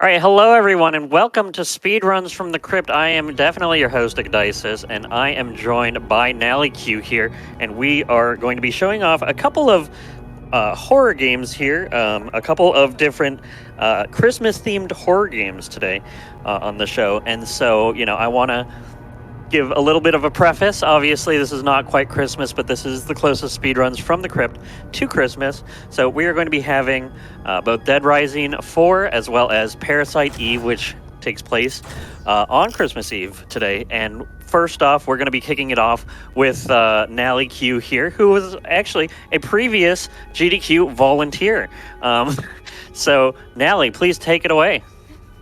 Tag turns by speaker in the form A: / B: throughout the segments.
A: All right, hello everyone, and welcome to Speedruns from the Crypt. I am definitely your host, Igdisis, and I am joined by NallyQ here, and we are going to be showing off a couple of horror games here, a couple of different Christmas-themed horror games today on the show. And so, I want to give a little bit of a preface. Obviously, this is not quite Christmas, but this is the closest Speedruns from the Crypt to Christmas. So we are going to be having both Dead Rising 4 as well as Parasite Eve, which takes place on Christmas Eve today. And first off, we're going to be kicking it off with NallyQ here, who was actually a previous GDQ volunteer. So, Nally, please take it away.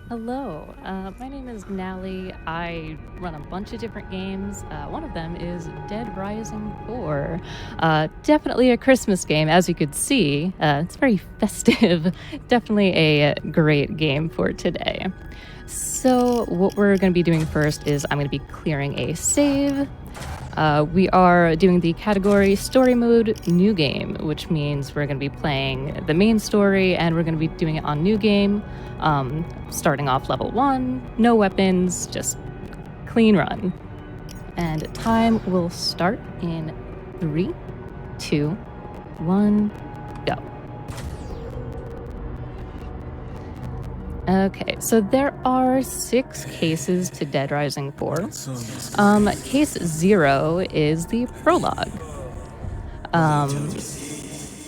B: Hello, my name is Nally. I run a bunch of different games. One of them is Dead Rising 4. Definitely a Christmas game, as you could see. It's very festive. Definitely a great game for today. So what we're going to be doing first is I'm going to be clearing a save. We are doing the category story mode new game, which means we're going to be playing the main story and we're going to be doing it on new game. Starting off level 1, no weapons, just clean run. And time will start in 3, 2, 1, go. Okay, so there are 6 cases to Dead Rising 4. Case 0 is the prologue.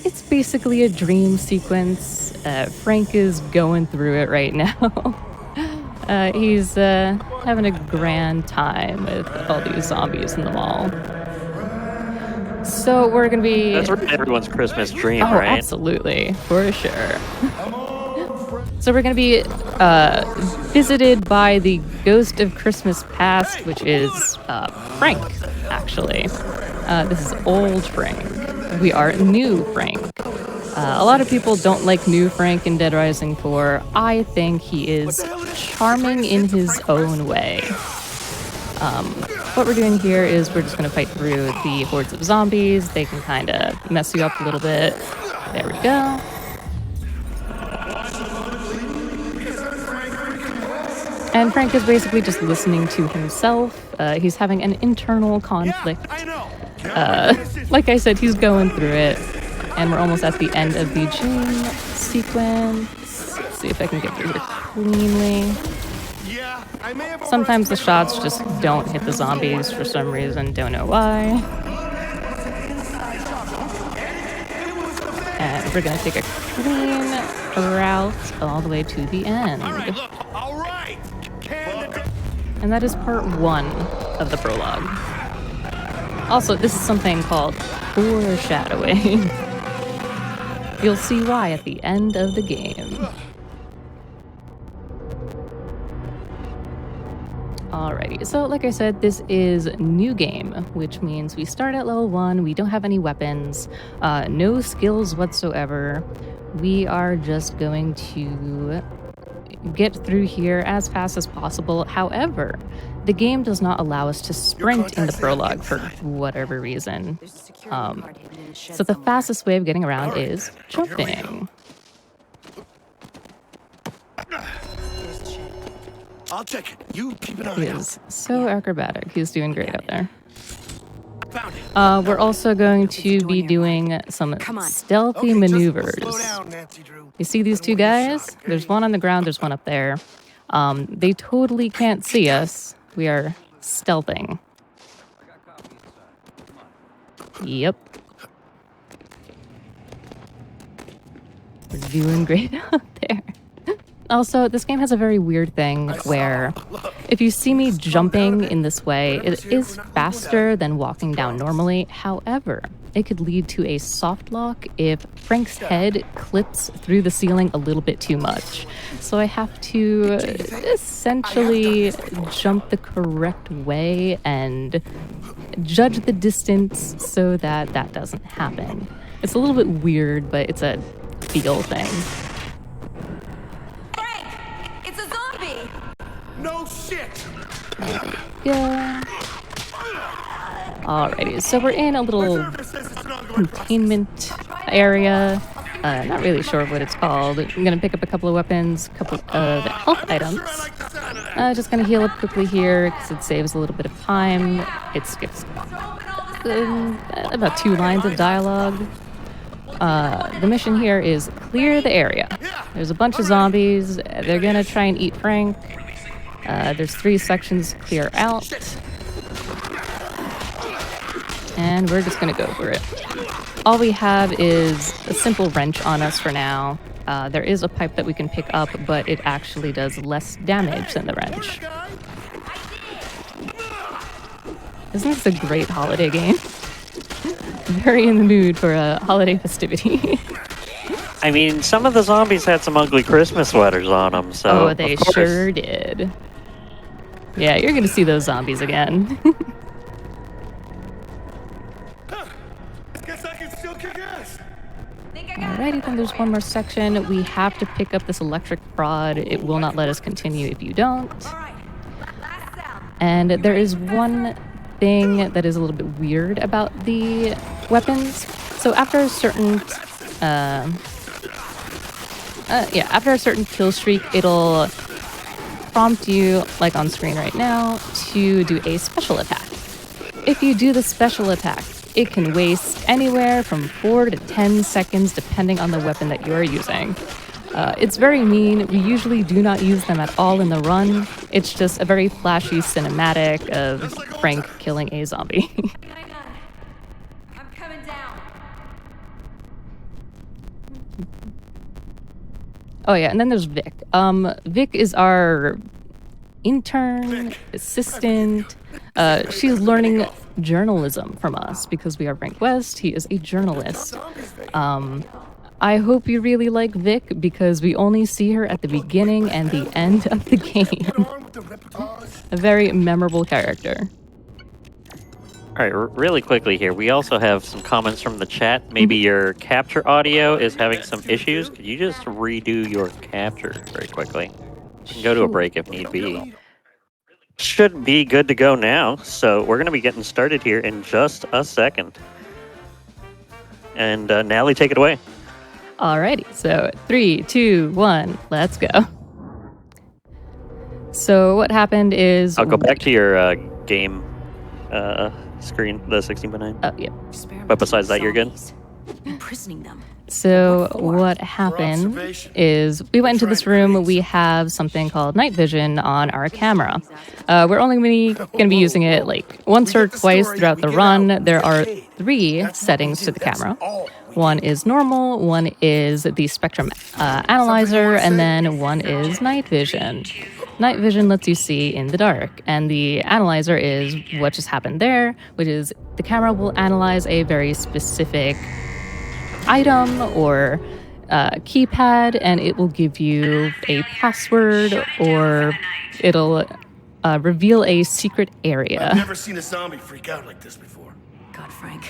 B: It's basically a dream sequence. Frank is going through it right now. He's having a grand time with all these zombies in the mall. So we're going to be...
A: That's everyone's Christmas dream,
B: right?
A: right?
B: Absolutely, for sure. So we're going to be visited by the ghost of Christmas past, which is Frank, actually. This is old Frank. We are new Frank. A lot of people don't like new Frank in Dead Rising 4. I think he is charming in his own way. What we're doing here is we're just going to fight through the hordes of zombies. They can kind of mess you up a little bit. There we go. And Frank is basically just listening to himself. He's having an internal conflict. Like I said, he's going through it. And we're almost at the end of the dream sequence. Let's see if I can get through here cleanly. Sometimes the shots just don't hit the zombies for some reason. Don't know why. And we're going to take a clean route all the way to the end. And that is part 1 of the prologue. Also, this is something called foreshadowing. You'll see why at the end of the game. Alrighty, so like I said, this is new game, which means we start at level 1, we don't have any weapons, no skills whatsoever. We are just going to get through here as fast as possible. However, the game does not allow us to sprint in the prologue for whatever reason. So the fastest way of getting around is jumping.
C: I'll check it. You keep an eye out.
B: He is so acrobatic. He's doing great out there. We're also going to be doing some stealthy maneuvers. You see these 2 guys? There's one on the ground, there's one up there. They totally can't see us. We are stealthing. Yep. We're doing great out there. Also, this game has a very weird thing where if you see me jumping in this way, it is faster than walking down normally. However, it could lead to a soft lock if Frank's head clips through the ceiling a little bit too much. So I have to essentially jump the correct way and judge the distance so that that doesn't happen. It's a little bit weird, but it's a feel thing.
C: No shit.
B: Yeah. Alrighty, so we're in a little containment area. Not really sure what it's called. I'm gonna pick up a couple of weapons, couple of health items. Just gonna heal up quickly here because it saves a little bit of time. It skips about 2 lines of dialogue. The mission here is clear the area. There's a bunch of zombies. They're gonna try and eat Frank. There's 3 sections to clear out. And we're just gonna go for it. All we have is a simple wrench on us for now. There is a pipe that we can pick up, but it actually does less damage than the wrench. Isn't this a great holiday game? Very in the mood for a holiday festivity.
A: I mean, some of the zombies had some ugly Christmas sweaters on them, so
B: Oh, they sure did. Yeah, you're gonna see those zombies again.
C: Guess I can still kick ass.
B: Alrighty, then there's one more section. We have to pick up this electric rod. It will not let us continue if you don't. And there is one thing that is a little bit weird about the weapons. So after a certain after a certain kill streak, it'll prompt you, like on screen right now, to do a special attack. If you do the special attack, it can waste anywhere from 4 to 10 seconds depending on the weapon that you are using. It's very mean. We usually do not use them at all in the run. It's just a very flashy cinematic of Frank killing a zombie.
D: I'm coming down.
B: Oh yeah, and then there's Vic. Vic is our intern, assistant. She's learning journalism from us because we are Frank West. He is a journalist. I hope you really like Vic because we only see her at the beginning and the end of the game. A very memorable character.
A: All right, really quickly here, we also have some comments from the chat. Maybe your capture audio is having some issues. Could you just redo your capture very quickly? You can go to a break if need be. Should be good to go now, so we're going to be getting started here in just a second. And Natalie, take it away.
B: Alrighty, so 3, 2, 1, let's go. So what happened is...
A: I'll go back to your game screen, the 16:9.
B: Oh, yeah.
A: But besides that, you're good?
D: Imprisoning them.
B: So what happened is we went into this room. We have something called night vision on our camera. We're only going to be using it like once or twice throughout the run. There are 3 settings to the camera. One is normal, one is the spectrum analyzer, and then one is night vision. Night vision lets you see in the dark, and the analyzer is what just happened there, which is the camera will analyze a very specific item or keypad, and it will give you a password or it'll reveal a secret area.
C: I've never seen a zombie freak out like this before.
D: God, Frank.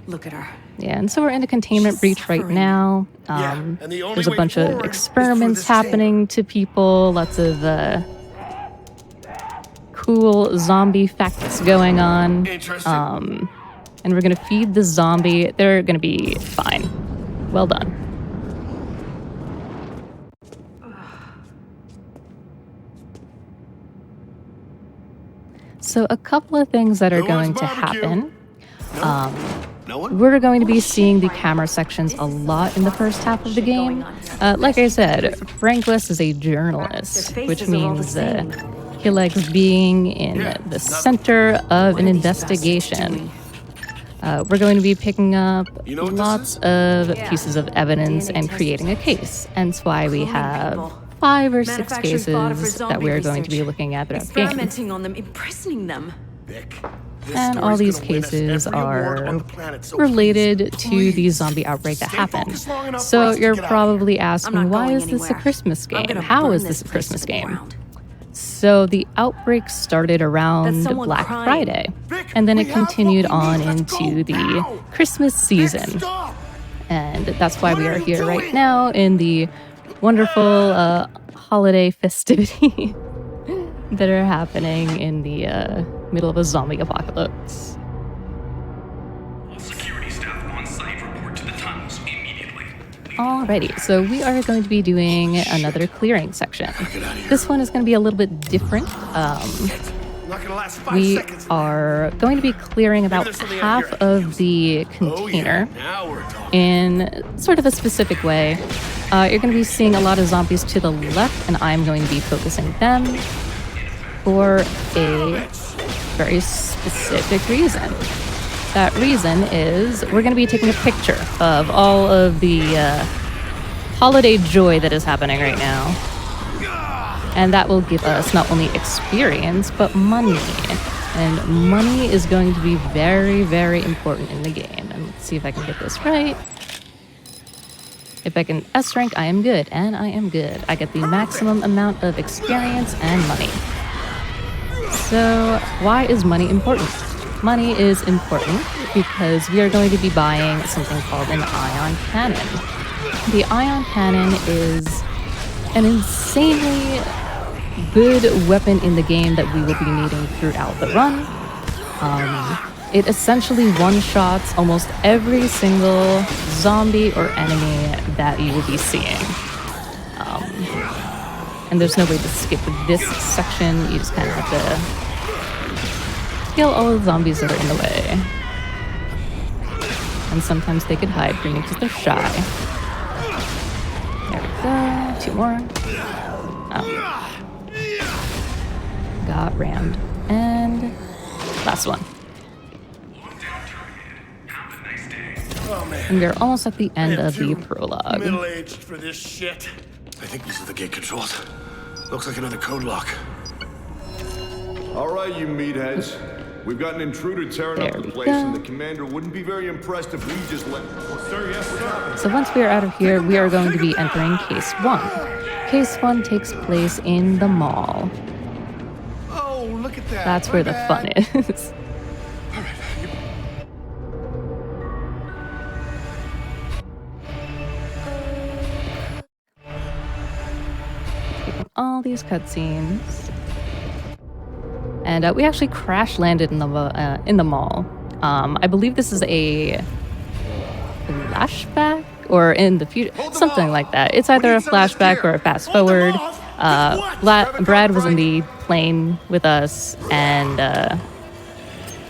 D: Look at her.
B: Yeah, and so we're in a containment breach right now.
C: And the only
B: There's a
C: way
B: bunch of
C: forward is
B: experiments
C: through this
B: happening to people, lots of cool zombie facts going on.
C: Interesting.
B: And we're gonna feed the zombie. They're gonna be fine. Well done. So a couple of things that are
C: Who
B: going
C: wants
B: to
C: barbecue?
B: happen.
C: No one?
B: We're going to be seeing the camera sections a lot in the first half of the game. Like I said, Frank West is a journalist, which means he likes being in the center of an investigation. We're going to be picking up
C: know what this
B: lots
C: is?
B: of pieces of evidence and creating a case. And that's why we have 5 or 6 cases that we're going to be looking at throughout the game.
D: Experimenting on them, imprisoning them.
C: Vic, this
B: And all
C: story's
B: these
C: gonna win us
B: cases
C: every award
B: are
C: on the planet, so
B: related to the
C: please,
B: zombie outbreak that
C: stay
B: happened.
C: focused long enough for
B: So
C: us to
B: you're
C: get out of
B: probably
D: I'm
B: asking,
D: not
B: why
D: going
B: is this a
D: anywhere.
B: Christmas
D: I'm
B: game?
D: gonna
B: How
D: burn
B: is this a
D: place
B: Christmas
D: to the
B: game?
D: ground.
B: So the outbreak started around
D: That's someone
B: Black
D: crying.
B: Friday,
C: Vic,
B: and then
C: we
B: it
C: have
B: continued
C: what we
B: on
C: need. Let's
B: into
C: go
B: the
C: now.
B: Christmas
C: Vic,
B: season.
C: stop.
B: And that's why
C: What
B: we
C: are
B: are
C: you
B: here right
C: doing?
B: now in the wonderful holiday festivity that are happening in the middle of a zombie apocalypse.
E: All security staff on site report to the tunnels immediately.
B: Alrighty, so we are going to be doing another clearing section. This one is going to be a little bit different.
C: Not gonna last 5
B: We
C: seconds.
B: are going to be clearing about
C: there's something
B: half
C: out here.
B: of the
C: Oh, yeah.
B: container
C: Now we're talking.
B: in sort of a specific way. You're going to be seeing a lot of zombies to the left, and I'm going to be focusing them for a very specific reason. That reason is we're going to be taking a picture of all of the holiday joy that is happening right now. And that will give us not only experience, but money. And money is going to be very, very important in the game. And let's see if I can get this right. If I can S rank, I am good. And I am good. I get the maximum amount of experience and money. So why is money important? Money is important because we are going to be buying something called an ion cannon. The ion cannon is an insanely good weapon in the game that we will be needing throughout the run. It essentially one-shots almost every single zombie or enemy that you will be seeing. And there's no way to skip this section. You just kind of have to kill all the zombies that are in the way. And sometimes they could hide from you because they're shy. There we go. 2 more. Oh. Got rammed. And last one.
C: Oh, man.
B: And we're almost at the end
C: I am
B: of the
C: too
B: prologue.
C: middle-aged for this shit. I think these are the gate controls. Looks like another code lock.
E: All right, you meatheads. We've got an intruder tearing up
B: There
E: the
B: we
E: place,
B: go.
E: and the commander wouldn't be very impressed if we just let... Sir, yes, sir.
B: So once we are out of here, we are going to be entering Case 1. Case 1 takes place in the mall.
C: Oh, look at that.
B: That's
C: My
B: where the
C: bad.
B: fun is.
C: All right.
B: All these cutscenes. And we actually crash landed in the mall. I believe this is a flashback or in the future, something like that. It's either a flashback or a fast forward. Brad was in the plane with us, and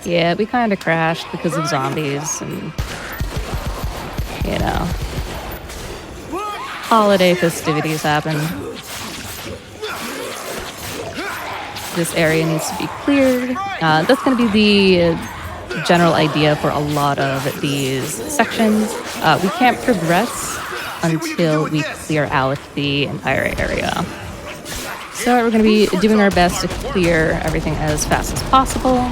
B: yeah, we kind of crashed because of zombies and holiday festivities happen. This area needs to be cleared. That's going to be the general idea for a lot of these sections. We can't progress until we clear out the entire area. So we're going to be doing our best to clear everything as fast as possible.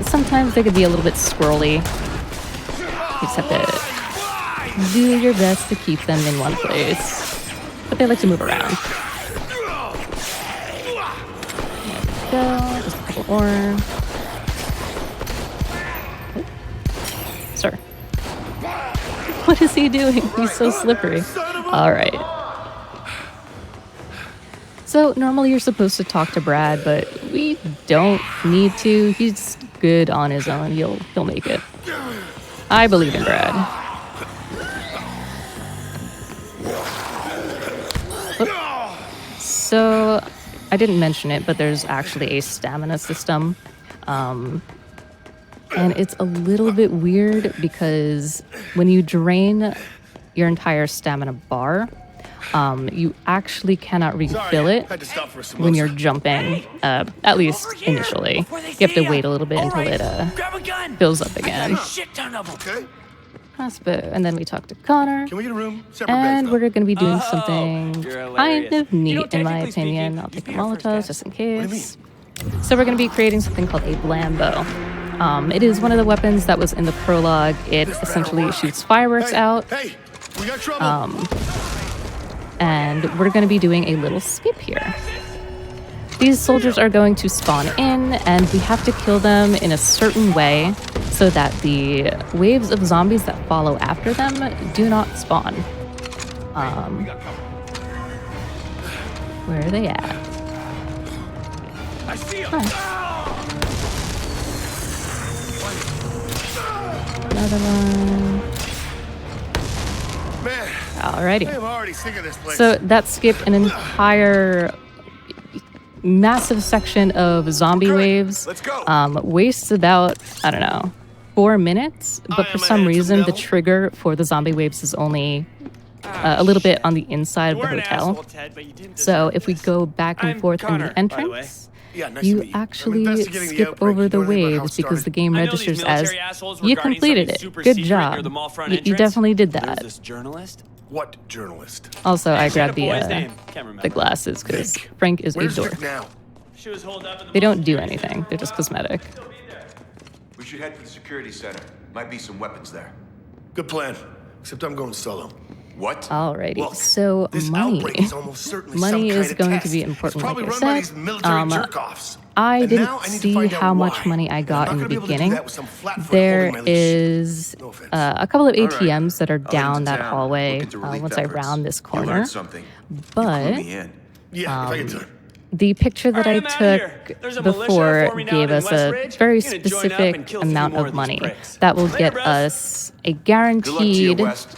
B: Sometimes they could be a little bit squirrely. You just have to do your best to keep them in one place. But they like to move around. Just a couple more. Oh. Sir. What is he doing? He's so slippery. Alright. So normally you're supposed to talk to Brad, but we don't need to. He's good on his own. He'll make it. I believe in Brad. Oop. So I didn't mention it, but there's actually a stamina system. And it's a little bit weird because when you drain your entire stamina bar, you actually cannot refill it
C: Had to stop for a
B: when you're
C: samosa.
B: jumping, at least initially. You have to wait a little bit until it
F: Grab a gun.
B: fills up again.
F: Shit ton of them.
C: Okay.
B: Crossbow. And then we talk to Connor.
C: Can we get a room? Separate
B: And
C: beds,
B: we're
C: though.
B: going to be doing
F: Oh,
B: something
F: you're
B: kind
F: hilarious.
B: of neat,
F: You know,
B: in my
F: technically
B: opinion.
F: speaking,
B: I'll
F: you'd
B: take
F: be
B: the
F: our first
B: Molotovs
F: guest.
B: just in
C: What do you
B: case. So we're going to be creating something called a Blambo. It is one of the weapons that was in the prologue. It
C: This better
B: essentially
C: work.
B: shoots fireworks
C: Hey,
B: out.
C: Hey, we got trouble.
B: And we're going to be doing a little skip here. These soldiers are going to spawn in, and we have to kill them in a certain way so that the waves of zombies that follow after them do not spawn. Where are they at?
C: I see him.
B: Another one.
C: Man,
B: Alrighty.
C: I'm already sick of this place.
B: So that skipped an entire massive section of zombie waves.
C: Let's go.
B: Wastes about, I don't know, 4 minutes. But for some reason, the trigger for the zombie waves is only a little bit on the inside of the hotel. So if we go back and forth in the entrance,
C: Yeah, nice to
B: you
C: meet you. I'm
B: actually
C: investigating the
B: skip
C: outbreak.
B: over
C: You
B: the
C: know anything about how
B: waves
C: it
B: because the
C: started?
B: game
F: I know these
B: registers as
F: military assholes were
B: you
F: guarding
B: completed
F: something
B: it.
F: super
B: Good
F: secret
B: job.
F: near the mall front
B: You
F: entrance.
B: definitely did
F: There's
B: that.
F: this journalist.
C: What journalist?
B: Also, I
F: She had
B: grabbed
F: a boy's name. Can't remember.
B: the glasses because
C: Vic.
B: Frank is a
C: Where's
B: dork.
C: Vic now?
F: She was holed up in the
B: They
F: mall
B: don't do
F: security
B: anything.
F: center.
B: They're just cosmetic.
G: We should head for the security center. Might be some weapons there.
C: Good plan. Except I'm going solo.
G: What?
B: Alrighty,
C: Look,
B: so
C: this
B: money.
C: outbreak is almost certainly
B: Money
C: some
B: is
C: kind of
B: going to
C: test.
B: be
C: It's
B: important,
C: probably
B: like I
C: run by
B: said.
C: these military jerk-offs.
B: I
C: And
B: didn't
C: now I need to
B: see
C: find out
B: how much
C: why.
B: money I
C: And
B: got
C: I'm
B: in
C: not
B: the
C: gonna be able to do
B: beginning.
C: that with some flat-foot
B: There
C: holding my leash.
B: is
C: No offense.
B: a couple of
G: All right.
B: ATMs that are
G: I'll head
B: down
G: into
B: that
G: town,
B: hallway
G: look into relief
B: once I
G: efforts.
B: round this
G: You
B: corner.
G: learned something. You
B: But
G: clued me in.
C: Yeah, if I get time.
B: the picture that
F: All
B: I
F: right, I'm outta here.
B: took
F: There's a militia
B: before
F: forming out
B: gave
F: in
B: us
F: West
B: a
F: Ridge.
B: very
F: I'm gonna join up
B: specific
F: and kill a few
B: amount
F: more
B: of
F: of these
B: money
F: pricks.
B: that will
F: Later,
B: get
F: bros.
B: us a
G: Good luck to you,
B: guaranteed
G: West.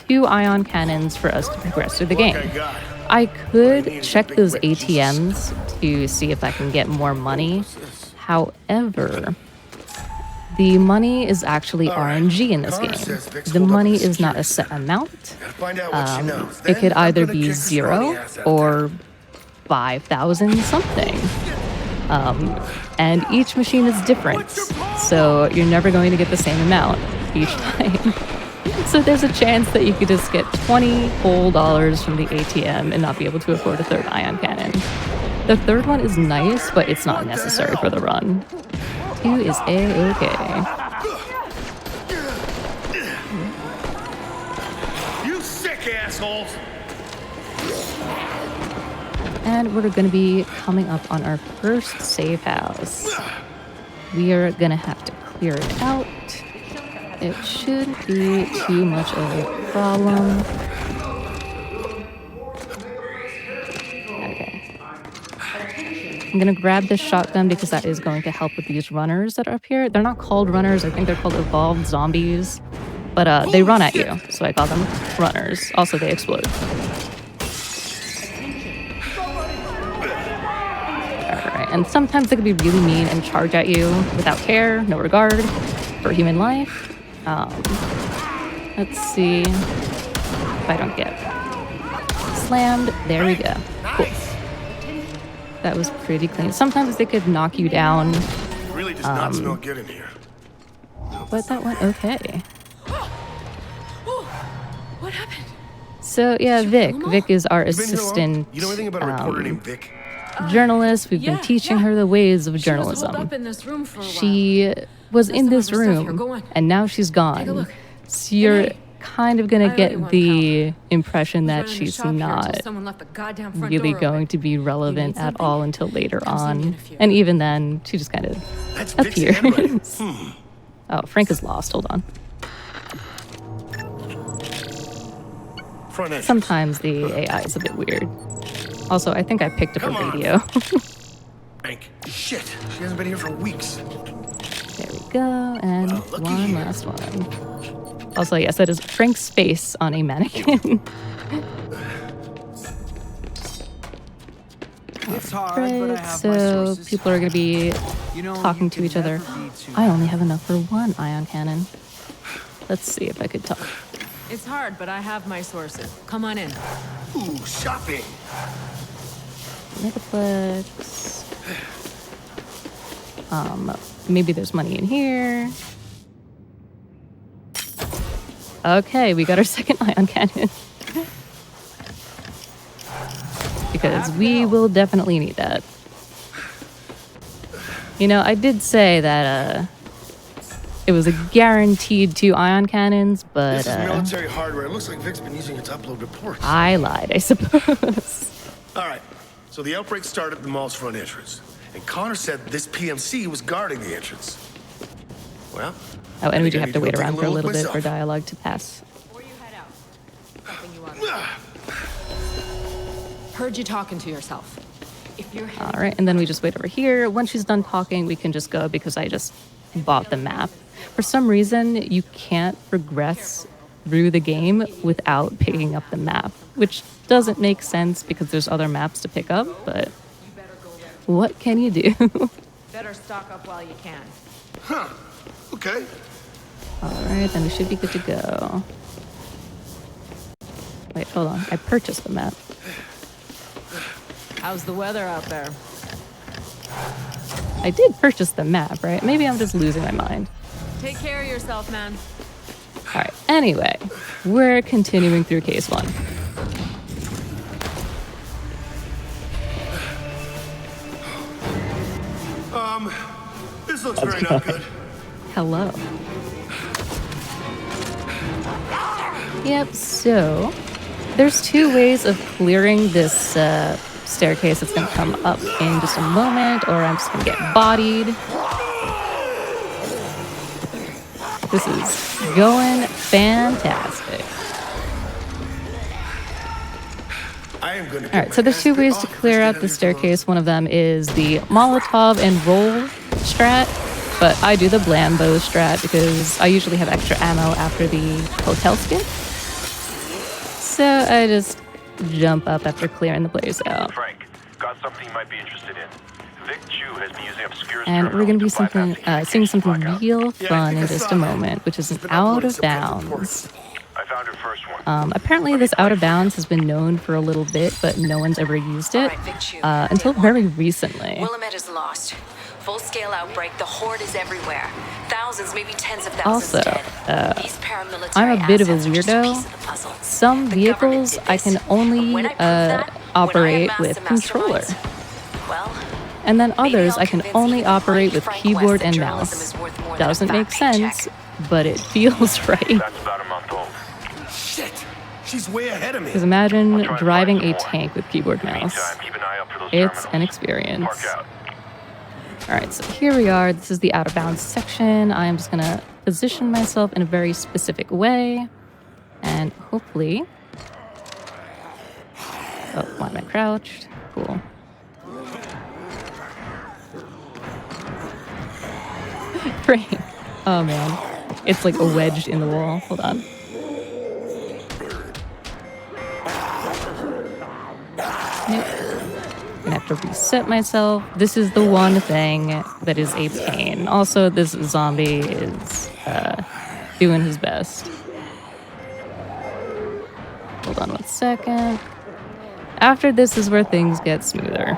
B: 2 ion cannons for us to progress through the
C: Look,
B: game.
C: I got it.
B: I could
C: need is a
B: check
C: big
B: those
C: brick.
B: ATMs to see if I can get more money. However, the money is actually
C: All right.
B: RNG in this
C: Connor
B: game.
C: says Vic's
B: The
C: holed up
B: money
C: in the
B: is not a
C: security
B: set amount.
C: Gotta find out what she knows.
B: It could
C: Then I'm
B: either
C: gonna
B: be
C: kick this scrawny
B: 0
C: ass out of
B: or 5,000 something. And each machine is different, so you're never going to get the same amount each time. So there's a chance that you could just get $20 whole from the ATM and not be able to afford a 3rd ion cannon. The 3rd one is nice, but it's not necessary for the run. 2 is A-okay.
C: You sick assholes!
B: And we're going to be coming up on our first safe house. We are going to have to clear it out. It shouldn't be too much of a problem. Okay. I'm going to grab this shotgun because that is going to help with these runners that are up here. They're not called runners. I think they're called evolved zombies. But they run at you, so I call them runners. Also, they explode. Alright, and sometimes they can be really mean and charge at you without care, no regard for human life. Let's see if I don't get slammed. There we go. Cool. That was pretty clean. Sometimes they could knock you down,
C: It really does not smell good in here.
B: but that went okay.
D: What happened?
B: So yeah, Vic. Vic is our
C: You've been here long?
B: assistant
C: You know anything about a reporter named Vic?
B: journalist. We've been
D: yeah,
B: teaching
D: yeah.
B: her the ways of
D: She was holed
B: journalism.
D: up in this room for a while.
B: She was
D: There's
B: in
D: some
B: this
D: of her stuff here.
B: room,
D: Go on.
B: and now she's gone.
D: Take a look.
B: So you're
D: Hey,
B: kind of gonna
D: I owe you
B: get
D: one,
B: the impression that
D: Running the
B: she's
D: shop here until
B: not
D: someone left the goddamn front
B: really
D: door
B: going
D: open.
B: to be relevant
D: need
B: at
D: something?
B: all until later
D: Come see me in
B: on.
D: a few.
B: And even then, she just kind of
C: That's Vic's
B: appears.
C: handwriting.
B: Oh, Frank is lost. Hold on.
C: Front entrance.
B: Sometimes the AI is a bit weird. Also, I think I picked up
C: Come
B: a
C: on.
B: radio.
C: Frank. Shit, she hasn't been here for weeks.
B: There we go, and
C: Well, looky
B: one
C: here.
B: last one. Also, yes, that is Frank's face on a mannequin.
H: It's hard, but I
B: Right,
H: have my
B: so
H: sources.
B: people are gonna be
H: You know,
B: talking
H: you
B: to
H: can
B: each other.
H: never be too-
B: I only have enough for 1 ion cannon. Let's see if I could talk.
D: It's hard, but I have my sources. Come on in.
C: Ooh, shopping.
B: Metaplex. Maybe there's money in here. Okay, we got our 2nd ion cannon. Because we will definitely need that. You know, I did say that it was a guaranteed 2 ion cannons, but
C: This is military hardware. It looks like Vic's been using it to upload reports.
B: I lied, I suppose.
C: All right, so the outbreak started at the mall's front entrance. And Connor said this PMC was guarding the entrance. Well,
B: Oh, and we do
C: I
B: have
C: need
B: to
C: go
B: wait
C: take
B: around for a
C: look
B: little bit for
C: myself.
B: dialogue to pass.
D: Before you head out, something you want. Heard you talking to yourself. If you're
B: All right, and then we just wait over here. Once she's done talking, we can just go because I just bought the map. For some reason, you can't progress through the game without picking up the map, which doesn't make sense because there's other maps to pick up, but what can you do?
D: Better stock up while you can.
C: Huh. Okay.
B: Alright, then we should be good to go. Wait, hold on. I purchased the map.
D: How's the weather out there?
B: I did purchase the map, right? Maybe I'm just losing my mind.
D: Take care of yourself, man.
B: Alright, anyway, we're continuing through case 1.
C: This looks very not good.
B: Hello. Yep, so there's 2 ways of clearing this staircase that's going to come up in just a moment, or I'm just going to get bodied. This is going fantastic. Alright, so there's 2 ways to clear out the staircase. One of them is the Molotov and roll strat, but I do the Blambo strat because I usually have extra ammo after the hotel skip. So I just jump up after clearing the place out.
H: Frank, got something you might be interested in. Vic Chu has been using obscure
B: And we're going to be seeing something real fun in just a moment, which is an out of bounds.
H: I found her first one.
B: Apparently this out of bounds has been known for a little bit, but no one's ever used it until very recently.
I: Willamette is lost. Full-scale outbreak. The horde is everywhere. Thousands, maybe tens of thousands
B: Also,
I: dead. These paramilitary
B: I'm a bit of a
I: assets are just a
B: weirdo.
I: piece of the puzzle.
B: Some
I: The
B: vehicles
I: government did
B: I can
I: this.
B: only
I: When I prove that,
B: operate
I: when I
B: with
I: amass the
B: controller.
I: masterminds, well,
B: And then
I: maybe
B: others
I: I'll
B: I can
I: convince
B: only
I: even
B: operate
I: Frank
B: with
I: West
B: keyboard
I: that
B: and
I: journalism
B: mouse.
I: is worth more than a
B: Doesn't
I: fat
B: make
I: paycheck.
B: sense, but it feels right.
H: That's about a month old.
C: Shit. She's way ahead of me.
B: Because imagine
H: I'll try and
B: driving
H: find
B: a
H: some more.
B: tank with keyboard
H: In the
B: mouse.
H: meantime, keep an eye out for those
B: It's
H: terminals.
B: an experience.
H: Park out.
B: Alright, so here we are. This is the out of bounds section. I'm just gonna position myself in a very specific way. And hopefully... Oh, why am I crouched? Cool. Frank. Oh man. It's like wedged in the wall. Hold on. Nope. I'm gonna have to reset myself. This is the one thing that is a pain. Also, this zombie is doing his best. Hold on 1 second. After this is where things get smoother.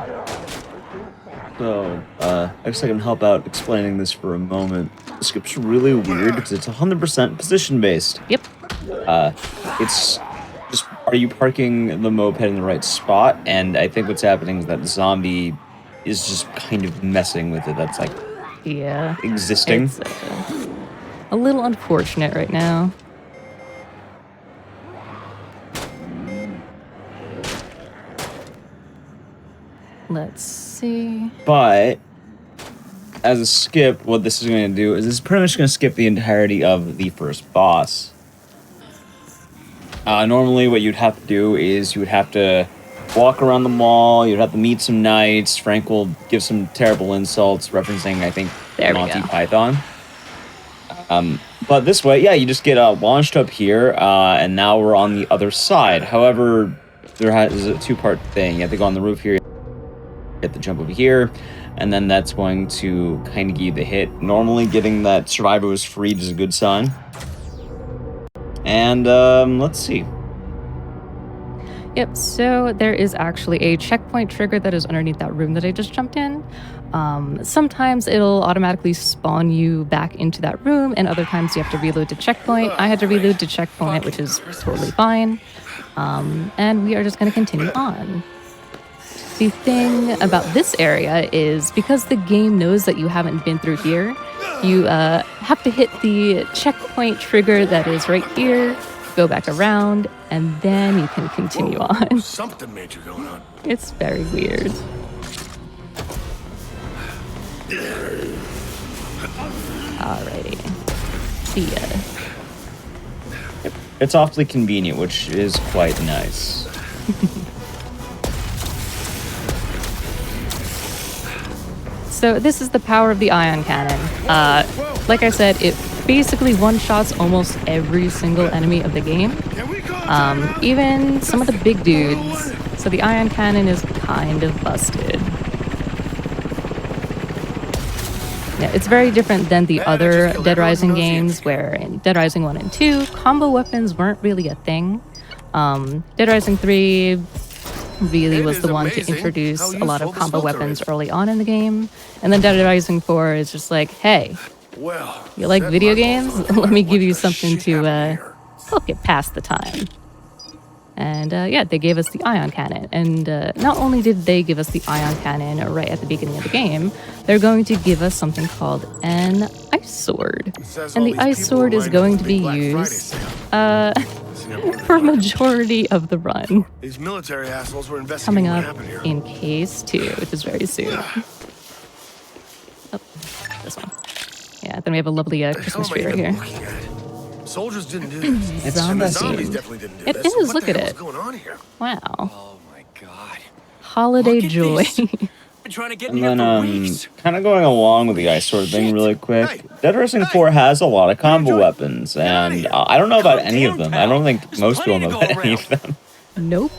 J: So, I guess I can help out explaining this for a moment. The script's really weird because it's 100% position based.
B: Yep.
J: It's just, are you parking the moped in the right spot? And I think what's happening is that the zombie is just kind of messing with it. That's like
B: Yeah.
J: existing.
B: It's a little unfortunate right now. Let's see.
J: But as a skip, what this is going to do is this is pretty much going to skip the entirety of the first boss. Normally, what you'd have to do is you would have to walk around the mall. You'd have to meet some knights. Frank will give some terrible insults, referencing, I think,
B: There we
J: Monty
B: go.
J: Python. But this way, yeah, you just get launched up here, and now we're on the other side. However, there's a 2-part thing. You have to go on the roof here. You have to jump over here, and then that's going to kind of give you the hit. Normally, getting that survivor was freed is a good sign. And let's see.
B: Yep, so there is actually a checkpoint trigger that is underneath that room that I just jumped in. Sometimes it'll automatically spawn you back into that room, and other times you have to reload to checkpoint. I had to reload to checkpoint, which is totally fine. And we are just going to continue on. The thing about this area is because the game knows that you haven't been through here, you have to hit the checkpoint trigger that is right here, go back around, and then you can continue on.
C: Something major going on.
B: It's very weird. Alrighty. See ya.
J: It's awfully convenient, which is quite nice.
B: So this is the power of the ion cannon. Like I said, it basically one-shots almost every single enemy of the game. Even some of the big dudes. So the ion cannon is kind of busted. Yeah, it's very different than the other Dead Rising games, where in Dead Rising 1 and 2, combo weapons weren't really a thing. Dead Rising 3 really was the one to introduce a lot of combo weapons early on in the game. And then Dead Rising 4 is just like, hey, you like video games? Let me give you something to help get past the time. And yeah, they gave us the ion cannon. And not only did they give us the ion cannon right at the beginning of the game, they're going to give us something called an ice sword. And the ice sword is going to be used for a majority of the run.
C: These military assholes were
B: Coming
C: investigating what
B: up
C: happened here.
B: in case 2, which is very soon. Oh, this one. Yeah, then we have a lovely Christmas tree right here.
C: Soldiers didn't do this.
J: It's
C: Zombies
J: zombie.
C: definitely didn't do
B: It
C: this.
B: is,
C: What
B: look
C: the
B: at
C: hell is
B: it.
C: going on here?
B: Wow.
F: Oh my god.
B: Holiday
F: Look at
B: joy.
F: this. Been trying to get in
J: And
F: here
J: then,
F: for weeks.
J: kind of going along with the ice sword thing really quick. Dead Rising 4 has a lot of combo weapons, and I don't know about any of them. I don't think most people know about any of them.
B: Nope.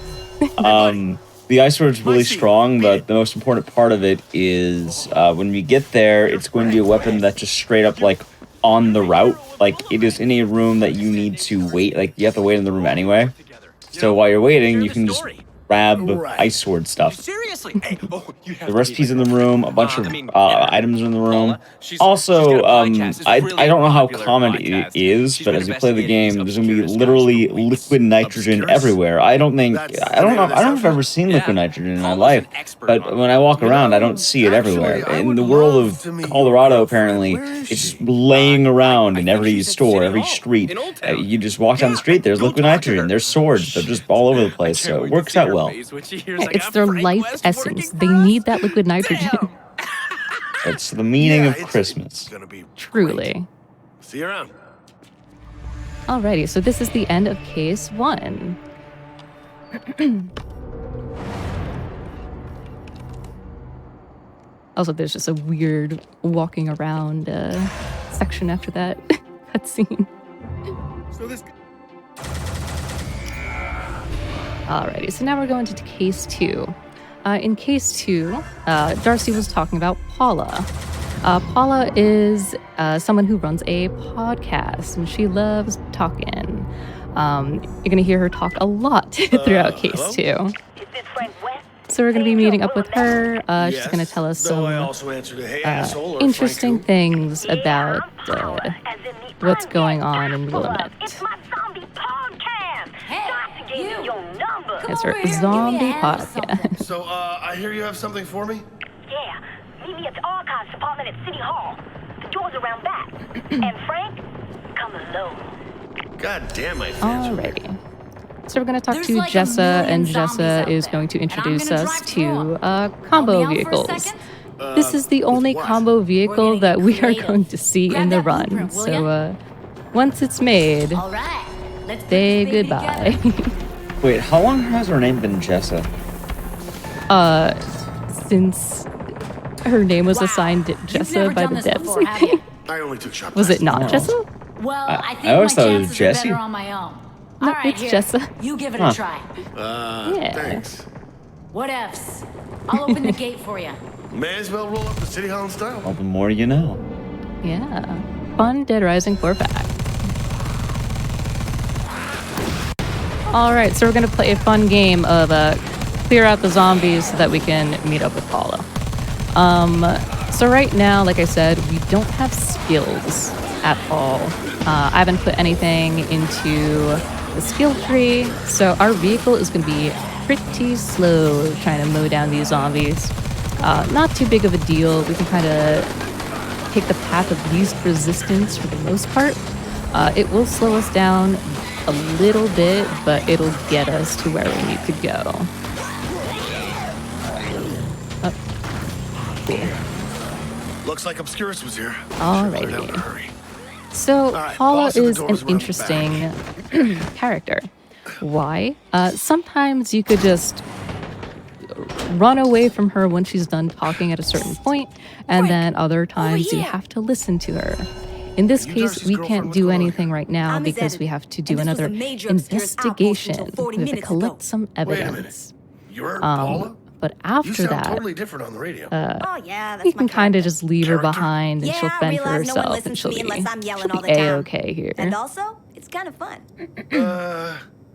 J: The ice sword is really strong, but the most important part of it is when we get there, it's going to be a weapon that's just straight up like on the route. Like it is in a room that you need to wait. Like you have to wait in the room anyway. So while you're waiting, you can just grab ice sword stuff.
F: Seriously? Hey, oh, you have
J: The
F: to
J: recipe's
F: leave
J: in the
F: it.
J: room. A bunch of items are in the room.
F: Paula, she's
J: Also,
F: got a podcast. It's
J: I
F: really
J: don't know how
F: popular
J: common it
F: podcast.
J: is,
F: She's
J: but
F: been
J: as you play the game,
F: investigating
J: there's gonna be
F: obscure
J: literally
F: skies for weeks.
J: liquid nitrogen
C: Obscurus?
J: everywhere. I don't think
C: That's
J: I don't
C: the
J: know.
C: name of
J: I don't know
C: this
J: if I've ever seen liquid nitrogen in my life, but when I walk around, I don't see it everywhere. In the world of Colorado, apparently, it's just laying around in every store, every street. You just walk down the street, there's liquid nitrogen, there's swords, they're just all over the place. So it works out well.
B: It's their life essence. They need that liquid nitrogen.
J: It's the meaning of
C: it's
J: Christmas.
C: gonna be
B: Truly.
C: See you around.
B: Alrighty, so this is the end of case 1. Also, there's just a weird walking around section after that cutscene.
C: So this
B: Alrighty, so now we're going to case 2. In case 2, Darcy was talking about Paula. Paula is someone who runs a podcast, and she loves talking. You're going to hear her talk a lot throughout case 2. So we're going to be meeting up with her. She's going to tell us
C: Though I
B: some
C: also answered a hey asshole or
B: interesting
C: Frank
B: things about what's going on in Willamette.
K: It's my zombie podcast. Darcy gave me your number.
B: It's her zombie podcast.
C: who. So, I hear you have something for me?
K: Yeah, meet me at the archives department at City Hall. The door's around back. And Frank, come alone.
C: God damn, my fans.
B: Alrighty. So we're going to talk to Jessa, and Jessa is going to introduce us to combo vehicles. This is the only combo vehicle that we are going to see in the run. So once it's made, say goodbye.
J: Wait, how long has her name been Jessa?
B: Since her name was assigned Jessa by the devs, I think.
C: I only took shot.
B: Was it not Jessa?
L: Well, I think
J: I always
L: my
J: thought it was
L: chances are
J: Jesse.
L: better on my own.
B: No,
L: All right,
B: it's
L: here.
B: Jessa.
L: You give it
J: Huh.
L: a try.
B: Yeah.
C: Thanks.
L: What ifs? I'll open the gate for you.
C: May as well roll up the City Hall in style.
J: Well, the more you know.
B: Yeah. Fun Dead Rising 4 pack. Alright, so we're going to play a fun game of clear out the zombies so that we can meet up with Paula. So right now, like I said, we don't have skills at all. I haven't put anything into the skill tree, so our vehicle is going to be pretty slow trying to mow down these zombies. Not too big of a deal. We can kind of take the path of least resistance for the most part. It will slow us down a little bit, but it'll get us to where we need to go. Oh. Cool.
C: Looks like Obscurus was here.
B: Alrighty. So Paula is an interesting character. Why? Sometimes you could just run away from her when she's done talking at a certain point, and then other times you have to listen to her. In this case, we can't do anything right now
L: I'm his
B: because we
L: editor,
B: have to do
L: and this was a
B: another
L: major obscure outpost
B: investigation.
L: until 40
B: We have to
L: minutes
B: collect
L: ago.
B: some
C: Wait a minute.
B: evidence.
C: You're Paula?
B: But
C: You
B: after
C: sound
B: that,
C: totally different on the radio.
L: Oh yeah, that's
B: we
L: my
B: can kind of
L: character.
B: just leave her
C: Character?
B: behind, and
L: Yeah,
B: she'll
L: I
B: fend for
L: realize no one
B: herself, and
L: listens
B: she'll
L: to me
B: be,
L: unless I'm yelling
B: she'll
L: all
B: be
L: the time.
B: A-okay here.
L: And also, it's kind of fun.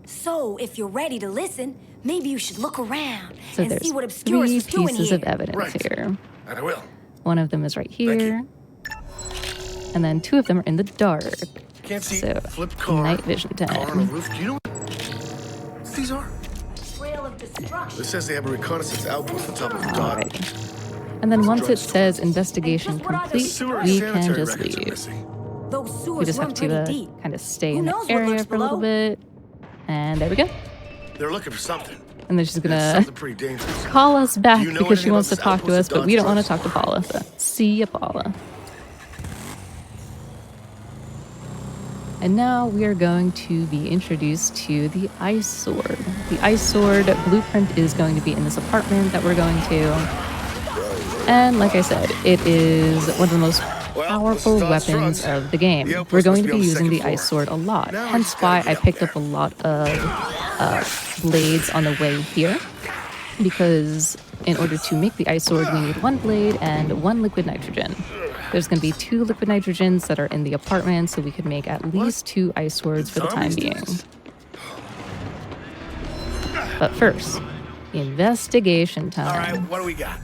L: So, if you're ready to listen, maybe you should look around
B: So
L: and
B: there's
L: see what Obscurus
B: 3
L: was doing
B: pieces
L: here.
B: of evidence
C: Right.
B: here.
C: And I will.
B: One of them is right
C: Thank
B: here, and then 2 of them are in the dark.
C: Can't see.
B: So,
C: Flipped car.
B: night vision
C: Car on a
B: time.
C: roof. Do you know what these are?
L: Trail of destruction.
C: It says they have a reconnaissance outpost on top of the dock.
B: Alrighty. And then once it says investigation complete,
C: Sewer and
B: we can
C: sanitary
B: just
C: records are
B: leave.
C: missing.
L: Those
B: We
L: sewers
B: just
L: run
B: have
L: pretty
B: to
L: deep.
B: kind of stay
L: Who
B: in the
L: knows what
B: area
L: lurks
B: for a little
L: below?
B: bit. And there we go.
C: They're looking for something.
B: And then she's
C: It's
B: gonna
C: something pretty dangerous.
B: call us back
C: Do you know
B: because she
C: anything
B: wants to
C: about this
B: talk to us,
C: outpost
B: but we don't want to
C: Dodge
B: talk to Paula. So, see ya, Paula. And now we are going to be introduced to the Ice Sword. The Ice Sword blueprint is going to be in this apartment that we're going to. And like I said, it is one of the most powerful weapons of the game. We're going to be using the Ice Sword a lot, hence why I picked up a lot of blades on the way here. Because in order to make the Ice Sword, we need 1 blade and 1 liquid nitrogen. There's going to be 2 liquid nitrogens that are in the apartment, so we could make at least 2 Ice Swords for the time being. But first, investigation time.
C: All right, what do we got?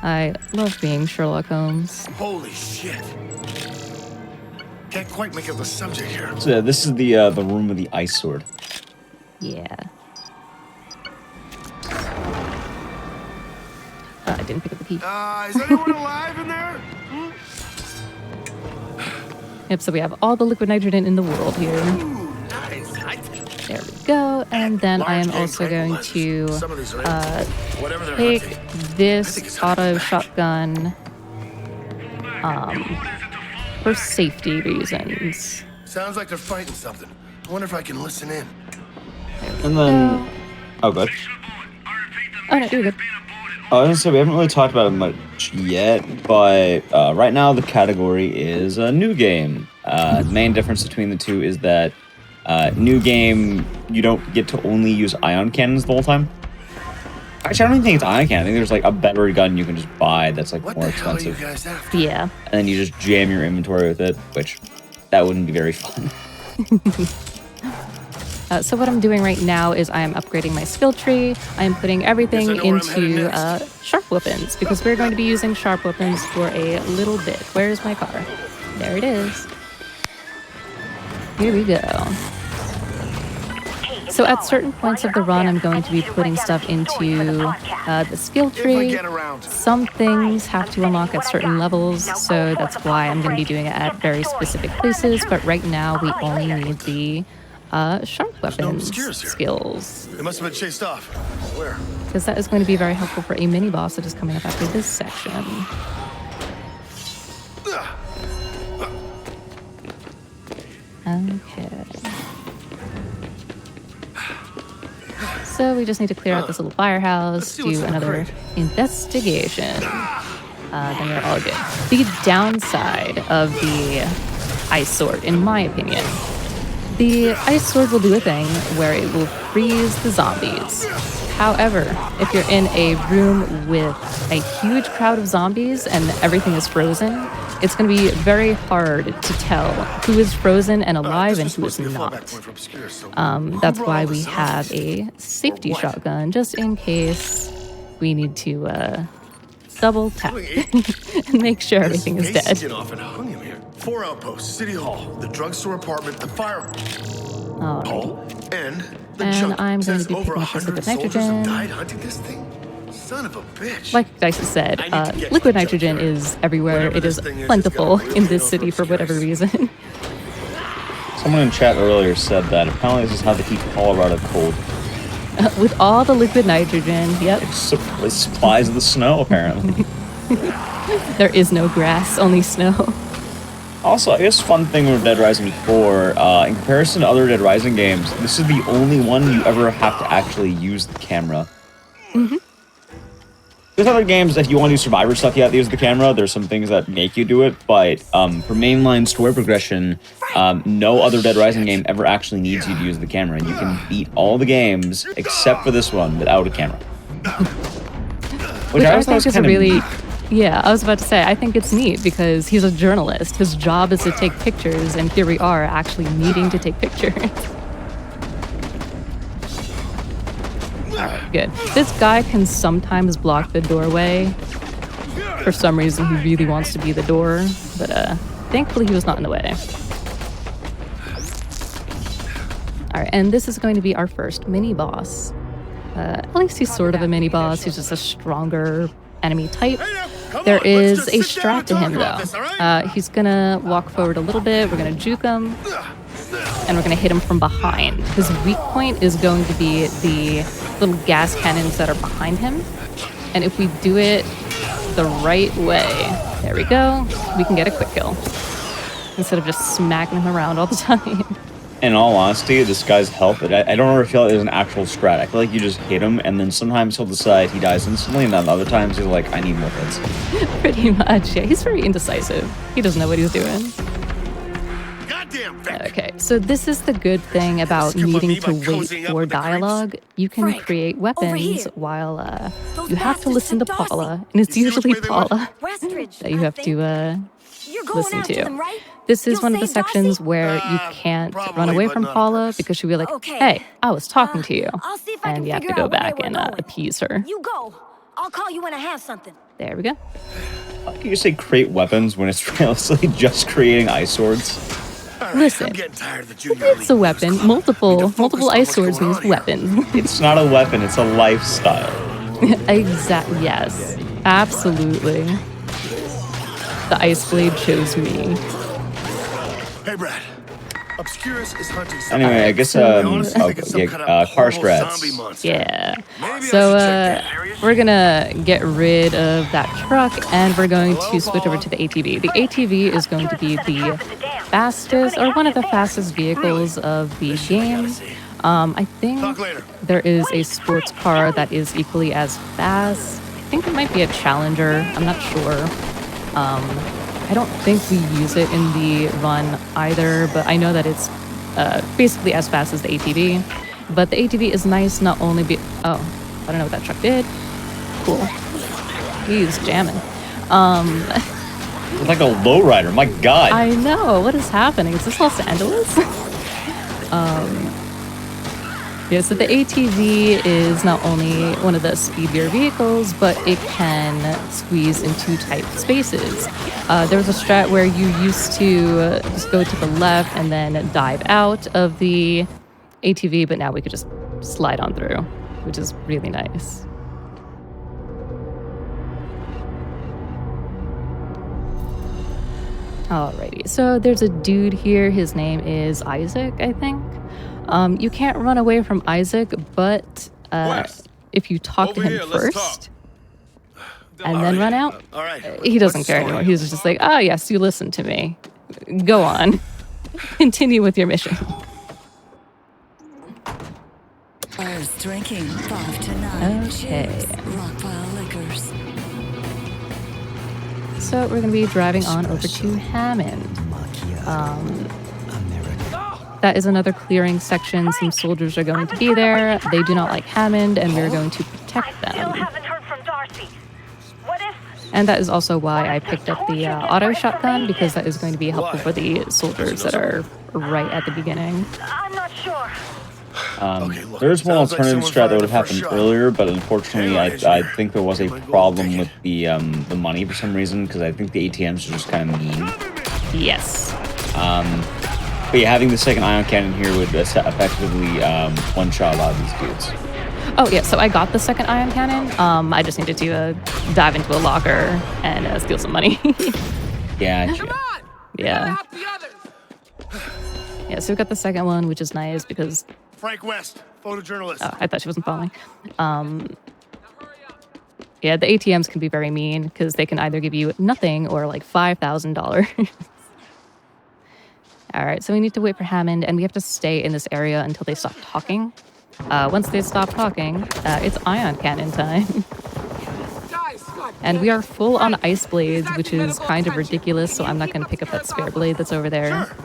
B: I love being Sherlock Holmes.
C: Holy shit. Can't quite make out the subject here.
J: So this is the room with the Ice Sword.
B: Yeah. I didn't pick up the key.
C: Is anyone alive in there?
B: Yep, so we have all the liquid nitrogen in the world here.
C: Ooh, nice.
B: There we go. And then I am
C: Large
B: also
C: game
B: going
C: tranquilizers.
B: to
C: Some of these are whatever they're
B: take
C: hunting. I think
B: this
C: it's
B: auto
C: hunting.
B: shotgun for safety reasons.
C: Sounds like they're fighting something. I wonder if I can listen in.
J: And then... Oh, good.
B: Oh, no, you're good.
J: I was gonna say, we haven't really talked about it much yet, but right now the category is a new game. The main difference between the two is that new game, you don't get to only use ion cannons the whole time. Actually, I don't even think it's ion cannon. I think there's like a better gun you can just buy that's like
C: What
J: more
C: the hell are you
J: expensive.
C: guys after?
B: Yeah.
J: And then you just jam your inventory with it, which that wouldn't be very fun.
B: So what I'm doing right now is I am upgrading my skill tree. I am putting everything
C: Guess I know where I'm
B: into
C: headed next.
B: sharp weapons because we're going to be using sharp weapons for a little bit. Where's my car? There it is. Here we go. So at certain points of the run, I'm going to be putting stuff into the skill tree. Some things have to unlock at certain levels, so that's why I'm going to be doing it at very specific places. But right now, we only need the sharp weapons skills.
C: They must have been chased off. Where?
B: Because that is going to be very helpful for a mini boss that is coming up after this section. Okay. So we just need to clear out this little firehouse, do another investigation. Then we're all good. The downside of the Ice Sword, in my opinion, the Ice Sword will do a thing where it will freeze the zombies. However, if you're in a room with a huge crowd of zombies and everything is frozen, it's going to be very hard to tell who is frozen and alive and who is not. That's why we have a safety shotgun, just in case we need to double tap and make sure everything is dead.
C: 4 outposts, City Hall, the drugstore apartment, the fire hall, and the jungle.
B: I'm going to
C: Says
B: be
C: over
B: picking up this
C: 100
B: liquid
C: soldiers have
B: nitrogen.
C: died hunting this thing. Son of a bitch.
B: Like Dice said, liquid nitrogen is everywhere. It is plentiful in this city for whatever reason.
J: Someone in chat earlier said that apparently this is how they keep Colorado cold.
B: With all the liquid nitrogen, yep.
J: It supplies the snow, apparently.
B: There is no grass, only snow.
J: Also, I guess fun thing with Dead Rising 4, in comparison to other Dead Rising games, this is the only one you ever have to actually use the camera. There's other games, if you want to do survivor stuff, you have to use the camera. There's some things that make you do it, but for mainline story progression, no other Dead Rising game ever actually needs you to use the camera. You can beat all the games except for this one without a camera.
B: Which I think is a really... Yeah, I was about to say, I think it's neat because he's a journalist. His job is to take pictures, and here we are actually needing to take pictures. Alright, good. This guy can sometimes block the doorway. For some reason, he really wants to be the door, but thankfully he was not in the way. Alright, and this is going to be our first mini-boss. At least he's sort of a mini-boss, he's just a stronger enemy type. There is a strat to him, though. He's gonna walk forward a little bit, we're gonna juke him, and we're gonna hit him from behind. His weak point is going to be the little gas cannons that are behind him. And if we do it the right way, there we go, we can get a quick kill. Instead of just smacking him around all the time.
J: In all honesty, this guy's health, I don't ever feel like there's an actual strat. I feel like you just hit him, and then sometimes he'll decide he dies instantly, and then other times he's like, I need more hits.
B: Pretty much, yeah. He's very indecisive. He doesn't know what he's doing. Okay, so this is the good thing about needing to wait for dialogue. You can create weapons while you have to listen to Paula, and it's usually Paula that you have to listen to. This is one of the sections where you can't run away from Paula because she'll be like, hey, I was talking to you. And you have to go back and appease her.
K: You go. I'll call you when I have something.
B: There we go.
J: How can you say create weapons when it's realistically just creating ice swords?
B: Listen, it's a weapon. Multiple ice swords means weapon.
J: It's not a weapon, it's a lifestyle.
B: Exactly. Yes, absolutely. The ice blade chose me.
C: Hey, Brad. Obscurus is hunting.
J: Anyway, I guess car strats.
B: Yeah. So we're gonna get rid of that truck and we're going to switch over to the ATV. The ATV is going to be the fastest or one of the fastest vehicles of the game. I think there is a sports car that is equally as fast. I think it might be a Challenger. I'm not sure. I don't think we use it in the run either, but I know that it's basically as fast as the ATV. But the ATV is nice not only oh, I don't know what that truck did. Cool. He's jamming.
J: It's like a lowrider, my god.
B: I know, what is happening? Is this Los Angeles? Yeah, so the ATV is not only one of the speedier vehicles, but it can squeeze into tight spaces. There was a strat where you used to just go to the left and then dive out of the ATV, but now we could just slide on through, which is really nice. Alrighty, so there's a dude here. His name is Isaac, I think. You can't run away from Isaac, but if you talk to him first and then run out, he doesn't care anymore. He's just like, oh yes, you listened to me. Go on. Continue with your mission.
M: Drinking 5 to 9.
B: Okay.
M: Rockpile Liquors.
B: So we're going to be driving on over to Hammond. That is another clearing section. Some soldiers are going to be there. They do not like Hammond, and we're going to protect them. And that is also why I picked up the auto shotgun, because that is going to be helpful for the soldiers that are right at the beginning.
K: I'm not sure.
J: There's one alternative strat that would have happened earlier, but unfortunately I think there was a problem with the money for some reason, because I think the ATMs are just kind of mean.
B: Yes.
J: But yeah, having the second ion cannon here would effectively one-shot a lot of these dudes.
B: Oh yeah, so I got the second ion cannon. I just needed to dive into a locker and steal some money.
J: Yeah.
B: Yeah. Yeah, so we got the second one, which is nice because...
C: Frank West, photojournalist.
B: Oh, I thought she wasn't following. Yeah, the ATMs can be very mean because they can either give you nothing or like $5,000. All right, so we need to wait for Hammond, and we have to stay in this area until they stop talking. Once they stop talking, it's ion cannon time.
F: Guys,
B: And we are full on ice blades, which is kind of ridiculous, so I'm not going to pick up that spare blade that's over there.
C: Sure.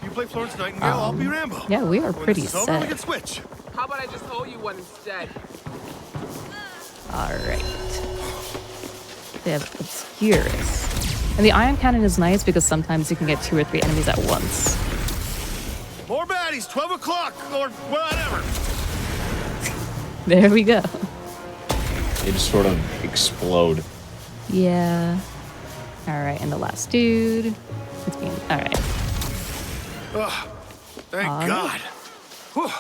C: You play Florence Nightingale, I'll be Rambo.
B: Yeah, we are pretty
C: When it's over, we
B: set.
C: can switch.
N: How about I just hold you one instead?
B: Alright. They have Obscurus. And the ion cannon is nice because sometimes you can get 2 or 3 enemies at once.
C: More baddies, 12 o'clock, or whatever.
B: There we go.
J: They just sort of explode.
B: Yeah. Alright, and the last dude. It's being. Alright.
C: Oh, thank God. Whew.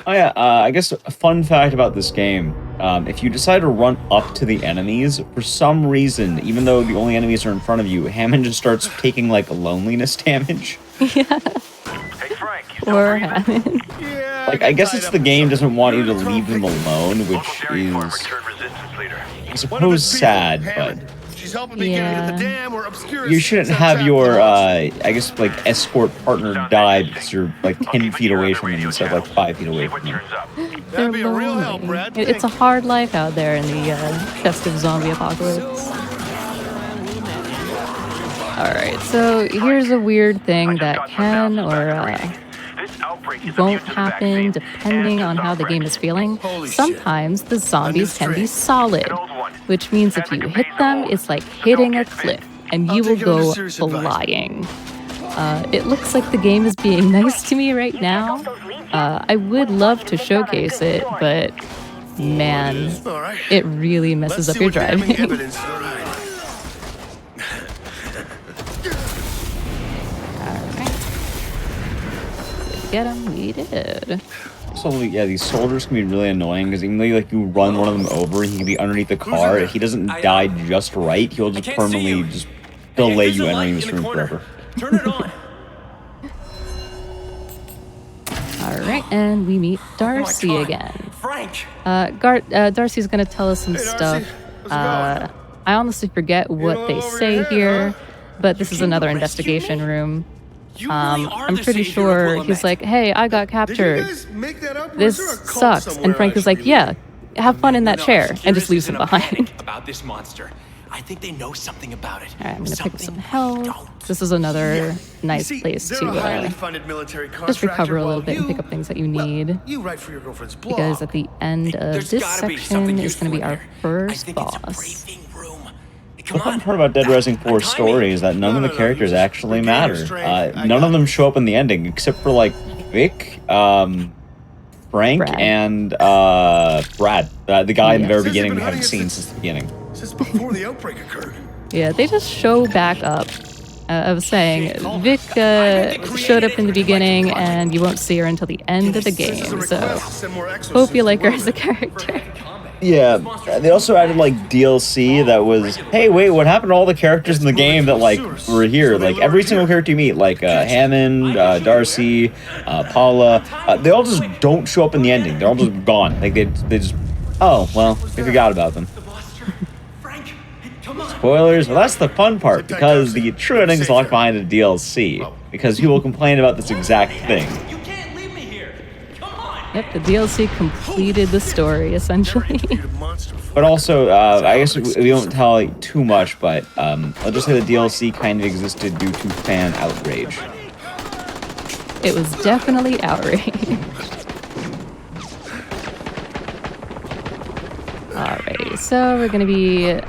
J: Oh yeah, I guess a fun fact about this game, if you decide to run up to the enemies, for some reason, even though the only enemies are in front of you, Hammond just starts taking, like, loneliness damage.
B: Yeah.
H: Hey, Frank, you
B: Or Hammond.
C: Yeah,
J: Like, I guess it's the game doesn't want you to leave them alone, which is, I suppose, sad, but
C: She's helping me get into the dam or Obscurus.
J: you shouldn't have your, I guess, like, escort partner die because you're, like, 10 feet away from them instead of, like, 5 feet away from them.
B: They're lonely. It's a hard life out there in the festive zombie apocalypse. Alright, so here's a weird thing that can or won't happen depending on how the game is feeling. Sometimes the zombies can be solid, which means if you hit them, it's like hitting a cliff, and you will go flying. It looks like the game is being nice to me right now. I would love to showcase it, but man, it really messes up your driving. Get him, we did.
J: So yeah, these soldiers can be really annoying because even though you run one of them over, he can be underneath the car. If he doesn't die just right, he'll just permanently just delay you entering this room forever.
F: Turn it on.
B: Alright, and we meet Darcy again.
F: Frank!
B: Darcy's gonna tell us some stuff. I honestly forget what they say here, but this is another investigation room. I'm pretty sure he's like, hey, I got captured. This sucks. And Frank is like, yeah, have fun in that chair, and just leaves him behind.
F: About this monster. I think they know something about it.
B: Alright, I'm gonna pick up some health. This is another nice place to just recover a little bit and pick up things that you need. Because at the end of this section is gonna be our first boss.
J: The fun part about Dead Rising 4's story is that none of the characters actually matter. None of them show up in the ending, except for, like, Vic, Frank, and Brad, the guy in the very beginning we haven't seen since the beginning.
C: Since before the outbreak occurred.
B: Yeah, they just show back up. I was saying, Vic showed up in the beginning, and you won't see her until the end of the game, so hope you like her as a character.
J: Yeah, they also added, like, DLC that was, hey, wait, what happened to all the characters in the game that, like, were here? Like, every single character you meet, like, Hammond, Darcy, Paula, they all just don't show up in the ending. They're all just gone. Like, they just, oh, well, we forgot about them. Spoilers, well, that's the fun part, because the true ending is locked behind a DLC, because people will complain about this exact thing.
B: Yep, the DLC completed the story, essentially.
J: But also, I guess we won't tell too much, but I'll just say the DLC kind of existed due to fan outrage.
B: It was definitely outrage. Alrighty, so we're going to be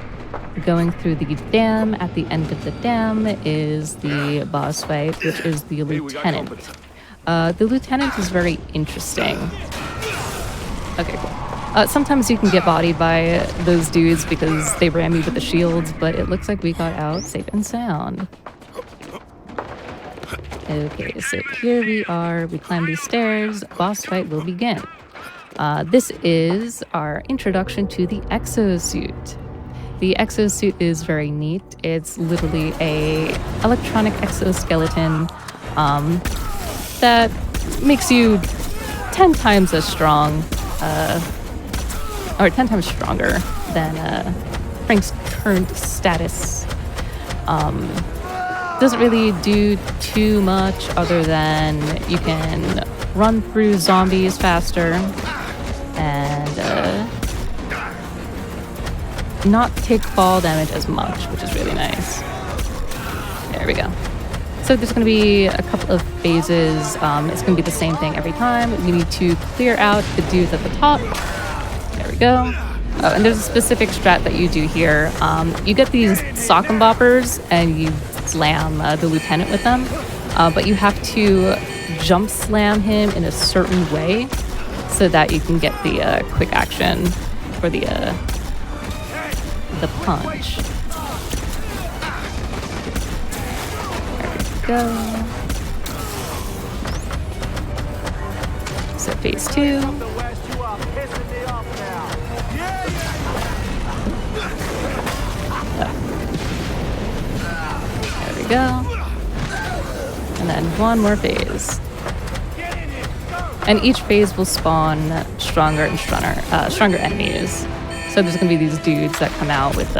B: going through the dam. At the end of the dam is the boss fight, which is the lieutenant. The lieutenant is very interesting. Okay, cool. Sometimes you can get bodied by those dudes because they ram you with the shields, but it looks like we got out safe and sound. Okay, so here we are. We climb these stairs. Boss fight will begin. This is our introduction to the exosuit. The exosuit is very neat. It's literally a electronic exoskeleton that makes you 10 times as strong, or 10 times stronger than Frank's current status. Doesn't really do too much other than you can run through zombies faster and not take fall damage as much, which is really nice. There we go. So there's going to be a couple of phases. It's going to be the same thing every time. You need to clear out the dudes at the top. There we go. Oh, and there's a specific strat that you do here. You get these sock and boppers, and you slam the lieutenant with them. But you have to jump slam him in a certain way so that you can get the quick action for the punch. There we go. So phase 2. There we go. And then one more phase. And each phase will spawn stronger and stronger enemies. So there's gonna be these dudes that come out with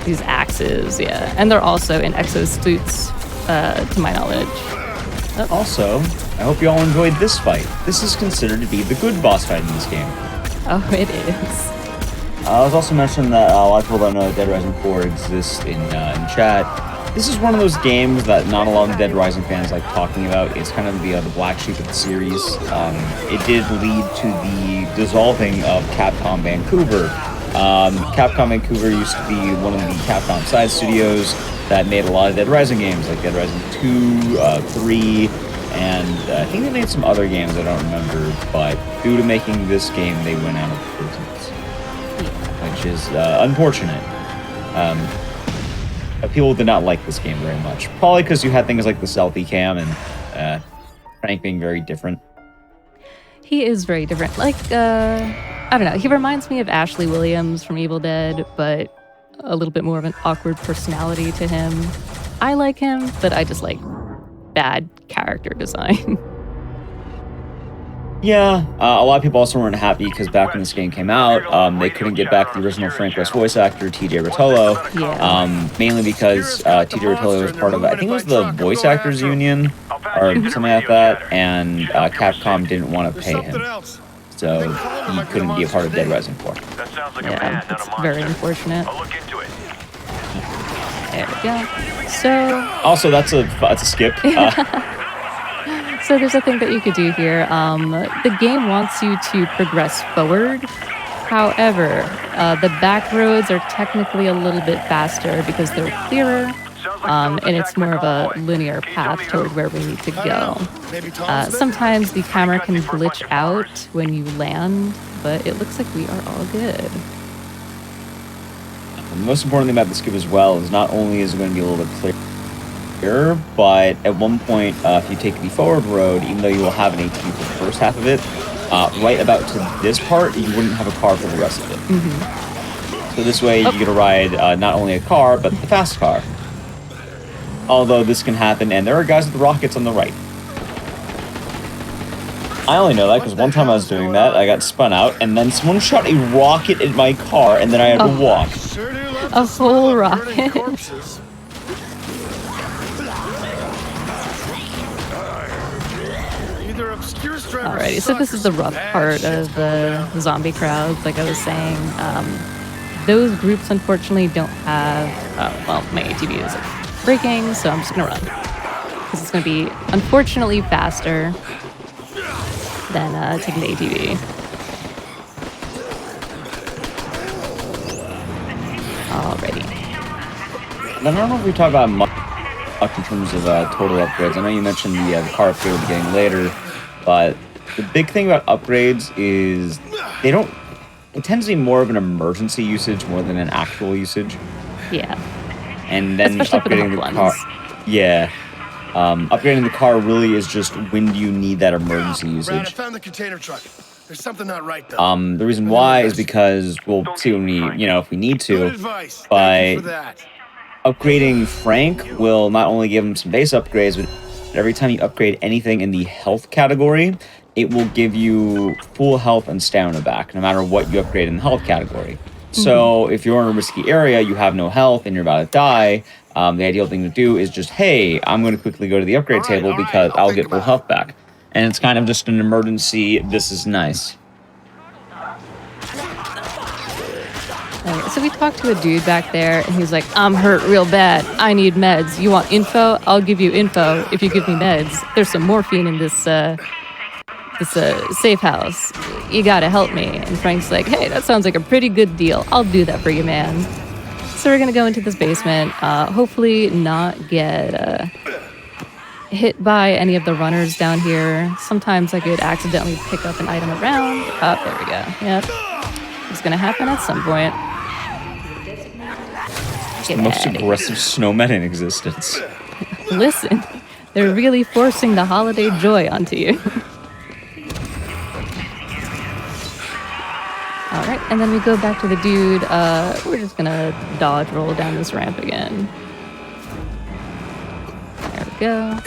B: these axes, yeah. And they're also in exosuits, to my knowledge. Oh.
J: Also, I hope you all enjoyed this fight. This is considered to be the good boss fight in this game.
B: Oh, it is.
J: I was also mentioning that a lot of people don't know that Dead Rising 4 exists in chat. This is one of those games that not a lot of Dead Rising fans like talking about. It's kind of the black sheep of the series. It did lead to the dissolving of Capcom Vancouver. Capcom Vancouver used to be one of the Capcom side studios that made a lot of Dead Rising games, like Dead Rising 2, 3, and I think they made some other games I don't remember, but due to making this game, they went out of business, which is unfortunate. People did not like this game very much, probably because you had things like the selfie cam and Frank being very different.
B: He is very different. Like, I don't know, he reminds me of Ashley Williams from Evil Dead, but a little bit more of an awkward personality to him. I like him, but I just like bad character design.
J: Yeah, a lot of people also weren't happy because back when this game came out, they couldn't get back the original Frank West voice actor, TJ Rotolo.
B: Yeah.
J: Mainly because TJ Rotolo was part of, I think it was the Voice Actors Union, or something like that, and Capcom didn't want to pay him. So he couldn't be a part of Dead Rising 4.
H: That sounds like a
B: Yeah,
H: man, not a
B: it's
H: monster.
B: very unfortunate.
H: I'll look into it.
B: There we go. So...
J: Also, that's a skip.
B: So there's a thing that you could do here. The game wants you to progress forward. However, the back roads are technically a little bit faster because they're clearer, and it's more of a linear path toward where we need to go. Sometimes the camera can glitch out when you land, but it looks like we are all good.
J: The most important thing about this skip as well is not only is it going to be a little bit clearer, but at one point, if you take the forward road, even though you will have an ATV for the first half of it, right about to this part, you wouldn't have a car for the rest of it.
B: Mm-hmm.
J: So this way, you get to ride not only a car, but the fast car. Although this can happen, and there are guys with rockets on the right. I only know that because one time I was doing that, I got spun out, and then someone shot a rocket at my car, and then I had to walk.
B: A whole rocket. Alrighty, so this is the rough part of the zombie crowds, like I was saying. Those groups unfortunately don't have, well, my ATV is like braking, so I'm just gonna run. Because it's gonna be, unfortunately, faster than taking the ATV. Alrighty.
J: And I don't know if we talk about much in terms of total upgrades. I know you mentioned the car upgrade we'll be getting later, but the big thing about upgrades is they don't... It tends to be more of an emergency usage more than an actual usage.
B: Yeah.
J: And then
B: especially
J: upgrading the car... Yeah. Upgrading the car really is just when do you need that emergency usage.
C: Brad, I found the container truck. There's something not right, though.
J: The reason why is because we'll see when we, if we need to, but upgrading Frank will not only give him some base upgrades, but every time you upgrade anything in the health category, it will give you full health and stamina back, no matter what you upgrade in the health category. So if you're in a risky area, you have no health, and you're about to die, the ideal thing to do is just, hey, I'm going to quickly go to the upgrade table because I'll get full health back. And it's kind of just an emergency, this is nice.
B: So we talked to a dude back there, and he's like, I'm hurt real bad. I need meds. You want info? I'll give you info if you give me meds. There's some morphine in this safe house. You gotta help me. And Frank's like, hey, that sounds like a pretty good deal. I'll do that for you, man. So we're gonna go into this basement, hopefully not get hit by any of the runners down here. Sometimes I could accidentally pick up an item around. Oh, there we go. Yep. It's gonna happen at some point.
J: It's the most aggressive snowmen in existence.
B: Listen, they're really forcing the holiday joy onto you. Alright, and then we go back to the dude. We're just gonna dodge roll down this ramp again. There we go.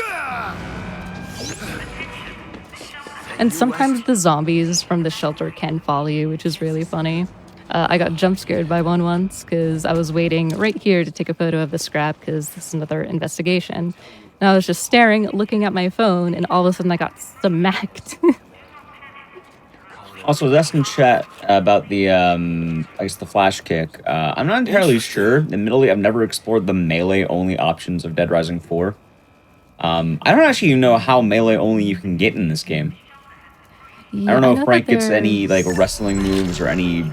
B: And sometimes the zombies from the shelter can follow you, which is really funny. I got jump scared by one once because I was waiting right here to take a photo of the scrap because this is another investigation. And I was just staring, looking at my phone, and all of a sudden I got smacked.
J: Also, I was asking chat about the, I guess the flash kick. I'm not entirely sure. Admittedly, I've never explored the melee-only options of Dead Rising 4. I don't actually know how melee-only you can get in this game.
B: Yeah,
J: I don't know if Frank gets any, like, wrestling moves or any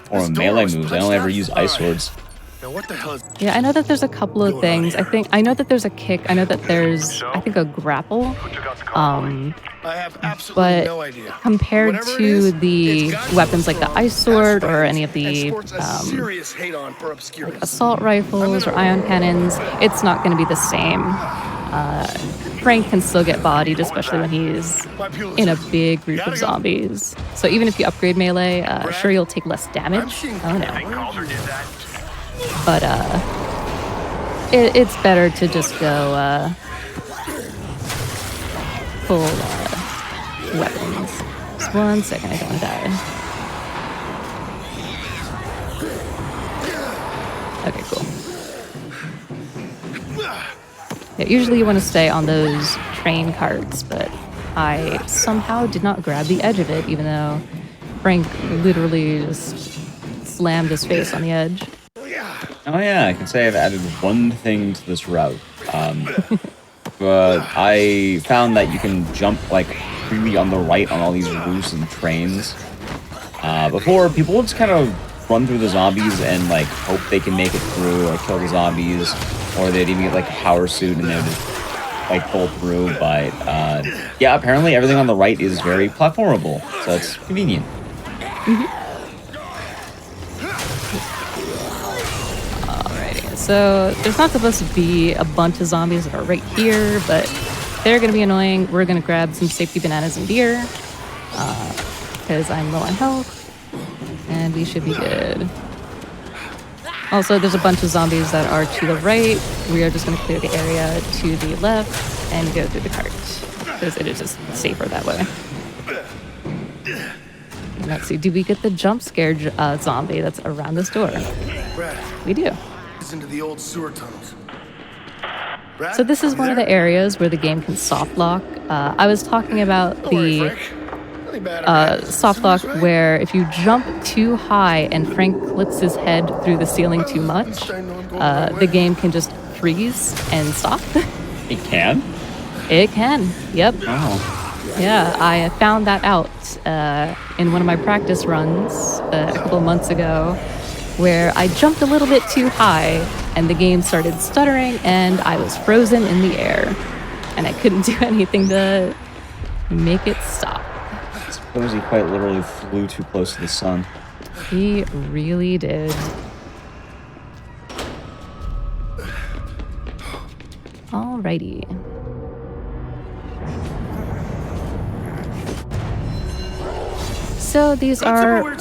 J: form of melee moves. I only ever use ice swords.
C: Now what the hell is...
B: Yeah, I know that there's a couple of things. I know that there's a kick. I know that there's, I think, a grapple.
C: I have absolutely
B: But
C: no idea.
B: compared
C: Whatever it
B: to
C: is,
B: the
C: it's gotta be
B: weapons like the
C: strong,
B: ice sword or
C: has
B: any of
C: and
B: the
C: sports a serious hate on for obscurity.
B: assault rifles or ion cannons, it's not going to be the same. Frank can still get bodied, especially when he's in a big group of zombies. So even if you upgrade melee, sure, you'll take less damage. I don't know. But it's better to just go full weapons. Just 1 second, I don't want to die. Okay, cool. Yeah, usually you want to stay on those train carts, but I somehow did not grab the edge of it, even though Frank literally just slammed his face on the edge.
J: Oh yeah, I can say I've added one thing to this route. But I found that you can jump like freely on the right on all these roofs and trains. Before, people would just kind of run through the zombies and like hope they can make it through or kill the zombies, or they'd even get like a power suit and they would just like pull through. But yeah, apparently everything on the right is very platformable, so it's convenient.
B: Alrighty, so there's not supposed to be a bunch of zombies that are right here, but they're gonna be annoying. We're gonna grab some safety bananas and beer because I'm low on health. And we should be good. Also, there's a bunch of zombies that are to the right. We are just going to clear the area to the left and go through the cart, because it is just safer that way. And let's see, do we get the jump scare zombie that's around this door?
C: Brad,
B: We do.
C: it's into the old sewer tunnels. Brad,
B: So this is
C: you
B: one of the
C: there?
B: areas where the game can soft lock. I was talking about
C: Don't worry,
B: the
C: Frank. Nothing bad about it.
B: soft lock
C: Right?
B: where if you jump too high and Frank clips his head through the ceiling too much, the game can just freeze and stop.
J: It can?
B: It can, yep.
J: Oh.
B: Yeah, I found that out in one of my practice runs a couple of months ago, where I jumped a little bit too high and the game started stuttering and I was frozen in the air and I couldn't do anything to make it stop.
J: I suppose he quite literally flew too close to the sun.
B: He really did. Alrighty. So these are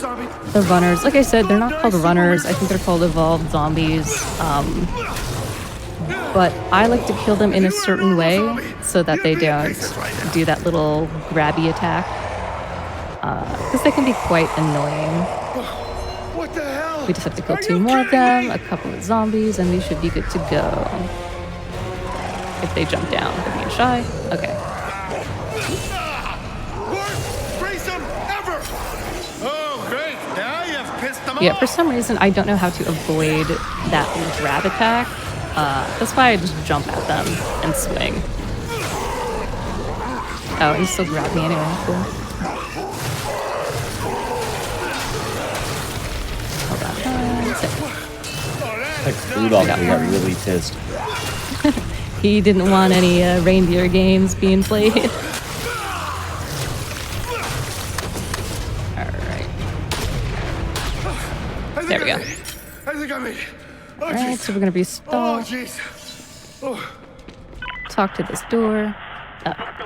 B: the runners. Like I said, they're not called runners. I think they're called evolved zombies. But I like to kill them in a certain way so that they don't do that little grabby attack. Because they can be quite annoying.
C: What the hell?
B: We just have to kill 2 more of them, a couple of zombies, and we should be good to go. If they jump down, they're being shy. Okay.
C: Worst threesome ever! Oh, great. Now you've pissed them
B: Yeah, for some reason, I don't know how to avoid that grab attack. That's why I just jump at them and swing. Oh, he still grabbed me anyway. Cool. Hold on.
J: Like Rudolph, he got really pissed.
B: He didn't want any reindeer games being played. Alright. There we go.
C: I think I made it. Oh,
B: Alright, so we're gonna be
C: Oh,
B: stalled.
C: jeez. Oh.
B: Talk to this door.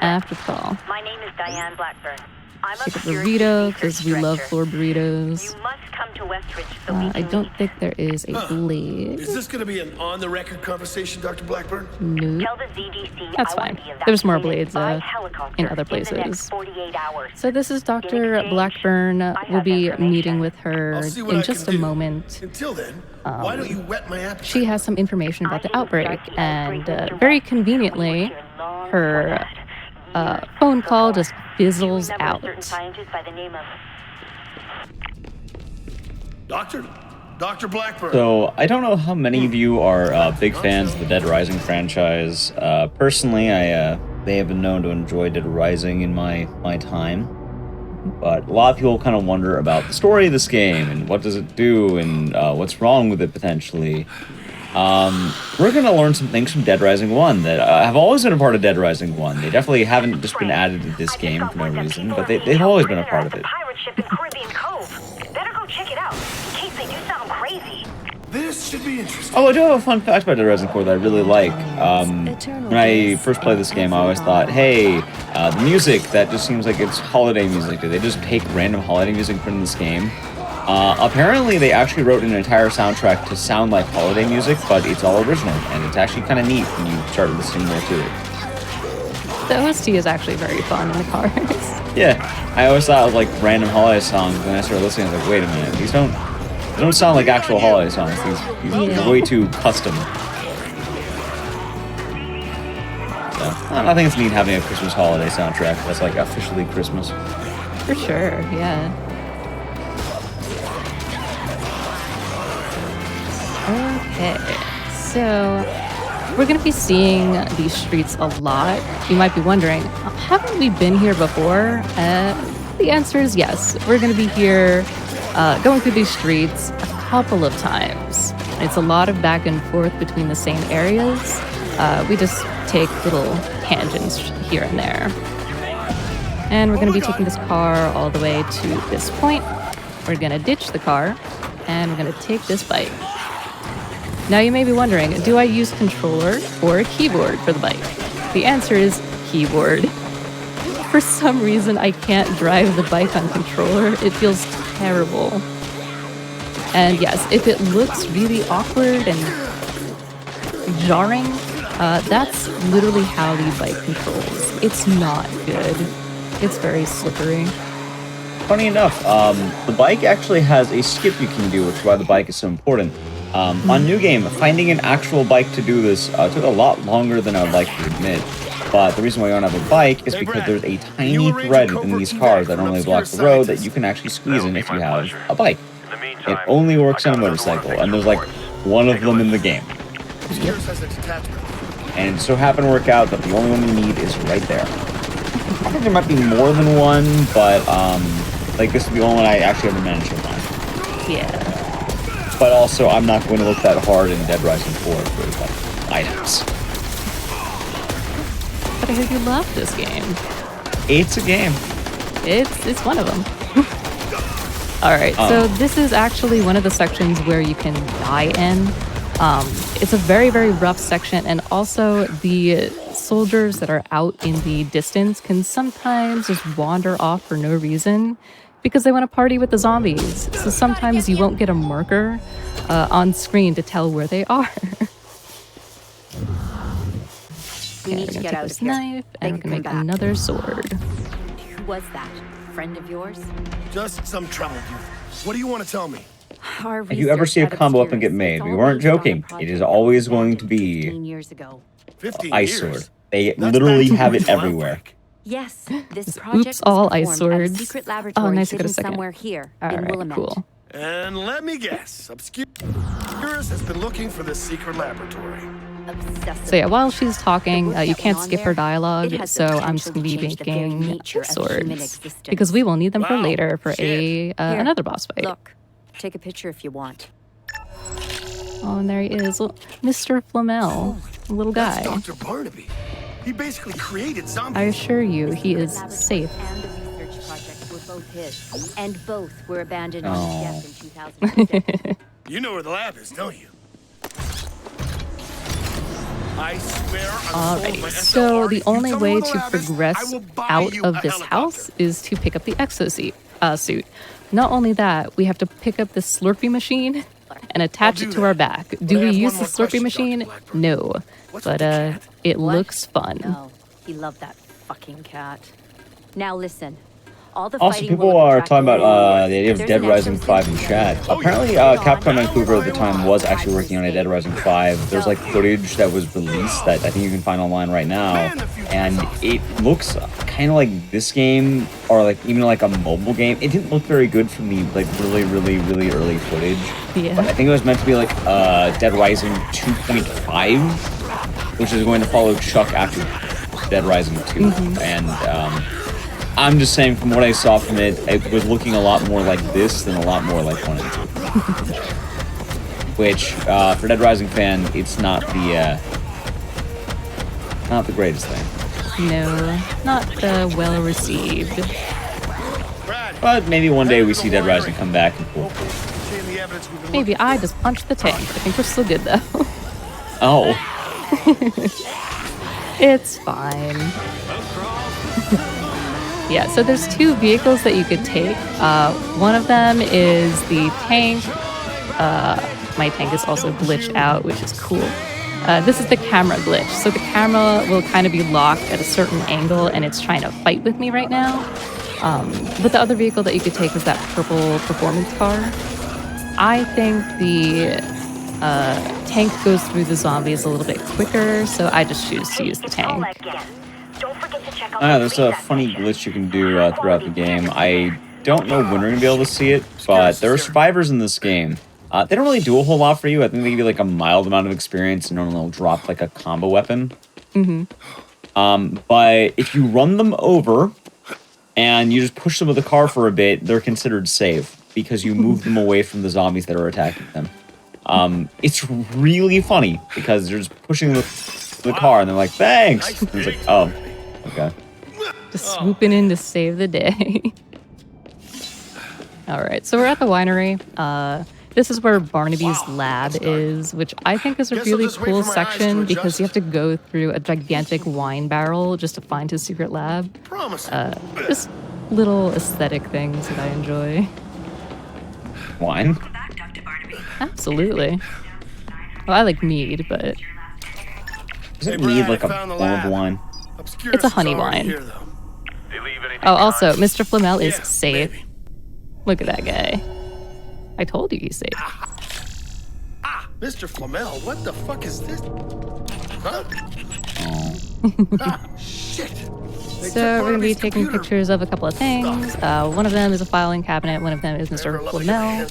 B: After the call.
K: My name is Diane Blackburn. I'm a
B: Take a
K: security
B: burrito,
K: research
B: because we love
K: director.
B: floor burritos.
K: You must come to Westridge so we
B: I
K: can
B: don't
K: meet.
B: think there is a blade.
C: Is this going to be an on-the-record conversation, Dr. Blackburn?
B: Nope.
K: Tell the ZDC
B: That's
K: I
B: fine.
K: want to be
B: There's more
K: evacuated
B: blades
K: by helicopter
B: in other
K: in the next
B: places.
K: 48 hours.
B: So this is Dr.
K: exchange,
B: Blackburn. We'll
K: have
B: be
K: information.
B: meeting with her
C: I'll see what
B: in
C: I
B: just a
C: can do.
B: moment.
C: Until then, why don't you wet my appetite?
B: She has some information about the outbreak, and
K: outbreak
B: very conveniently, her phone call just fizzles out.
K: Certain scientist by the name of
C: Dr. Blackburn.
J: So, I don't know how many of you are big fans of the Dead Rising franchise. Personally, they have been known to enjoy Dead Rising in my time. But a lot of people kind of wonder about the story of this game, and what does it do, and what's wrong with it, potentially. We're going to learn some things from Dead Rising 1 that have always been a part of Dead Rising 1. They definitely haven't just been added to this game for no reason, but they've always been a part of it.
K: pirate ship in Caribbean Cove. Better go check it out, in case they do something crazy.
C: This should be interesting.
J: Oh, I do have a fun fact about Dead Rising 4 that I really like. When I first played this game, I always thought, hey, the music, that just seems like it's holiday music. Did they just take random holiday music and put in this game? Apparently, they actually wrote an entire soundtrack to sound like holiday music, but it's all original, and it's actually kind of neat when you start listening more to it.
B: The OST is actually very fun in the cars.
J: Yeah, I always thought it was like random holiday songs. When I started listening, I was like, wait a minute, these don't sound like actual holiday songs. These are way too custom. So, I think it's neat having a Christmas holiday soundtrack that's like officially Christmas.
B: For sure, yeah. Okay, so we're going to be seeing these streets a lot. You might be wondering, haven't we been here before? The answer is yes. We're going to be here going through these streets a couple of times. It's a lot of back and forth between the same areas. We just take little tangents here and there. And we're going to be taking this car all the way to this point. We're going to ditch the car, and we're going to take this bike. Now you may be wondering, do I use controller or a keyboard for the bike? The answer is keyboard. For some reason, I can't drive the bike on controller. It feels terrible. And yes, if it looks really awkward and jarring, that's literally how the bike controls. It's not good. It's very slippery.
J: Funny enough, the bike actually has a skip you can do, which is why the bike is so important. On New Game, finding an actual bike to do this took a lot longer than I would like to admit. But the reason why you don't have a bike is because there's a tiny thread within these cars that normally block the road that you can actually squeeze in if you have a bike. It only works on a motorcycle, and there's like one of them in the game. And it so happened to work out that the only one we need is right there. I think there might be more than one, but like this is the only one I actually ever managed to find.
B: Yeah.
J: But also, I'm not going to look that hard in Dead Rising 4 for like items.
B: But I heard you love this game.
J: It's a game.
B: It's one of them. Alright, so this is actually one of the sections where you can die in. It's a very, very rough section, and also the soldiers that are out in the distance can sometimes just wander off for no reason because they want to party with the zombies. So sometimes you won't get a marker on screen to tell where they are.
L: We need to get out of
B: this
L: here.
B: knife, and we're gonna make another sword.
L: Who was that? Friend of yours?
C: Just some trouble, dude. What do you want to tell me?
J: If you ever see a combo weapon get made, we weren't joking. It is always going to be ice sword. They literally have it everywhere.
L: Yes, this project
B: Oops, all
L: was
B: ice
L: performed at a
B: swords.
L: secret laboratory
B: Oh, nice, I got a
L: hidden
B: second.
L: somewhere here in
B: Alright,
L: Willamette.
B: cool.
C: And let me guess, Obscurus has been looking for the secret laboratory.
B: So yeah, while she's talking, you can't skip her dialogue, so I'm just going to be making swords. Because we will need them for later for another boss fight.
O: Look, take a picture if you want.
B: Oh, and there he is, Mr. Flamel, little guy.
C: That's Dr. Barnaby. He basically created zombies.
B: I assure you, he is safe.
O: And the research project were both his, and both were abandoned on his death in 2006.
C: You know where the lab is, don't you? I swear
B: Alrighty, so the only way to progress out of this house is to pick up the exosuit. Suit. Not only that, we have to pick up the Slurpee machine and attach it to our back. Do we use the Slurpee machine? No, but it looks fun.
O: No, he loved that fucking cat. Now listen. All the
J: Also, people are talking about the idea of Dead Rising 5 in chat. Apparently, Capcom Vancouver at the time was actually working on a Dead Rising 5. There's like footage that was released that I think you can find online right now, and it looks kind of like this game, or like even like a mobile game. It didn't look very good from the like really early footage.
B: Yeah.
J: But I think it was meant to be like Dead Rising 2.5, which is going to follow Chuck after Dead Rising 2, and I'm just saying, from what I saw from it, it was looking a lot more like this than a lot more like 1 and 2. Which, for Dead Rising fan, it's not the greatest thing.
B: No, not well received.
J: But maybe one day we see Dead Rising come back and cool.
B: Maybe I just punched the tank. I think we're still good though.
J: Oh.
B: It's fine. Yeah, so there's 2 vehicles that you could take. One of them is the tank. My tank is also glitched out, which is cool. This is the camera glitch. So the camera will kind of be locked at a certain angle, and it's trying to fight with me right now. But the other vehicle that you could take is that purple performance car. I think the tank goes through the zombies a little bit quicker, so I just choose to use the tank.
J: There's a funny glitch you can do throughout the game. I don't know when we're going to be able to see it, but there are survivors in this game. They don't really do a whole lot for you. I think they give you like a mild amount of experience, and normally they'll drop like a combo weapon. But if you run them over and you just push them with the car for a bit, they're considered safe because you move them away from the zombies that are attacking them. It's really funny because you're just pushing the car and they're like, thanks! And it's like, oh, okay.
B: Just swooping in to save the day. Alright, so we're at the winery. This is where Barnaby's lab is, which I think is a really cool section because you have to go through a gigantic wine barrel just to find his secret lab. Just little aesthetic things that I enjoy.
J: Wine?
B: Absolutely. Well, I like mead, but...
J: Does it mead like a form of wine?
B: It's a honey wine. Oh, also, Mr. Flamel is safe. Look at that guy. I told you he's safe.
C: Mr. Flamel, what the fuck is this? Huh? Shit.
B: So we're going to be taking pictures of a couple of things. One of them is a filing cabinet. One of them is Mr. Flamel.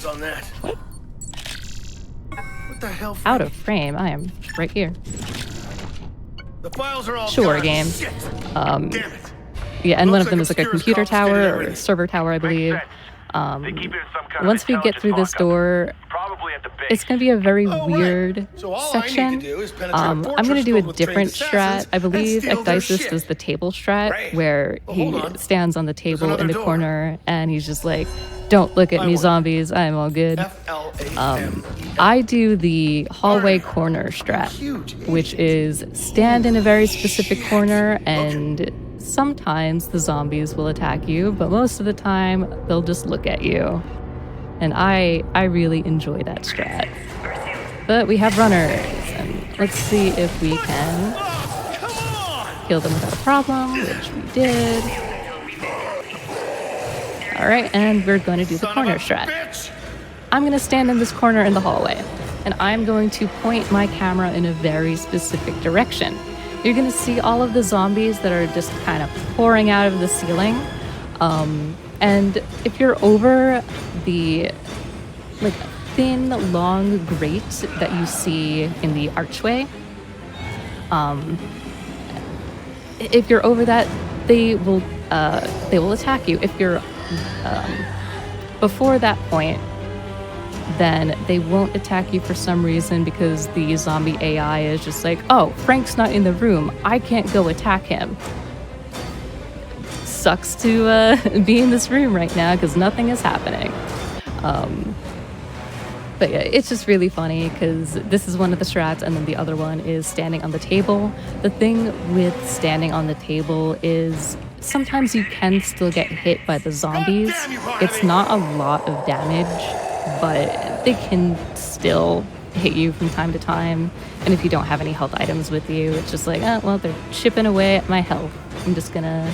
B: What?
C: What the hell?
B: Out of frame. I am right here.
C: The files are all
B: sure,
C: gone.
B: game.
C: Shit.
B: Damn it. Yeah, and one of them is like a computer tower or a server tower, I believe. Once we get through this door, it's going to be a very weird section. I'm going to do a different strat. I believe Ecdysis does the table strat, where he stands on the table in the corner and he's just like, don't look at me, zombies, I'm all good. I do the hallway corner strat, which is stand in a very specific corner, and sometimes the zombies will attack you, but most of the time they'll just look at you. And I really enjoy that strat. But we have runners, and let's see if we can kill them without a problem, which we did. Alright, and we're going to do the corner strat. I'm going to stand in this corner in the hallway, and I'm going to point my camera in a very specific direction. You're going to see all of the zombies that are just kind of pouring out of the ceiling. And if you're over the like thin, long grate that you see in the archway. If you're over that, they will attack you. If you're before that point, then they won't attack you for some reason because the zombie AI is just like, oh, Frank's not in the room. I can't go attack him. Sucks to be in this room right now because nothing is happening. But yeah, it's just really funny because this is one of the strats and then the other one is standing on the table. The thing with standing on the table is sometimes you can still get hit by the zombies. It's not a lot of damage, but they can still hit you from time to time. And if you don't have any health items with you, it's just like, oh, well, they're chipping away at my health. I'm just gonna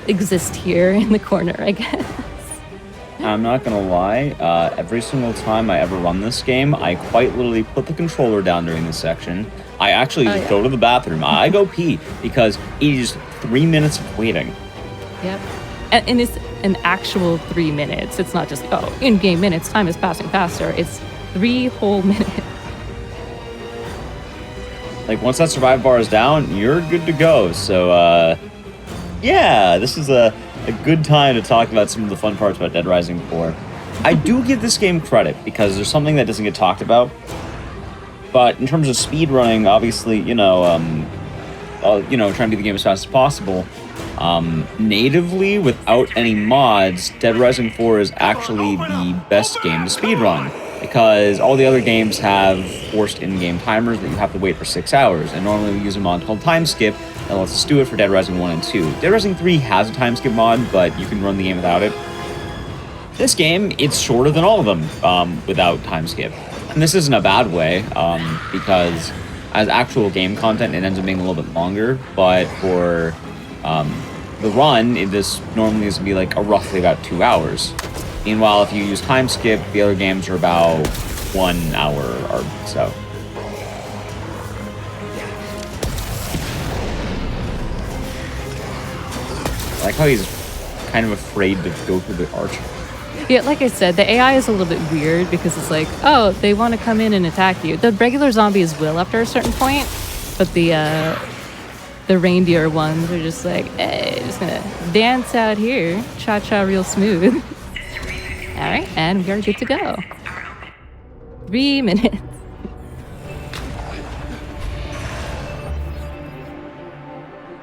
B: exist here in the corner, I guess.
J: I'm not gonna lie, every single time I ever run this game, I quite literally put the controller down during this section. I actually just go to the bathroom. I go pee because it is 3 minutes of waiting.
B: Yep. And it's an actual 3 minutes. It's not just, oh, in-game minutes, time is passing faster. It's 3 whole minutes.
J: Like, once that survive bar is down, you're good to go. So, yeah, this is a good time to talk about some of the fun parts about Dead Rising 4. I do give this game credit because there's something that doesn't get talked about. But in terms of speedrunning, obviously, trying to beat the game as fast as possible. Natively, without any mods, Dead Rising 4 is actually the best game to speedrun. Because all the other games have forced in-game timers that you have to wait for 6 hours. And normally we use a mod called Time Skip that lets us do it for Dead Rising 1 and 2. Dead Rising 3 has a time skip mod, but you can run the game without it. This game, it's shorter than all of them without time skip. And this isn't a bad way, because as actual game content, it ends up being a little bit longer. But for the run, this normally is going to be like roughly about 2 hours. Meanwhile, if you use time skip, the other games are about 1 hour or so. I like how he's kind of afraid to go through the arch.
B: Yeah, like I said, the AI is a little bit weird because it's like, oh, they want to come in and attack you. The regular zombies will after a certain point, but the reindeer ones are just like, hey, just gonna dance out here, cha-cha real smooth. All right, and we are good to go. 3 minutes.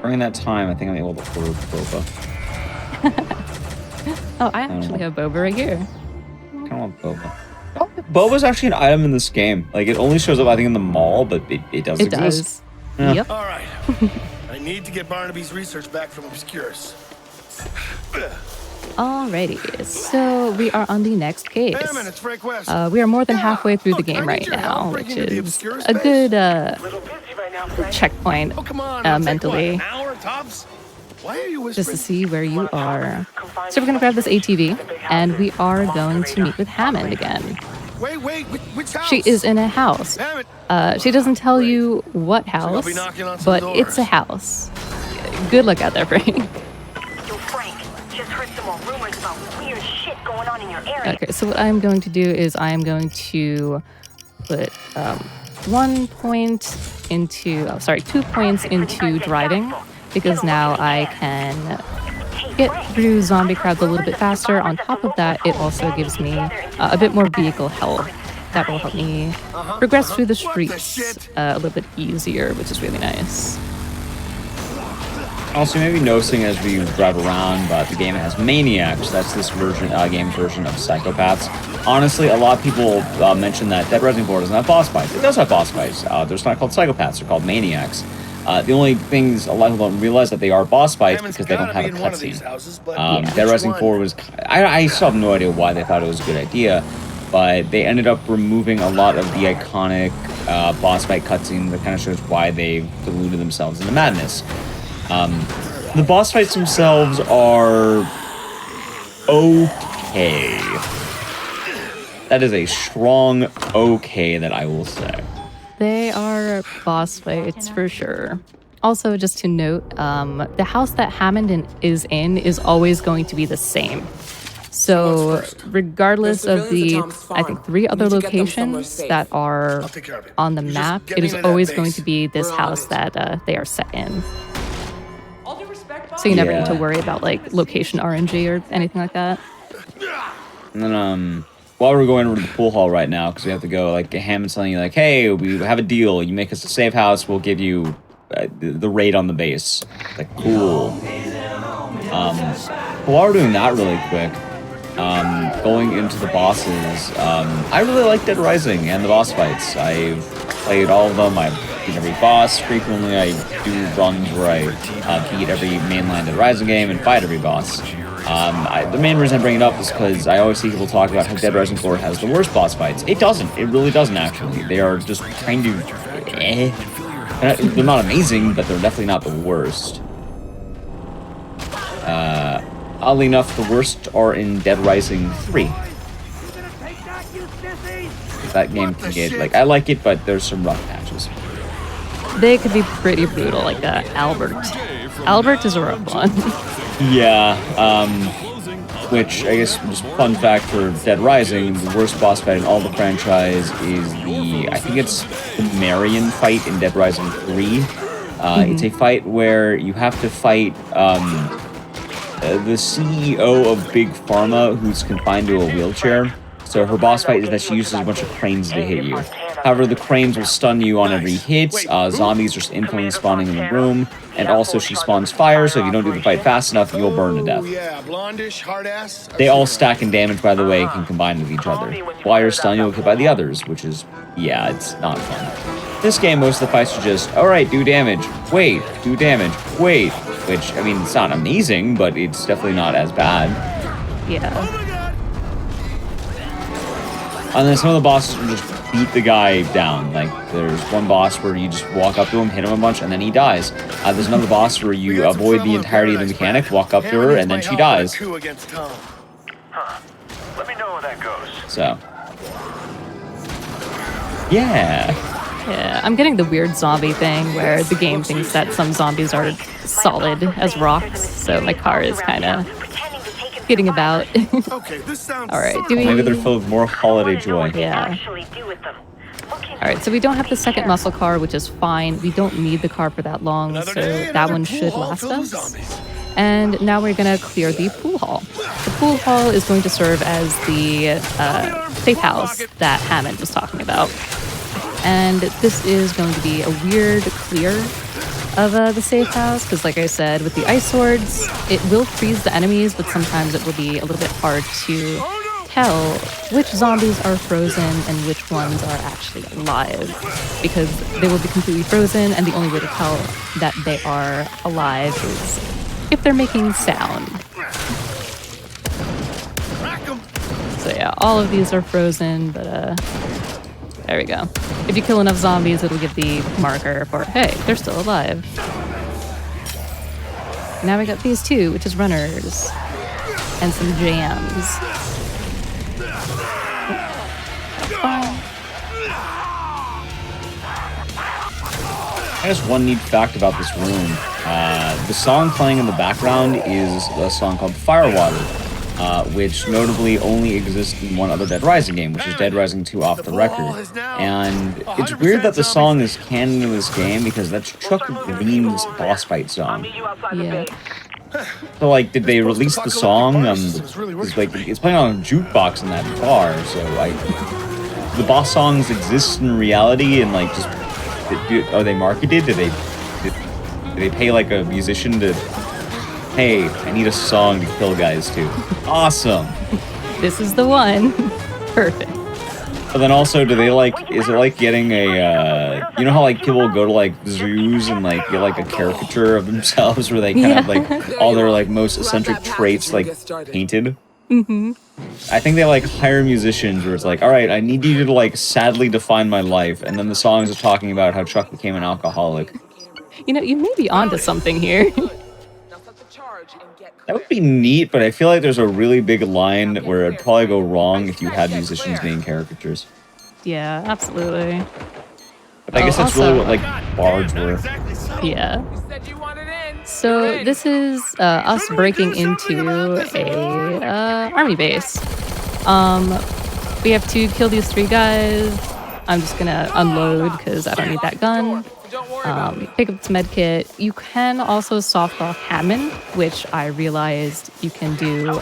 J: During that time, I think I'm able to throw Boba.
B: Oh, I actually have Boba right here.
J: I kind of want Boba. Oh, Boba's actually an item in this game. Like, it only shows up, I think, in the mall, but it does exist. It does.
B: Yeah. Yep.
C: All right. I need to get Barnaby's research back from Obscurus.
B: Alrighty, so we are on the next case. We are more than halfway through the game right now, which is a good checkpoint mentally, just to see where you are. So we're going to grab this ATV, and we are going to meet with Hammond again.
C: Which house?
B: She is in a house. She doesn't tell you what house, but it's a house. Good luck out there, Frank. Okay, so what I'm going to do is I'm going to put 2 points into driving, because now I can get through zombie crowds a little bit faster. On top of that, it also gives me a bit more vehicle health. That will help me progress through the streets a little bit easier, which is really nice.
J: Also, you may be noticing as we drive around, but the game has maniacs. That's this game's version of psychopaths. Honestly, a lot of people mention that Dead Rising 4 doesn't have boss fights. It does have boss fights. They're just not called psychopaths. They're called maniacs. The only things a lot of people don't realize that they are boss fights because they don't have a cutscene. Dead Rising 4 was... I still have no idea why they thought it was a good idea, but they ended up removing a lot of the iconic boss fight cutscene that kind of shows why they deluded themselves into madness. The boss fights themselves are okay. That is a strong okay that I will say.
B: They are boss fights for sure. Also, just to note, the house that Hammond is in is always going to be the same. So regardless of the, I think, 3 other locations that are on the map, it is always going to be this house that they are set in. So you never need to worry about like location RNG or anything like that.
J: And then while we're going over to the pool hall right now, because we have to go, like Hammond's telling you like, hey, we have a deal. You make us a safe house, we'll give you the raid on the base. Like, cool. But while we're doing that really quick, going into the bosses, I really like Dead Rising and the boss fights. I've played all of them. I've beat every boss frequently. I do runs where I beat every mainline Dead Rising game and fight every boss. The main reason I bring it up is because I always see people talk about how Dead Rising 4 has the worst boss fights. It doesn't. It really doesn't, actually. They are just kind of They're not amazing, but they're definitely not the worst. Oddly enough, the worst are in Dead Rising 3. That game can get, like, I like it, but there's some rough patches.
B: They could be pretty brutal, like Albert. Albert is a rough one.
J: Yeah, which, I guess, just fun fact for Dead Rising, the worst boss fight in all the franchise is I think it's the Marion fight in Dead Rising 3. It's a fight where you have to fight, the CEO of Big Pharma, who's confined to a wheelchair. So her boss fight is that she uses a bunch of cranes to hit you. However, the cranes will stun you on every hit, zombies are instantly spawning in the room, and also she spawns fire, so if you don't do the fight fast enough, you'll burn to death. They all stack in damage, by the way, and can combine with each other. While you're stunned, you'll get by the others, which is, yeah, it's not fun. This game, most of the fights are just, alright, do damage, wait, do damage, wait, which, I mean, it's not amazing, but it's definitely not as bad.
B: Yeah.
J: And then some of the bosses will just beat the guy down. Like, there's one boss where you just walk up to him, hit him a bunch, and then he dies. There's another boss where you avoid the entirety of the mechanic, walk up to her, and then she dies.
H: Let me know how that goes.
J: So. Yeah.
B: Yeah, I'm getting the weird zombie thing where the game thinks that some zombies are solid as rocks, so my car is kind of getting about. Alright, do we...
J: Maybe they're filled with more holiday joy.
B: Yeah. Alright, so we don't have the second muscle car, which is fine. We don't need the car for that long, so that one should last us. And now we're going to clear the pool hall. The pool hall is going to serve as the safe house that Hammond was talking about. And this is going to be a weird clear of the safe house, because like I said, with the ice swords, it will freeze the enemies, but sometimes it will be a little bit hard to tell which zombies are frozen and which ones are actually alive, because they will be completely frozen, and the only way to tell that they are alive is if they're making sound. So yeah, all of these are frozen, but there we go. If you kill enough zombies, it'll give the marker for, hey, they're still alive. Now we got these two, which is runners. And some jams.
J: I guess one neat fact about this room, the song playing in the background is a song called Firewater, which notably only exists in one other Dead Rising game, which is Dead Rising 2 Off the Record. And it's weird that the song is canon in this game because that's Chuck Green's boss fight song.
B: Yeah.
J: So, like, did they release the song? It's like, it's playing on a jukebox in that bar, so, like, the boss songs exist in reality and, like, just, are they marketed? Did they pay, like, a musician to, hey, I need a song to kill guys to? Awesome!
B: This is the one. Perfect.
J: But then also, do they, like, is it like getting a, you know how, like, people go to, like, zoos and, like, get, like, a caricature of themselves where they kind of, like, all their, like, most eccentric traits, like, painted?
B: Mm-hmm.
J: I think they, like, hire musicians where it's like, alright, I need you to, like, sadly define my life, and then the songs are talking about how Chuck became an alcoholic.
B: You know, you may be onto something here.
J: That would be neat, but I feel like there's a really big line where it'd probably go wrong if you had musicians being caricatures.
B: Yeah, absolutely.
J: But I guess that's really what, like, bards were.
B: Yeah. So this is us breaking into a army base. We have to kill these 3 guys. I'm just gonna unload because I don't need that gun. Pick up this med kit. You can also soft lock Hammond, which I realized you can do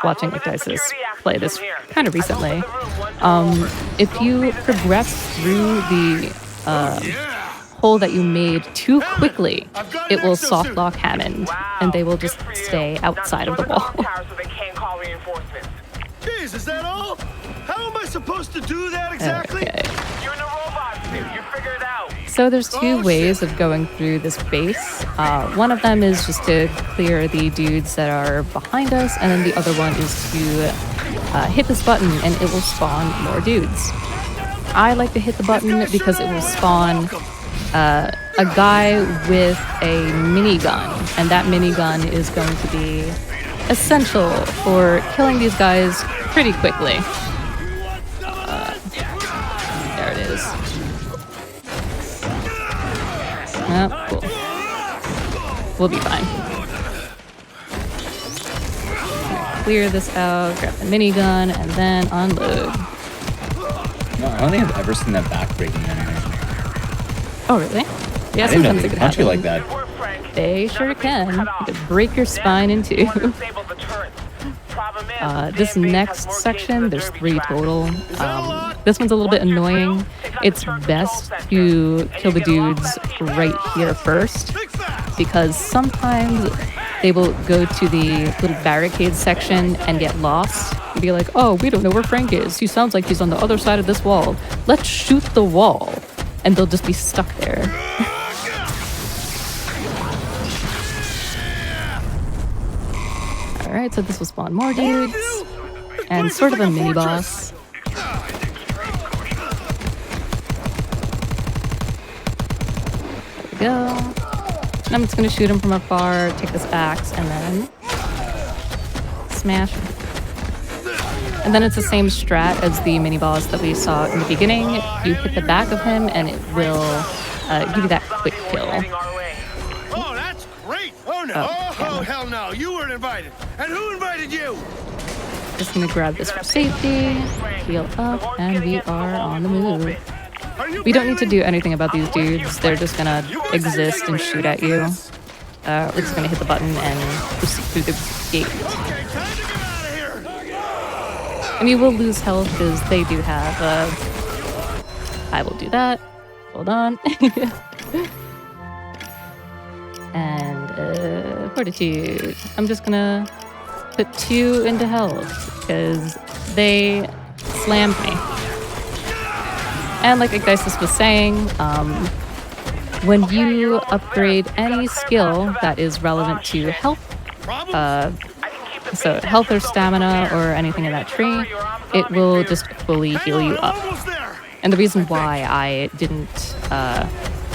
B: watching Ecdysis play this kind of recently. If you progress through the hole that you made too quickly, it will soft lock Hammond, and they will just stay outside of the wall.
C: Jeez, is that all? How am I supposed to do that exactly?
B: Okay.
H: You're in a robot suit. You figure it out.
B: So there's 2 ways of going through this base. One of them is just to clear the dudes that are behind us, and then the other one is to hit this button and it will spawn more dudes. I like to hit the button because it will spawn a guy with a minigun, and that minigun is going to be essential for killing these guys pretty quickly. There it is. Oh, cool. We'll be fine. Clear this out, grab the minigun, and then unload.
J: No, I don't think I've ever seen that backbreaking anime.
B: Oh, really? Yeah,
J: I didn't know
B: sometimes
J: they
B: it could
J: could punch you
B: happen.
J: like that.
B: They sure can. You could break your spine in 2. This next section, there's 3 total. This one's a little bit annoying. It's best to kill the dudes right here first, because sometimes they will go to the little barricade section and get lost. And be like, oh, we don't know where Frank is. He sounds like he's on the other side of this wall. Let's shoot the wall. And they'll just be stuck there. Alright, so this will spawn more dudes. And sort of a mini-boss. There we go. And I'm just going to shoot him from afar, take this axe, and then smash. And then it's the same strat as the mini-boss that we saw in the beginning. You hit the back of him, and it will give you that quick kill.
C: Oh, that's great! Oh, no! Oh, hell no! You weren't invited! And who invited you?
B: Just gonna grab this for safety, heal up, and we are on the move. We don't need to do anything about these dudes. They're just gonna exist and shoot at you. We're just gonna hit the button and proceed through the gate. And you will lose health because they do have I will do that. Hold on. And fortitude. I'm just gonna put 2 into health because they slammed me. And like Ecdysis was saying, when you upgrade any skill that is relevant to health, so health or stamina or anything in that tree, it will just fully heal you up. And the reason why I didn't,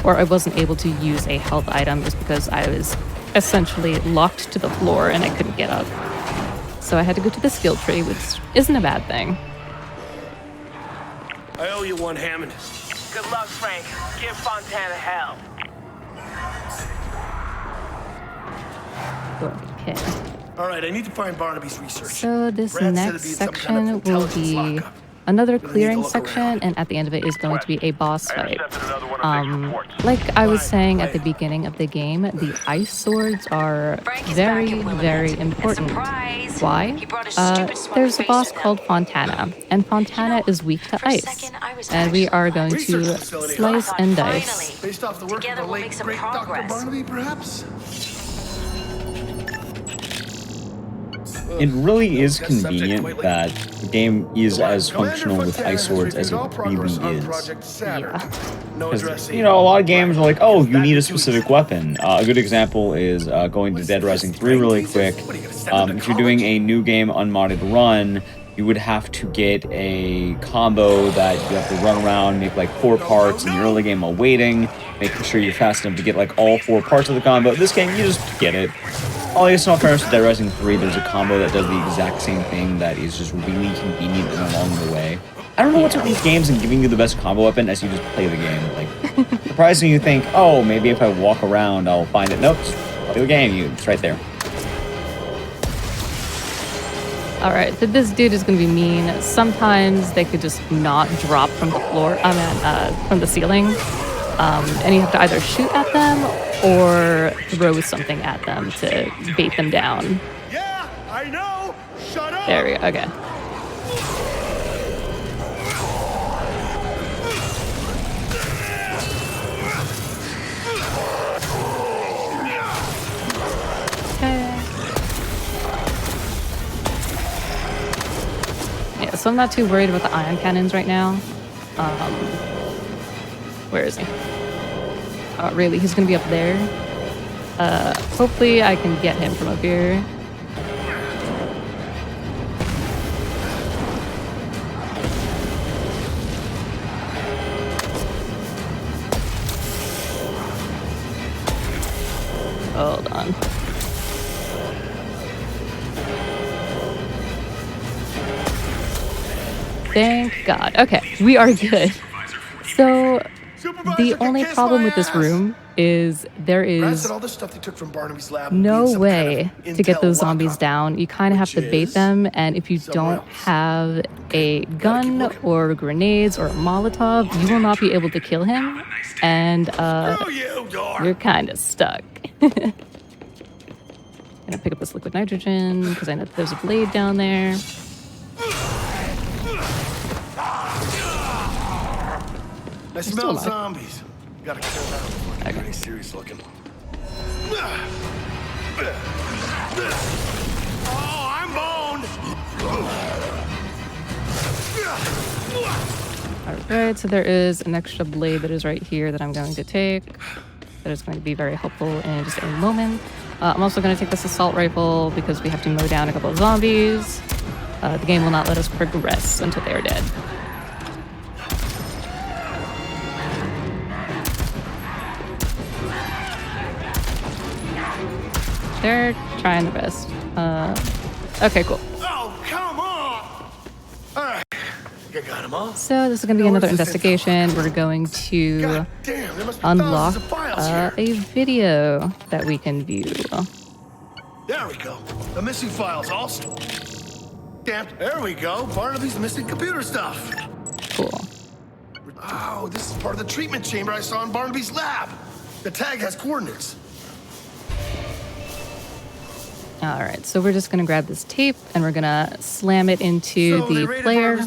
B: or I wasn't able to use a health item is because I was essentially locked to the floor and I couldn't get up. So I had to go to the skill tree, which isn't a bad thing.
C: I owe you one, Hammond.
H: Good luck, Frank. Give Fontana hell.
B: Okay.
C: All right, I need to find Barnaby's research.
B: So this
C: Brad said
B: next
C: it'd be some
B: section
C: kind of
B: will
C: intelligence
B: be
C: lockup.
B: another
C: Gonna need to
B: clearing
C: look
B: section,
C: around.
B: and at the end of it is going to be a boss fight. Like I was saying at the beginning of the game, the ice swords are very, very important. Why? There's a boss called Fontana, and Fontana is weak to ice, and we are going to slice and dice.
C: Based off the work of the late great Dr. Barnaby, perhaps?
J: It really is convenient that the game is as functional with ice swords as it really is. Because, you know, a lot of games are like, oh, you need a specific weapon. A good example is going to Dead Rising 3 really quick. If you're doing a new game unmodded run, you would have to get a combo that you have to run around, make like 4 parts in the early game while waiting, making sure you're fast enough to get like all 4 parts of the combo. This game, you just get it. I guess in all fairness, with Dead Rising 3, there's a combo that does the exact same thing that is just really convenient and along the way. I don't know what's with these games and giving you the best combo weapon as you just play the game. Like, surprisingly you think, oh, maybe if I walk around, I'll find it. Nope, Play the game, you. It's right there.
B: Alright, so this dude is gonna be mean. Sometimes they could just not drop from the floor, from the ceiling. And you have to either shoot at them or throw something at them to bait them down.
C: Yeah, I know. Shut up.
B: There we go. Okay. Yeah, so I'm not too worried about the ion cannons right now. Where is he? Oh, really? He's gonna be up there? Hopefully I can get him from up here. Hold on. Thank God. Okay, we are good. So the only problem with this room is there is
C: all the stuff they took from Barnaby's lab
B: no way to get those zombies down. You kind of have to bait them, and if you don't have a gun or grenades or a Molotov, you will not be able to kill him, and you're kind of stuck. I'm gonna pick up this liquid nitrogen because I know there's a blade down there.
C: I smell zombies. Gotta kill them before they get any serious looking. Oh, I'm boned.
B: Alright, so there is an extra blade that is right here that I'm going to take. That is going to be very helpful in just a moment. I'm also going to take this assault rifle because we have to mow down a couple of zombies. The game will not let us progress until they are dead. They're trying their best. Okay, cool.
C: Oh, come on! Alright, you got them all.
B: So this is going to be another investigation. We're going to unlock a video that we can view.
C: There we go. The missing files all damn. There we go. Barnaby's missing computer stuff.
B: Cool.
C: Oh, this is part of the treatment chamber I saw in Barnaby's lab. The tag has coordinates.
B: Alright, so we're just going to grab this tape and we're going to slam it into the player,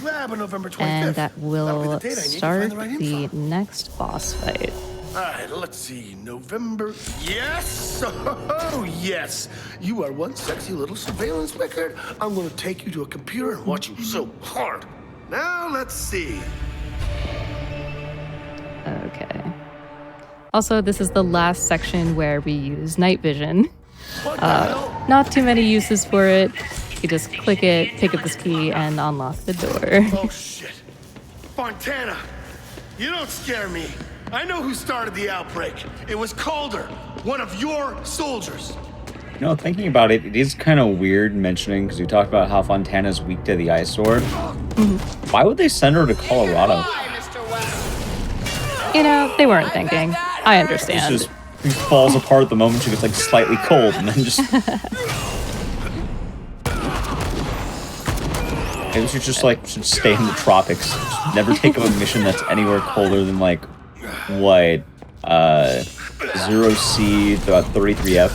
B: and that will start the next boss fight.
C: Alright, let's see. November. Yes! Oh, yes! You are one sexy little surveillance record. I'm going to take you to a computer and watch you so hard. Now, let's see.
B: Okay. Also, this is the last section where we use night vision. Not too many uses for it. You just click it, pick up this key, and unlock the door.
C: Oh, shit. Fontana, you don't scare me. I know who started the outbreak. It was Calder, one of your soldiers.
J: You know, thinking about it, it is kind of weird mentioning, because we talked about how Fontana's weak to the ice sword. Why would they send her to Colorado?
B: You know, they weren't thinking. I understand.
J: It's just, it falls apart the moment she gets like slightly cold, and then just... Maybe she just like should stay in the tropics. Just never take up a mission that's anywhere colder than like, what, 0C to about 33F.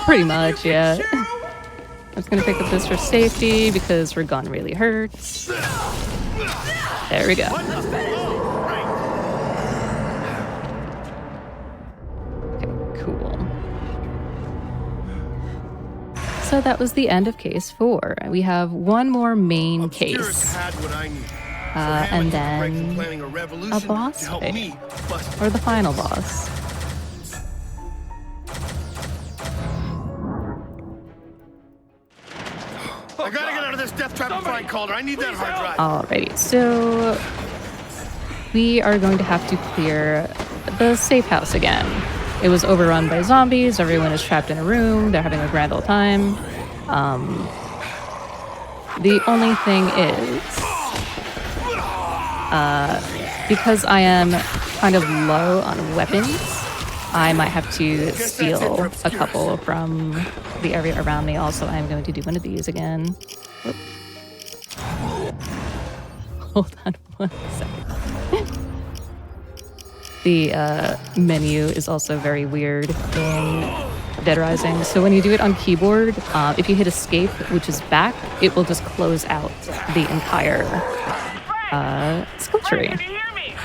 B: Pretty much, yeah. I'm just gonna pick up this for safety because her gun really hurts. There we go. Cool. So that was the end of case 4. We have one more main case. And then a boss fight. Or the final boss.
C: I gotta get out of this death trap and find Calder. I need that hard drive.
B: Alrighty, so we are going to have to clear the safe house again. It was overrun by zombies. Everyone is trapped in a room. They're having a grand old time. The only thing is, because I am kind of low on weapons, I might have to steal a couple from the area around me. Also, I'm going to do one of these again. Whoop. Hold on 1 second. The menu is also very weird in Dead Rising. So when you do it on keyboard, if you hit escape, which is back, it will just close out the entire skill tree.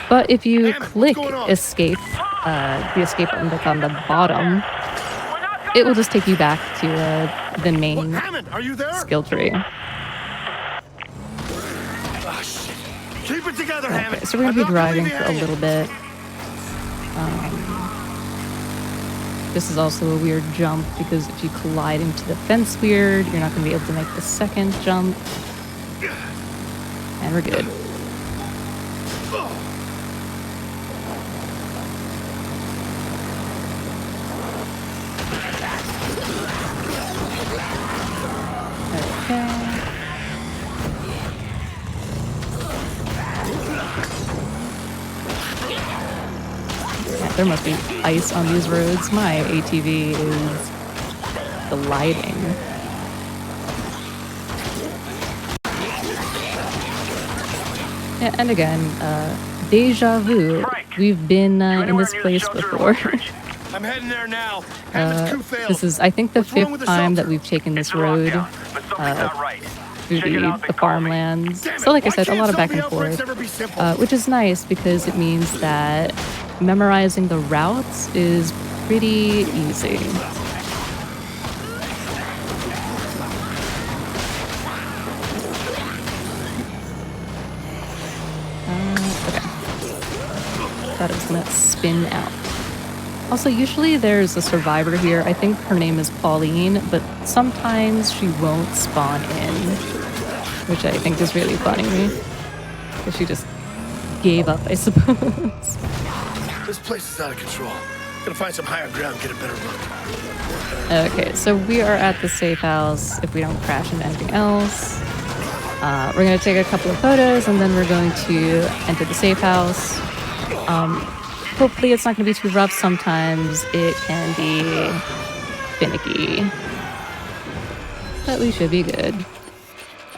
B: But if you click escape, the escape button that's on the bottom, it will just take you back to the main skill tree.
C: Keep it together,
B: Okay, so we're going to be driving for a little bit. This is also a weird jump because if you collide into the fence weird, you're not going to be able to make the second jump. And we're good. Okay. There must be ice on these roads. My ATV is gliding. Yeah, and again, deja vu. We've been in this place before.
C: I'm heading there now.
B: This is, I think, the 5th time that we've taken this road through the farmlands. So like I said, a lot of back and forth, which is nice because it means that memorizing the routes is pretty easy. Okay. Thought it was gonna spin out. Also, usually there's a survivor here. I think her name is Pauline, but sometimes she won't spawn in, which I think is really funny. Because she just gave up, I suppose.
C: This place is out of control. Gotta find some higher ground, get a better look.
B: Okay, so we are at the safe house if we don't crash into anything else. We're gonna take a couple of photos and then we're going to enter the safe house. Hopefully it's not gonna be too rough. Sometimes it can be finicky. But we should be good.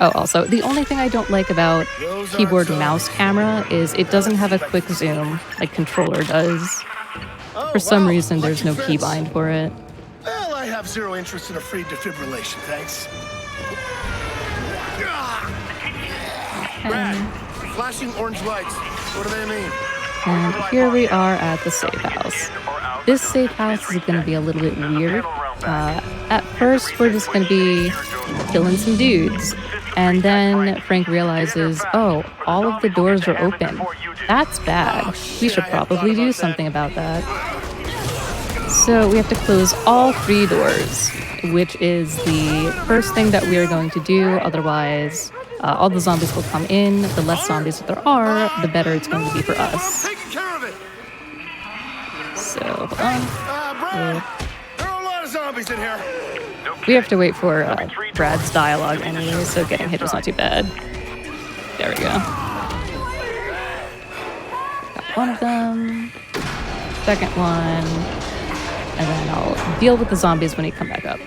B: Oh, also, the only thing I don't like about keyboard mouse camera is it doesn't have a quick zoom like controller does. For some reason, there's no keybind for it.
C: Well, I have zero interest in a free defibrillation, thanks. Brad, flashing orange lights. What do they mean?
B: And here we are at the safe house. This safe house is going to be a little bit weird. At first, we're just going to be killing some dudes. And then Frank realizes, oh, all of the doors are open. That's bad. We should probably do something about that. So we have to close all 3 doors, which is the first thing that we are going to do. Otherwise, all the zombies will come in. The less zombies there are, the better it's going to be for us. So, hold on.
C: Brad, there are a lot of zombies in here.
B: We have to wait for Brad's dialogue anyway, so getting hit is not too bad. There we go. Got one of them. Second one. And then I'll deal with the zombies when he come back up.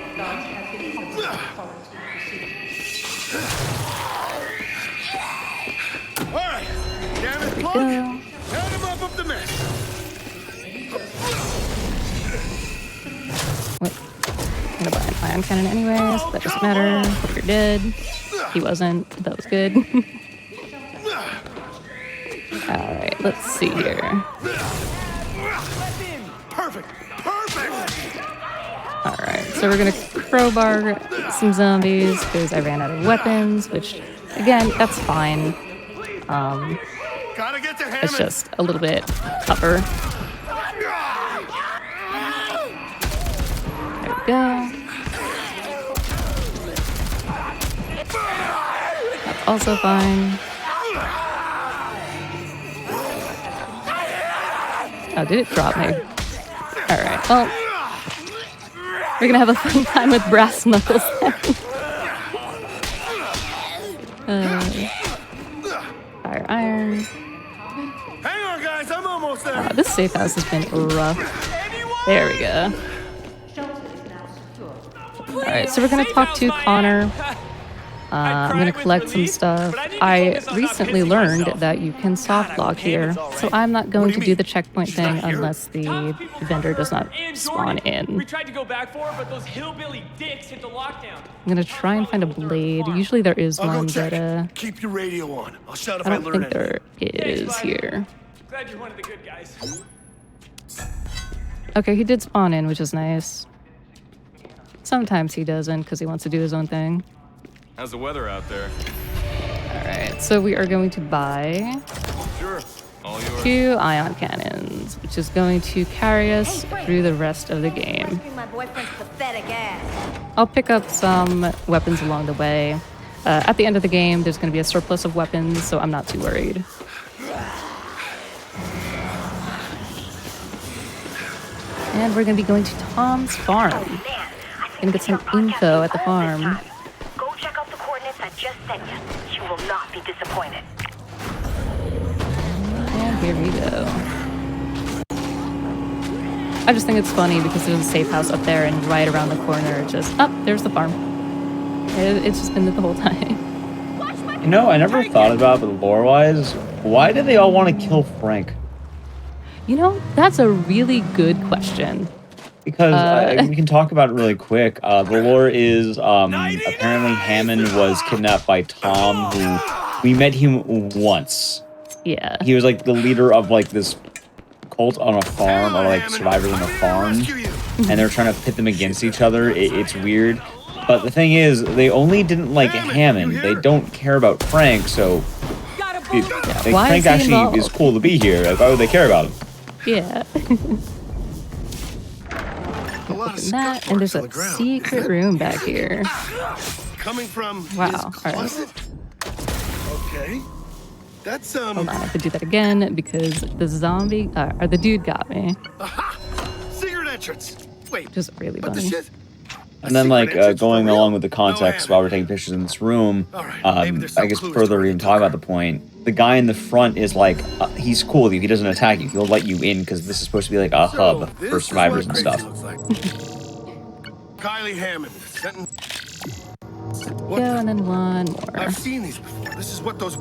C: Alright, damn it, plug. Count him up the mess.
B: Wait. I'm gonna buy an ion cannon anyways, that doesn't matter. Hope you're dead. He wasn't. That was good. Alright, let's see here.
C: Perfect.
B: Alright, so we're gonna crowbar some zombies because I ran out of weapons, which, again, that's fine. It's just a little bit tougher. There we go. That's also fine. Oh, did it drop me? Alright, well, we're gonna have a fun time with brass knuckles then. Fire iron.
C: Hang on, guys, I'm almost there.
B: This safe house has been rough. There we go. Alright, so we're gonna talk to Connor. I'm gonna collect some stuff. I recently learned that you can soft lock here, so I'm not going to do the checkpoint thing unless the vendor does not spawn in.
P: We tried to go back for it, but those hillbilly dicks hit the lockdown.
B: I'm gonna try and find a blade. Usually there is one, but
C: keep your radio on. I'll shout if
B: I
C: I
B: don't
C: learn
B: think there is here.
P: Glad you're one of the good guys.
B: Okay, he did spawn in, which is nice. Sometimes he doesn't because he wants to do his own thing.
E: How's the weather out there?
B: Alright, so we are going to buy
E: Sure. All yours.
B: 2 ion cannons, which is going to carry us through the rest of the game.
K: My boyfriend's pathetic ass.
B: I'll pick up some weapons along the way. At the end of the game, there's going to be a surplus of weapons, so I'm not too worried. And we're going to be going to Tom's farm. Gonna get some info at the farm.
K: Go check out the coordinates I just sent you. You will not be disappointed.
B: And here we go. I just think it's funny because there's a safe house up there and right around the corner, there's the farm. It's just been there the whole time.
J: You know, I never thought about it lore-wise. Why did they all want to kill Frank?
B: You know, that's a really good question.
J: Because we can talk about it really quick. The lore is apparently Hammond was kidnapped by Tom, who we met him once.
B: Yeah.
J: He was like the leader of like this cult on a farm, or like survivors on a farm, and they're trying to pit them against each other. It's weird. But the thing is, they only didn't like Hammond. They don't care about Frank, so Frank actually is cool to be here. Like, why would they care about him?
B: Yeah. That, and there's a secret room back here.
C: Coming from
B: wow. Alright.
C: Okay. That's
B: Hold on, I have to do that again because the zombie or the dude got me.
C: Aha! Secret entrance. Wait.
B: Just really funny.
J: And then, like, going along with the context while we're taking pictures in this room, I guess further even talk about the point, the guy in the front is like, he's cool with you, he doesn't attack you, he'll let you in because this is supposed to be like a hub for survivors and stuff.
C: Kylie Hammond.
B: Yeah, and then one more.
C: I've seen these before. This is what those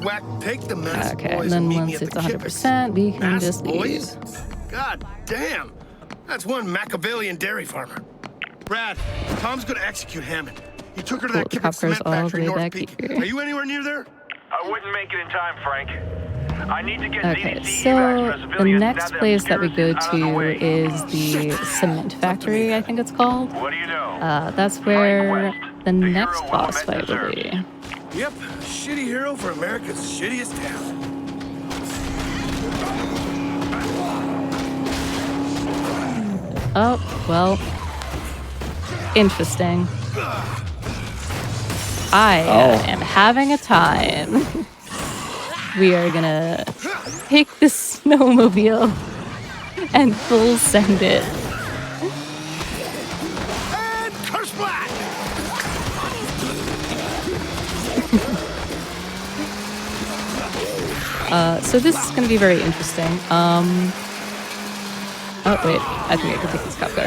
C: whack take the mask
B: okay,
C: boys
B: and then
C: meet me
B: once
C: at
B: it's
C: the
B: 100%, we can
C: Masked
B: just leave.
C: boys? God damn. That's one Machiavellian dairy farmer. Brad, Tom's gonna execute Hammond. He took her to that Kippick cement factory in North Peak. Are you anywhere near there?
H: I wouldn't make it in time, Frank. I need to get
B: Okay, so the next place that we go to is the cement factory, I think it's called.
H: What do you know?
B: That's where the next boss fight will be.
C: Yep, shitty hero for America's shittiest town.
B: Oh, well, interesting. I am having a time. We are gonna take the snowmobile and full send it.
C: And curse black!
B: So this is gonna be very interesting. Oh wait, I think I can take this cop car.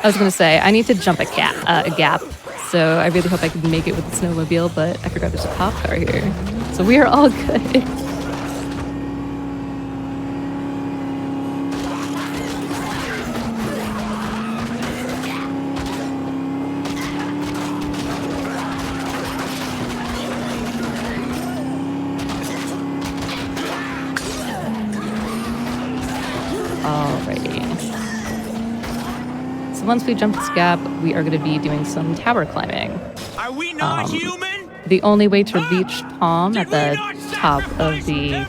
B: I was gonna say I need to jump a gap. So I really hope I can make it with the snowmobile, but I forgot there's a cop car here. So we are all good. Once we jump this gap, we are going to be doing some tower climbing.
P: Are we not human?
B: The only way to reach Tom at the top of the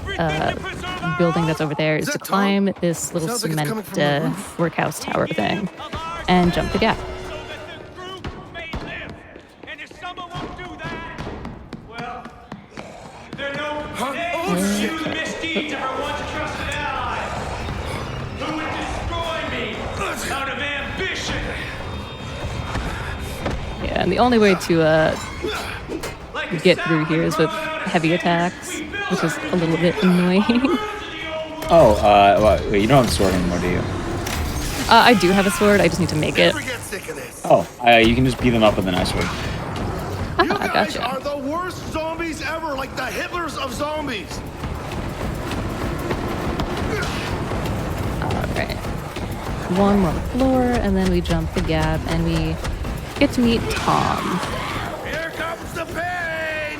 B: building that's over there is to climb this little cement workhouse tower thing and jump the gap. Yeah, and the only way to get through here is with heavy attacks, which is a little bit annoying.
J: Oh, well, you don't have a sword anymore, do you?
B: I do have a sword. I just need to make it.
J: Oh, you can just beat them up with an ice sword.
C: You guys
B: Gotcha.
C: are the worst zombies ever, like the Hitlers of zombies.
B: Alright. One more floor, and then we jump the gap, and we get to meet Tom.
C: Here comes the pain.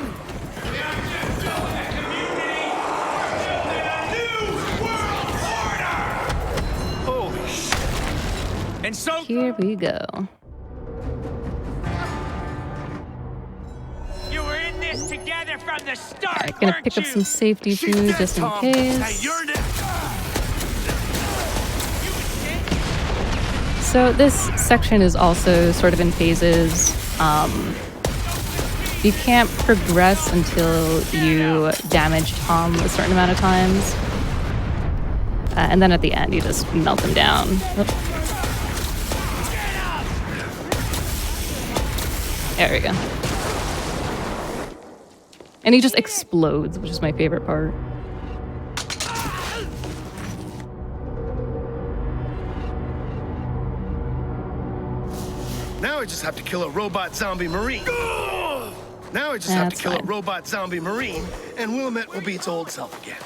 C: Holy shit.
F: And so
B: Here we go.
P: You were in this together from the start.
B: Alright, gonna pick up some safety food just in case. So this section is also sort of in phases. You can't progress until you damage Tom a certain amount of times. And then at the end, you just melt him down. Oop. There we go. And he just explodes, which is my favorite part.
C: Now I just have to kill a robot zombie marine. Now I just have to kill a robot zombie marine, and Willamette will be its old self again.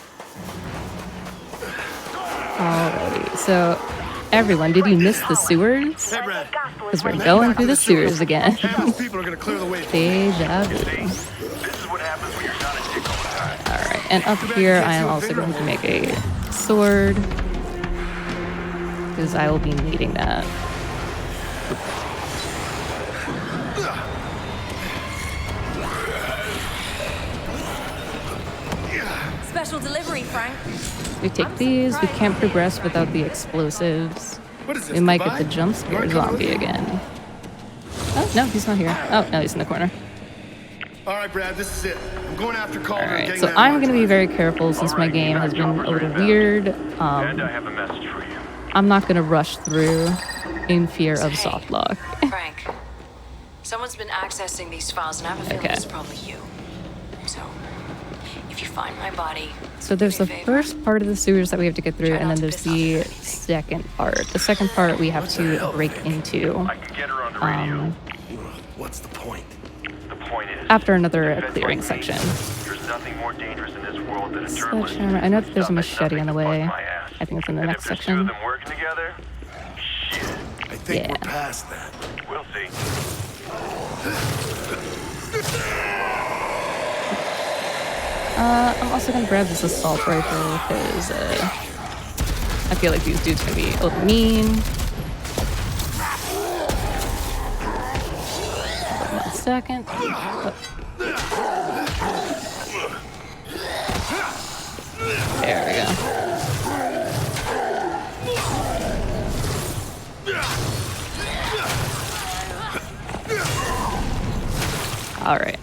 B: Alrighty, so everyone, did you miss the sewers? Because we're going through the sewers again.
C: People are gonna clear the way.
B: Deja vu. Alright, and up here I am also going to make a sword. Because I will be needing that.
L: Special delivery, Frank.
B: We take these, we can't progress without the explosives.
C: What is this,
B: We might get
C: Dubai?
B: the jump scare zombie again. Oh, no, he's not here. Oh, no, he's in the corner.
C: All right, Brad, this is it. I'm going after Calder. and
B: Alright,
C: getting
B: so
C: that
B: I'm
C: hard
B: going to be
C: drive.
B: very careful since my game has been a little weird.
H: And I have a message for you.
B: I'm not going to rush through in fear of soft lock.
I: Frank, someone's been accessing these files, and I have a feeling
B: Okay.
I: it's probably you. So, if you find my body,
B: So there's the first part of the sewers that we have to get through, and then there's the second part. The second part we have to break into.
C: What's the point?
H: The point is,
B: After another clearing section.
H: there's nothing more dangerous in this world than a journalist.
B: Section. I know that there's a machete on the way. I think it's in the next
H: There's two of
B: section.
H: them working together. Shit.
C: I think
B: Yeah.
C: we're past that.
H: We'll see.
B: I'm also gonna grab this assault rifle because I feel like these dudes can be a little mean. One second. Oh. There we go. All right.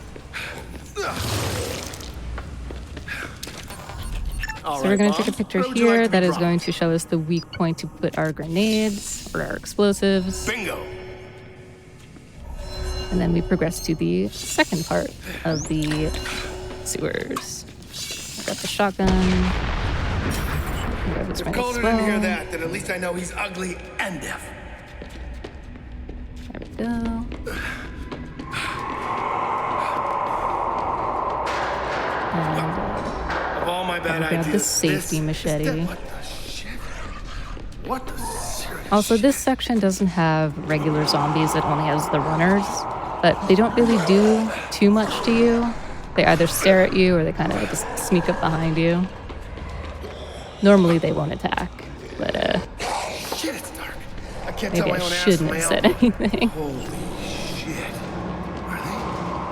B: So we're going to take a picture here that is going to show us the weak point to put our grenades or our explosives.
C: Bingo.
B: And then we progress to the second part of the sewers. Got the shotgun. Grab this
C: If
B: grenade
C: Calder
B: as well.
C: didn't hear that, then at least I know he's ugly and deaf.
B: There we go. And
C: Of all my bad
B: grab
C: ideas,
B: the safety
C: this
B: machete.
C: is what the shit? What the serious
B: Also, this section doesn't have regular zombies, it only has the runners, but they don't really do too much to you. They either stare at you or they kind of just sneak up behind you. Normally they won't attack, but
C: shit, it's dark. I can't
B: maybe
C: tell my
B: I
C: own ass
B: shouldn't
C: from my
B: have said
C: elbow.
B: anything.
C: Holy shit. Are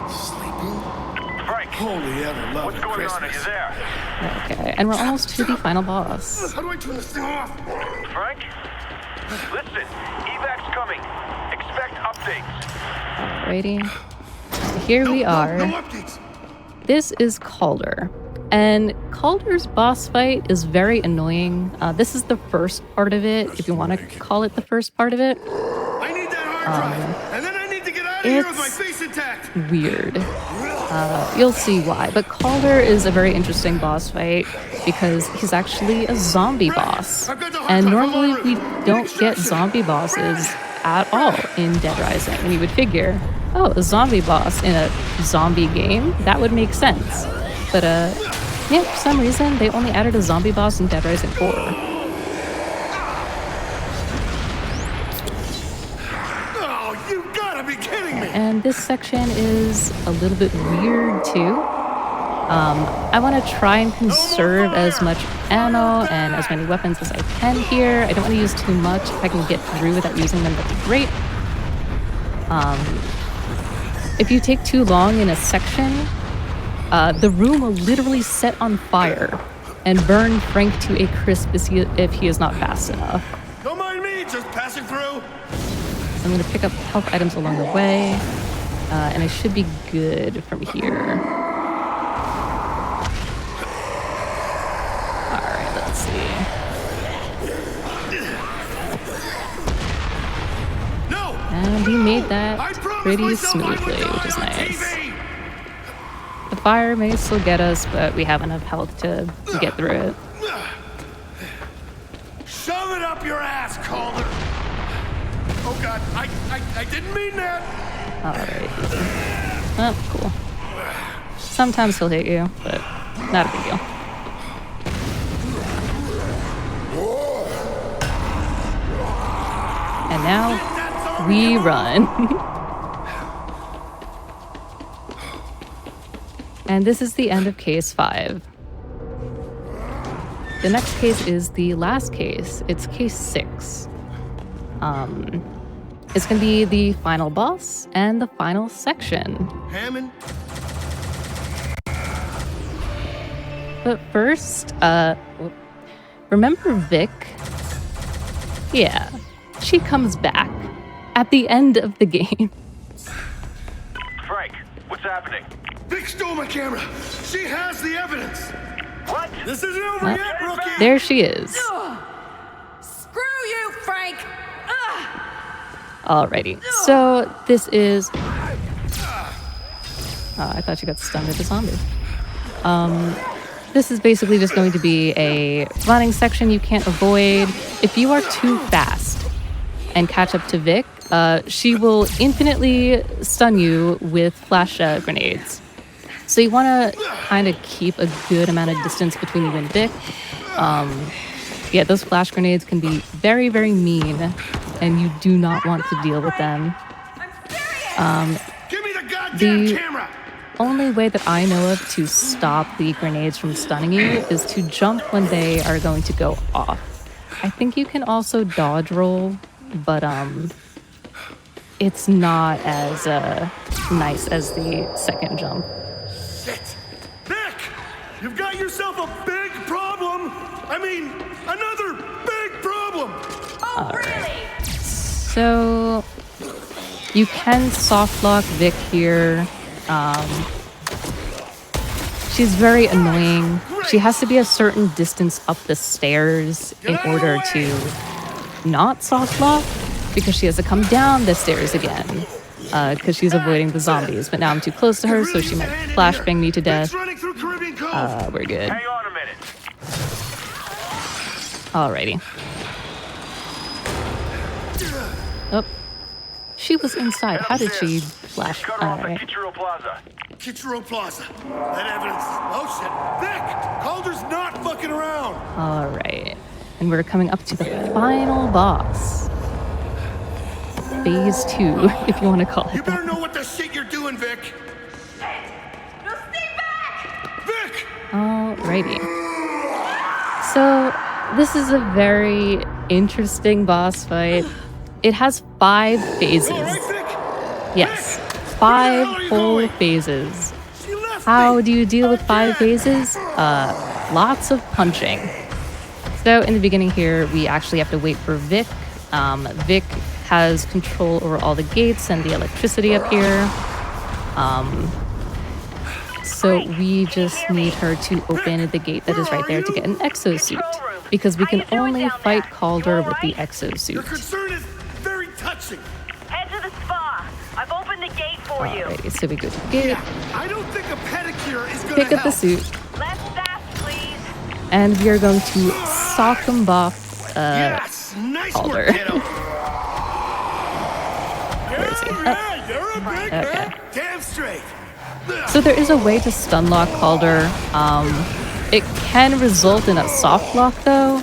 C: they sleeping?
H: Frank,
C: Holy ever loving
H: what's going on? Are you
C: Christmas.
H: there?
B: Okay, and we're almost to the final boss.
C: How do I turn this thing off?
H: Frank? Listen, evac's coming. Expect updates.
B: Alrighty. Here we are.
C: No updates.
B: This is Calder. And Calder's boss fight is very annoying. This is the first part of it, if you want to call it the first part of it.
C: I need that hard drive. And then I need to get out of here with my face intact.
B: Weird. You'll see why. But Calder is a very interesting boss fight because he's actually a zombie boss. And normally we don't get zombie bosses at all in Dead Rising. And you would figure, oh, a zombie boss in a zombie game? That would make sense. But yeah, for some reason, they only added a zombie boss in Dead Rising 4.
C: Oh, you gotta be kidding me!
B: And this section is a little bit weird too. I want to try and conserve as much ammo and as many weapons as I can here. I don't want to use too much. If I can get through without using them, that'd be great. If you take too long in a section, the room will literally set on fire and burn Frank to a crisp if he is not fast enough.
C: Don't mind me, just passing through.
B: So I'm going to pick up health items along the way, and I should be good from here. Alright, let's see. And we made that pretty smoothly, which is nice. The fire may still get us, but we have enough health to get through it.
C: Shove it up your ass, Calder! Oh god, I didn't mean that!
B: Alright. Oh, cool. Sometimes he'll hit you, but not a big deal. And now, we run. And this is the end of case 5. The next case is the last case. It's case 6. It's gonna be the final boss and the final section.
C: Hammond?
B: But first, remember Vic? Yeah, she comes back at the end of the game.
H: Frank, what's happening?
C: Vic stole my camera. She has the evidence. What? This isn't over yet, rookie.
B: There she is.
L: Screw you, Frank!
B: Alrighty, so this is... I thought you got stunned at the zombie. This is basically just going to be a running section you can't avoid. If you are too fast and catch up to Vic, she will infinitely stun you with flash grenades. So you want to kind of keep a good amount of distance between you and Vic. Yeah, those flash grenades can be very, very mean, and you do not want to deal with them.
C: Give me the goddamn camera!
B: Only way that I know of to stop the grenades from stunning you is to jump when they are going to go off. I think you can also dodge roll, but it's not as nice as the second jump.
C: Shit! Vic! You've got yourself a big problem! I mean, another big problem!
L: Oh, really?
B: So, you can soft lock Vic here. She's very annoying. She has to be a certain distance up the stairs in order to not soft lock, because she has to come down the stairs again, because she's avoiding the zombies. But now I'm too close to her, so she might flashbang me to death. We're good.
H: Hang on a minute.
B: Alrighty. Oh. She was inside. How did she flash? Alright.
C: Kitchereau Plaza. That evidence. Oh shit. Vic! Calder's not fucking around.
B: Alright. And we're coming up to the final boss. Phase 2, if you want to call it.
C: You better know what the shit you're doing, Vic.
L: Hey! No, stay back!
C: Vic!
B: Alrighty. So, this is a very interesting boss fight. It has 5 phases. Yes, 5 whole phases. How do you deal with 5 phases? Lots of punching. So in the beginning here, we actually have to wait for Vic. Vic has control over all the gates and the electricity up here. So we just need her to open the gate that is right there to get an exosuit, because we can only fight Calder with the exosuit.
C: Your concern is very touching.
K: Head to the spa. I've opened the gate for you.
B: Alrighty, so we go to the gate,
C: I don't think a pedicure is gonna
B: pick up the
C: help.
B: suit,
K: Less fast, please.
B: and we are going to sock and bop
C: Yes, nice
B: Calder.
C: work, kiddo.
B: Where is he?
C: Yeah, you're a big
B: Okay.
C: man. Damn straight.
B: So there is a way to stun lock Calder. It can result in a soft lock though,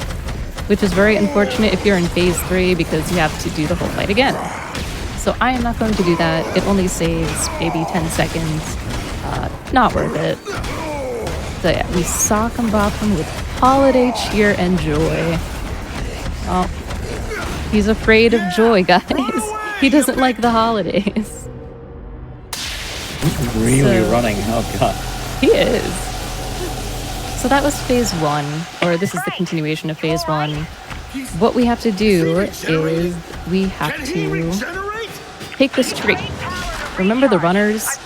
B: which is very unfortunate if you're in phase 3 because you have to do the whole fight again. So I am not going to do that. It only saves maybe 10 seconds. Not worth it. So yeah, we sock and bop him with holiday cheer and joy. Oh, he's afraid of joy, guys. He doesn't like the holidays.
J: Really running. Oh god.
B: He is. So that was phase 1, or this is the continuation of phase 1. What we have to do is we have to take this tree. Remember the runners?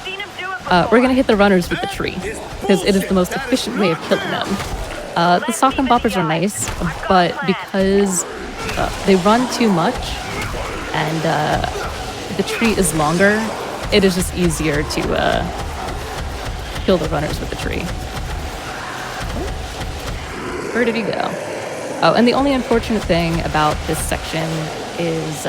B: We're gonna hit the runners with the tree because it is the most efficient way of killing them. The sock and boppers are nice, but because they run too much and the tree is longer, it is just easier to kill the runners with the tree. Where did he go? Oh, and the only unfortunate thing about this section is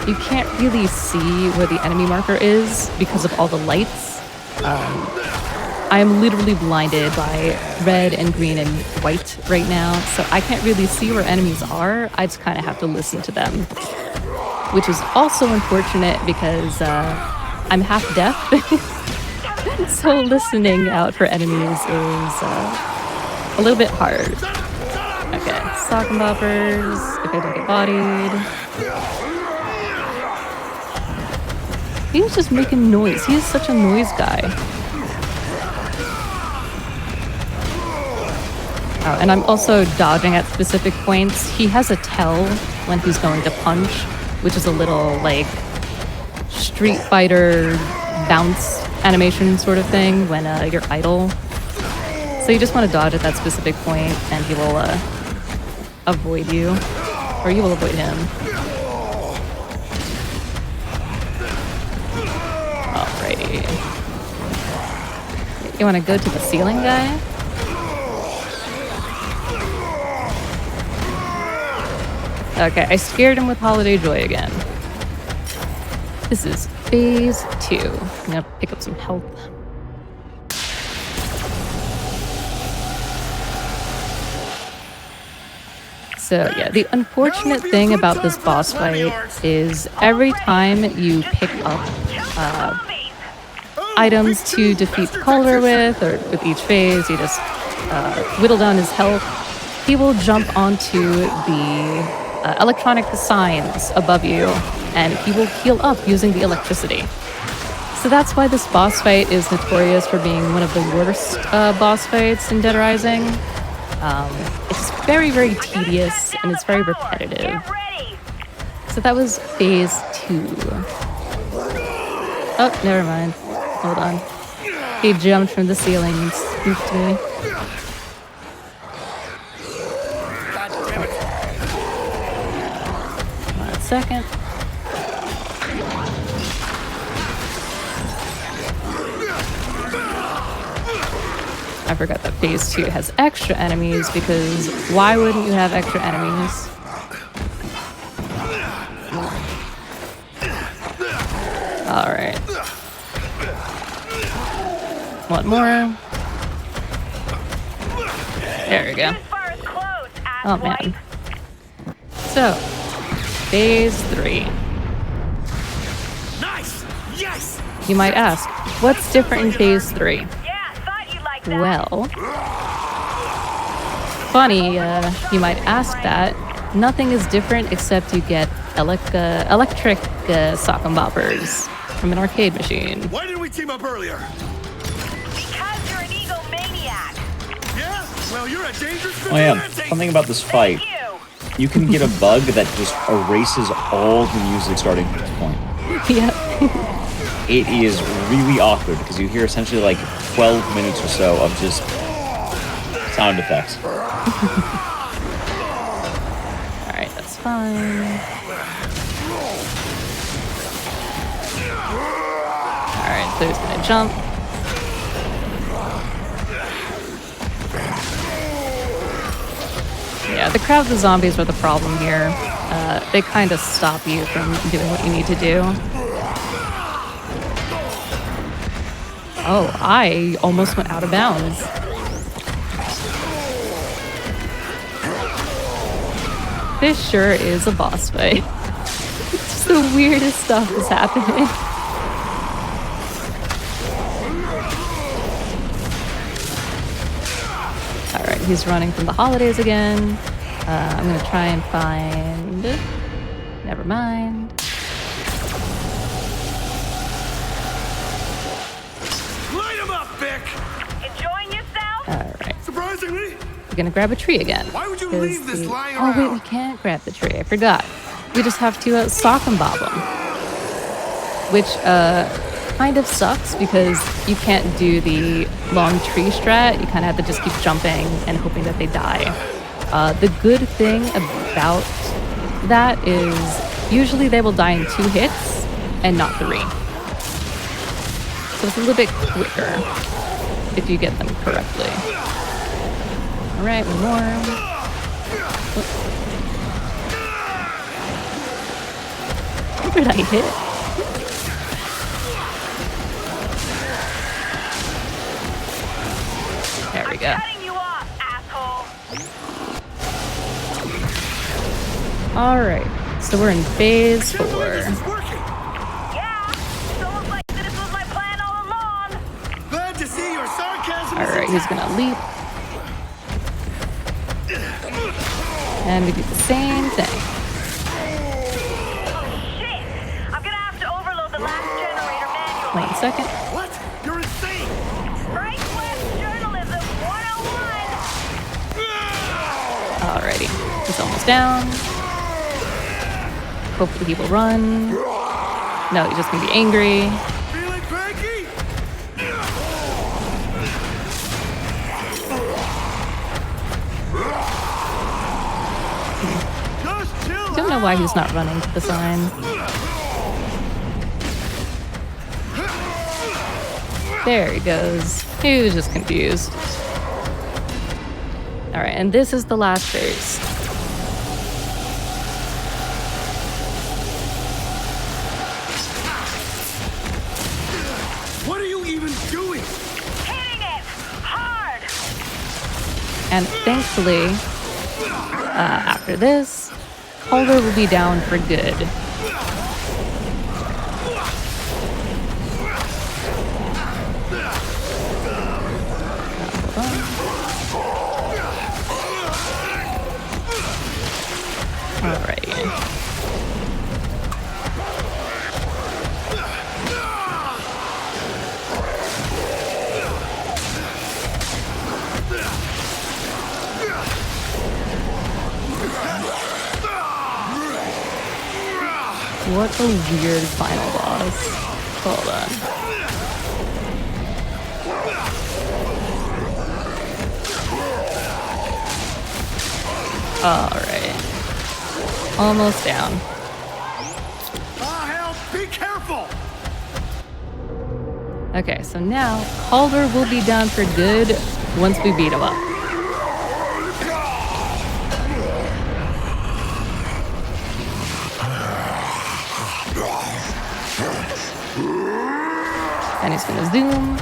B: you can't really see where the enemy marker is because of all the lights. I am literally blinded by red and green and white right now, so I can't really see where enemies are. I just kind of have to listen to them, which is also unfortunate because I'm half deaf, so listening out for enemies is a little bit hard. Okay, sock and boppers, if I don't get bodied. He's just making noise. He is such a noise guy. Oh, and I'm also dodging at specific points. He has a tell when he's going to punch, which is a little like Street Fighter bounce animation sort of thing when you're idle. So you just want to dodge at that specific point and he will avoid you, or you will avoid him. Alrighty. You want to go to the ceiling guy? Okay, I scared him with Holiday Joy again. This is phase 2. I'm gonna pick up some health. So yeah, the unfortunate thing about this boss fight is every time you pick up items to defeat Calder with, or with each phase, you just whittle down his health, he will jump onto the electronic signs above you, and he will heal up using the electricity. So that's why this boss fight is notorious for being one of the worst boss fights in Dead Rising. It's very, very tedious, and it's very repetitive. So that was phase 2. Oh, never mind. Hold on. He jumped from the ceiling and spooked me. One second. I forgot that phase 2 has extra enemies, because why wouldn't you have extra enemies? Alright. One more. There we go. Oh man. So, phase 3.
C: Nice. Yes.
B: You might ask, what's different in phase 3? Well, funny, you might ask that. Nothing is different except you get electric sock and boppers from an arcade machine.
C: Why didn't we team up earlier?
K: Because you're an egomaniac.
C: Yeah? Well, you're a dangerous
J: Oh yeah, something about this fight. You can get a bug that just erases all the music starting from this point.
B: Yeah.
J: It is really awkward because you hear essentially like 12 minutes or so of just sound effects.
B: Alright, that's fine. Alright, so he's gonna jump. Yeah, the crowds of zombies are the problem here. They kind of stop you from doing what you need to do. Oh, I almost went out of bounds. This sure is a boss fight. Just the weirdest stuff is happening. Alright, he's running from the holidays again. I'm gonna try and find... Never mind.
C: Light him up, Vic!
K: Enjoying yourself?
B: Alright.
C: Surprisingly,
B: We're gonna grab a tree again.
C: why would you
B: 'cause
C: leave this lying
B: Oh wait,
C: around?
B: we can't grab the tree. I forgot. We just have to sock and bob them. Which kind of sucks because you can't do the long tree strat. You kind of have to just keep jumping and hoping that they die. The good thing about that is usually they will die in 2 hits and not 3. So it's a little bit quicker if you get them correctly. Alright, one more. What did I hit? There we go. Alright, so we're in phase 4.
C: Glad to see your sarcasm.
B: Alright, he's gonna leap. And we do the same thing.
K: I'm gonna have to overload the last generator manually.
B: Wait a second.
C: What? You're insane!
K: Right West Journalism 101!
B: Alrighty, he's almost down. Hopefully he will run. No, he's just gonna be angry.
C: Feeling cranky? Just chill.
B: I don't know why he's not running to the sign. There he goes. He was just confused. Alright, and this is the last phase.
C: What are you even doing?
K: Hitting it hard!
B: And thankfully, after this, Calder will be down for good. Alrighty. What a weird final boss. Hold on. Alright. Almost down.
C: Ah, hell, be careful!
B: Okay, so now Calder will be down for good once we beat him up. And he's gonna zoom,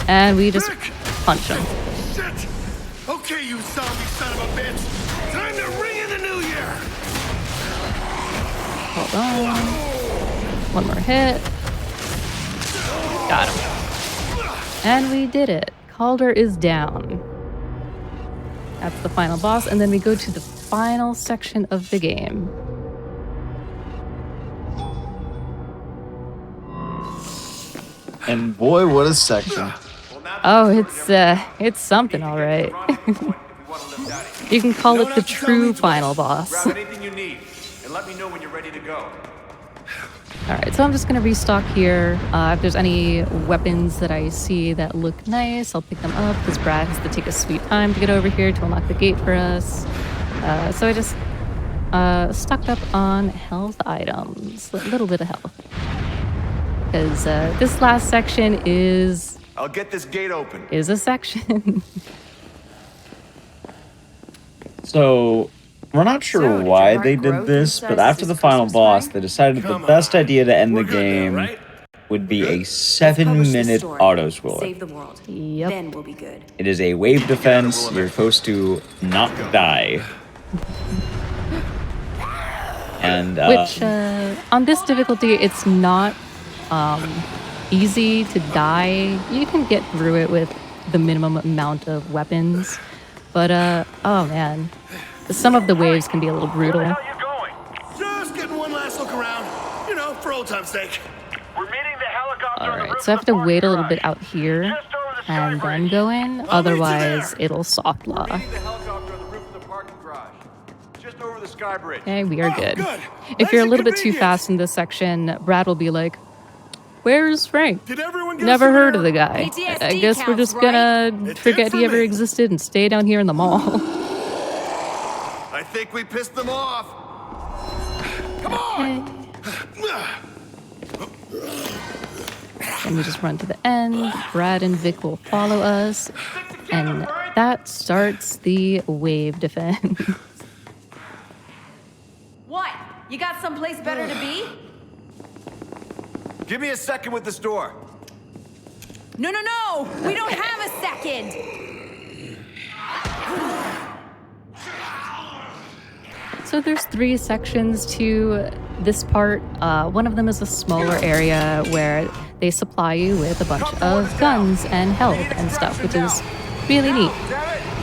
B: and we just punch him.
C: Shit! Okay, you zombie son of a bitch! Time to ring in the new year!
B: Hold on. One more hit. Got him. And we did it. Calder is down. That's the final boss, and then we go to the final section of the game.
J: And boy, what a section.
B: Oh, it's something, all right. You can call it the true final boss.
G: Grab anything you need, and let me know when you're ready to go.
B: Alright, so I'm just gonna restock here. If there's any weapons that I see that look nice, I'll pick them up, because Brad has to take a sweet time to get over here to unlock the gate for us. So I just stocked up on health items. A little bit of health. because this last section is
G: I'll get this gate open.
B: a section.
J: So, we're not sure why they did this, but after the final boss, they decided the best idea to end the game would be a 7-minute auto scroller.
M: Save the world.
B: Yep.
M: Then we'll be good.
J: It is a wave defense. You're supposed to not die. And
B: Which, on this difficulty, it's not easy to die. You can get through it with the minimum amount of weapons. But, oh man, some of the waves can be a little brutal.
C: Just getting one last look around, you know, for old time's sake.
H: We're meeting the helicopter.
B: Alright, so I have to wait a little bit out here and then go in, otherwise it'll soft lock.
G: The helicopter on the roof of the parking garage. Just over the sky bridge.
B: Okay, we are good. If you're a little bit too fast in this section, Brad will be like, "Where's Frank? Never heard of the guy. I guess we're just gonna forget he ever existed and stay down here in the mall."
G: I think we pissed them off. Come
B: on! And we just run to the end. Brad and Vic will follow us. And that starts the wave defense.
L: What? You got someplace better to be?
G: Give me a second with this door.
L: No, no, no! We don't have a second!
B: So there's 3 sections to this part. One of them is a smaller area where they supply you with a bunch of guns and health and stuff, which is really neat.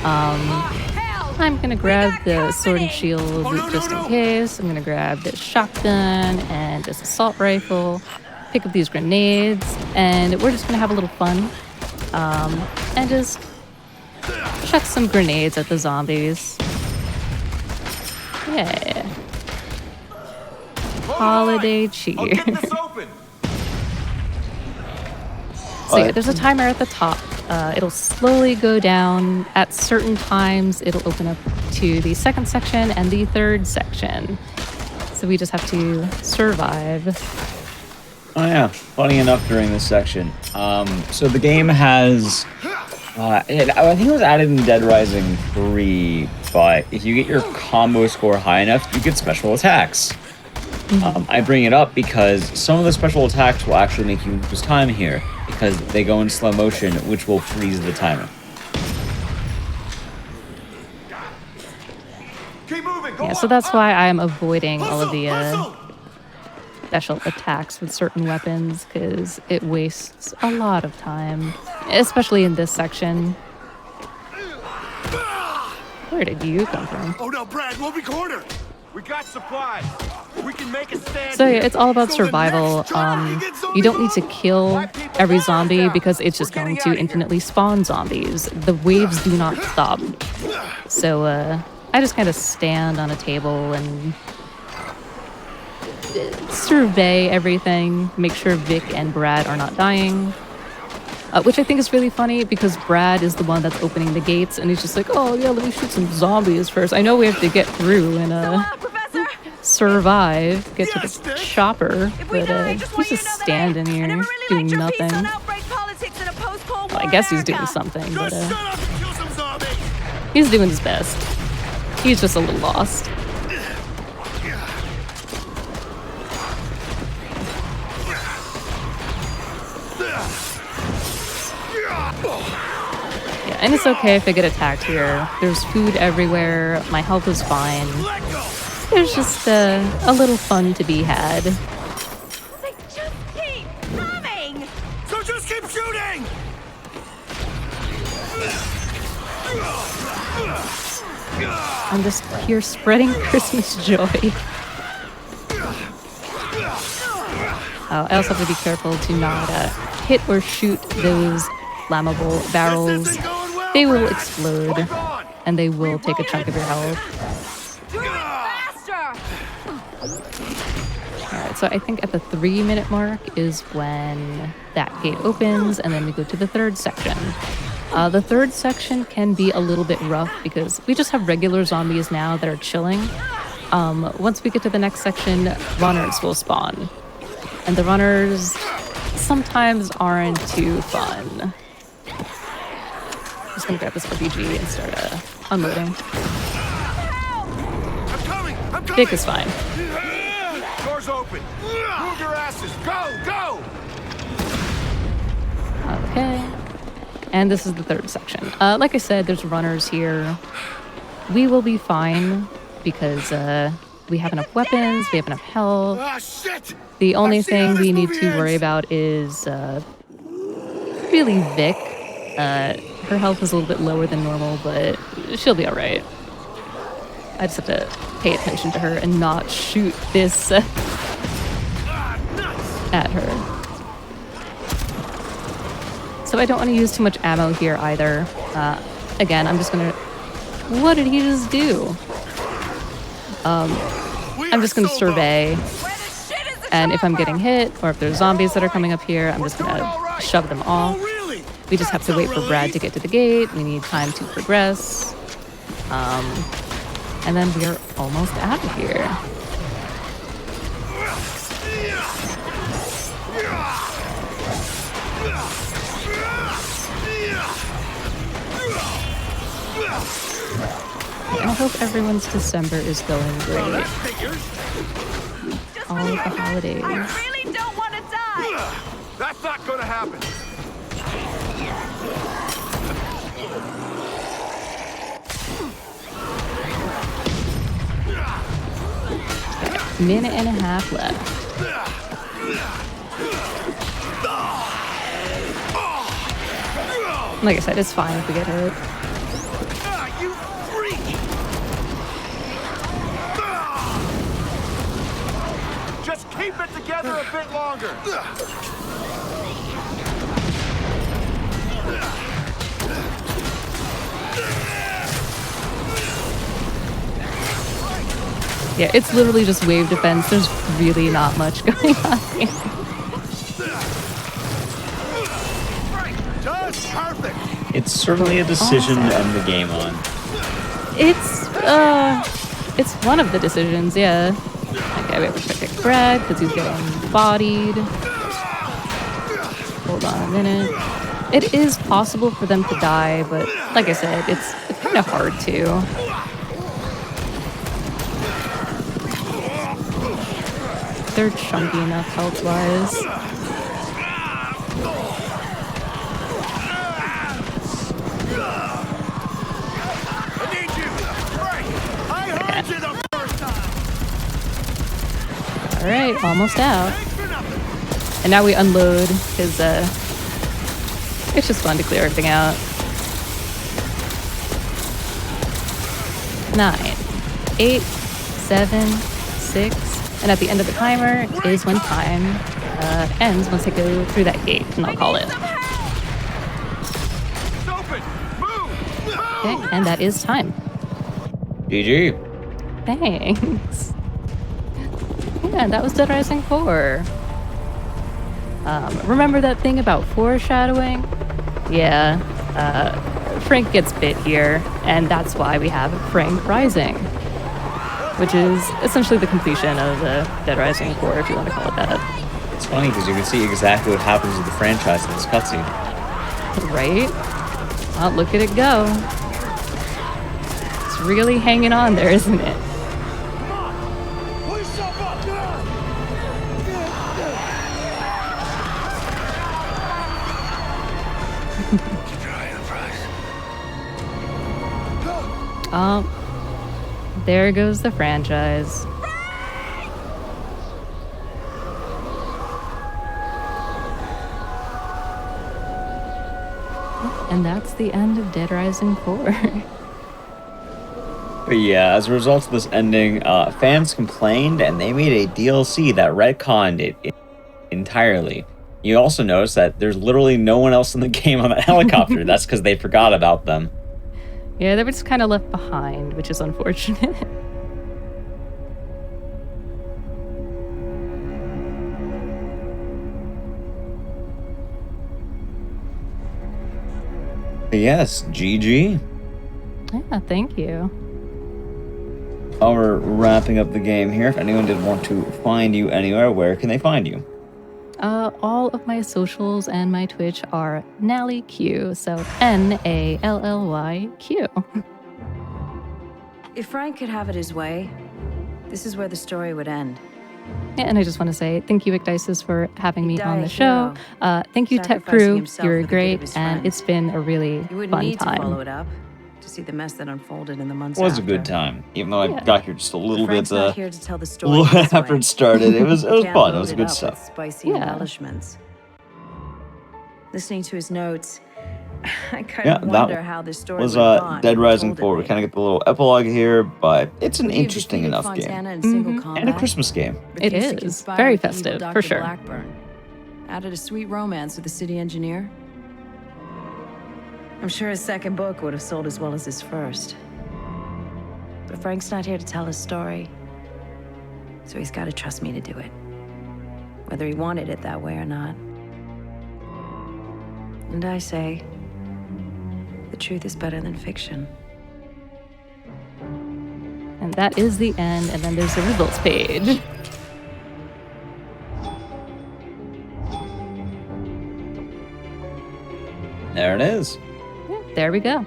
B: I'm gonna grab the sword and shield just in case. I'm gonna grab this shotgun and this assault rifle, pick up these grenades, and we're just gonna have a little fun and just chuck some grenades at the zombies. Yeah. Holiday cheer. So yeah, there's a timer at the top. It'll slowly go down. At certain times, it'll open up to the second section and the third section. So we just have to survive.
J: Oh yeah, funny enough during this section. So the game has, I think it was added in Dead Rising 3, but if you get your combo score high enough, you get special attacks. I bring it up because some of the special attacks will actually make you lose time here, because they go in slow motion, which will freeze the timer.
B: Yeah, so that's why I'm avoiding all of the special attacks with certain weapons, because it wastes a lot of time, especially in this section. Where did you come from?
C: Oh no, Brad, we'll be cornered.
G: We got supplies. We can make a stand.
B: So yeah, it's all about survival. You don't need to kill every zombie because it's just going to infinitely spawn zombies. The waves do not stop. So I just kind of stand on a table and survey everything, make sure Vic and Brad are not dying. Which I think is really funny because Brad is the one that's opening the gates and he's just like, "Oh yeah, let me shoot some zombies first. I know we have to get through and survive, get to the chopper, but he's just standing here doing nothing." Well, I guess he's doing something, but he's doing his best. He's just a little lost. Yeah, and it's okay if I get attacked here. There's food everywhere. My health is fine. There's just a little fun to be had.
K: They just keep coming!
C: So just keep shooting!
B: I'm just here spreading Christmas joy. I also have to be careful to not hit or shoot those flammable barrels. They will explode, and they will take a chunk of your health. Alright, so I think at the 3-minute mark is when that gate opens, and then we go to the third section. The third section can be a little bit rough because we just have regular zombies now that are chilling. Once we get to the next section, runners will spawn. And the runners sometimes aren't too fun. Just gonna grab this RPG and start unloading.
C: I'm coming!
B: Vic is fine.
C: Doors open! Move your asses! Go! Go!
B: Okay. And this is the third section. Like I said, there's runners here. We will be fine because we have enough weapons, we have enough health.
C: Ah, shit!
B: The only
C: I see
B: thing
C: how
B: we
C: this
B: need
C: movie
B: to
C: ends.
B: worry about is really Vic. Her health is a little bit lower than normal, but she'll be alright. I just have to pay attention to her and not shoot this at her. So I don't want to use too much ammo here either. Again, I'm just gonna... What did he just do? I'm just gonna survey. And if I'm getting hit, or if there's zombies that are coming up here, I'm just gonna shove them off. We just have to wait for Brad to get to the gate. We need time to progress. And then we are almost out of here. I hope everyone's December is going great. All of the holidays.
K: I really don't want to die.
C: That's not gonna happen.
B: Minute and a half left. Like I said, it's fine if we get hurt.
C: You freak! Just keep it together a bit longer.
B: Yeah, it's literally just wave defense. There's really not much going on here.
C: Just perfect.
J: It's certainly a decision to end the game on.
B: It's one of the decisions, yeah. Okay, we have to protect Brad because he's getting bodied. Hold on a minute. It is possible for them to die, but like I said, it's kind of hard to. They're chunky enough health-wise. Alright, almost out. And now we unload, because it's just fun to clear everything out. 9, 8, 7, 6, and at the end of the timer is when time ends once I go through that gate, and I'll call it. Okay, and that is time.
J: GG.
B: Thanks. Yeah, that was Dead Rising 4. Remember that thing about foreshadowing? Yeah, Frank gets bit here, and that's why we have Frank Rising, which is essentially the completion of the Dead Rising 4, if you want to call it that.
J: It's funny because you can see exactly what happens with the franchise in this cutscene.
B: Right? Well, look at it go. It's really hanging on there, isn't it? Oh, there goes the franchise. And that's the end of Dead Rising 4.
J: But yeah, as a result of this ending, fans complained and they made a DLC that retconned it entirely. You also notice that there's literally no one else in the game on that helicopter. That's because they forgot about them.
B: Yeah, they were just kind of left behind, which is unfortunate.
J: Yes, GG.
B: Yeah, thank you.
J: While we're wrapping up the game here, if anyone did want to find you anywhere, where can they find you?
B: All of my socials and my Twitch are NallyQ, so NALLYQ.
O: If Frank could have it his way, this is where the story would end.
B: Yeah, and I just want to say thank you, Icdices, for having me on the show.
O: hero,
B: Thank you, Tech
O: sacrificing
B: Crew.
O: himself
B: You're
O: for the good of
B: great,
O: his
B: and
O: friends.
B: it's been a really
O: You wouldn't
B: fun
O: need to follow
B: time.
O: it up to see the mess that unfolded in the months
J: It was a
O: after.
J: good time, even though I got here just a little
O: Frank's
J: bit
O: not here to tell the
J: a
O: story
J: little
O: his
J: after
O: way.
J: it started. It was
O: Can't
J: fun. It
O: load
J: was
O: it
J: good
O: up
J: stuff.
O: with spicy
B: Yeah.
O: embellishments. Listening to his notes, I kind
J: Yeah,
O: of wonder
J: that
O: how this story
J: was
O: would have gone
J: Dead
O: if he
J: Rising
O: told it
J: 4. We
O: later.
J: kind of get the little epilogue here, but it's an
O: Would he have
J: interesting
O: defeated
J: enough
O: Fontana
J: game.
O: in single combat?
J: And a Christmas game.
B: It
O: Refused to
B: is.
O: conspire
B: Very
O: with the evil
B: festive,
O: Dr.
B: for sure.
O: Blackburn. Added a sweet romance with the city engineer. I'm sure his second book would have sold as well as his first. But Frank's not here to tell his story, so he's got to trust me to do it, whether he wanted it that way or not. And I say, the truth is better than fiction.
B: And that is the end, and then there's the results page.
J: There it is.
B: There we go.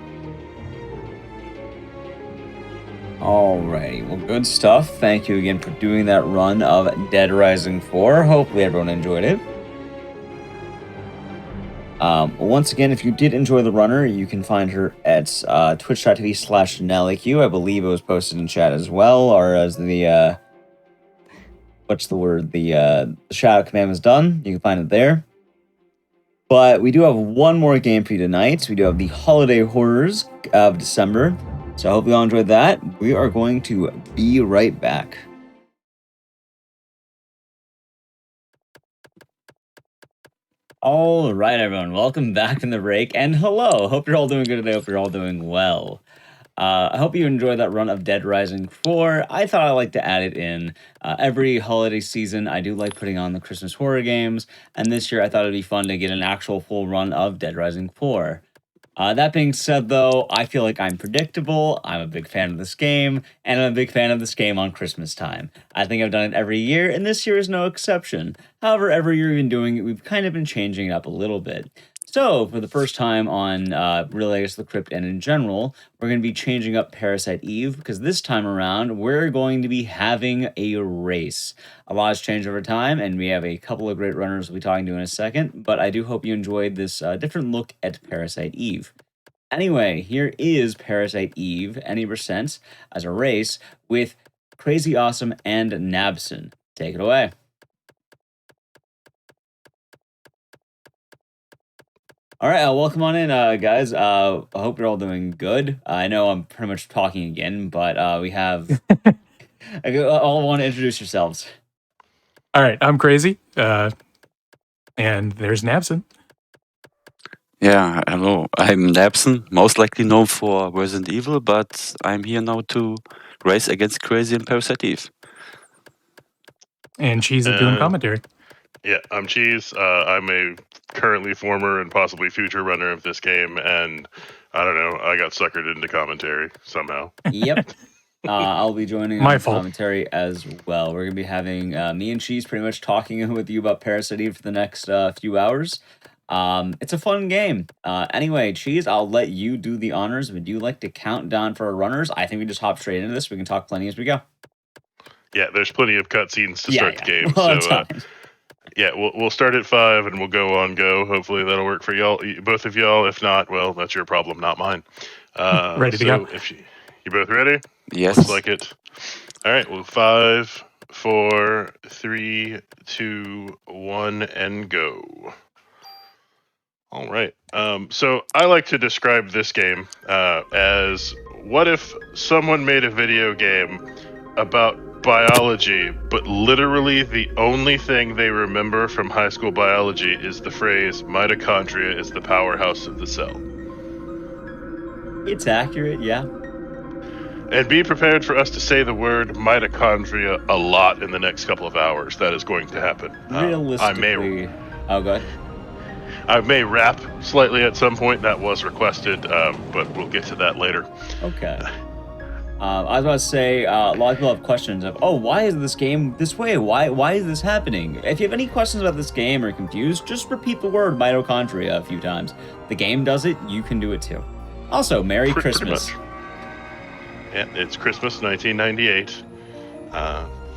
J: Alrighty, well, good stuff. Thank you again for doing that run of Dead Rising 4. Hopefully everyone enjoyed it. Once again, if you did enjoy the runner, you can find her at twitch.tv/NallyQ. I believe it was posted in chat as well, or as the, what's the word? The shadow command was done. You can find it there. But we do have one more game for you tonight. We do have the Holiday Horrors of December. So I hope you all enjoyed that. We are going to be right back. All right, everyone. Welcome back from the break. And hello. Hope you're all doing good today. Hope you're all doing well. I hope you enjoyed that run of Dead Rising 4. I thought I'd like to add it in. Every holiday season, I do like putting on the Christmas horror games. And this year, I thought it'd be fun to get an actual full run of Dead Rising 4. That being said, though, I feel like I'm predictable. I'm a big fan of this game, and I'm a big fan of this game on Christmas time. I think I've done it every year, and this year is no exception. However, every year we've been doing it, we've kind of been changing it up a little bit. So, for the first time on really, I guess, the Crypt and in general, we're going to be changing up Parasite Eve, because this time around, we're going to be having a race. A lot has changed over time, and we have a couple of great runners we'll be talking to in a second, but I do hope you enjoyed this different look at Parasite Eve. Anyway, here is Parasite Eve, any percent, as a race with Crazy Awesome and Nabson. Take it away. All right, welcome on in, guys. I hope you're all doing good. I know I'm pretty much talking again, but we have... I all want to introduce yourselves.
Q: All right, I'm Crazy, and there's Nabson.
R: Yeah, hello. I'm Nabson, most likely known for Resident Evil, but I'm here now to race against Crazy and Parasite Eve.
Q: And Cheese is doing commentary.
S: Yeah, I'm Cheese. I'm a currently former and possibly future runner of this game, and I don't know, I got suckered into commentary somehow.
J: Yep. I'll be joining
Q: My
J: on
Q: fault.
J: commentary as well. We're going to be having me and Cheese pretty much talking with you about Parasite Eve for the next few hours. It's a fun game. Anyway, Cheese, I'll let you do the honors. Would you like to count down for our runners? I think we just hop straight into this. We can talk plenty as we go.
S: Yeah, there's plenty of cutscenes to start the game.
J: Well,
S: So, yeah, we'll start at 5 and we'll go on go. Hopefully that'll work for y'all, both of y'all. If not, well, that's your problem, not mine.
Q: Ready to go.
S: If you both ready?
R: Yes.
S: Looks like it. All right, well, 5, 4, 3, 2, 1, and go. All right. So I like to describe this game as what if someone made a video game about biology, but literally the only thing they remember from high school biology is the phrase mitochondria is the powerhouse of the cell.
J: It's accurate, yeah.
S: And be prepared for us to say the word mitochondria a lot in the next couple of hours. That is going to happen.
J: Realistically... Oh, go ahead.
S: I may rap slightly at some point. That was requested, but we'll get to that later.
J: Okay. I was about to say, a lot of people have questions of, oh, why is this game this way? Why is this happening? If you have any questions about this game or confused, just repeat the word mitochondria a few times. The game does it, you can do it too. Also, Merry Christmas.
S: Pretty much. Yeah, it's Christmas 1998.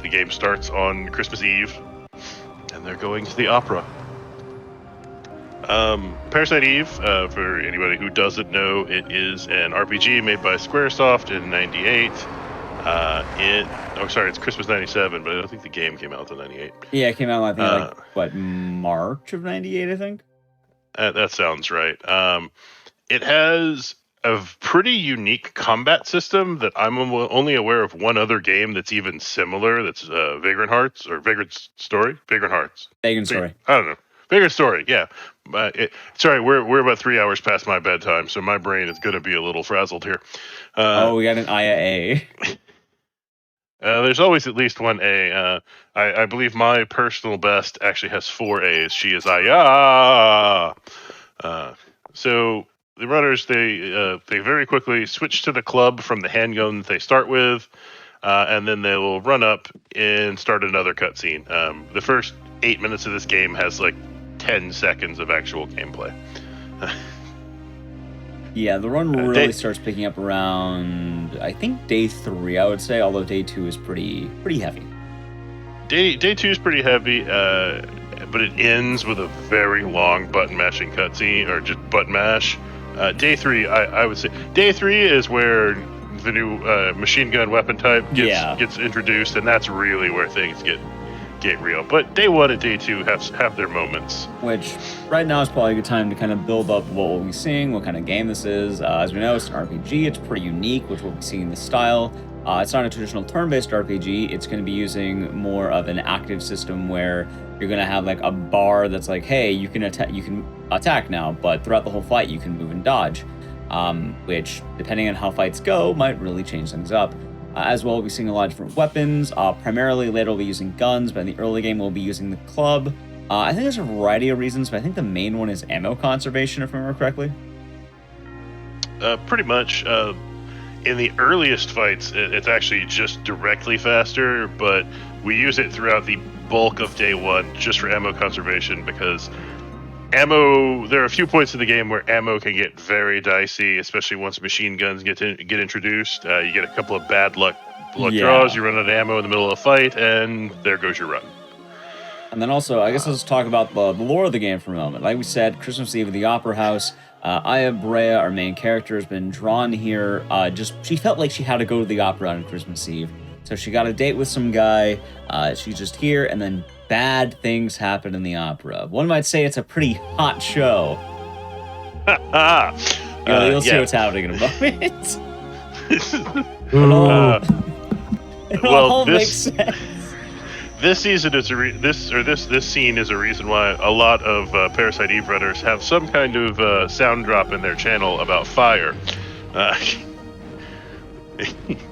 S: The game starts on Christmas Eve, and they're going to the opera. Parasite Eve, for anybody who doesn't know, it is an RPG made by Squaresoft in '98. It's Christmas '97, but I don't think the game came out until '98.
J: Yeah, it came out, I think, March of '98, I think?
S: That sounds right. It has a pretty unique combat system that I'm only aware of one other game that's even similar. That's Vagrant Hearts or Vagrant Story. Vagrant Hearts.
J: Vagrant Story.
S: I don't know. Vagrant Story. Yeah. Sorry, we're about 3 hours past my bedtime, so my brain is going to be a little frazzled here.
J: We got an IA.
S: There's always at least one A. I believe my personal best actually has 4 A's. She is Aya. So the runners, they very quickly switch to the club from the handgun that they start with, and then they will run up and start another cutscene. The first 8 minutes of this game has like 10 seconds of actual gameplay.
J: Yeah, the run really starts picking up around, I think, day 3, I would say, although day 2 is pretty heavy.
S: Day 2 is pretty heavy, but it ends with a very long button mashing cutscene, or just button mash. Day 3, I would say, day 3 is where the new machine gun weapon type gets introduced, and that's really where things get real. But day 1 and day 2 have their moments.
J: Which, right now, is probably a good time to kind of build up what we'll be seeing, what kind of game this is. As we know, it's an RPG. It's pretty unique, which we'll be seeing in this style. It's not a traditional turn-based RPG. It's going to be using more of an active system where you're going to have like a bar that's like, hey, you can attack now, but throughout the whole fight, you can move and dodge. Which, depending on how fights go, might really change things up. As well, we'll be seeing a lot of different weapons. Primarily, later we'll be using guns, but in the early game, we'll be using the club. I think there's a variety of reasons, but I think the main one is ammo conservation, if I remember correctly.
S: Pretty much. In the earliest fights, it's actually just directly faster, but we use it throughout the bulk of day 1 just for ammo conservation, because there are a few points in the game where ammo can get very dicey, especially once machine guns get introduced. You get a couple of bad luck draws, you run out of ammo in the middle of a fight, and there goes your run.
J: And then also, I guess let's talk about the lore of the game for a moment. Like we said, Christmas Eve at the Opera House. Aya Brea, our main character, has been drawn here. She felt like she had to go to the opera on Christmas Eve. So she got a date with some guy. She's just here, and then bad things happen in the opera. One might say it's a pretty hot show. You'll see what's happening in a moment. It all makes sense.
S: This season is this scene is a reason why a lot of Parasite Eve runners have some kind of sound drop in their channel about fire.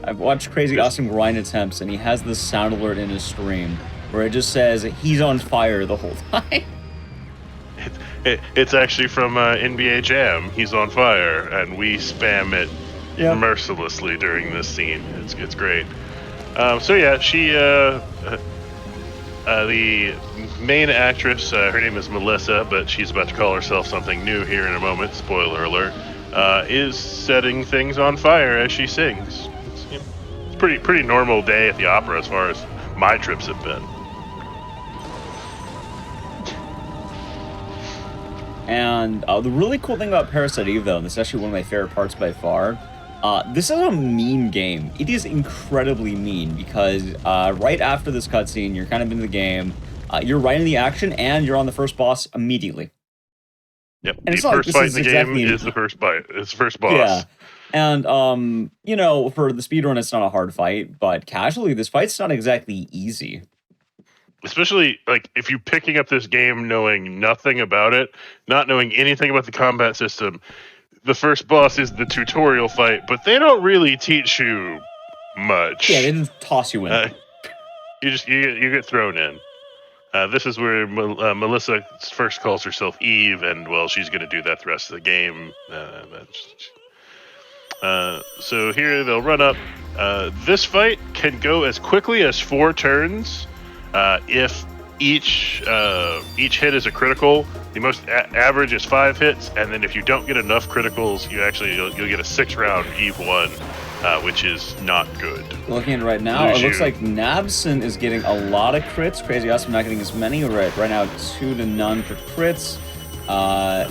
J: I've watched Crazy Awesome Grind Attempts, and he has this sound alert in his stream where it just says he's on fire the whole time.
S: It's actually from NBA Jam. He's on fire, and we spam it mercilessly during this scene. It's great. She. The main actress, her name is Melissa, but she's about to call herself something new here in a moment, spoiler alert, is setting things on fire as she sings. It's pretty normal day at the opera as far as my trips have been.
J: And the really cool thing about Parasite Eve, though, and this is actually one of my favorite parts by far, this is a mean game. It is incredibly mean because right after this cutscene, you're kind of in the game, you're right in the action, and you're on the first boss immediately.
S: Yep,
J: and
S: the first fight in the game is the first fight. It's the first boss.
J: Yeah, and for the speedrun, it's not a hard fight, but casually, this fight's not exactly easy.
S: Especially, like, if you're picking up this game knowing nothing about it, not knowing anything about the combat system, the first boss is the tutorial fight, but they don't really teach you much.
J: Yeah, they just toss you in.
S: You get thrown in. This is where Melissa first calls herself Eve, and, well, she's going to do that the rest of the game. So here they'll run up. This fight can go as quickly as 4 turns if each hit is a critical. The most average is 5 hits, and then if you don't get enough criticals, you'll get a 6-round Eve 1, which is not good.
J: Looking at it right now, it looks like Nabson is getting a lot of crits. Crazy Awesome not getting as many. Right now, 2 to none for crits.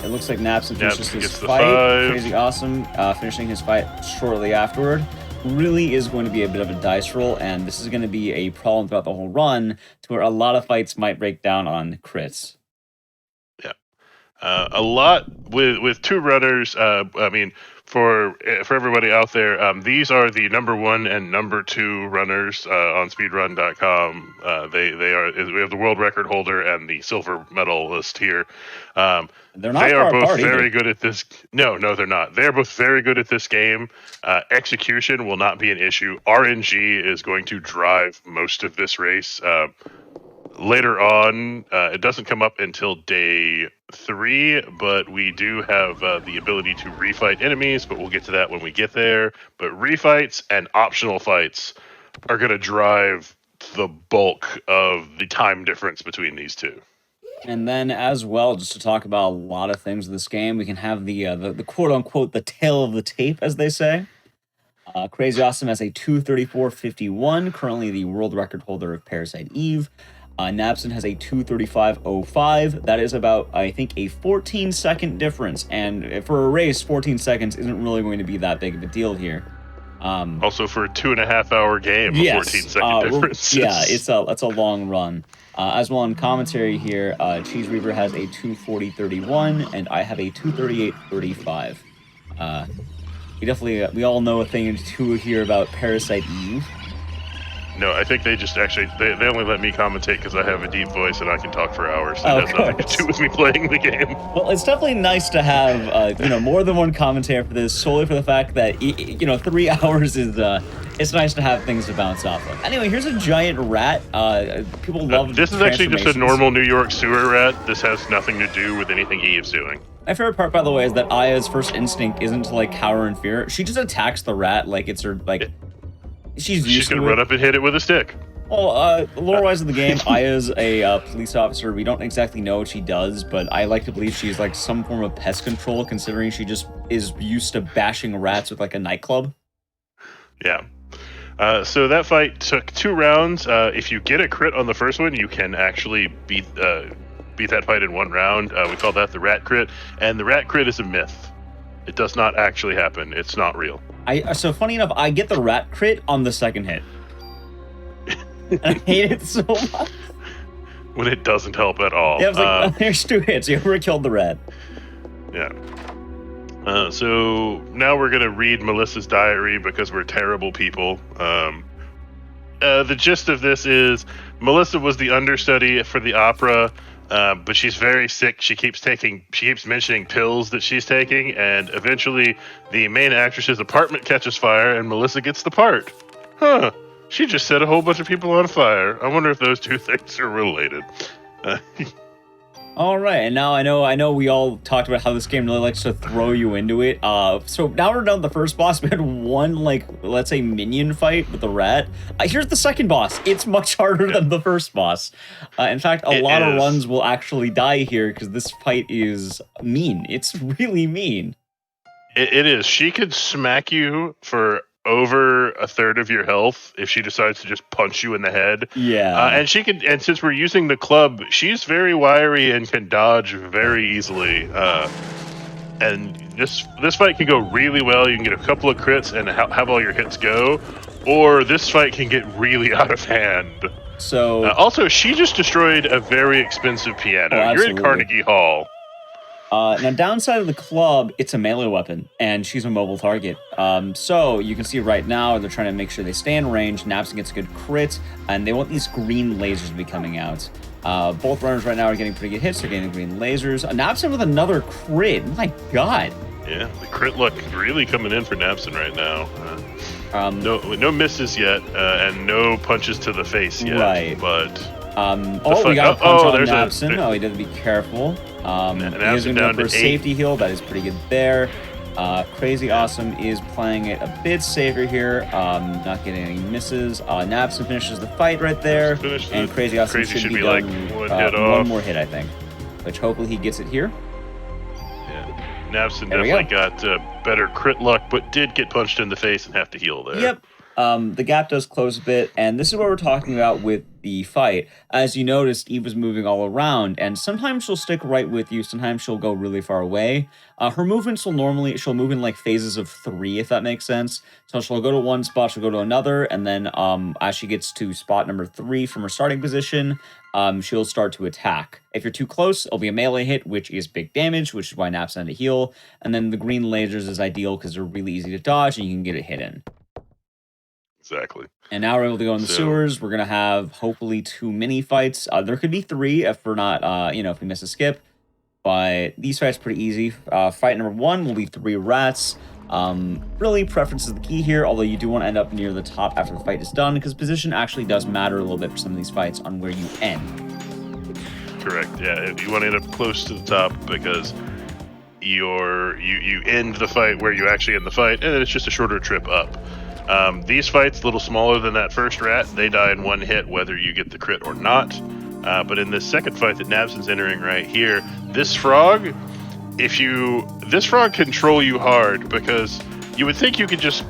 J: It looks like Nabson finishes his fight. Crazy Awesome finishing his fight shortly afterward. Really is going to be a bit of a dice roll, and this is going to be a problem throughout the whole run, to where a lot of fights might break down on crits.
S: Yeah, a lot with 2 runners. I mean, for everybody out there, these are the number 1 and number 2 runners on speedrun.com. We have the world record holder and the silver medalist here.
J: They're not
S: they are both
J: apart
S: very
J: either.
S: good at this. No, they're not. They're both very good at this game. Execution will not be an issue. RNG is going to drive most of this race. Later on, it doesn't come up until day 3, but we do have the ability to refight enemies, but we'll get to that when we get there. But refights and optional fights are going to drive the bulk of the time difference between these two.
J: And then, as well, just to talk about a lot of things in this game, we can have the quote-unquote the tail of the tape, as they say. Crazy Awesome has a 2:34.51, currently the world record holder of Parasite Eve. Nabson has a 2:35.05. That is about, I think, a 14-second difference. And for a race, 14 seconds isn't really going to be that big of a deal here.
S: Also, for a 2.5-hour game, a 14-second difference.
J: Yeah, it's a long run. As well, in commentary here, Cheese Reaver has a 2:40.31, and I have a 2:38.35. We all know a thing or two here about Parasite Eve.
S: No, I think they just they only let me commentate because I have a deep voice and I can talk for hours. That has nothing to do with me playing the game.
J: Well, it's definitely nice to have more than one commentator for this, solely for the fact that 3 hours is it's nice to have things to bounce off of. Anyway, here's a giant rat. People love
S: this is actually just a normal New York sewer rat. This has nothing to do with anything Eve's doing.
J: My favorite part, by the way, is that Aya's first instinct isn't to cower in fear. She just attacks the rat like it's her She's
S: gonna run up and hit it with a stick.
J: Well, lore-wise of the game, Aya's a police officer. We don't exactly know what she does, but I like to believe she's some form of pest control, considering she just is used to bashing rats with a nightclub.
S: Yeah. So that fight took 2 rounds. If you get a crit on the first one, you can actually beat that fight in 1 round. We call that the rat crit, and the rat crit is a myth. It does not actually happen. It's not real.
J: So funny enough, I get the rat crit on the second hit. And I hate it so much.
S: When it doesn't help at all.
J: Yeah, I was there's 2 hits. You ever killed the rat?
S: Yeah. So now we're going to read Melissa's diary because we're terrible people. The gist of this is Melissa was the understudy for the opera. But she's very sick. She keeps mentioning pills that she's taking, and eventually the main actress's apartment catches fire and Melissa gets the part. Huh. She just set a whole bunch of people on fire. I wonder if those 2 things are related.
J: All right, and now I know we all talked about how this game really likes to throw you into it. So now we're done with the first boss. We had one, let's say, minion fight with the rat. Here's the second boss. It's much harder than the first boss. In fact, a lot of runs will actually die here because this fight is mean. It's really mean.
S: It is. She could smack you for over a third of your health if she decides to just punch you in the head.
J: Yeah.
S: And since we're using the club, she's very wiry and can dodge very easily. And this fight can go really well. You can get a couple of crits and have all your hits go, or this fight can get really out of hand.
J: So
S: also, she just destroyed a very expensive piano. You're in Carnegie Hall.
J: Now, downside of the club, it's a melee weapon, and she's a mobile target. So you can see right now, they're trying to make sure they stay in range. Nabson gets a good crit, and they want these green lasers to be coming out. Both runners right now are getting pretty good hits. They're getting green lasers. Nabson with another crit. My God.
S: Yeah, the crit luck really coming in for Nabson right now. No misses yet, and no punches to the face yet.
J: Right.
S: But
J: we got a punch on Nabson. He did be careful. He's going to go for a safety heal. That is pretty good there. Crazy Awesome is playing it a bit safer here, not getting any misses. Napson finishes the fight right there, and Crazy Awesome should be done
S: like
J: one more hit, I think, which hopefully he gets it here.
S: Yeah, Napson definitely got better crit luck, but did get punched in the face and have to heal there.
J: Yep. The gap does close a bit, and this is what we're talking about with the fight. As you noticed, Eve was moving all around, and sometimes she'll stick right with you, sometimes she'll go really far away. Her movements will she'll move in like phases of 3, if that makes sense. So she'll go to one spot, she'll go to another, and then as she gets to spot number 3 from her starting position, she'll start to attack. If you're too close, it'll be a melee hit, which is big damage, which is why Nap's on to heal. And then the green lasers is ideal because they're really easy to dodge, and you can get a hit in.
S: Exactly.
J: And now we're able to go in the sewers. We're going to have, hopefully, 2 mini fights. There could be 3 if we're not, if we miss a skip. But these fights are pretty easy. Fight number 1 will be 3 rats. Really, preference is the key here, although you do want to end up near the top after the fight is done, because position actually does matter a little bit for some of these fights on where you end.
S: Correct, yeah. You want to end up close to the top, because you end the fight where you actually end the fight, and then it's just a shorter trip up. These fights, a little smaller than that first rat, they die in 1 hit whether you get the crit or not. But in this second fight that Nabson's entering right here, this frog, this frog control you hard, because you would think you could just,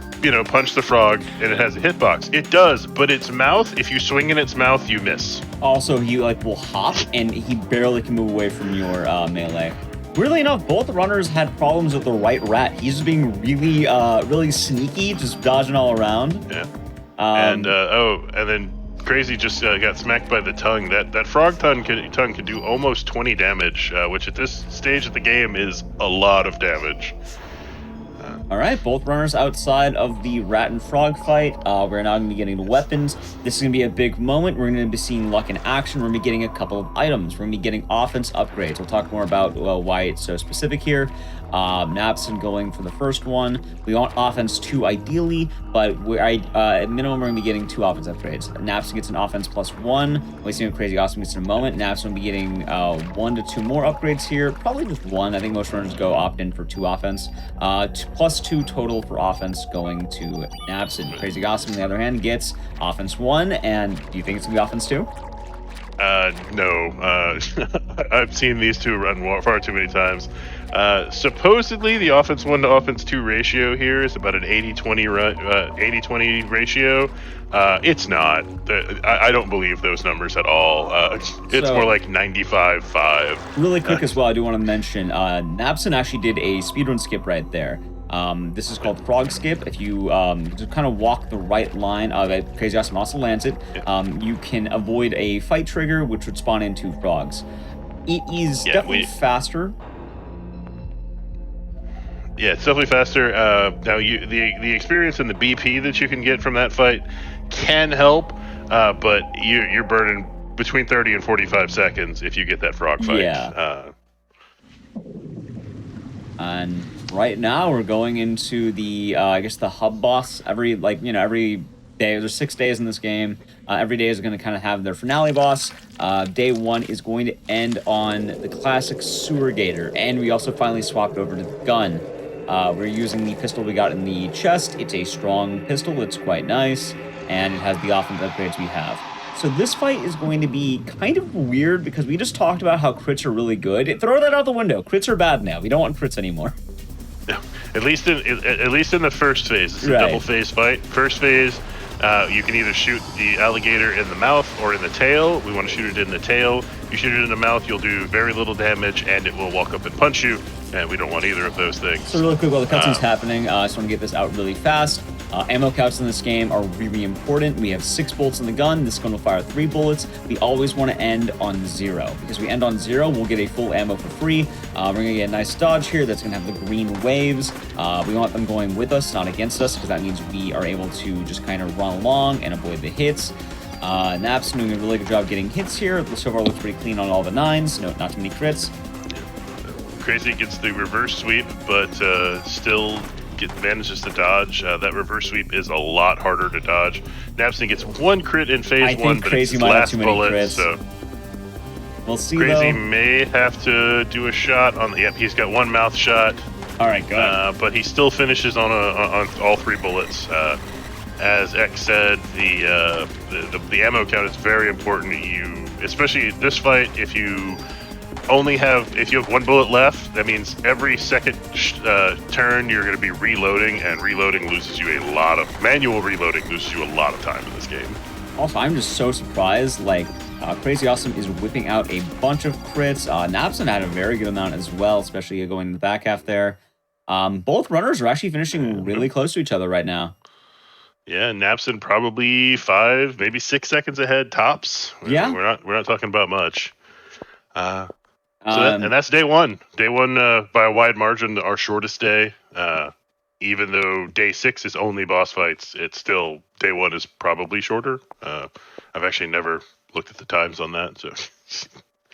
S: punch the frog and it has a hitbox. It does, but its mouth, if you swing in its mouth, you miss.
J: Also, he will hop, and he barely can move away from your melee. Weirdly enough, both runners had problems with the right rat. He's just being really, really sneaky, just dodging all around.
S: Yeah. And then Crazy just got smacked by the tongue. That frog tongue can do almost 20 damage, which at this stage of the game is a lot of damage.
J: All right, both runners outside of the rat and frog fight. We're now going to be getting the weapons. This is going to be a big moment. We're going to be seeing luck in action. We're going to be getting a couple of items. We're going to be getting offense upgrades. We'll talk more about why it's so specific here. Napson going for the first one. We want offense 2 ideally, but at minimum we're going to be getting 2 offense upgrades. Napson gets an offense +1. We see what Crazy Awesome gets in a moment. Napson will be getting 1 to 2 more upgrades here. Probably just 1. I think most runners go opt in for 2 offense. +2 total for offense going to Napson. Crazy Awesome, on the other hand, gets offense 1. And do you think it's going to be offense 2?
S: No. I've seen these two run far too many times. Supposedly, the offense 1 to offense 2 ratio here is about an 80-20 ratio. It's not. I don't believe those numbers at all. It's more like 95-5.
J: Really quick as well, I do want to mention, Napson actually did a speedrun skip right there. This is called Frog Skip. If you just kind of walk the right line, Crazy Awesome also lands it, you can avoid a fight trigger, which would spawn in 2 frogs. It is definitely faster.
S: Yeah, it's definitely faster. Now, the experience and the BP that you can get from that fight can help, but you're burning between 30 and 45 seconds if you get that frog fight.
J: Yeah. And right now we're going into the, I guess, the hub boss. Every day, there's 6 days in this game. Every day is going to kind of have their finale boss. Day 1 is going to end on the classic sewer gator, and we also finally swapped over to the gun. We're using the pistol we got in the chest. It's a strong pistol. It's quite nice, and it has the offense upgrades we have. So this fight is going to be kind of weird because we just talked about how crits are really good. Throw that out the window. Crits are bad now. We don't want crits anymore.
S: No, at least in the first phase. It's a double phase fight. First phase, you can either shoot the alligator in the mouth or in the tail. We want to shoot it in the tail. You shoot it in the mouth, you'll do very little damage, and it will walk up and punch you. And we don't want either of those things.
J: So really quick, while the cutscene's happening, I just want to get this out really fast. Ammo counts in this game are really important. We have 6 bullets in the gun. This gun will fire 3 bullets. We always want to end on 0. Because we end on 0, we'll get a full ammo for free. We're going to get a nice dodge here that's going to have the green waves. We want them going with us, not against us, because that means we are able to just kind of run along and avoid the hits. Naps doing a really good job getting hits here. So far looks pretty clean on all the 9s. No, not too many crits.
S: Crazy gets the reverse sweep, but still manages to dodge. That reverse sweep is a lot harder to dodge. Napson gets 1 crit in phase 1, but it's his last bullet, so
J: we'll see.
S: Crazy may have to do a shot on the. Yep, he's got 1 mouth shot.
A: All right, good.
S: But he still finishes on all 3 bullets. As X said, the ammo count is very important. Especially this fight, if you have 1 bullet left, that means every second turn you're going to be reloading, and manual reloading loses you a lot of time in this game.
J: Also, I'm just so surprised. Like, Crazy Awesome is whipping out a bunch of crits. Napson had a very good amount as well, especially going in the back half there. Both runners are actually finishing really close to each other right now.
S: Yeah, Napson probably 5, maybe 6 seconds ahead tops.
J: Yeah,
S: we're not talking about much. That's day 1. Day 1 by a wide margin, our shortest day. Even though day 6 is only boss fights, it's still day 1 is probably shorter. I've actually never looked at the times on that. So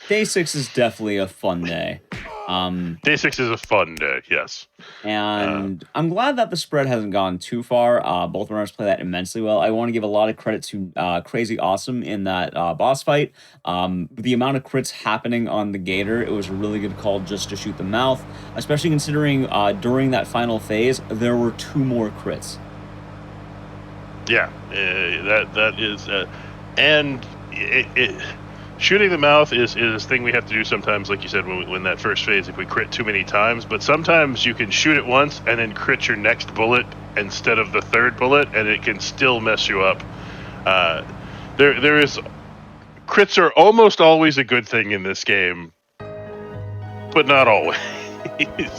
J: day 6 is definitely a fun day.
S: Day 6 is a fun day, yes.
J: And I'm glad that the spread hasn't gone too far. Both runners play that immensely well. I want to give a lot of credit to Crazy Awesome in that boss fight. The amount of crits happening on the Gator, it was a really good call just to shoot the mouth, especially considering during that final phase, there were 2 more crits.
S: Yeah, that is... and it shooting the mouth is a thing we have to do sometimes, like you said, when that first phase, if we crit too many times. But sometimes you can shoot it once and then crit your next bullet instead of the 3rd bullet, and it can still mess you up. Crits are almost always a good thing in this game, but not always.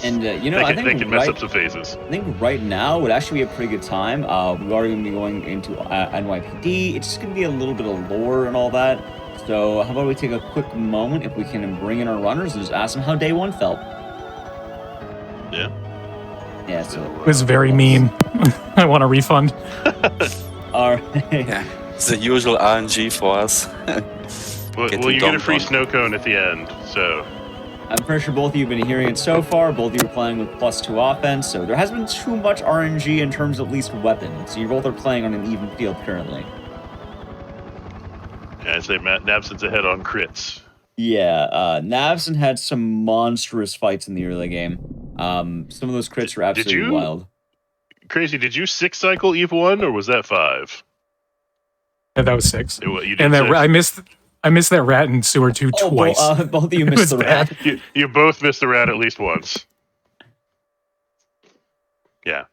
J: And
S: I think they can mess up some phases.
J: I think right now would actually be a pretty good time. We are going to be going into NYPD. It's just going to be a little bit of lore and all that. So how about we take a quick moment, if we can bring in our runners, and just ask them how day 1 felt.
S: Yeah.
J: Yeah, so...
Q: It was very mean. I want a refund.
J: All right.
R: Yeah, it's the usual RNG for us.
S: Well, you get a free snow cone at the end, so...
J: I'm pretty sure both of you have been hearing it so far. Both of you are playing with +2 offense, so there hasn't been too much RNG in terms of at least weapons. So you both are playing on an even field currently.
S: Yeah, I'd say Nabson's ahead on crits.
J: Yeah, Navson had some monstrous fights in the early game. Some of those crits were absolutely wild.
S: Crazy, did you 6 cycle Eve 1, or was that 5?
Q: Yeah, that was 6.
S: You did
Q: and that
S: 6?
Q: I missed that rat in sewer 2 twice.
J: Both of you missed the rat.
S: You both missed the rat at least once. Yeah.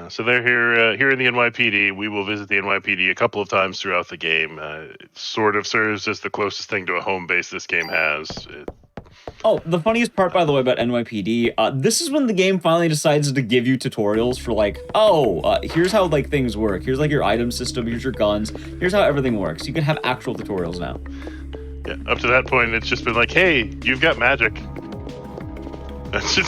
S: So they're here in the NYPD. We will visit the NYPD a couple of times throughout the game. It sort of serves as the closest thing to a home base this game has.
J: Oh, the funniest part, by the way, about NYPD, this is when the game finally decides to give you tutorials for like, here's how like things work. Here's like your item system. Here's your guns. Here's how everything works. You can have actual tutorials now.
S: Yeah. Up to that point, it's just been like, hey, you've got magic. That's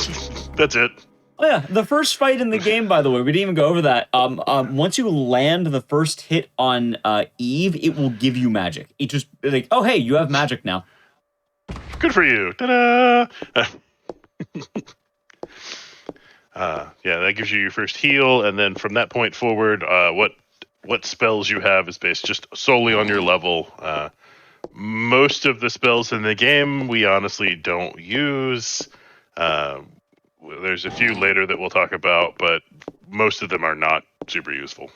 S: it.
J: Oh yeah, the first fight in the game, by the way, we didn't even go over that. Once you land the first hit on Eve, it will give you magic. It just like, oh hey, you have magic now.
S: Good for you. Ta-da! Yeah, that gives you your first heal, and then from that point forward, what spells you have is based just solely on your level. Most of the spells in the game we honestly don't use. There's a few later that we'll talk about, but most of them are not super useful.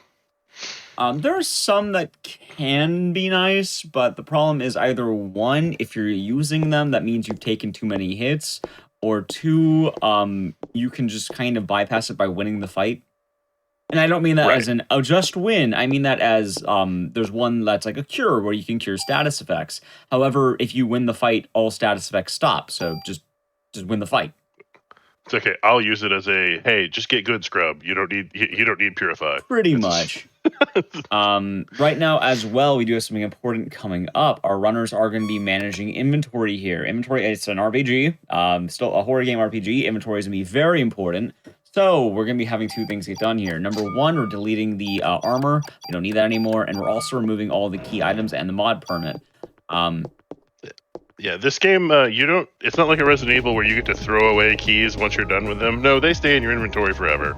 J: There are some that can be nice, but the problem is either 1, if you're using them, that means you've taken too many hits, or 2, you can just kind of bypass it by winning the fight. And I don't mean that as an, just win. I mean that as, there's one that's like a cure, where you can cure status effects. However, if you win the fight, all status effects stop, so just win the fight.
S: It's okay. I'll use it as a, hey, just get good, scrub. You don't need purify.
J: Pretty much. Right now as well, we do have something important coming up. Our runners are going to be managing inventory here. Inventory, it's an RPG, still a horror game RPG. Inventory is going to be very important. So we're going to be having 2 things get done here. Number 1, we're deleting the armor. We don't need that anymore. And we're also removing all the key items and the mod permit.
S: Yeah, this game, it's not like a Resident Evil where you get to throw away keys once you're done with them. No, they stay in your inventory forever.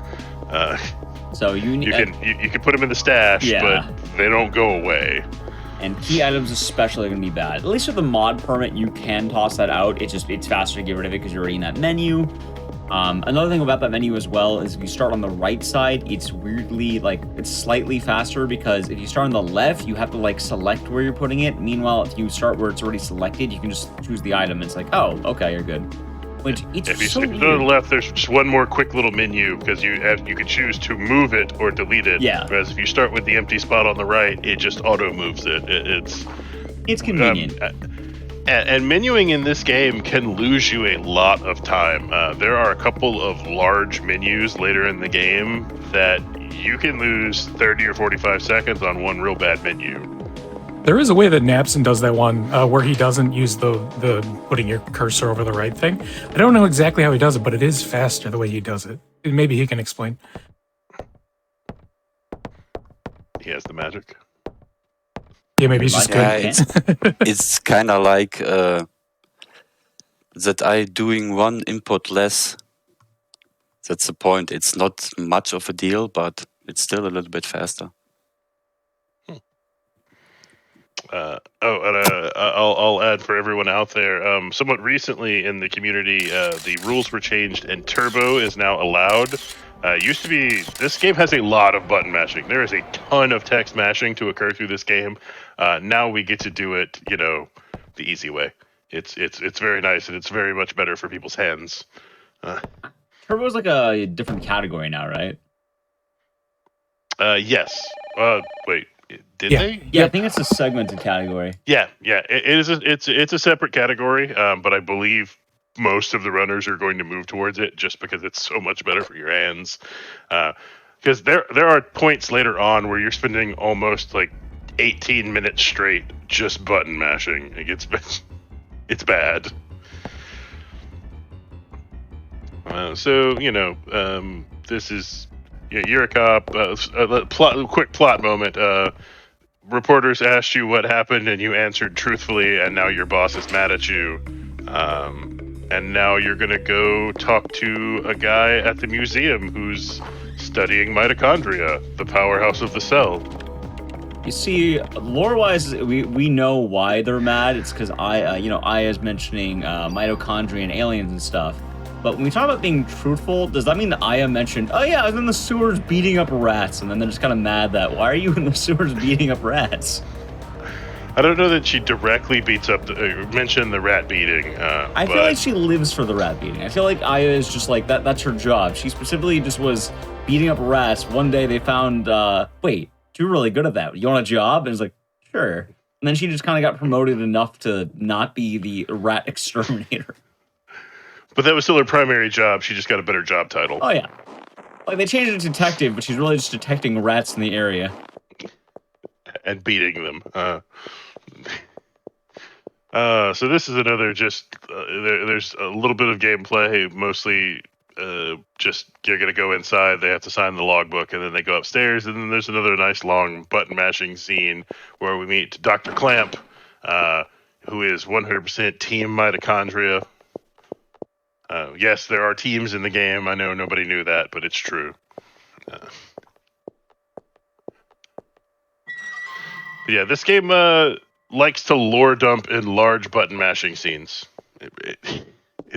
J: So you
S: can put them in the stash, but they don't go away.
J: And key items especially are going to be bad. At least with the mod permit, you can toss that out. It's faster to get rid of it because you're already in that menu. Another thing about that menu as well is if you start on the right side, it's weirdly, like, it's slightly faster because if you start on the left, you have to, like, select where you're putting it. Meanwhile, if you start where it's already selected, you can just choose the item. It's like, oh, okay, you're good. Which, it's
S: If you
J: so
S: go
J: weird.
S: to the left, there's just one more quick little menu because you can choose to move it or delete it.
J: Yeah.
S: Whereas if you start with the empty spot on the right, it just auto moves it.
J: It's convenient.
S: And menuing in this game can lose you a lot of time. There are a couple of large menus later in the game that you can lose 30 or 45 seconds on one real bad menu.
Q: There is a way that Napson does that one where he doesn't use the putting your cursor over the right thing. I don't know exactly how he does it, but it is faster the way he does it. Maybe he can explain.
S: He has the magic.
Q: Yeah, maybe he's just good.
R: It's kind of like that I doing one input less. That's the point. It's not much of a deal, but it's still a little bit faster.
S: I'll add for everyone out there. Somewhat recently in the community, the rules were changed and turbo is now allowed. Used to be, this game has a lot of button mashing. There is a ton of text mashing to occur through this game. Now we get to do it, the easy way. It's very nice and it's very much better for people's hands.
J: Turbo's like a different category now, right?
S: Yes. Wait. Did they?
J: Yeah, I think it's a segmented category.
S: Yeah. It is. It's a separate category, but I believe most of the runners are going to move towards it just because it's so much better for your hands. Because there are points later on where you're spending almost like 18 minutes straight just button mashing. It's bad. This is. Yeah, you're a cop. Quick plot moment. Reporters asked you what happened, and you answered truthfully, and now your boss is mad at you. And now you're gonna go talk to a guy at the museum who's studying mitochondria, the powerhouse of the cell.
J: You see, lore-wise, we know why they're mad. It's because Aya's mentioning mitochondria and aliens and stuff. But when we talk about being truthful, does that mean that Aya mentioned, oh yeah, I was in the sewers beating up rats, and then they're just kind of mad that, why are you in the sewers beating up rats?
S: I don't know that she directly mentioned the rat beating.
J: I feel like she lives for the rat beating. I feel like Aya is just like, that's her job. She specifically just was beating up rats. One day they found, wait, you're really good at that. You want a job? And it's like, sure. And then she just kind of got promoted enough to not be the rat exterminator.
S: But that was still her primary job. She just got a better job title.
J: Oh, yeah. Like, they changed it to detective, but she's really just detecting rats in the area.
S: And beating them. So this is another there's a little bit of gameplay, mostly just you're going to go inside, they have to sign the logbook, and then they go upstairs, and then there's another nice long button mashing scene where we meet Dr. Clamp, who is 100% Team Mitochondria. Yes, there are teams in the game. I know nobody knew that, but it's true. Yeah, this game likes to lore dump in large button mashing scenes. It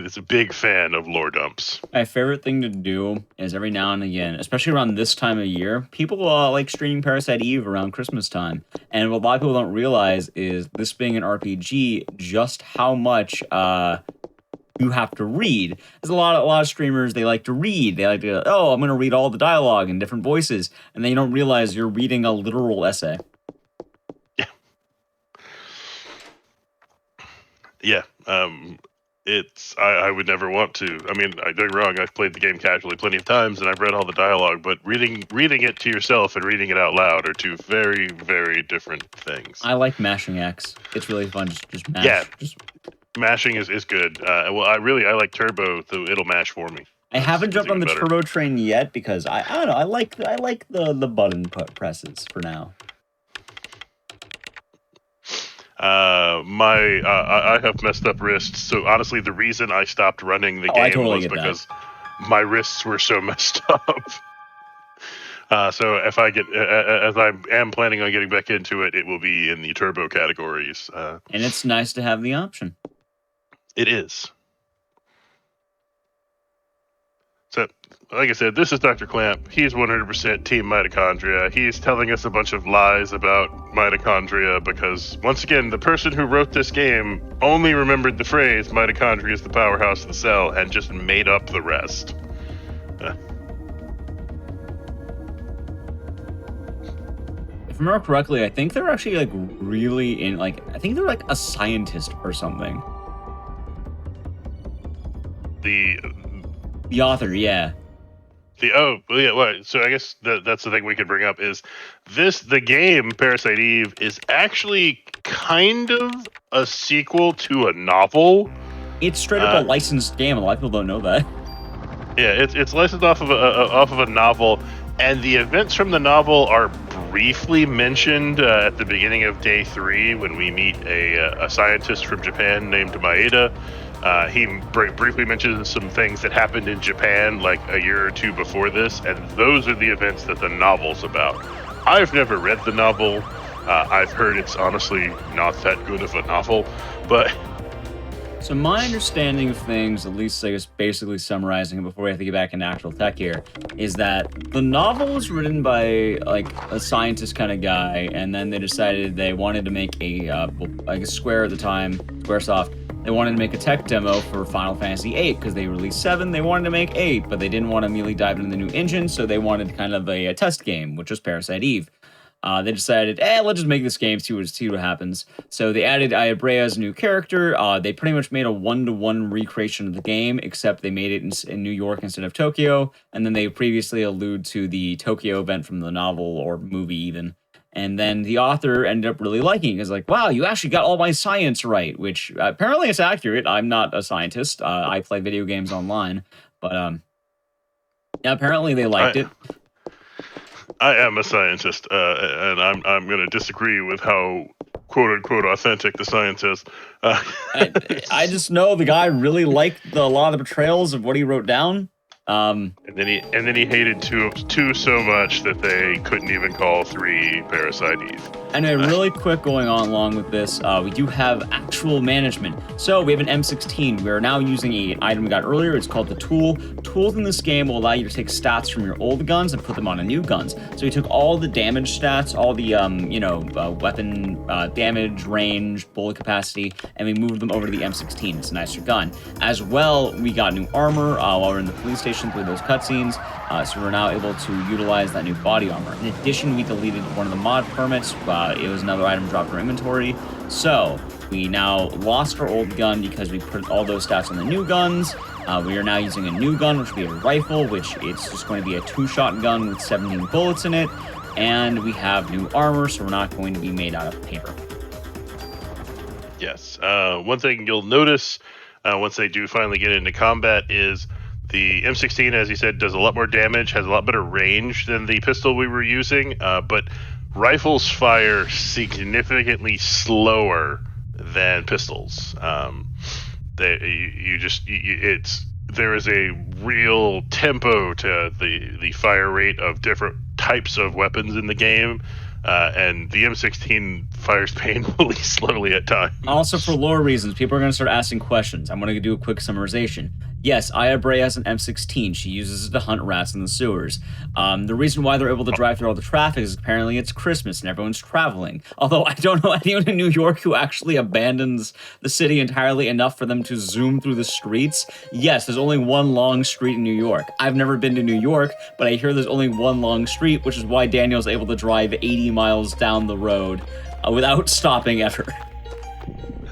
S: is a big fan of lore dumps.
J: My favorite thing to do is every now and again, especially around this time of year, people like streaming Parasite Eve around Christmas time. And what a lot of people don't realize is, this being an RPG, just how much you have to read. There's a lot of streamers, they like to read. They like to go, oh, I'm going to read all the dialogue in different voices. And then you don't realize you're reading a literal essay.
S: Yeah. I would never want to. I mean, I'm doing wrong. I've played the game casually plenty of times, and I've read all the dialogue, but reading it to yourself and reading it out loud are two very, very different things.
J: I like mashing X. It's really fun. Just mash.
S: Yeah. Mashing is good. I like turbo, so it'll mash for me.
J: I haven't jumped on the turbo train yet because I don't know. I like the button presses for now.
S: I have messed up wrists, so honestly, the reason I stopped running the game was because my wrists were so messed up. So if I get, as I am planning on getting back into it, it will be in the turbo categories.
J: And it's nice to have the option.
S: It is. So, like I said, this is Dr. Clamp. He's 100% Team Mitochondria. He's telling us a bunch of lies about mitochondria because, once again, the person who wrote this game only remembered the phrase mitochondria is the powerhouse of the cell and just made up the rest.
J: If I remember correctly, I think they're actually like really in I think they're like a scientist or something. The author, yeah.
S: So I guess that's the thing we could bring up is the game Parasite Eve is actually kind of a sequel to a novel.
J: It's straight up a licensed game. A lot of people don't know that.
S: Yeah, it's licensed off of a novel, and the events from the novel are briefly mentioned at the beginning of day 3 when we meet a scientist from Japan named Maeda. He briefly mentions some things that happened in Japan like a year or two before this, and those are the events that the novel's about. I've never read the novel. I've heard it's honestly not that good of a novel, but...
J: So my understanding of things, at least I guess basically summarizing it before we have to get back into actual tech here, is that the novel was written by like a scientist kind of guy, and then they decided they wanted to make Square at the time, Squaresoft, they wanted to make a tech demo for Final Fantasy VIII because they released 7, they wanted to make 8, but they didn't want to immediately dive into the new engine, so they wanted kind of a test game, which was Parasite Eve. They decided, let's just make this game, see what happens. So they added Ayabrea as a new character. They pretty much made a one-to-one recreation of the game, except they made it in New York instead of Tokyo. And then they previously allude to the Tokyo event from the novel or movie even. And then the author ended up really liking it. It's like, wow, you actually got all my science right, which apparently is accurate. I'm not a scientist. I play video games online. But yeah, apparently they liked it.
S: I am a scientist, and I'm going to disagree with how quote unquote authentic the science is.
J: I just know the guy really liked a lot of the portrayals of what he wrote down.
S: And then he hated two so much that they couldn't even call 3 Parasite Eve.
J: Anyway, really quick going on along with this, we do have actual management. So we have an M16. We are now using an item we got earlier. It's called the Tool. Tools in this game will allow you to take stats from your old guns and put them on a new guns. So we took all the damage stats, all the weapon damage, range, bullet capacity, and we moved them over to the M16. It's a nicer gun. As well, we got new armor while we're in the police station through those cutscenes. So we're now able to utilize that new body armor. In addition, we deleted one of the mod permits. It was another item dropped in our inventory. So we now lost our old gun because we put all those stats on the new guns. We are now using a new gun, which will be a rifle, which it's just going to be a 2-shot gun with 17 bullets in it. And we have new armor, so we're not going to be made out of paper.
S: Yes. One thing you'll notice once they do finally get into combat is the M16, as you said, does a lot more damage, has a lot better range than the pistol we were using, but rifles fire significantly slower than pistols. There is a real tempo to the fire rate of different types of weapons in the game. And the M16 fires painfully slowly at times.
J: Also, for lore reasons, people are going to start asking questions. I'm going to do a quick summarization. Yes, Ayabrea has an M16. She uses it to hunt rats in the sewers. The reason why they're able to drive through all the traffic is apparently it's Christmas and everyone's traveling. Although I don't know anyone in New York who actually abandons the city entirely enough for them to zoom through the streets. Yes, there's only one long street in New York. I've never been to New York, but I hear there's only one long street, which is why Daniel's able to drive 80 miles down the road without stopping ever.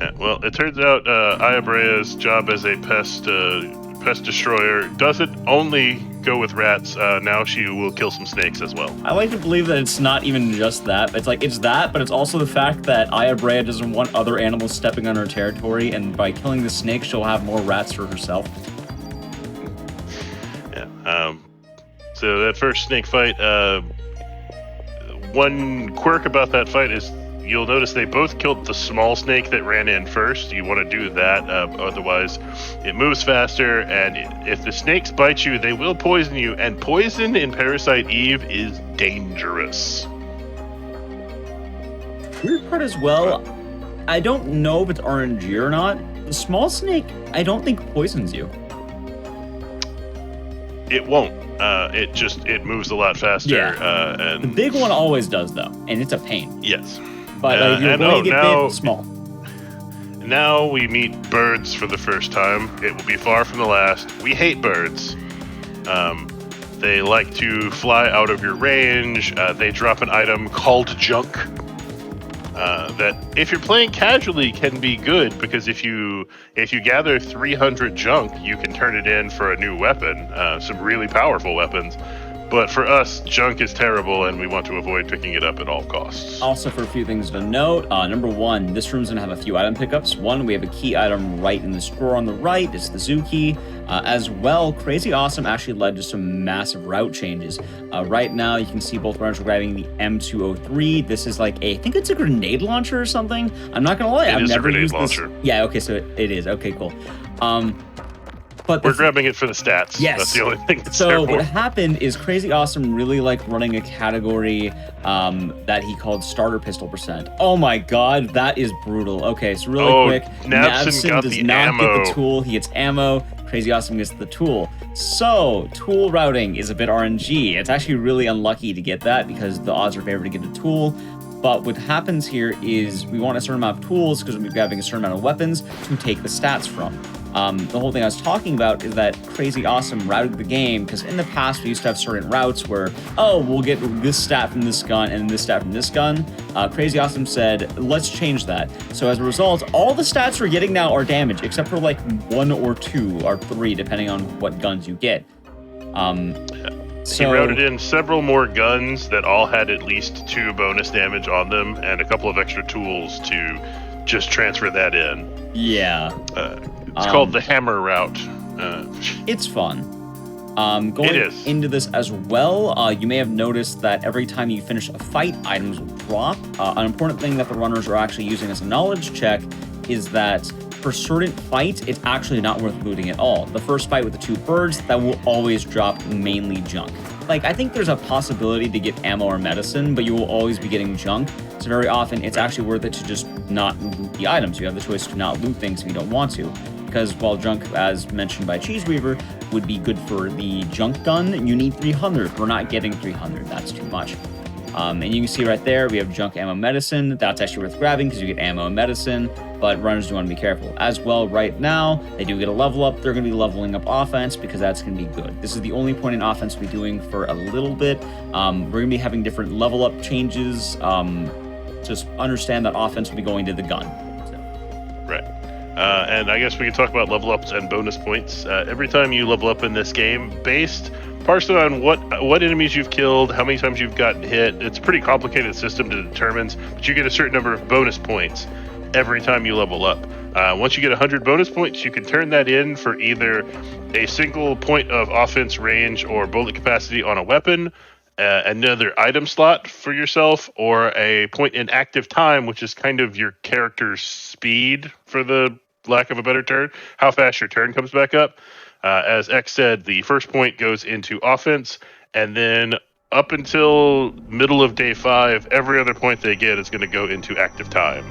S: Yeah, well, it turns out Ayabrea's job as a pest destroyer doesn't only go with rats. Now she will kill some snakes as well.
J: I like to believe that it's not even just that. It's that, but it's also the fact that Ayabrea doesn't want other animals stepping on her territory, and by killing the snake, she'll have more rats for herself.
S: Yeah. So that first snake fight, one quirk about that fight is you'll notice they both killed the small snake that ran in first. You want to do that, otherwise it moves faster, and if the snakes bite you, they will poison you, and poison in Parasite Eve is dangerous.
J: Weird part as well, I don't know if it's RNG or not. The small snake, I don't think poisons you.
S: it won't. It moves a lot faster.
J: Yeah.
S: And
J: the big one always does though, and it's a pain.
S: Yes.
J: But you're going to get big, small.
S: Now we meet birds for the first time. It will be far from the last. We hate birds. They like to fly out of your range. They drop an item called junk. That, if you're playing casually, can be good because if you gather 300 junk, you can turn it in for a new weapon. Some really powerful weapons. But for us, junk is terrible, and we want to avoid picking it up at all costs.
J: Also, for a few things to note, number one, this room's going to have a few item pickups. One, we have a key item right in this drawer on the right. It's the zoo key. As well, Crazy Awesome actually led to some massive route changes. Right now, you can see both runners are grabbing the M203. This is like I think it's a grenade launcher or something. I'm not going to lie, I've never used this. Yeah, okay, so it is. Okay, cool. But
S: we're grabbing it for the stats.
J: Yes.
S: That's the only thing that's
J: so
S: there for.
J: What happened is Crazy Awesome really liked running a category that he called starter pistol percent. Oh my god, that is brutal. Okay, so really quick,
S: Nabson
J: does not get the tool. He gets ammo. Crazy Awesome gets the tool. So tool routing is a bit RNG. It's actually really unlucky to get that because the odds are favored to get a tool. But what happens here is we want a certain amount of tools because we're grabbing a certain amount of weapons to take the stats from. The whole thing I was talking about is that Crazy Awesome routed the game because in the past we used to have certain routes where, we'll get this stat from this gun and this stat from this gun. Crazy Awesome said, let's change that. So as a result, all the stats we're getting now are damage, except for like 1 or 2 or 3, depending on what guns you get.
S: He routed in several more guns that all had at least 2 bonus damage on them and a couple of extra tools to just transfer that in.
J: Yeah.
S: It's called the hammer route.
J: It's fun. Going into this as well, you may have noticed that every time you finish a fight, items will drop. An important thing that the runners are actually using as a knowledge check is that for certain fights, it's actually not worth looting at all. The first fight with the 2 birds, that will always drop mainly junk. Like, I think there's a possibility to get ammo or medicine, but you will always be getting junk. So very often, it's actually worth it to just not loot the items. You have the choice to not loot things if you don't want to. Because while junk, as mentioned by Cheeseweaver, would be good for the junk gun, you need 300. We're not getting 300. That's too much. And you can see right there, we have junk, ammo, medicine. That's actually worth grabbing because you get ammo and medicine, but runners do want to be careful. As well, right now, they do get a level up. They're going to be leveling up offense because that's going to be good. This is the only point in offense we'll be doing for a little bit. We're going to be having different level up changes. Just understand that offense will be going to the gun. So.
S: Right. And I guess we can talk about level ups and bonus points. Every time you level up in this game, based partially on what enemies you've killed, how many times you've gotten hit. It's a pretty complicated system to determine, but you get a certain number of bonus points every time you level up. Once you get 100 bonus points, you can turn that in for either a single point of offense range or bullet capacity on a weapon, another item slot for yourself, or a point in active time, which is kind of your character's speed, for the lack of a better term, how fast your turn comes back up. As X said, the first point goes into offense, and then up until middle of day 5, every other point they get is going to go into active time.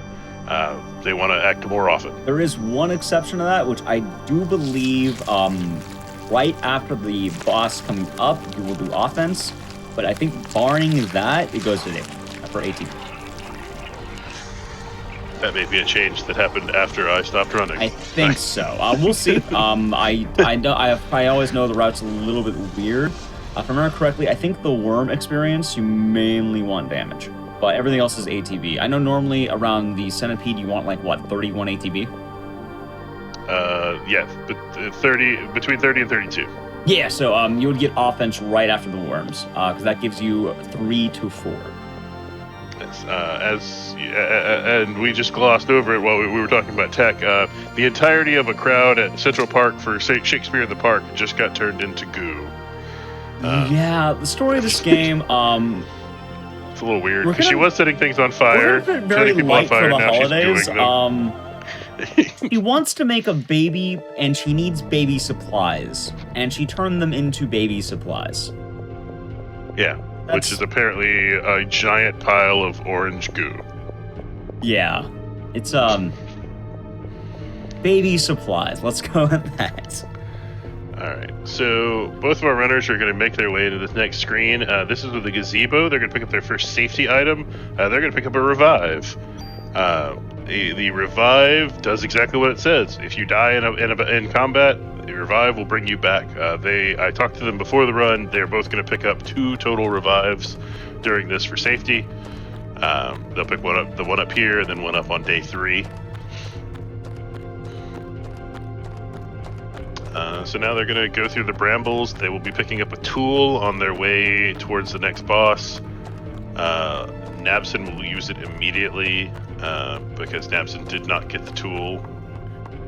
S: They want to act more often.
J: There is one exception to that, which I do believe right after the boss coming up, you will do offense. But I think barring that, it goes to day for 18.
S: That may be a change that happened after I stopped running.
J: I think so. We'll see. I always know the route's a little bit weird. If I remember correctly, I think the worm experience, you mainly want damage. But everything else is ATB. I know normally around the centipede, you want 31 ATB?
S: Yeah, but 30, between 30 and 32.
J: Yeah, so you would get offense right after the worms, because that gives you 3 to 4.
S: And we just glossed over it while we were talking about tech. The entirety of a crowd at Central Park for Shakespeare in the Park just got turned into goo.
J: Yeah, the story of this game,
S: it's a little weird because she was setting things on fire,
J: very
S: people
J: light
S: on fire.
J: for the
S: Now
J: holidays.
S: she's doing them.
J: She wants to make a baby, and she needs baby supplies, and she turned them into baby supplies.
S: Yeah. Which is apparently a giant pile of orange goo.
J: Yeah. It's, baby supplies. Let's go with that.
S: Alright, so both of our runners are going to make their way to this next screen. This is with the gazebo. They're going to pick up their first safety item. They're going to pick up a revive. The revive does exactly what it says. If you die in combat, the revive will bring you back. I talked to them before the run. They're both going to pick up 2 total revives during this for safety. They'll pick the one up here and then one up on day 3. So now they're going to go through the brambles. They will be picking up a tool on their way towards the next boss. Nabson will use it immediately because Nabson did not get the tool.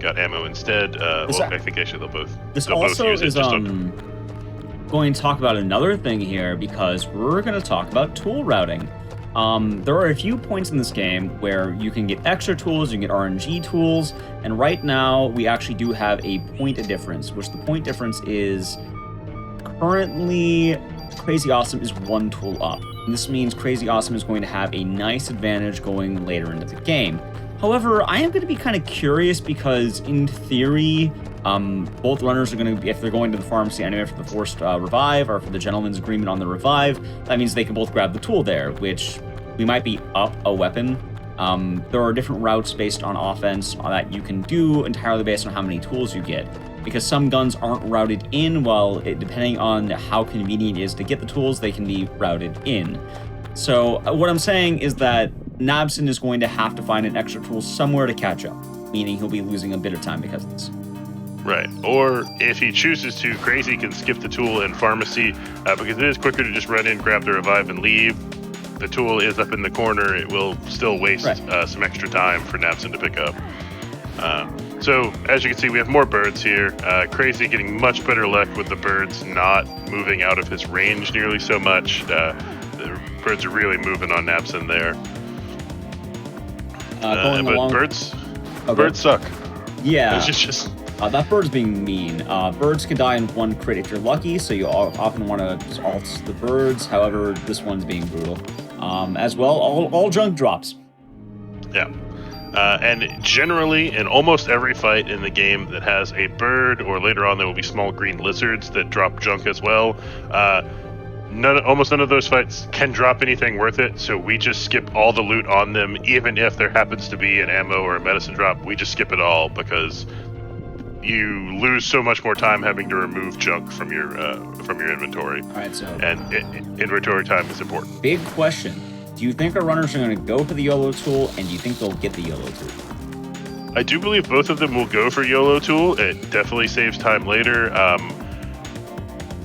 S: Got ammo instead. I think actually they'll both use it.
J: Going to talk about another thing here because we're going to talk about tool routing. There are a few points in this game where you can get extra tools, you can get RNG tools, and right now we actually do have a point of difference, which the point difference is currently Crazy Awesome is 1 tool up. And this means Crazy Awesome is going to have a nice advantage going later into the game. However, I am going to be kind of curious because in theory, both runners are going to be, if they're going to the pharmacy anyway for the forced revive or for the gentleman's agreement on the revive, that means they can both grab the tool there, which we might be up a weapon. There are different routes based on offense that you can do entirely based on how many tools you get, because some guns aren't routed in, depending on how convenient it is to get the tools, they can be routed in. So what I'm saying is that Nabson is going to have to find an extra tool somewhere to catch up, meaning he'll be losing a bit of time because of this.
S: Right. Or if he chooses to, Crazy can skip the tool in pharmacy because it is quicker to just run in, grab the revive, and leave. The tool is up in the corner. It will still waste some extra time for Nabson to pick up. So as you can see, we have more birds here. Crazy getting much better luck with the birds not moving out of his range nearly so much. The birds are really moving on Nabson there. But birds suck.
J: Yeah.
S: It's just
J: that bird's being mean. Birds can die in 1 crit if you're lucky, so you often want to just alt the birds. However, this one's being brutal. As well, all junk drops.
S: Yeah. And generally, in almost every fight in the game that has a bird, or later on there will be small green lizards that drop junk as well, almost none of those fights can drop anything worth it, so we just skip all the loot on them. Even if there happens to be an ammo or a medicine drop, we just skip it all because you lose so much more time having to remove junk from your inventory.
J: All right, so
S: inventory time is important.
J: Big question: do you think our runners are going to go for the YOLO tool, and do you think they'll get the YOLO tool?
S: I do believe both of them will go for YOLO tool. It definitely saves time later.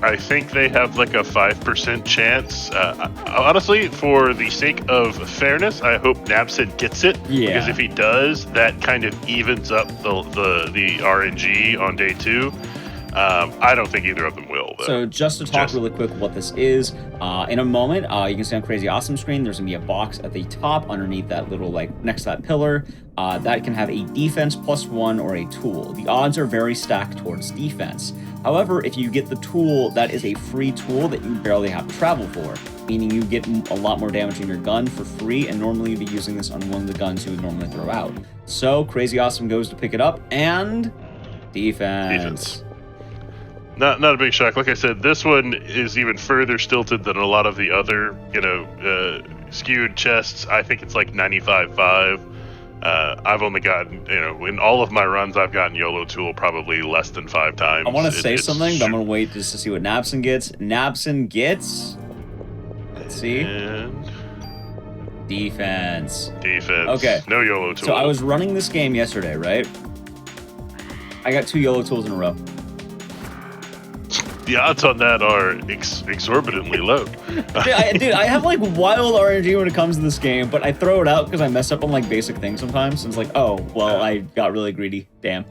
S: I think they have like a 5% chance. Honestly, for the sake of fairness, I hope Nabson gets it.
J: Yeah.
S: Because if he does, that kind of evens up the RNG on day 2. I don't think either of them will, though.
J: So just to talk really quick what this is, in a moment, you can see on Crazy Awesome screen, there's going to be a box at the top underneath that little, next to that pillar, that can have a defense +1 or a tool. The odds are very stacked towards defense. However, if you get the tool, that is a free tool that you barely have to travel for, meaning you get a lot more damage in your gun for free, and normally you'd be using this on one of the guns you would normally throw out. So Crazy Awesome goes to pick it up, and defense.
S: Not a big shock. Like I said, this one is even further stilted than a lot of the other, skewed chests. I think it's like 95.5. I've only gotten, in all of my runs, I've gotten YOLO tool probably less than 5 times.
J: I want to say something, but I'm going to wait just to see what Nabson gets. Nabson gets, let's see, defense. Okay.
S: No YOLO tool.
J: So I was running this game yesterday, right? I got 2 YOLO tools in a row.
S: The odds on that are exorbitantly low.
J: Dude, I have wild RNG when it comes to this game, but I throw it out because I mess up on basic things sometimes. And it's like, oh, well, I got really greedy. Damn.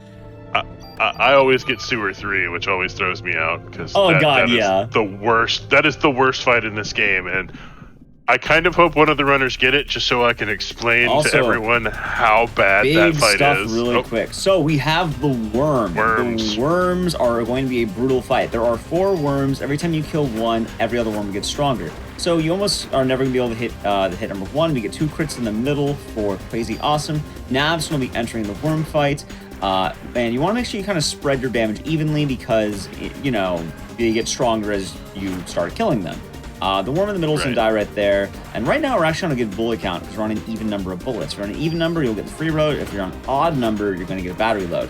S: I always get 2 or 3, which always throws me out because
J: that
S: is the worst. That is the worst fight in this game, and I kind of hope one of the runners get it just so I can explain to everyone how bad that fight
J: stuff
S: is.
J: Really quick. So we have the worm.
S: Worms.
J: The worms are going to be a brutal fight. There are 4 worms. Every time you kill one, every other worm gets stronger. So you almost are never going to be able to hit the hit number 1. We get 2 crits in the middle for Crazy Awesome. Nabson will be entering the worm fight. And you want to make sure you kind of spread your damage evenly because, you know, they get stronger as you start killing them. The worm in the middle is going to die right there. And right now, we're actually on a good bullet count because we're on an even number of bullets. If you're on an even number, you'll get the free reload. If you're on an odd number, you're going to get a battery load.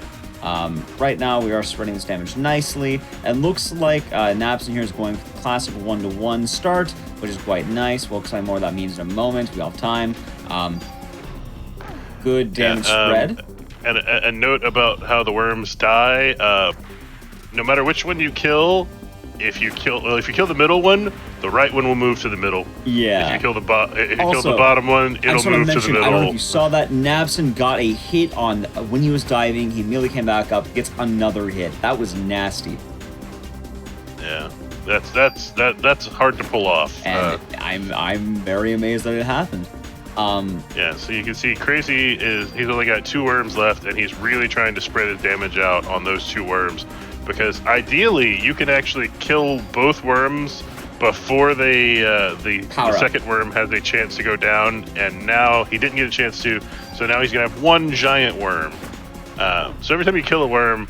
J: Right now, we are spreading this damage nicely. It looks like Napson here is going for the classic 1-to-1 start, which is quite nice. We'll explain more what that means in a moment. We all have time. Good damage spread.
S: And a note about how the worms die. No matter which one you kill, if you kill the middle one, the right one will move to the middle.
J: Yeah.
S: If you kill the bottom one, it'll move to the middle.
J: I don't know if you saw that. Napson got a hit on when he was diving. He immediately came back up, gets another hit. That was nasty.
S: Yeah, that's hard to pull off.
J: And I'm very amazed that it happened.
S: Yeah, so you can see Crazy he's only got 2 worms left, and he's really trying to spread his damage out on those 2 worms, because ideally you can actually kill both worms before the second worm has a chance to go down, and now he didn't get a chance to, so now he's gonna have 1 giant worm. So every time you kill a worm,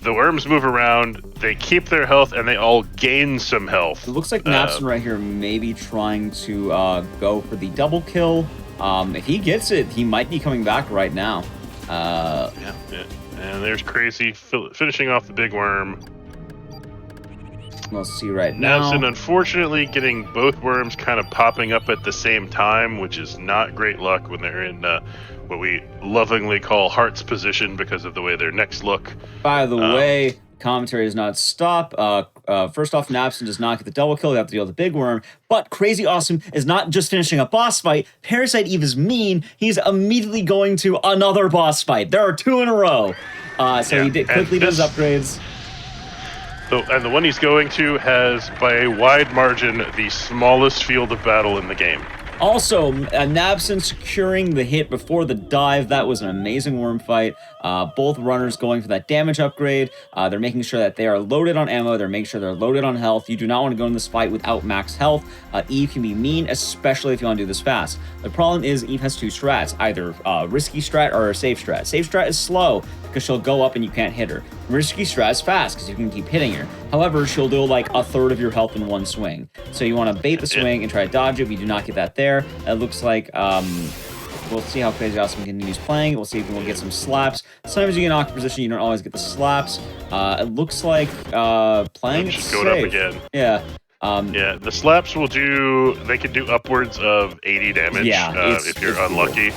S: the worms move around, they keep their health, and they all gain some health.
J: It looks like Napson right here may be trying to go for the double kill. If he gets it, he might be coming back right now.
S: Yeah. And there's Crazy finishing off the big worm.
J: We'll see right now.
S: Napson, unfortunately, getting both worms kind of popping up at the same time, which is not great luck when they're in what we lovingly call Heart's position because of the way their necks look.
J: By the way, commentary does not stop. First off, Napson does not get the double kill. They have to deal with the big worm. But Crazy Awesome is not just finishing a boss fight. Parasite Eve is mean. He's immediately going to another boss fight. There are 2 in a row. So he quickly does upgrades.
S: And the one he's going to has, by a wide margin, the smallest field of battle in the game.
J: Also, Napson securing the hit before the dive. That was an amazing worm fight. Both runners going for that damage upgrade. They're making sure that they are loaded on ammo. They're making sure they're loaded on health. You do not want to go in this fight without max health. Eve can be mean, especially if you want to do this fast. The problem is Eve has 2 strats, either risky strat or a safe strat. Safe strat is slow because she'll go up and you can't hit her. Risky strat is fast because you can keep hitting her. However, she'll do like a third of your health in 1 swing. So you want to bait the swing and try to dodge it. We do not get that there. It looks like we'll see how Crazy Awesome continues playing. We'll see if we'll get some slaps. Sometimes you get in awkward position, you don't always get the slaps. It looks like playing
S: just
J: safe.
S: going up again.
J: Yeah.
S: Yeah, the slaps will they can do upwards of 80 damage if you're unlucky.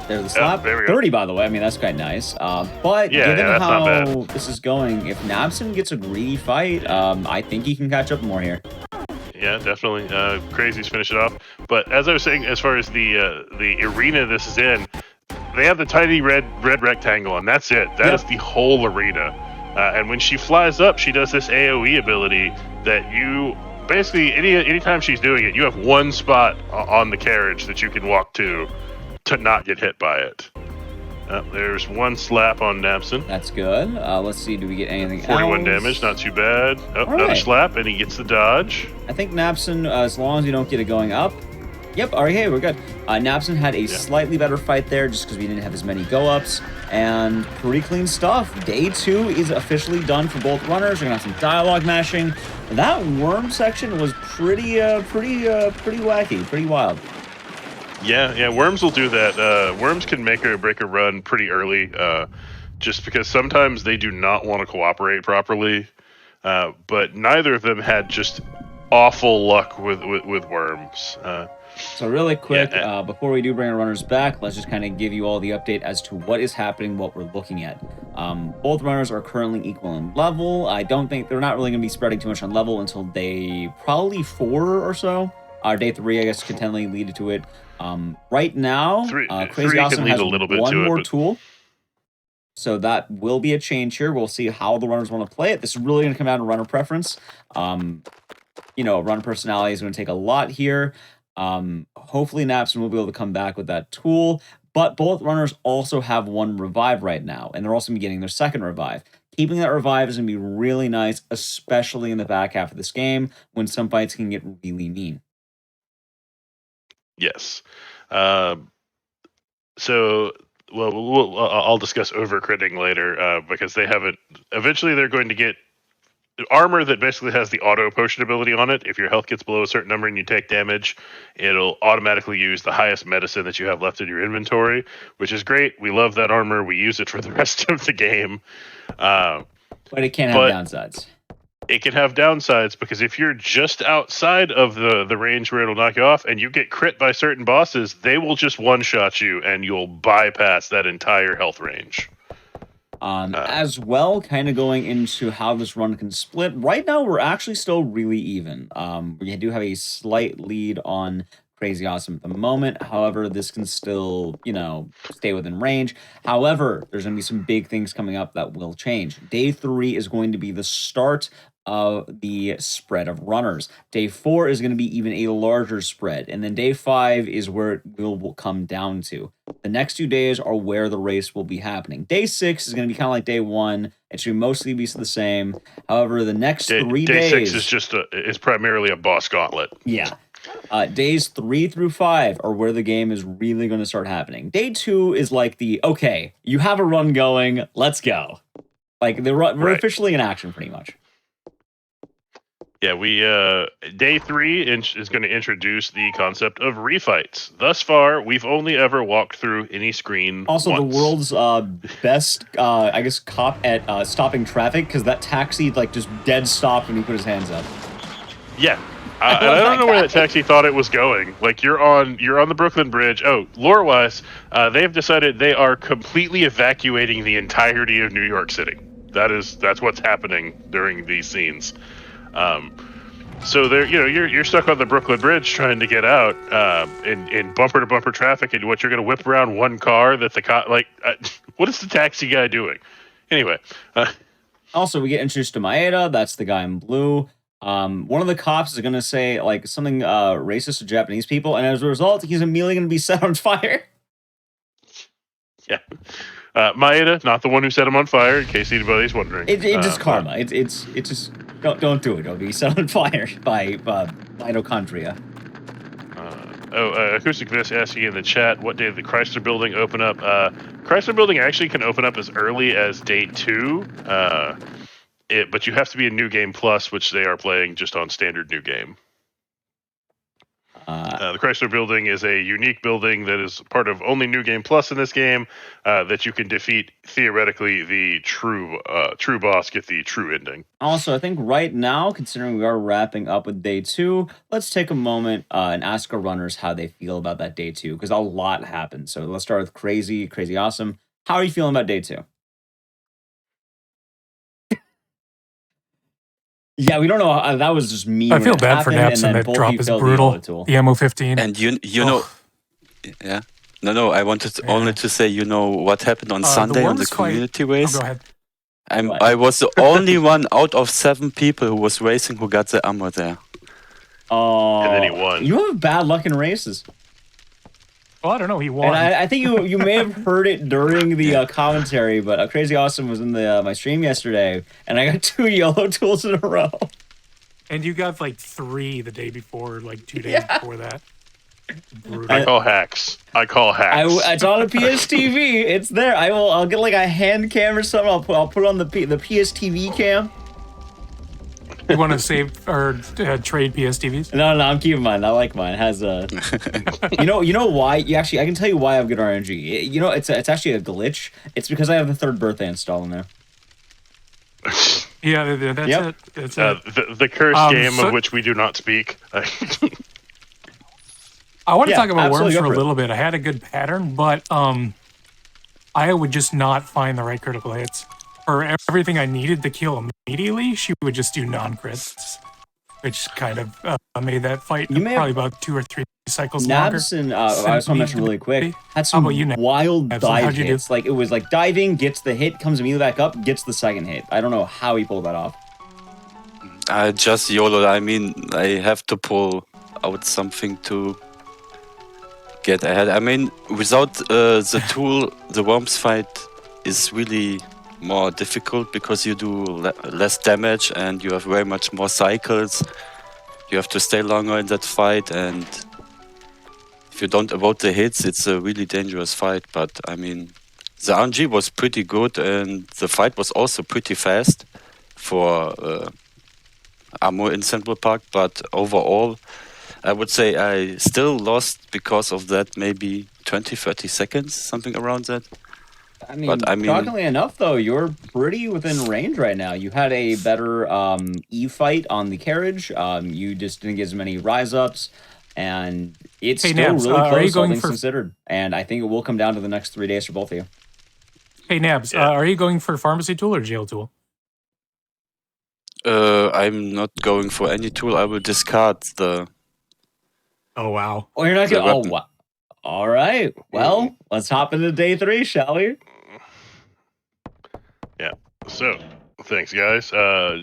J: There's the slap. 30, by the way. I mean, that's quite nice. But given how this is going, if Napson gets a greedy fight, I think he can catch up more here.
S: Yeah, definitely. Crazy's finish it off. But as I was saying, as far as the arena this is in, they have the tiny red rectangle, and that's it. That is the whole arena. And when she flies up, she does this AoE ability that you basically anytime she's doing it, you have 1 spot on the carriage that you can walk to not get hit by it. There's 1 slap on Napson.
J: That's good. Let's see, do we get anything
S: 41
J: else?
S: damage, not too bad. Another slap, and he gets the dodge.
J: I think Napson, as long as you don't get it going up. Yep, okay, we're good. Napson had a slightly better fight there just because we didn't have as many go-ups. And pretty clean stuff. Day 2 is officially done for both runners. We're going to have some dialogue mashing. That worm section was pretty wacky, pretty wild.
S: Yeah, worms will do that. Worms can make or break a run pretty early, just because sometimes they do not want to cooperate properly. But neither of them had just awful luck with worms.
J: So really quick, before we do bring our runners back, let's just kind of give you all the update as to what is happening, what we're looking at. Both runners are currently equal in level. I don't think they're not really going to be spreading too much on level until day probably 4 or so. Day 3, I guess, could totally lead to it. Right now, Crazy Awesome has one more tool. So that will be a change here. We'll see how the runners want to play it. This is really going to come down to runner preference. Runner personality is going to take a lot here. Hopefully Napson will be able to come back with that tool. But both runners also have 1 revive right now, and they're also getting their 2nd revive. Keeping that revive is going to be really nice, especially in the back half of this game when some fights can get really mean.
S: Yes. So I'll discuss overcritting later because they haven't. Eventually, they're going to get armor that basically has the auto potion ability on it. If your health gets below a certain number and you take damage, it'll automatically use the highest medicine that you have left in your inventory, which is great. We love that armor. We use it for the rest of the game.
J: But it can't have downsides.
S: It can have downsides because if you're just outside of the range where it'll knock you off and you get crit by certain bosses, they will just one-shot you and you'll bypass that entire health range.
J: As well, kind of going into how this run can split. Right now, we're actually still really even. We do have a slight lead on Crazy Awesome at the moment. However, this can still, stay within range. However, there's going to be some big things coming up that will change. Day 3 is going to be the start of the spread of runners. Day 4 is going to be even a larger spread. And then day 5 is where it will come down to. The next 2 days are where the race will be happening. Day 6 is going to be kind of like day 1. It should mostly be the same. However, the next 3 days...
S: Day 6 is just is primarily a boss gauntlet.
J: Yeah. Days 3 through 5 are where the game is really going to start happening. Day 2 is like okay, you have a run going, let's go. Like, we're officially in action, pretty much.
S: Yeah, day 3 is going to introduce the concept of refights. Thus far, we've only ever walked through any screen
J: Also,
S: once.
J: the world's best, cop at stopping traffic, because that taxi, just dead stopped when he put his hands up.
S: Yeah. I don't know where that taxi thought it was going. Like, you're on the Brooklyn Bridge. Oh, lore-wise, they've decided they are completely evacuating the entirety of New York City. That's what's happening during these scenes. So you're stuck on the Brooklyn Bridge trying to get out in bumper to bumper traffic, and what you're going to whip around one car that the cop what is the taxi guy doing? Anyway.
J: Also, we get introduced to Maeda. That's the guy in blue. One of the cops is going to say something racist to Japanese people, and as a result, he's immediately going to be set on fire.
S: Yeah. Maeda, not the one who set him on fire, in case anybody's wondering.
J: It's just karma. It's just don't do it. It'll be set on fire by mitochondria.
S: Acoustic Vis asking in the chat, what day did the Chrysler Building open up? Chrysler Building actually can open up as early as day 2, but you have to be in New Game Plus, which they are playing just on standard New Game. The Chrysler Building is a unique building that is part of only New Game Plus in this game that you can defeat, theoretically, the true boss, get the true ending.
J: Also, I think right now, considering we are wrapping up with day 2, let's take a moment and ask our runners how they feel about that day 2, because a lot happened. So let's start with Crazy Awesome. How are you feeling about day 2? Yeah, we don't know. That was just me.
Q: I feel bad for Napson. That drop is brutal. The MO15.
R: And you know, yeah. No. I wanted only to say, what happened on Sunday on the community race.
Q: Go ahead.
R: I was the only one out of 7 people who was racing who got the ammo there.
J: Oh,
S: and then he won.
J: You have bad luck in races.
Q: Well, I don't know. He won.
J: And I think you may have heard it during the commentary, but Crazy Awesome was in my stream yesterday, and I got 2 yellow tools in a row.
Q: And you got 3 the day before, 2 days before that. Brutal.
S: I call hacks.
J: It's on a PSTV. It's there. I'll get a hand cam or something. I'll put on the PSTV cam.
Q: You want to save or trade PSTVs?
J: No, I'm keeping mine. I like mine. It has a. you know why? I can tell you why I have good RNG. It's actually a glitch. It's because I have the 3rd birthday installed in there.
Q: Yeah, that's it. That's it.
S: The cursed game of which we do not speak.
Q: I want to talk about worms for a little bit. I had a good pattern, but I would just not find the right critical hits. For everything I needed to kill immediately, she would just do non-crits, which kind of made that fight probably about 2 or 3 cycles longer.
J: Napson, I just want to mention really quick, had some wild dive hits. It was diving, gets the hit, comes immediately back up, gets the second hit. I don't know how he pulled that off.
R: Just YOLO. I mean, I have to pull out something to get ahead. I mean, without the tool, the worms fight is really more difficult because you do less damage and you have very much more cycles. You have to stay longer in that fight, and if you don't avoid the hits, it's a really dangerous fight. But I mean, the RNG was pretty good, and the fight was also pretty fast for Ammo in Central Park. But overall, I would say I still lost because of that, maybe 20-30 seconds, something around that.
J: I mean, shockingly enough, though, you're pretty within range right now. You had a better Eve fight on the carriage. You just didn't get as many rise ups, and it's
Q: Hey,
J: still
Q: Nabs,
J: really
Q: are you
J: close, all
Q: going
J: things
Q: for-
J: considered. And I think it will come down to the next 3 days for both of you.
Q: Hey, Nabs, are you going for pharmacy tool or jail tool?
R: I'm not going for any tool. I will discard the.
Q: Oh wow!
J: Oh, you're not going. Oh wow! All right. Well, let's hop into day 3, shall we?
S: Yeah. So, thanks, guys.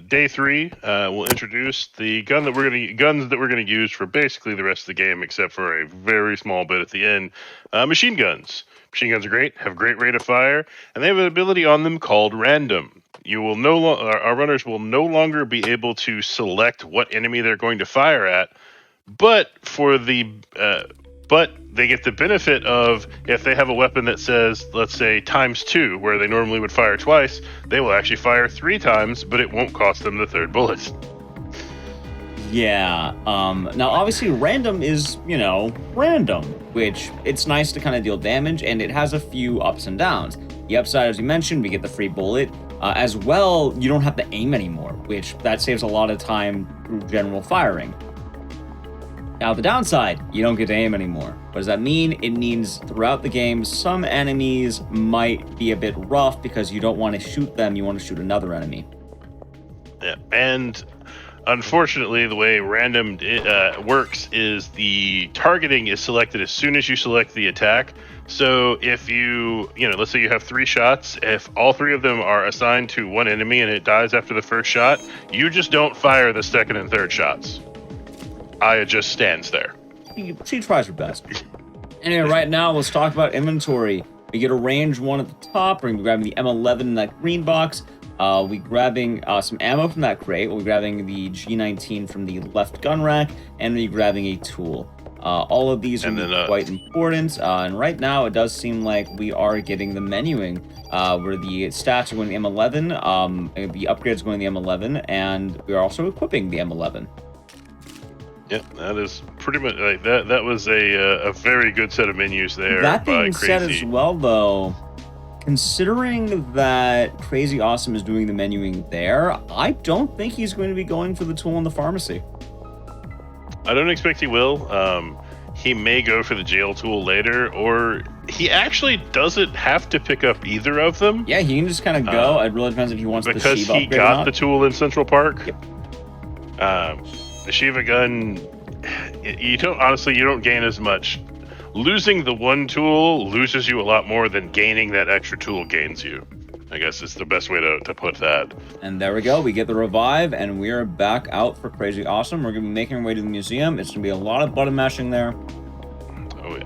S: Day 3, we'll introduce the guns that we're gonna use for basically the rest of the game, except for a very small bit at the end. Machine guns. Machine guns are great, have great rate of fire, and they have an ability on them called random. You will our runners will no longer be able to select what enemy they're going to fire at, but they get the benefit of, if they have a weapon that says, let's say, ×2, where they normally would fire twice, they will actually fire 3 times, but it won't cost them the 3rd bullet.
J: Yeah. Now, obviously, random is, random, which it's nice to kind of deal damage, and it has a few ups and downs. The upside, as you mentioned, we get the free bullet. As well, you don't have to aim anymore, which that saves a lot of time through general firing. Now, the downside, you don't get to aim anymore. What does that mean? It means throughout the game, some enemies might be a bit rough because you don't want to shoot them, you want to shoot another enemy.
S: Yeah, and unfortunately, the way random works is the targeting is selected as soon as you select the attack. So if let's say you have 3 shots, if all 3 of them are assigned to one enemy and it dies after the first shot, you just don't fire the 2nd and 3rd shots. Aya just stands there.
J: She tries her best. Anyway, right now, let's talk about inventory. We get a range 1 at the top. We're going to be grabbing the M11 in that green box. We're grabbing some ammo from that crate. We're grabbing the G19 from the left gun rack. And we're grabbing a tool. All of these are quite important. And right now, it does seem like we are getting the menuing. Where the stats are going to the M11. The upgrades are going to the M11. And we are also equipping the M11.
S: Yeah, that is pretty much like that. That was a very good set of menus there.
J: That being
S: Crazy.
J: said, as well, though, considering that Crazy Awesome is doing the menuing there, I don't think he's going to be going for the tool in the pharmacy.
S: I don't expect he will. He may go for the jail tool later, or he actually doesn't have to pick up either of them.
J: Yeah, he can just kind of go. It really depends if he wants the Shiva
S: because he got the tool in Central Park. Yep. The Shiva gun, you don't gain as much. Losing the one tool loses you a lot more than gaining that extra tool gains you. I guess is the best way to put that.
J: And there we go. We get the revive, and we are back out for Crazy Awesome. We're going to be making our way to the museum. It's going to be a lot of button mashing there.
S: Oh,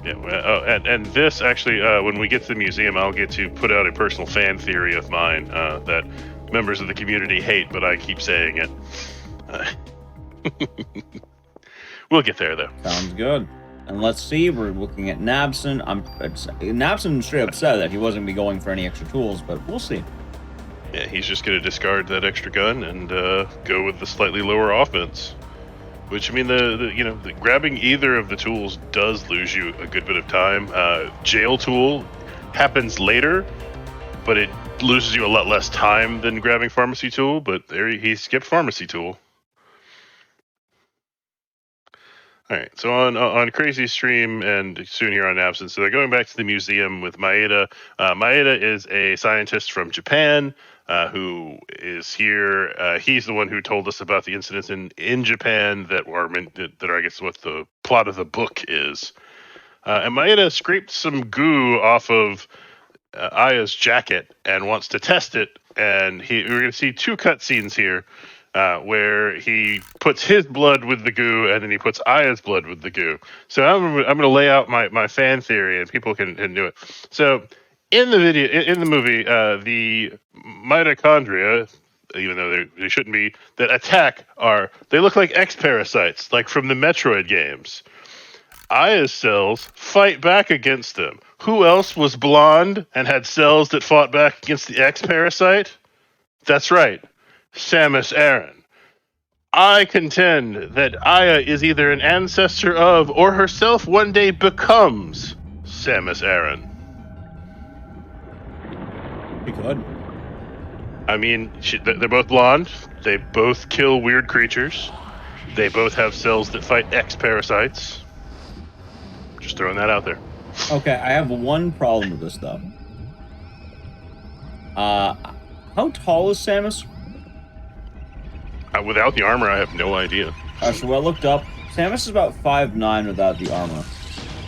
S: yeah. And this, actually, when we get to the museum, I'll get to put out a personal fan theory of mine that members of the community hate, but I keep saying it. We'll get there, though.
J: Sounds good. And let's see, we're looking at Nabson. Nabson straight up said that he wasn't going to be going for any extra tools, but we'll see.
S: Yeah, he's just going to discard that extra gun and go with the slightly lower offense. Which, I mean, the grabbing either of the tools does lose you a good bit of time. Jail tool happens later, but it loses you a lot less time than grabbing pharmacy tool. But there he skipped pharmacy tool. All right, so on Crazy Stream and soon here on Absence, so they're going back to the museum with Maeda. Maeda is a scientist from Japan who is here. He's the one who told us about the incidents in Japan that are, I guess, what the plot of the book is. And Maeda scraped some goo off of Aya's jacket and wants to test it. And we're going to see 2 cutscenes here. Where he puts his blood with the goo and then he puts Aya's blood with the goo. So I'm going to lay out my fan theory and people can do it. So in the movie, the mitochondria, even though they shouldn't be, that attack they look like X-parasites, like from the Metroid games. Aya's cells fight back against them. Who else was blonde and had cells that fought back against the X-Parasite? That's right, Samus Aran. I contend that Aya is either an ancestor of or herself one day becomes Samus Aran.
J: Be good.
S: I mean, they're both blonde. They both kill weird creatures. They both have cells that fight X-Parasites. Just throwing that out there.
J: Okay, I have one problem with this, though. How tall is Samus?
S: Without the armor, I have no idea.
J: So I looked up. Samus is about 5'9" without the armor.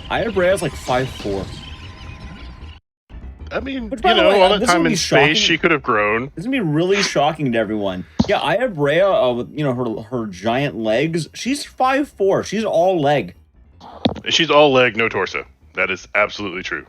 J: Aya Brea's like 5'4".
S: I mean,
J: Which,
S: you know,
J: way,
S: all that
J: this
S: time
J: would
S: in
J: be
S: space,
J: shocking.
S: she could have grown.
J: This is gonna be really shocking to everyone. Yeah, Aya Brea, with, you know, her giant legs, she's 5'4". She's all leg.
S: She's all leg, no torso. That is absolutely true.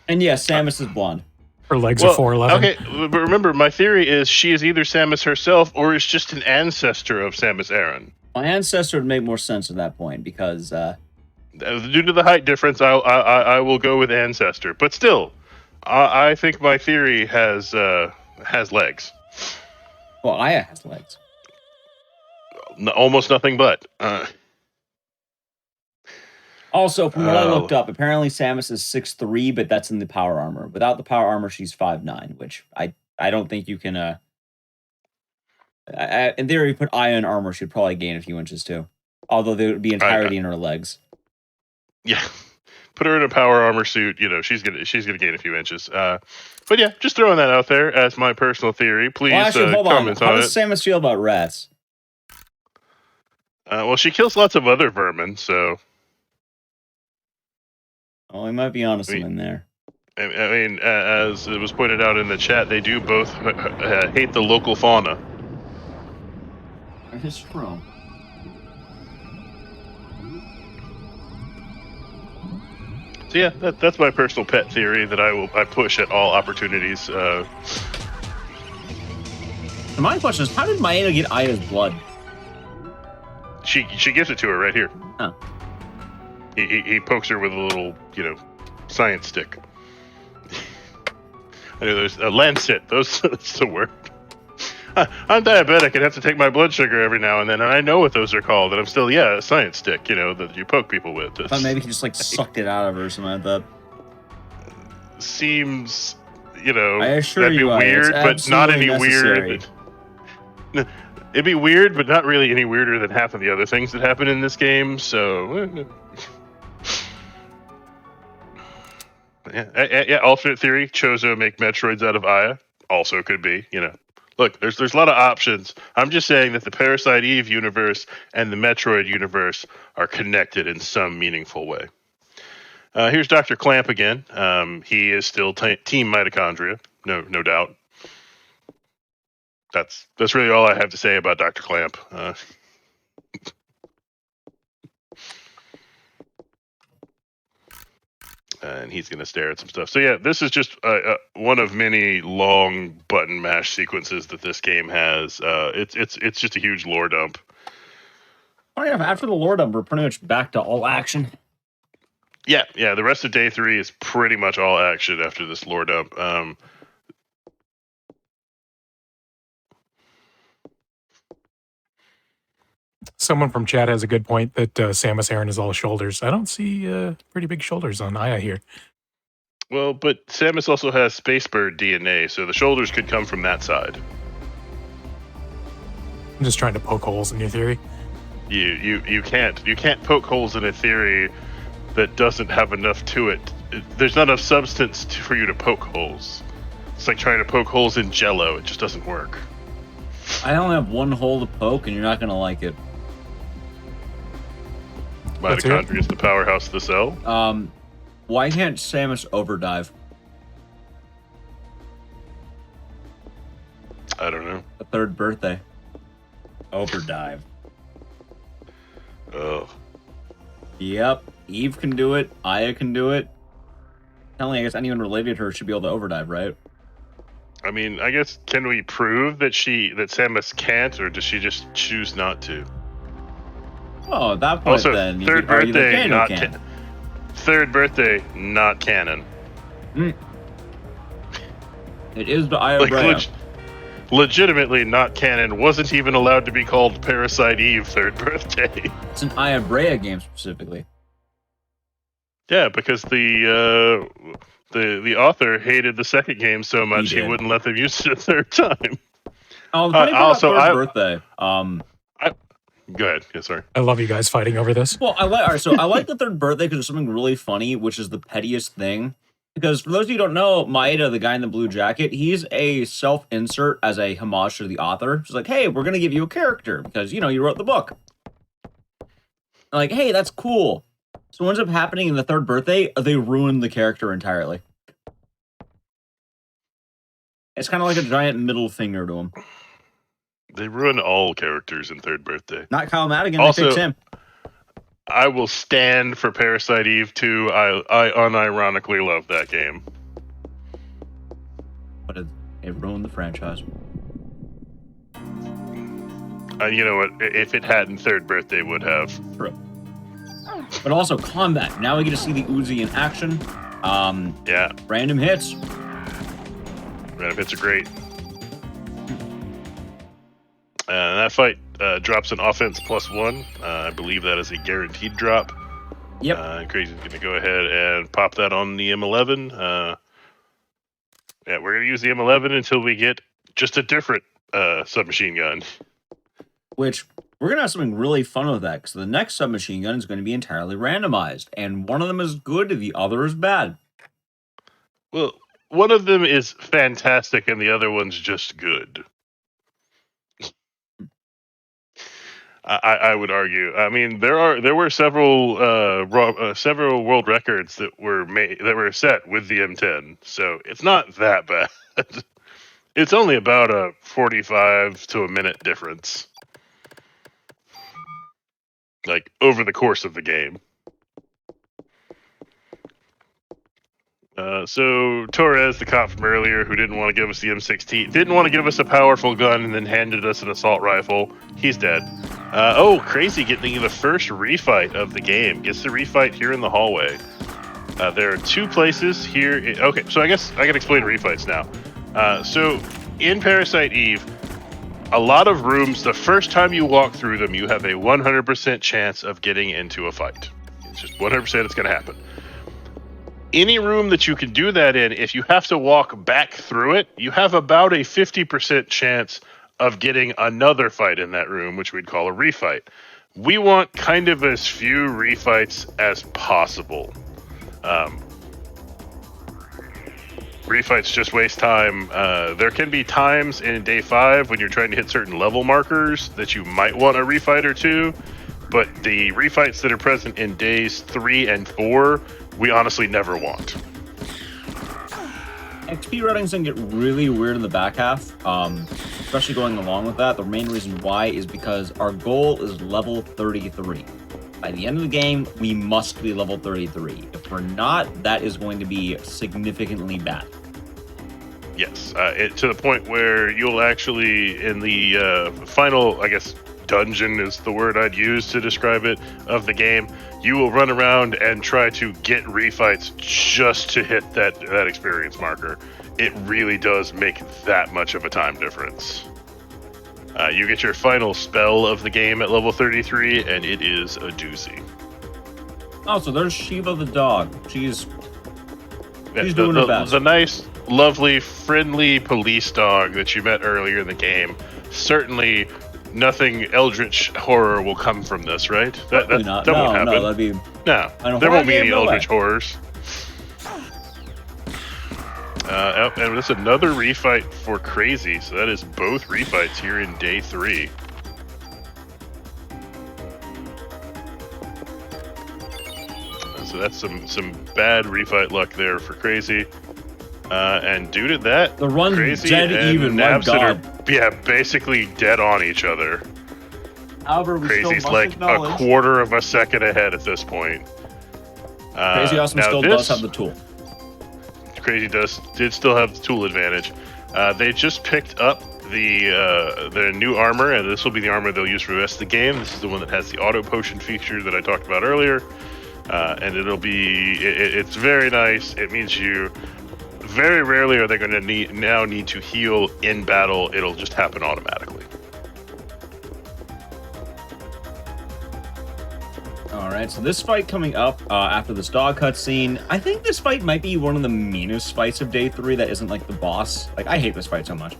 J: And yeah, Samus is blonde.
Q: Her legs are 4'11".
S: Okay, but remember, my theory is she is either Samus herself or is just an ancestor of Samus Aran.
J: My ancestor would make more sense at that point because
S: due to the height difference, I will go with ancestor. But still, I think my theory has legs.
J: Well, Aya has legs.
S: Almost nothing but.
J: Also, from what I looked up, apparently Samus is 6'3", but that's in the power armor. Without the power armor, she's 5'9", which I don't think you can. In theory, put Aya in armor, she'd probably gain a few inches too. Although they would be entirely in her legs.
S: Yeah, put her in a power armor suit. You know, she's gonna gain a few inches. But yeah, just throwing that out there as my personal theory. Please comment on it.
J: How does Samus feel about rats?
S: Well, she kills lots of other vermin, so.
J: Oh, we might be onto something there.
S: I mean, as it was pointed out in the chat, they do both hate the local fauna.
J: It's true.
S: So yeah, that's my personal pet theory that I push at all opportunities.
J: My question is, how did Maena get Aya's blood?
S: She gives it to her right here.
J: Oh.
S: He pokes her with a little, you know, science stick. I know there's a lancet. That's the word. I'm diabetic and have to take my blood sugar every now and then, and I know what those are called, and I'm still, a science stick, you know, that you poke people with.
J: I thought maybe he just, like, sucked it out of her or something like that.
S: Seems, you know,
J: I assure
S: that'd be
J: you,
S: weird, but not any
J: necessary.
S: weird. It'd be weird, but not really any weirder than half of the other things that happen in this game, so. Yeah, alternate theory, Chozo make Metroids out of Aya. Also could be, you know. Look, there's a lot of options. I'm just saying that the Parasite Eve universe and the Metroid universe are connected in some meaningful way. Here's Dr. Clamp again. He is still Team Mitochondria, no doubt. That's really all I have to say about Dr. Clamp. And he's going to stare at some stuff. So yeah, this is just one of many long button mash sequences that this game has. It's just a huge lore dump.
J: Oh yeah, after the lore dump, we're pretty much back to all action.
S: Yeah. The rest of day 3 is pretty much all action after this lore dump.
Q: Someone from chat has a good point that Samus Aran is all shoulders. I don't see pretty big shoulders on Aya here.
S: Well, but Samus also has Spacebird DNA, so the shoulders could come from that side.
Q: I'm just trying to poke holes in your theory.
S: You can't poke holes in a theory that doesn't have enough to it. There's not enough substance for you to poke holes. It's like trying to poke holes in Jell-O. It just doesn't work.
J: I only have one hole to poke, and you're not gonna like it.
S: Mitochondria is the powerhouse of the cell.
J: Why can't Samus overdive?
S: I don't know.
J: A third birthday. Overdive.
S: Oh.
J: Yep. Eve can do it. Aya can do it. I guess anyone related to her should be able to overdive, right?
S: I mean, I guess, can we prove that Samus can't, or does she just choose not to?
J: Oh, at that point,
S: Also,
J: then you
S: third
J: could argue that
S: birthday,
J: Daniel
S: not
J: can.
S: third birthday, not canon.
J: It is the Aya
S: Like,
J: Brea.
S: legitimately not canon. Wasn't even allowed to be called Parasite Eve third birthday.
J: It's an Aya Brea game specifically.
S: Yeah, because the author hated the second game so much he wouldn't let them use it a third time.
J: Oh, the funny part
S: also,
J: about third birthday.
S: Go ahead. Yeah, sorry.
Q: I love you guys fighting over this.
J: Well, I like the third birthday because there's something really funny, which is the pettiest thing. Because for those of you who don't know, Maeda, the guy in the blue jacket, he's a self-insert as a homage to the author. She's like, hey, we're going to give you a character because, you know, you wrote the book. Like, hey, that's cool. So what ends up happening in the third birthday, they ruin the character entirely. It's kind of like a giant middle finger to him.
S: They ruin all characters in third birthday.
J: Not Kyle Madigan,
S: Also,
J: they fixed him.
S: I will stand for Parasite Eve 2. I unironically love that game.
J: But it ruined the franchise.
S: You know what? If it hadn't, third birthday would have.
J: True. But also combat. Now we get to see the Uzi in action.
S: Yeah.
J: Random hits.
S: Random hits are great. And that fight drops an offense +1. I believe that is a guaranteed drop.
J: Yep.
S: Crazy's going to go ahead and pop that on the M11. Yeah, we're going to use the M11 until we get just a different submachine gun.
J: Which, we're going to have something really fun with that, because the next submachine gun is going to be entirely randomized, and one of them is good, the other is bad.
S: Well, one of them is fantastic, and the other one's just good. I would argue. I mean, there were several world records that were set with the M10, so it's not that bad. It's only about a 45 to a minute difference, like over the course of the game. So Torres, the cop from earlier, who didn't want to give us the M16, didn't want to give us a powerful gun, and then handed us an assault rifle. He's dead. Crazy getting the first refight of the game. Gets the refight here in the hallway. There are two places here. Okay, so I guess I can explain refights now. So in Parasite Eve, a lot of rooms, the first time you walk through them, you have a 100% chance of getting into a fight. It's just 100% it's going to happen. Any room that you can do that in, if you have to walk back through it, you have about a 50% chance of getting another fight in that room, which we'd call a refight. We want kind of as few refights as possible. Refights just waste time. There can be times in day 5 when you're trying to hit certain level markers that you might want a refight or two, but the refights that are present in days 3 and 4, we honestly never want.
J: XP running's gonna get really weird in the back half, especially going along with that. The main reason why is because our goal is level 33. By the end of the game, we must be level 33. If we're not, that is going to be significantly bad.
S: Yes, to the point where you'll actually, in the final, I guess, dungeon is the word I'd use to describe it, of the game, you will run around and try to get refights just to hit that experience marker. It really does make that much of a time difference. You get your final spell of the game at level 33, and it is a doozy.
J: Oh, so there's Shiva the dog. She's doing her best.
S: The nice, lovely, friendly police dog that you met earlier in the game. Certainly nothing eldritch horror will come from this, right? That won't happen.
J: No, that'd be...
S: No, there won't be any eldritch horrors. And that's another refight for Crazy, so that is both refights here in day 3. So that's some bad refight luck there for Crazy. And due to that,
J: the run's
S: Crazy
J: dead
S: and
J: even, my
S: Nabsit are basically dead on each other.
J: However, we
S: Crazy's
J: still
S: like
J: acknowledge...
S: a quarter of a second ahead at this point.
J: Crazy also still does have the tool.
S: Crazy did still have the tool advantage. They just picked up the new armor, and this will be the armor they'll use for the rest of the game. This is the one that has the auto potion feature that I talked about earlier, and it's very nice. It means you very rarely are they going to need to heal in battle. It'll just happen automatically.
J: All right, so this fight coming up after this dog cutscene, I think this fight might be one of the meanest fights of day 3 that isn't like the boss. Like, I hate this fight so much.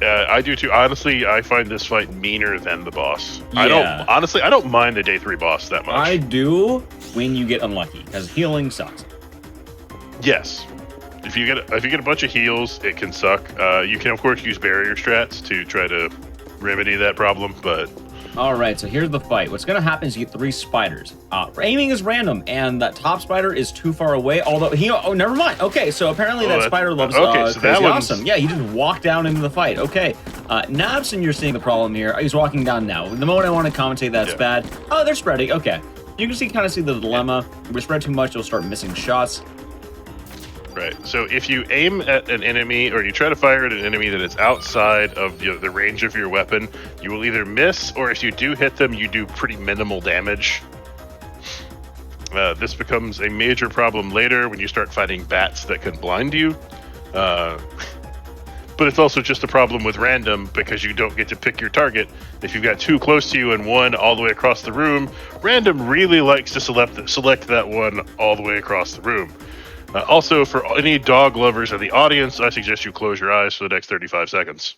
S: I do too. Honestly, I find this fight meaner than the boss.
J: Yeah.
S: I don't mind the day 3 boss that much.
J: I do when you get unlucky, because healing sucks.
S: Yes. If you get a bunch of heals, it can suck. You can of course use barrier strats to try to remedy that problem, but
J: all right, so here's the fight. What's going to happen is you get 3 spiders. Aiming is random, and that top spider is too far away, although oh, never mind. Okay, so apparently that spider loves
S: so
J: Crazy Awesome. Yeah, he just walked down into the fight. Okay, Nabson, you're seeing the problem here. He's walking down now. The moment I want to commentate that's bad. Oh, they're spreading. Okay. You can kind of see the dilemma. If we spread too much, you'll start missing shots.
S: Right. So if you aim at an enemy or you try to fire at an enemy that is outside of the range of your weapon, you will either miss, or if you do hit them, you do pretty minimal damage. This becomes a major problem later when you start fighting bats that can blind you. But it's also just a problem with random because you don't get to pick your target. If you've got 2 close to you and 1 all the way across the room, random really likes to select that one all the way across the room. Also, for any dog lovers in the audience, I suggest you close your eyes for the next 35 seconds.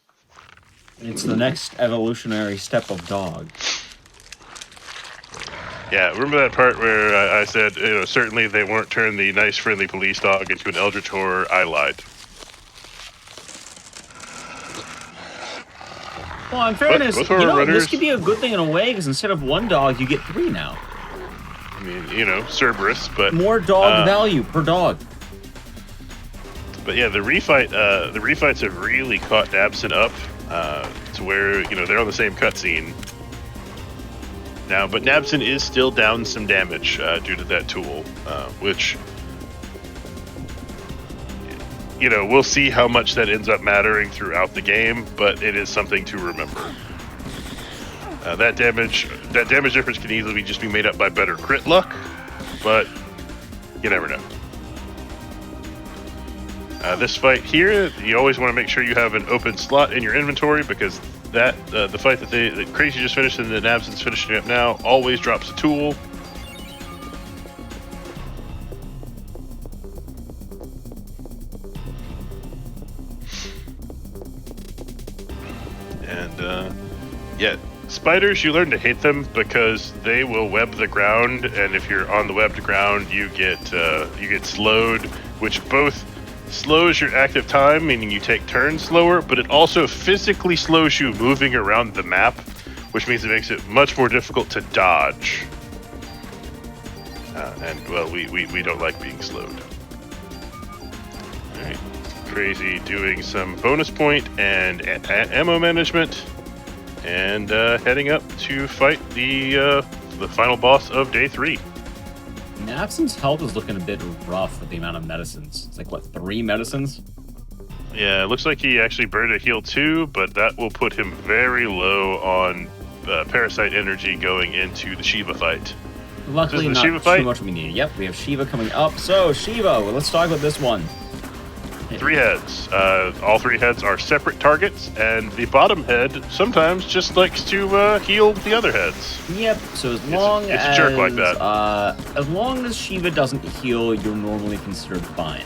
J: It's the next evolutionary step of dog.
S: Yeah, remember that part where I said, certainly they won't turn the nice, friendly police dog into an eldritch horror? I lied.
J: Well, in fairness, this could be a good thing in a way, because instead of 1 dog, you get 3 now.
S: I mean, Cerberus, but
J: more dog value per dog.
S: But yeah, the refights have really caught Nabson up to where they're on the same cutscene now. But Nabson is still down some damage due to that tool, which we'll see how much that ends up mattering throughout the game. But it is something to remember. That damage difference can easily just be made up by better crit luck, but you never know. This fight here, you always want to make sure you have an open slot in your inventory, because the fight that Crazy just finished and the Nabson's finishing up now always drops a tool. And yeah. Spiders, you learn to hate them because they will web the ground, and if you're on the webbed ground, you get slowed, which both slows your active time, meaning you take turns slower, but it also physically slows you moving around the map, which means it makes it much more difficult to dodge. And well, we don't like being slowed. All right, Crazy doing some bonus point and ammo management. And heading up to fight the final boss of day 3.
J: Nabson's health is looking a bit rough with the amount of medicines. It's like, what, 3 medicines?
S: Yeah, it looks like he actually burned a heal 2, but that will put him very low on Parasite energy going into the Shiva fight.
J: Luckily, not Shiva too much we need. Yep, we have Shiva coming up. So, Shiva, well, let's talk about this one.
S: 3 heads. All 3 heads are separate targets, and the bottom head sometimes just likes to heal the other heads.
J: Yep. So as long
S: it's a jerk like that.
J: As long as Shiva doesn't heal, you're normally considered fine.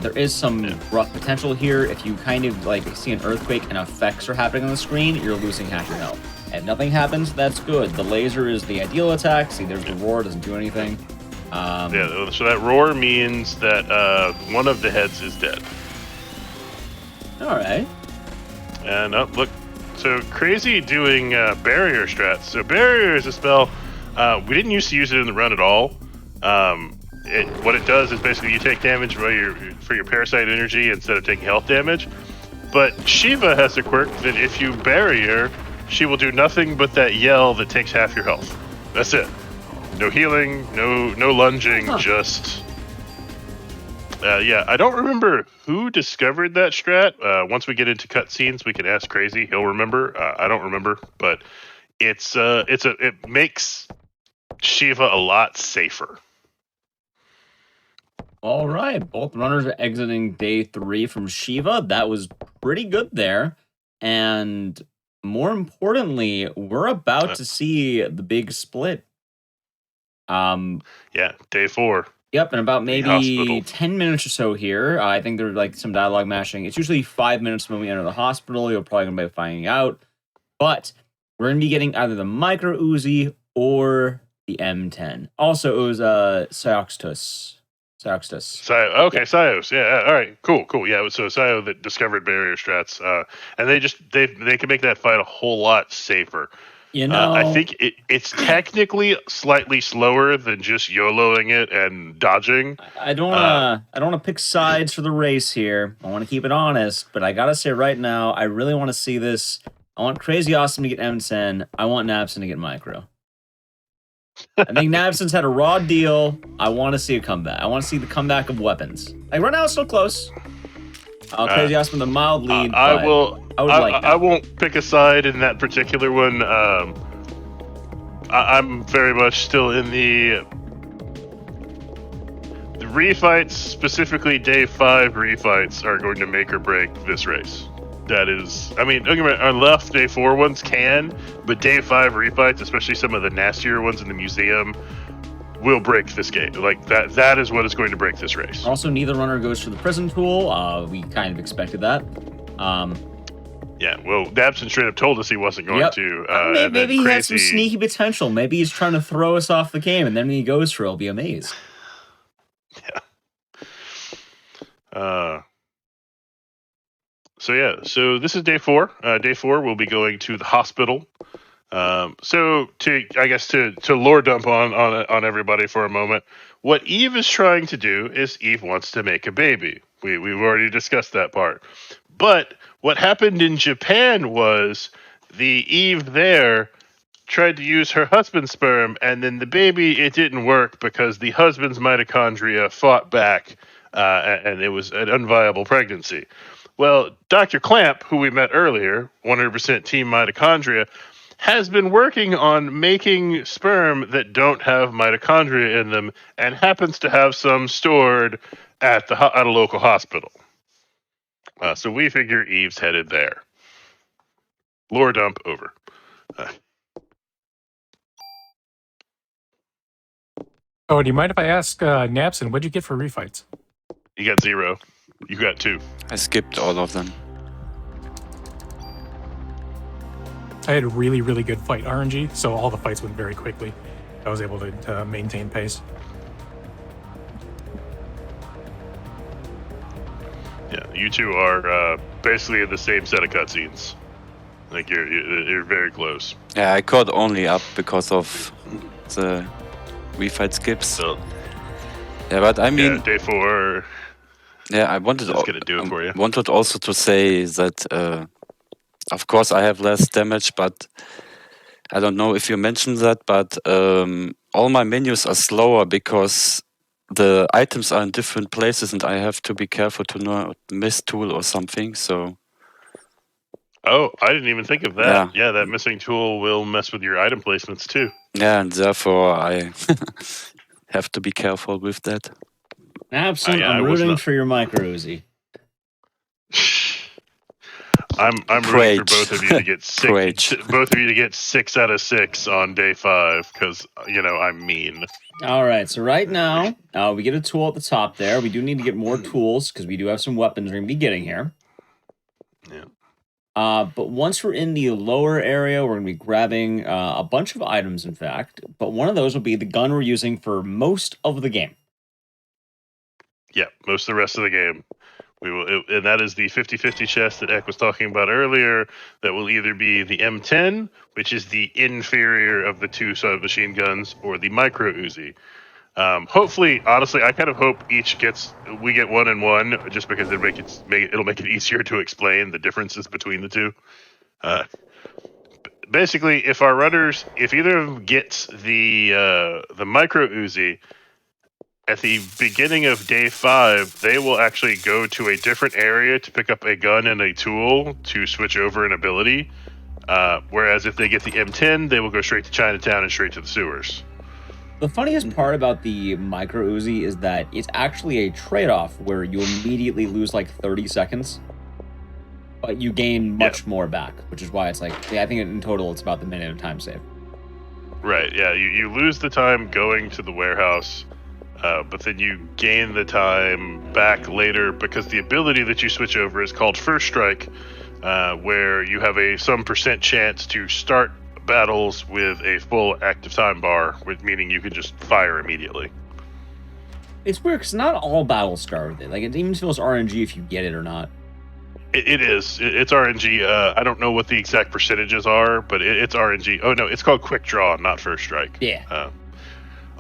J: There is some rough potential here. If you kind of see an earthquake and effects are happening on the screen, you're losing half your health. If nothing happens, that's good. The laser is the ideal attack. See, there's the roar, doesn't do anything.
S: Yeah, so that roar means that one of the heads is dead.
J: All right.
S: And look, so Crazy doing barrier strats. So barrier is a spell. We didn't used to use it in the run at all. What it does is basically you take damage for your parasite energy instead of taking health damage. But Shiva has a quirk that if you barrier, she will do nothing but that yell that takes half your health. That's it. No healing, no lunging, just Yeah, I don't remember who discovered that strat. Once we get into cutscenes, we can ask Crazy. He'll remember. I don't remember, but it makes Shiva a lot safer.
J: All right, both runners are exiting day 3 from Shiva. That was pretty good there. And more importantly, we're about to see the big split.
S: Yeah, day 4.
J: Yep, in about maybe
S: hospital.
J: 10 minutes or so here. I think there's like some dialogue mashing. It's usually 5 minutes when we enter the hospital. You're probably going to be finding out. But we're going to be getting either the Micro Uzi or the M10. Also, it was Cyoxtus.
S: Okay, Sios. Yeah, all right, cool. Yeah, so Sio that discovered barrier strats, and they can make that fight a whole lot safer.
J: You know,
S: I think it's technically slightly slower than just YOLOing it and dodging.
J: I don't want to pick sides for the race here. I want to keep it honest, but I gotta say right now, I really want to see this. I want Crazy Awesome to get M10. I want Nabson to get Micro. I think Nabson's had a raw deal. I want to see a comeback. I want to see the comeback of weapons. Like right now, it's still close. Crazy Awesome with a mild lead.
S: I
J: I
S: won't pick a side in that particular one. I'm very much still in the refights, specifically day 5 refights, are going to make or break this race. That is, I mean, don't get me wrong, on left, day 4 ones can, but day 5 refights, especially some of the nastier ones in the museum, will break this game. Like, that is what is going to break this race.
J: Also, neither runner goes for the prison tool. We kind of expected that.
S: Yeah, well, Nabson straight up told us he wasn't going to.
J: Maybe he has some sneaky potential. Maybe he's trying to throw us off the game, and then when he goes for it, I'll be amazed.
S: Yeah. So this is day 4. Day 4, we'll be going to the hospital. So to lore dump on everybody for a moment, what Eve is trying to do is Eve wants to make a baby. We've already discussed that part. But what happened in Japan was the Eve there tried to use her husband's sperm, and then the baby, it didn't work because the husband's mitochondria fought back, and it was an unviable pregnancy. Well, Dr. Clamp, who we met earlier, 100% team mitochondria, has been working on making sperm that don't have mitochondria in them, and happens to have some stored at a local hospital. So we figure Eve's headed there. Lore dump over.
Q: Oh, do you mind if I ask Nabson, what'd you get for refights?
S: You got 0. You got 2.
R: I skipped all of them.
Q: I had a really, really good fight RNG, so all the fights went very quickly. I was able to maintain pace.
S: Yeah, you two are basically in the same set of cutscenes. Like you're very close.
R: Yeah, I caught only up because of the refight skips.
S: So,
R: yeah, but I mean,
S: day 4.
R: Yeah, I wanted
S: gonna do it for you.
R: Wanted also to say that, of course, I have less damage, but I don't know if you mentioned that, but all my menus are slower because the items are in different places, and I have to be careful to not miss tool or something. So.
S: Oh, I didn't even think of that. Yeah, that missing tool will mess with your item placements too.
R: Yeah, and therefore I have to be careful with that.
J: Absolutely, I'm rooting for your Micro Uzi.
S: I'm rooting for both of you to get 6. Both of you to get 6 out of 6 on day 5 because I'm mean.
J: All right, so right now we get a tool at the top there. We do need to get more tools because we do have some weapons we're gonna be getting here.
S: Yeah.
J: But once we're in the lower area, we're gonna be grabbing a bunch of items, in fact. But one of those will be the gun we're using for most of the game.
S: Yeah, most of the rest of the game. We will, and that is the 50-50 chest that Ek was talking about earlier. That will either be the M10, which is the inferior of the 2 submachine guns, or the Micro Uzi. Hopefully, honestly, I kind of hope we get 1 and 1, just because it'll make it easier to explain the differences between the 2. Basically, if either of them gets the Micro Uzi, at the beginning of day 5, they will actually go to a different area to pick up a gun and a tool to switch over an ability. Whereas if they get the M10, they will go straight to Chinatown and straight to the sewers.
J: The funniest part about the micro Uzi is that it's actually a trade-off where you immediately lose like 30 seconds, but you gain much more back, which is why it's like, I think in total it's about the minute of time save.
S: Right, yeah, you lose the time going to the warehouse, but then you gain the time back later because the ability that you switch over is called First Strike, where you have some percent chance to start battles with a full active time bar, meaning you can just fire immediately.
J: It's weird because not all battles start with it. Like, it even feels RNG if you get it or not.
S: It is. It's RNG. I don't know what the exact percentages are, but it's RNG. Oh, no, it's called Quick Draw, not First Strike.
J: Yeah.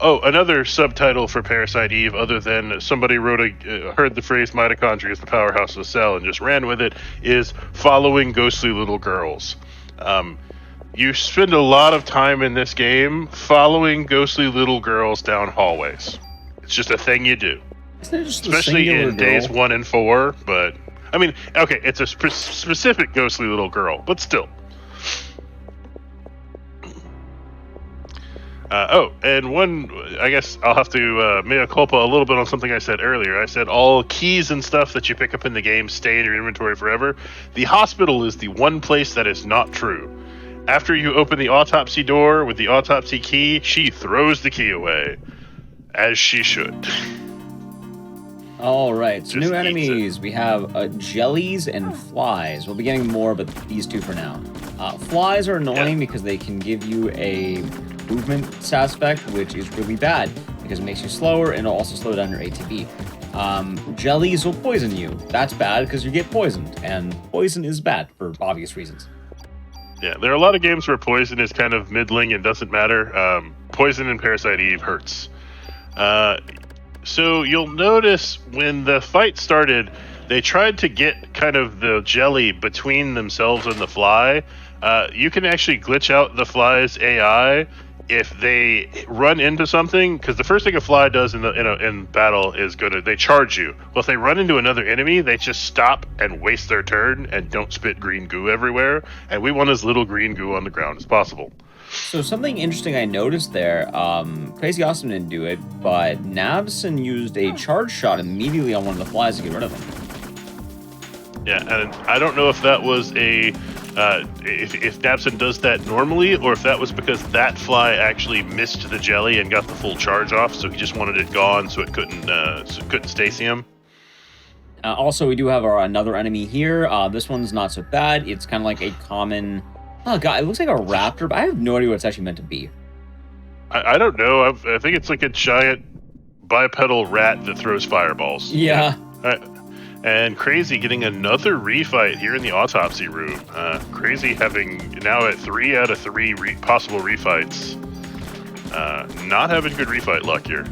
S: Another subtitle for Parasite Eve, other than somebody heard the phrase mitochondria is the powerhouse of the cell and just ran with it, is following ghostly little girls. You spend a lot of time in this game following ghostly little girls down hallways. It's just a thing you do.
J: Isn't it just
S: especially in days 1 and 4, but I mean, okay, it's a specific ghostly little girl, but still. And one, I guess I'll have to mea culpa a little bit on something I said earlier. I said all keys and stuff that you pick up in the game stay in your inventory forever. The hospital is the one place that is not true. After you open the autopsy door with the autopsy key, she throws the key away. As she should.
J: Alright, so new enemies. We have jellies and flies. We'll be getting more, but these two for now. Flies are annoying because they can give you a movement aspect, which is really bad because it makes you slower and it'll also slow down your ATB. Jellies will poison you. That's bad because you get poisoned, and poison is bad for obvious reasons.
S: Yeah, there are a lot of games where poison is kind of middling and doesn't matter. Poison in Parasite Eve hurts. So you'll notice when the fight started, they tried to get kind of the jelly between themselves and the fly. You can actually glitch out the fly's AI if they run into something, because the first thing a fly does in battle is they charge you. Well, if they run into another enemy, they just stop and waste their turn and don't spit green goo everywhere. And we want as little green goo on the ground as possible.
J: So something interesting I noticed there, Crazy Awesome didn't do it, but Nabson used a charge shot immediately on one of the flies to get rid of them.
S: Yeah, and I don't know if that was if Nabson does that normally, or if that was because that fly actually missed the jelly and got the full charge off, so he just wanted it gone so it couldn't Stacy him.
J: Also, we do have another enemy here. This one's not so bad. It's kind of like a common... Oh god, it looks like a raptor, but I have no idea what it's actually meant to be.
S: I don't know. I think it's like a giant bipedal rat that throws fireballs.
J: Yeah.
S: And Crazy getting another refight here in the autopsy room. Crazy having now at 3 out of 3 possible refights. Not having good refight luck here.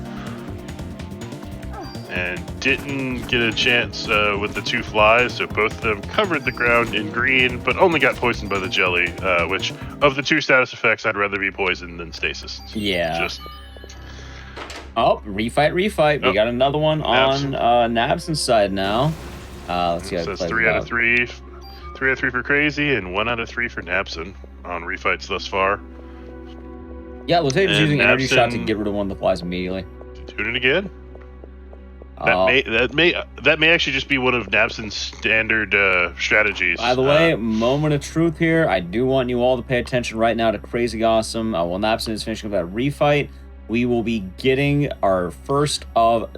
S: And didn't get a chance with the 2 flies, so both of them covered the ground in green, but only got poisoned by the jelly, which, of the 2 status effects, I'd rather be poisoned than stasis.
J: Yeah. Refight. We got another one on Nabson's side now. Let's see how it plays
S: 3 out of 3. 3 out of 3 for Crazy, and 1 out of 3 for Nabson on refights thus far.
J: Yeah, Lieutenant's using energy shot to get rid of one of the flies immediately.
S: Doing it again? That may actually just be one of Nabson's standard strategies.
J: By the way, moment of truth here. I do want you all to pay attention right now to Crazy Awesome. While Nabson is finishing up that refight, we will be getting our first of,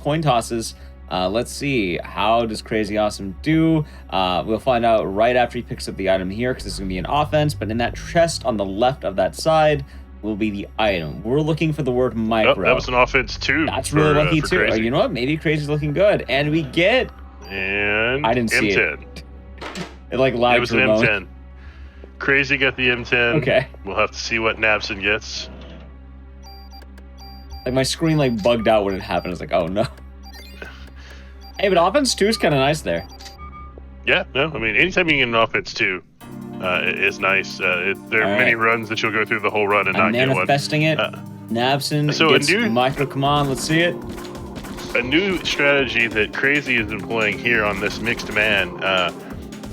J: coin tosses. Let's see, how does Crazy Awesome do? We'll find out right after he picks up the item here, because this is going to be an offense, but in that chest on the left of that side will be the item. We're looking for the word micro.
S: Oh, that was an offense too.
J: That's really lucky too. You know what? Maybe Crazy's looking good. And we get...
S: And
J: I didn't see
S: M10.
J: It like lagged.
S: It was an M10. Crazy got the M10.
J: Okay.
S: We'll have to see what Nabson gets.
J: Like my screen like bugged out when it happened. I was like, oh no. Hey, but offense 2 is kind of nice there.
S: Yeah, no, I mean, anytime you get an offense 2 is nice. There are many runs that you'll go through the whole run and not get one.
J: Manifesting it. Nabson
S: So
J: gets Michael. Come on, let's see it.
S: A new strategy that Crazy is employing here on this mixed man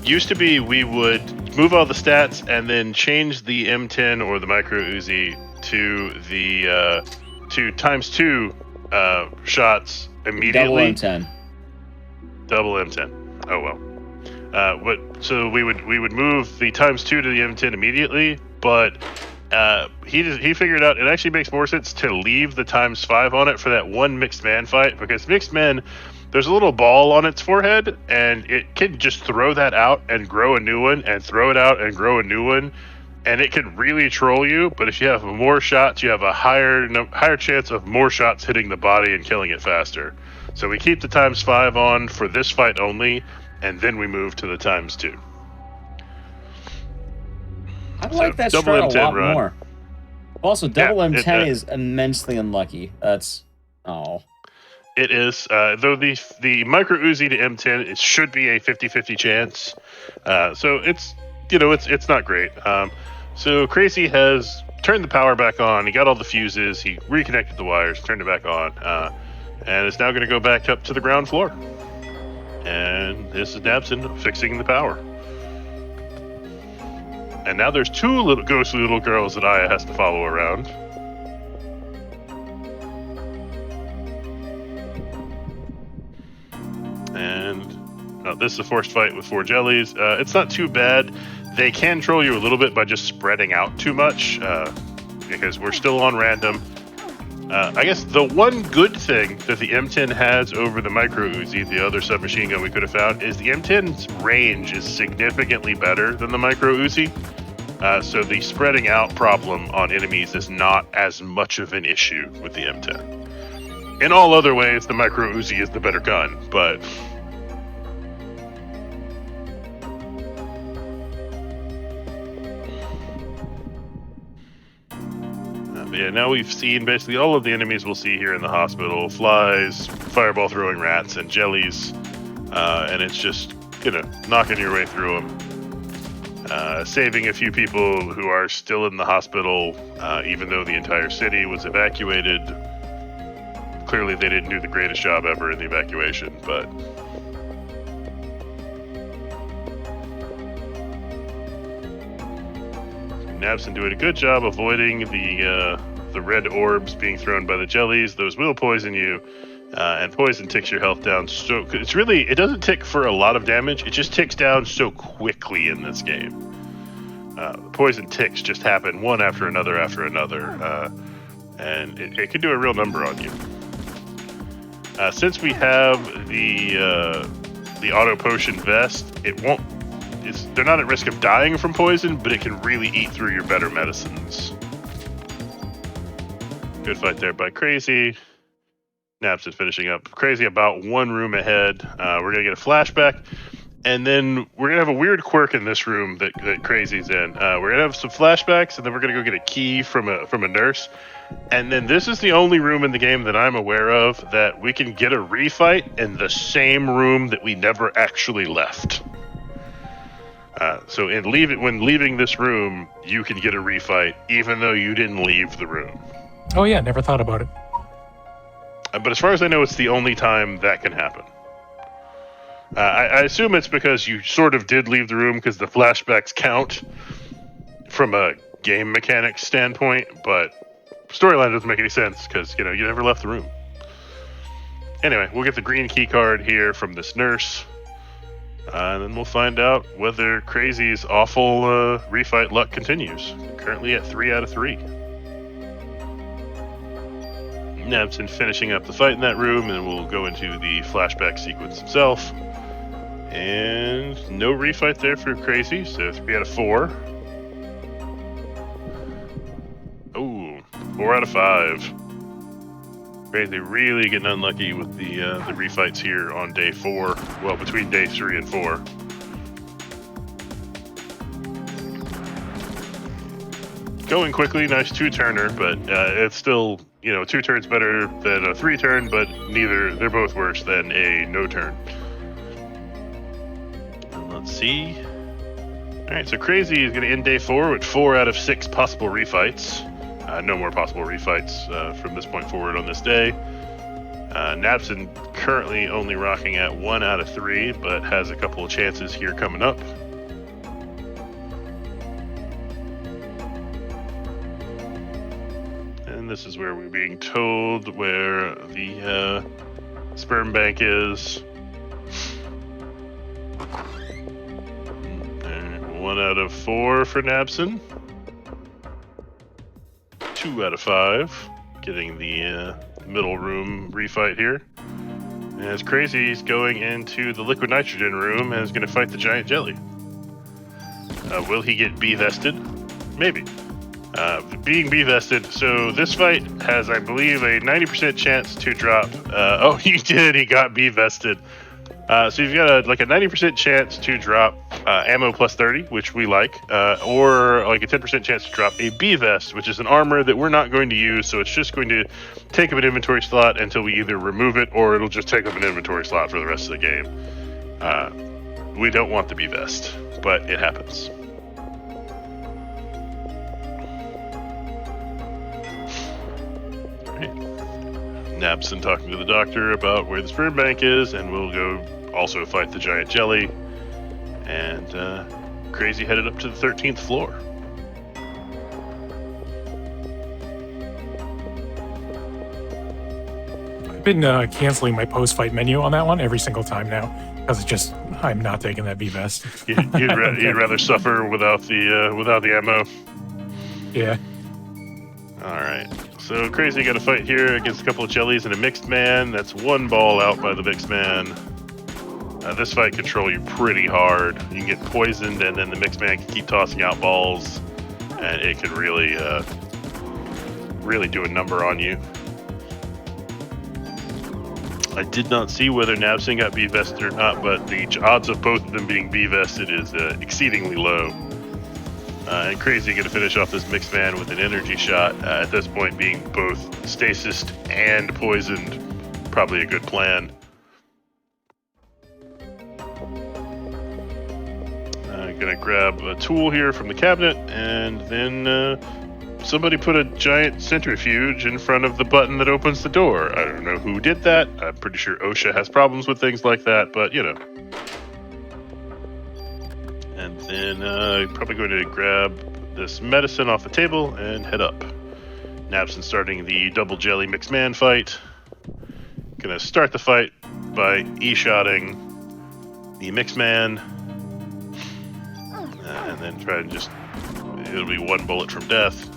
S: used to be we would move all the stats and then change the M10 or the micro Uzi to the to ×2 shots immediately.
J: Double M10.
S: Double M10. Oh well. So we would move the ×2 to the M10 immediately, but he figured out it actually makes more sense to leave the ×5 on it for that one mixed man fight, because mixed man, there's a little ball on its forehead and it can just throw that out and grow a new one and throw it out and grow a new one, and it can really troll you. But if you have more shots, you have a higher chance of more shots hitting the body and killing it faster. So we keep the ×5 on for this fight only, and then we move to the ×2.
J: I like that strat a lot more. Also, double M10 is immensely unlucky. That's
S: It is, though the micro Uzi to M10, it should be a 50-50 chance. So it's not great. So Crazy has turned the power back on. He got all the fuses. He reconnected the wires, turned it back on, and is now going to go back up to the ground floor. And this is Nabson fixing the power. And now there's two ghostly little girls that Aya has to follow around. And this is a forced fight with 4 jellies. It's not too bad. They can troll you a little bit by just spreading out too much, because we're still on random. I guess the one good thing that the M10 has over the micro Uzi, the other submachine gun we could have found, is the M10's range is significantly better than the micro Uzi. So the spreading out problem on enemies is not as much of an issue with the M10. In all other ways, the micro Uzi is the better gun, but yeah, now we've seen basically all of the enemies we'll see here in the hospital: flies, fireball throwing rats, and jellies. And it's just, knocking your way through them. Saving a few people who are still in the hospital, even though the entire city was evacuated. Clearly they didn't do the greatest job ever in the evacuation, but Nabson doing a good job avoiding the red orbs being thrown by the jellies. Those will poison you, and poison ticks your health down. So it doesn't tick for a lot of damage. It just ticks down so quickly in this game. Poison ticks just happen one after another, and it can do a real number on you. Since we have the auto potion vest, they're not at risk of dying from poison, but it can really eat through your better medicines. Good fight there by Crazy. Nabson finishing up. Crazy about one room ahead. We're going to get a flashback, and then we're going to have a weird quirk in this room that Crazy's in. We're going to have some flashbacks, and then we're going to go get a key from a nurse. And then this is the only room in the game that I'm aware of that we can get a refight in the same room that we never actually left. So when leaving this room, you can get a refight, even though you didn't leave the room.
Q: Oh yeah, never thought about it.
S: But as far as I know, it's the only time that can happen. I assume it's because you sort of did leave the room, because the flashbacks count from a game mechanics standpoint, but storyline doesn't make any sense because, you never left the room. Anyway, we'll get the green key card here from this nurse. And then we'll find out whether Crazy's awful refight luck continues. Currently at 3 out of 3. Nabson finishing up the fight in that room, and we'll go into the flashback sequence himself. And no refight there for Crazy, so 3 out of 4. Oh, 4 out of 5. Crazy really getting unlucky with the refights here on day 4. Well, between day 3 and 4. Going quickly, nice 2-turner, but it's still, 2 turns better than a 3-turn, but they're both worse than a no-turn. Let's see. Alright, so Crazy is going to end day 4 with 4 out of 6 possible refights. No more possible refights from this point forward on this day. Nabson currently only rocking at 1 out of 3, but has a couple of chances here coming up. And this is where we're being told where the sperm bank is. 1 out of 4 for Nabson. 2 out of 5, getting the middle room refight here. And as crazy, he's going into the liquid nitrogen room and is going to fight the giant jelly. Will he get B-vested? Maybe. Being B-vested, so this fight has, I believe, a 90% chance to drop. Oh, he did. He got B-vested. So you've got a 90% chance to drop ammo plus 30, which we like, or like a 10% chance to drop a B-vest, which is an armor that we're not going to use, so it's just going to take up an inventory slot until we either remove it or it'll just take up an inventory slot for the rest of the game. We don't want the B-vest, but it happens. All right. Nabson talking to the doctor about where the sperm bank is, and we'll go also fight the giant jelly. And Crazy headed up to the 13th floor.
Q: I've been canceling my post-fight menu on that one every single time now, because it's just, I'm not taking that B-vest.
S: You'd rather suffer without the ammo.
Q: Yeah.
S: All right. So Crazy got a fight here against a couple of jellies and a mixed man. That's 1 ball out by the mixed man. This fight can control you pretty hard. You can get poisoned, and then the mixed man can keep tossing out balls, and it can really, really do a number on you. I did not see whether Nabson got B-vested or not, but the odds of both of them being B-vested is exceedingly low. And Crazy going to finish off this mixed man with an energy shot. At this point, being both stasised and poisoned, probably a good plan. Gonna grab a tool here from the cabinet, and then somebody put a giant centrifuge in front of the button that opens the door. I don't know who did that. I'm pretty sure OSHA has problems with things like that, but you know. And then probably going to grab this medicine off the table and head up. Nabson starting the double jelly mixed man fight. Gonna start the fight by e-shotting the mixed man. And then try to it'll be 1 bullet from death.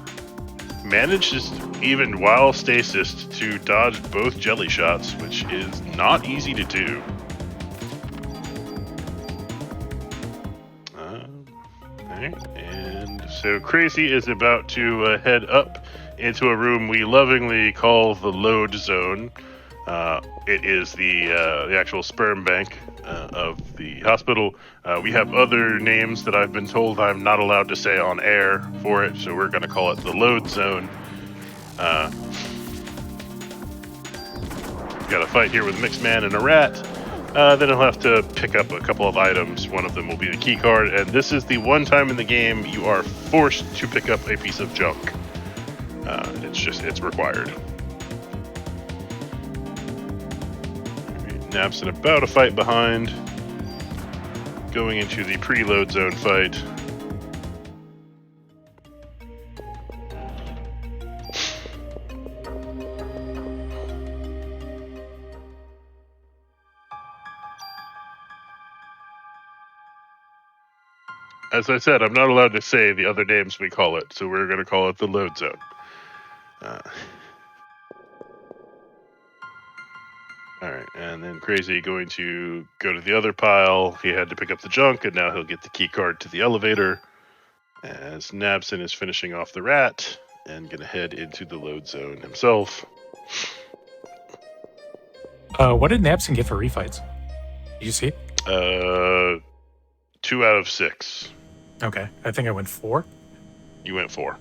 S: Manages, even while stasis, to dodge both jelly shots, which is not easy to do. Alright, and so Crazy is about to head up into a room we lovingly call the load zone. It is the actual sperm bank of the hospital. We have other names that I've been told I'm not allowed to say on air for it, so we're going to call it the load zone. Got a fight here with a mixed man and a rat. Then he'll have to pick up a couple of items. One of them will be the key card, and this is the one time in the game you are forced to pick up a piece of junk. It's required. Nabson about a fight behind, going into the preload zone fight. As I said, I'm not allowed to say the other names we call it, so we're going to call it the load zone. Alright, and then Crazy going to go to the other pile. He had to pick up the junk, and now he'll get the key card to the elevator. As Nabson is finishing off the rat, and going to head into the load zone himself.
Q: What did Nabson get for refights? Did you see?
S: 2 out of 6.
Q: Okay, I think I went 4.
S: You went 4.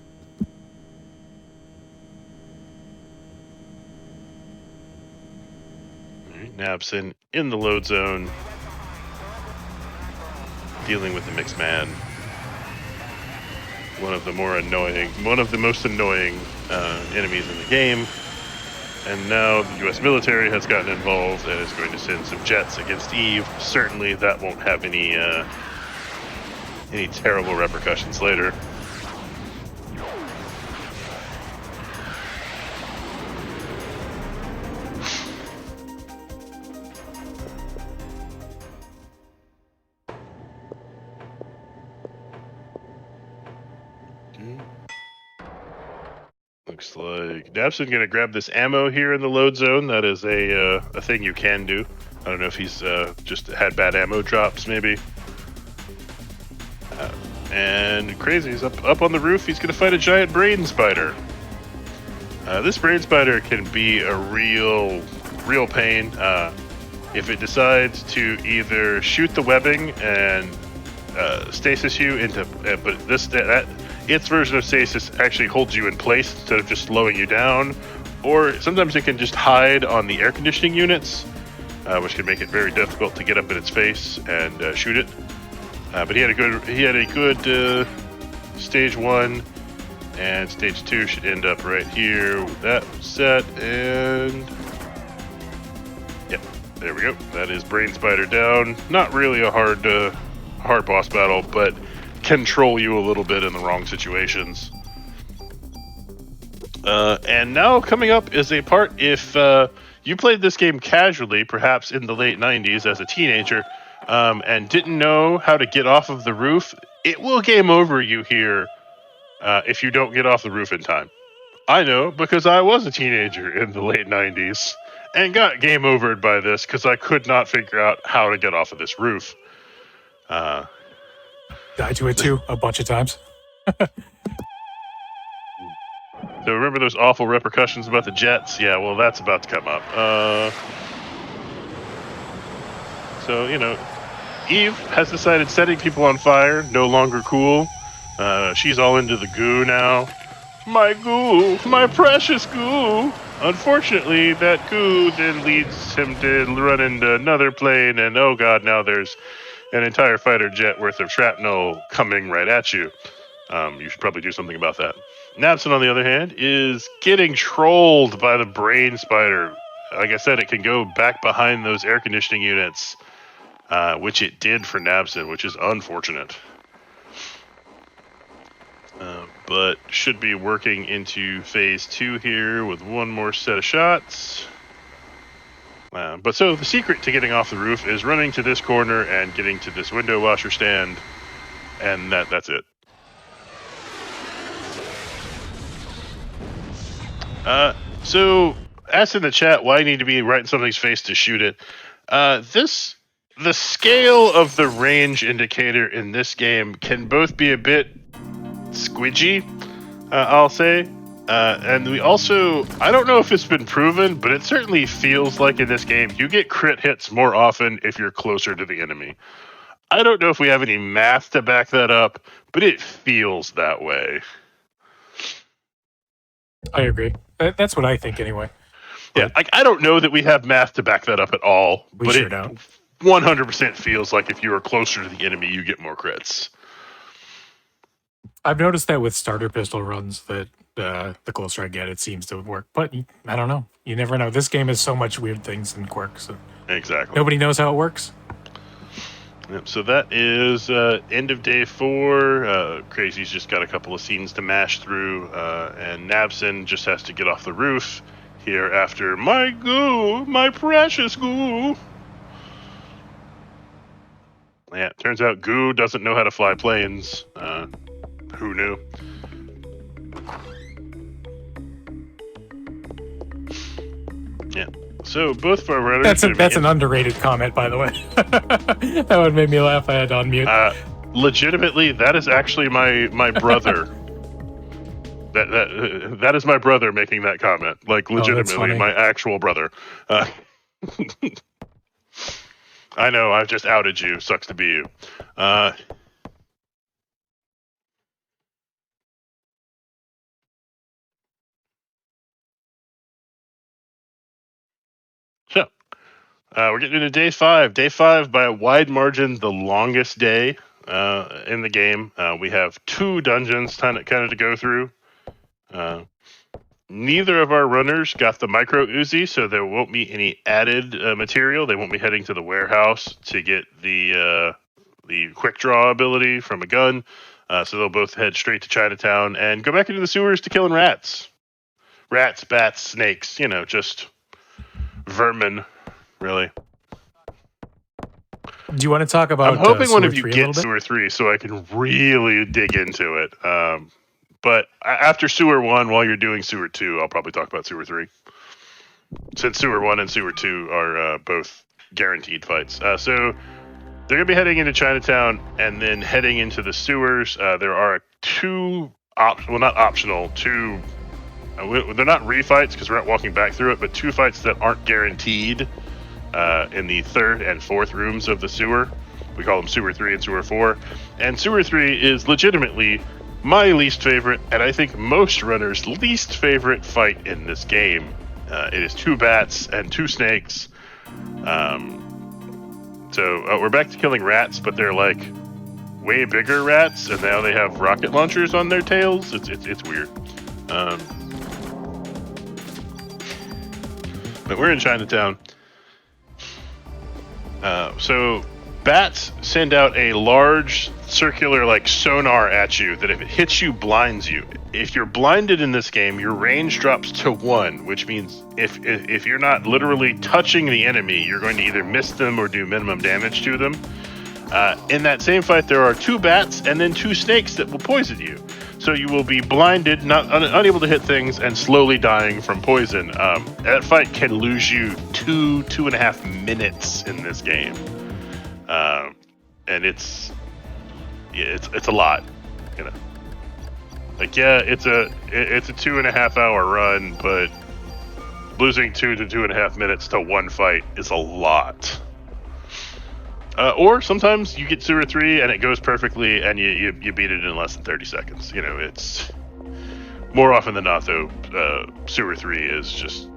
S: Nabson in the load zone, dealing with the mixed man. one of the most annoying enemies in the game. And now the U.S. military has gotten involved and is going to send some jets against Eve. Certainly, that won't have any terrible repercussions later. Looks like Dabson's gonna grab this ammo here in the load zone. That is a thing you can do. I don't know if he's just had bad ammo drops, maybe. And Crazy's up on the roof. He's gonna fight a giant brain spider. This brain spider can be a real pain. If it decides to either shoot the webbing and stasis you into, but its version of stasis actually holds you in place instead of just slowing you down, or sometimes it can just hide on the air conditioning units, which can make it very difficult to get up in its face and shoot it. But he had a good stage 1, and stage 2 should end up right here with that set, and yep, there we go. That is Brain Spider down. Not really a hard boss battle, but control you a little bit in the wrong situations. And now coming up is a part, if you played this game casually, perhaps in the late 90s as a teenager, and didn't know how to get off of the roof, it will game over you here if you don't get off the roof in time. I know, because I was a teenager in the late 90s and got game overed by this because I could not figure out how to get off of this roof.
Q: Died to it too, a bunch of times.
S: So remember those awful repercussions about the jets? Yeah, well, that's about to come up. So, Eve has decided setting people on fire, no longer cool. She's all into the goo now. My goo, my precious goo. Unfortunately, that goo then leads him to run into another plane, and oh god, now there's an entire fighter jet worth of shrapnel coming right at you. You should probably do something about that. Napson, on the other hand, is getting trolled by the brain spider. Like I said, it can go back behind those air conditioning units, which it did for Nabson, which is unfortunate. But should be working into phase 2 here with one more set of shots. But so the secret to getting off the roof is running to this corner and getting to this window washer stand, and that's it. So ask in the chat why I need to be right in somebody's face to shoot it. The scale of the range indicator in this game can both be a bit squidgy, I'll say. And we also, I don't know if it's been proven, but it certainly feels like in this game, you get crit hits more often if you're closer to the enemy. I don't know if we have any math to back that up, but it feels that way.
Q: I agree. That's what I think anyway.
S: Yeah, I don't know that we have math to back that up at all, but
Q: sure
S: it
Q: don't.
S: 100% feels like if you are closer to the enemy, you get more crits.
Q: I've noticed that with starter pistol runs that the closer I get, it seems to work. But I don't know. You never know. This game has so much weird things and quirks. So
S: exactly.
Q: Nobody knows how it works.
S: Yep, so that is end of day 4. Crazy's just got a couple of scenes to mash through, and Nabson just has to get off the roof here after my goo, my precious goo. Yeah, turns out Goo doesn't know how to fly planes. Who knew? Yeah. So both of our runners.
Q: That's an underrated comment, by the way. That one made me laugh. I had to unmute.
S: Legitimately, that is actually my brother. that is my brother making that comment. Like legitimately, my actual brother. I know, I've just outed you. Sucks to be you. We're getting into day 5. Day 5, by a wide margin, the longest day in the game. We have 2 dungeons kind of to go through. Neither of our runners got the micro Uzi, so there won't be any added material. They won't be heading to the warehouse to get the quick draw ability from a gun. So they'll both head straight to Chinatown and go back into the sewers to killing rats. Rats, bats, snakes, just vermin, really.
Q: Do you want to talk about?
S: I'm hoping one of you
Q: Sewer 3
S: gets Sewer 3 so I can really dig into it. But after Sewer 1, while you're doing Sewer 2, I'll probably talk about Sewer 3. Since Sewer 1 and Sewer 2 are both guaranteed fights. So they're going to be heading into Chinatown and then heading into the sewers. There are 2, not optional, 2... they're not refights because we're not walking back through it, but 2 fights that aren't guaranteed in the 3rd and 4th rooms of the sewer. We call them Sewer 3 and Sewer 4. And Sewer 3 is legitimately my least favorite, and I think most runners' least favorite fight in this game. It is 2 bats and 2 snakes. So we're back to killing rats, but they're like way bigger rats, and now they have rocket launchers on their tails. It's weird. But we're in Chinatown. So bats send out a large circular sonar at you that if it hits you, blinds you. If you're blinded in this game, your range drops to 1, which means if you're not literally touching the enemy, you're going to either miss them or do minimum damage to them. In that same fight, there are 2 bats and then 2 snakes that will poison you. So you will be blinded, unable to hit things, and slowly dying from poison. That fight can lose you 2.5 minutes in this game, and it's a lot, it's a 2.5 hour run, but losing 2 to 2.5 minutes to one fight is a lot. Or sometimes you get Sewer 3 and it goes perfectly and you beat it in less than 30 seconds. It's more often than not, though, Sewer 3 is just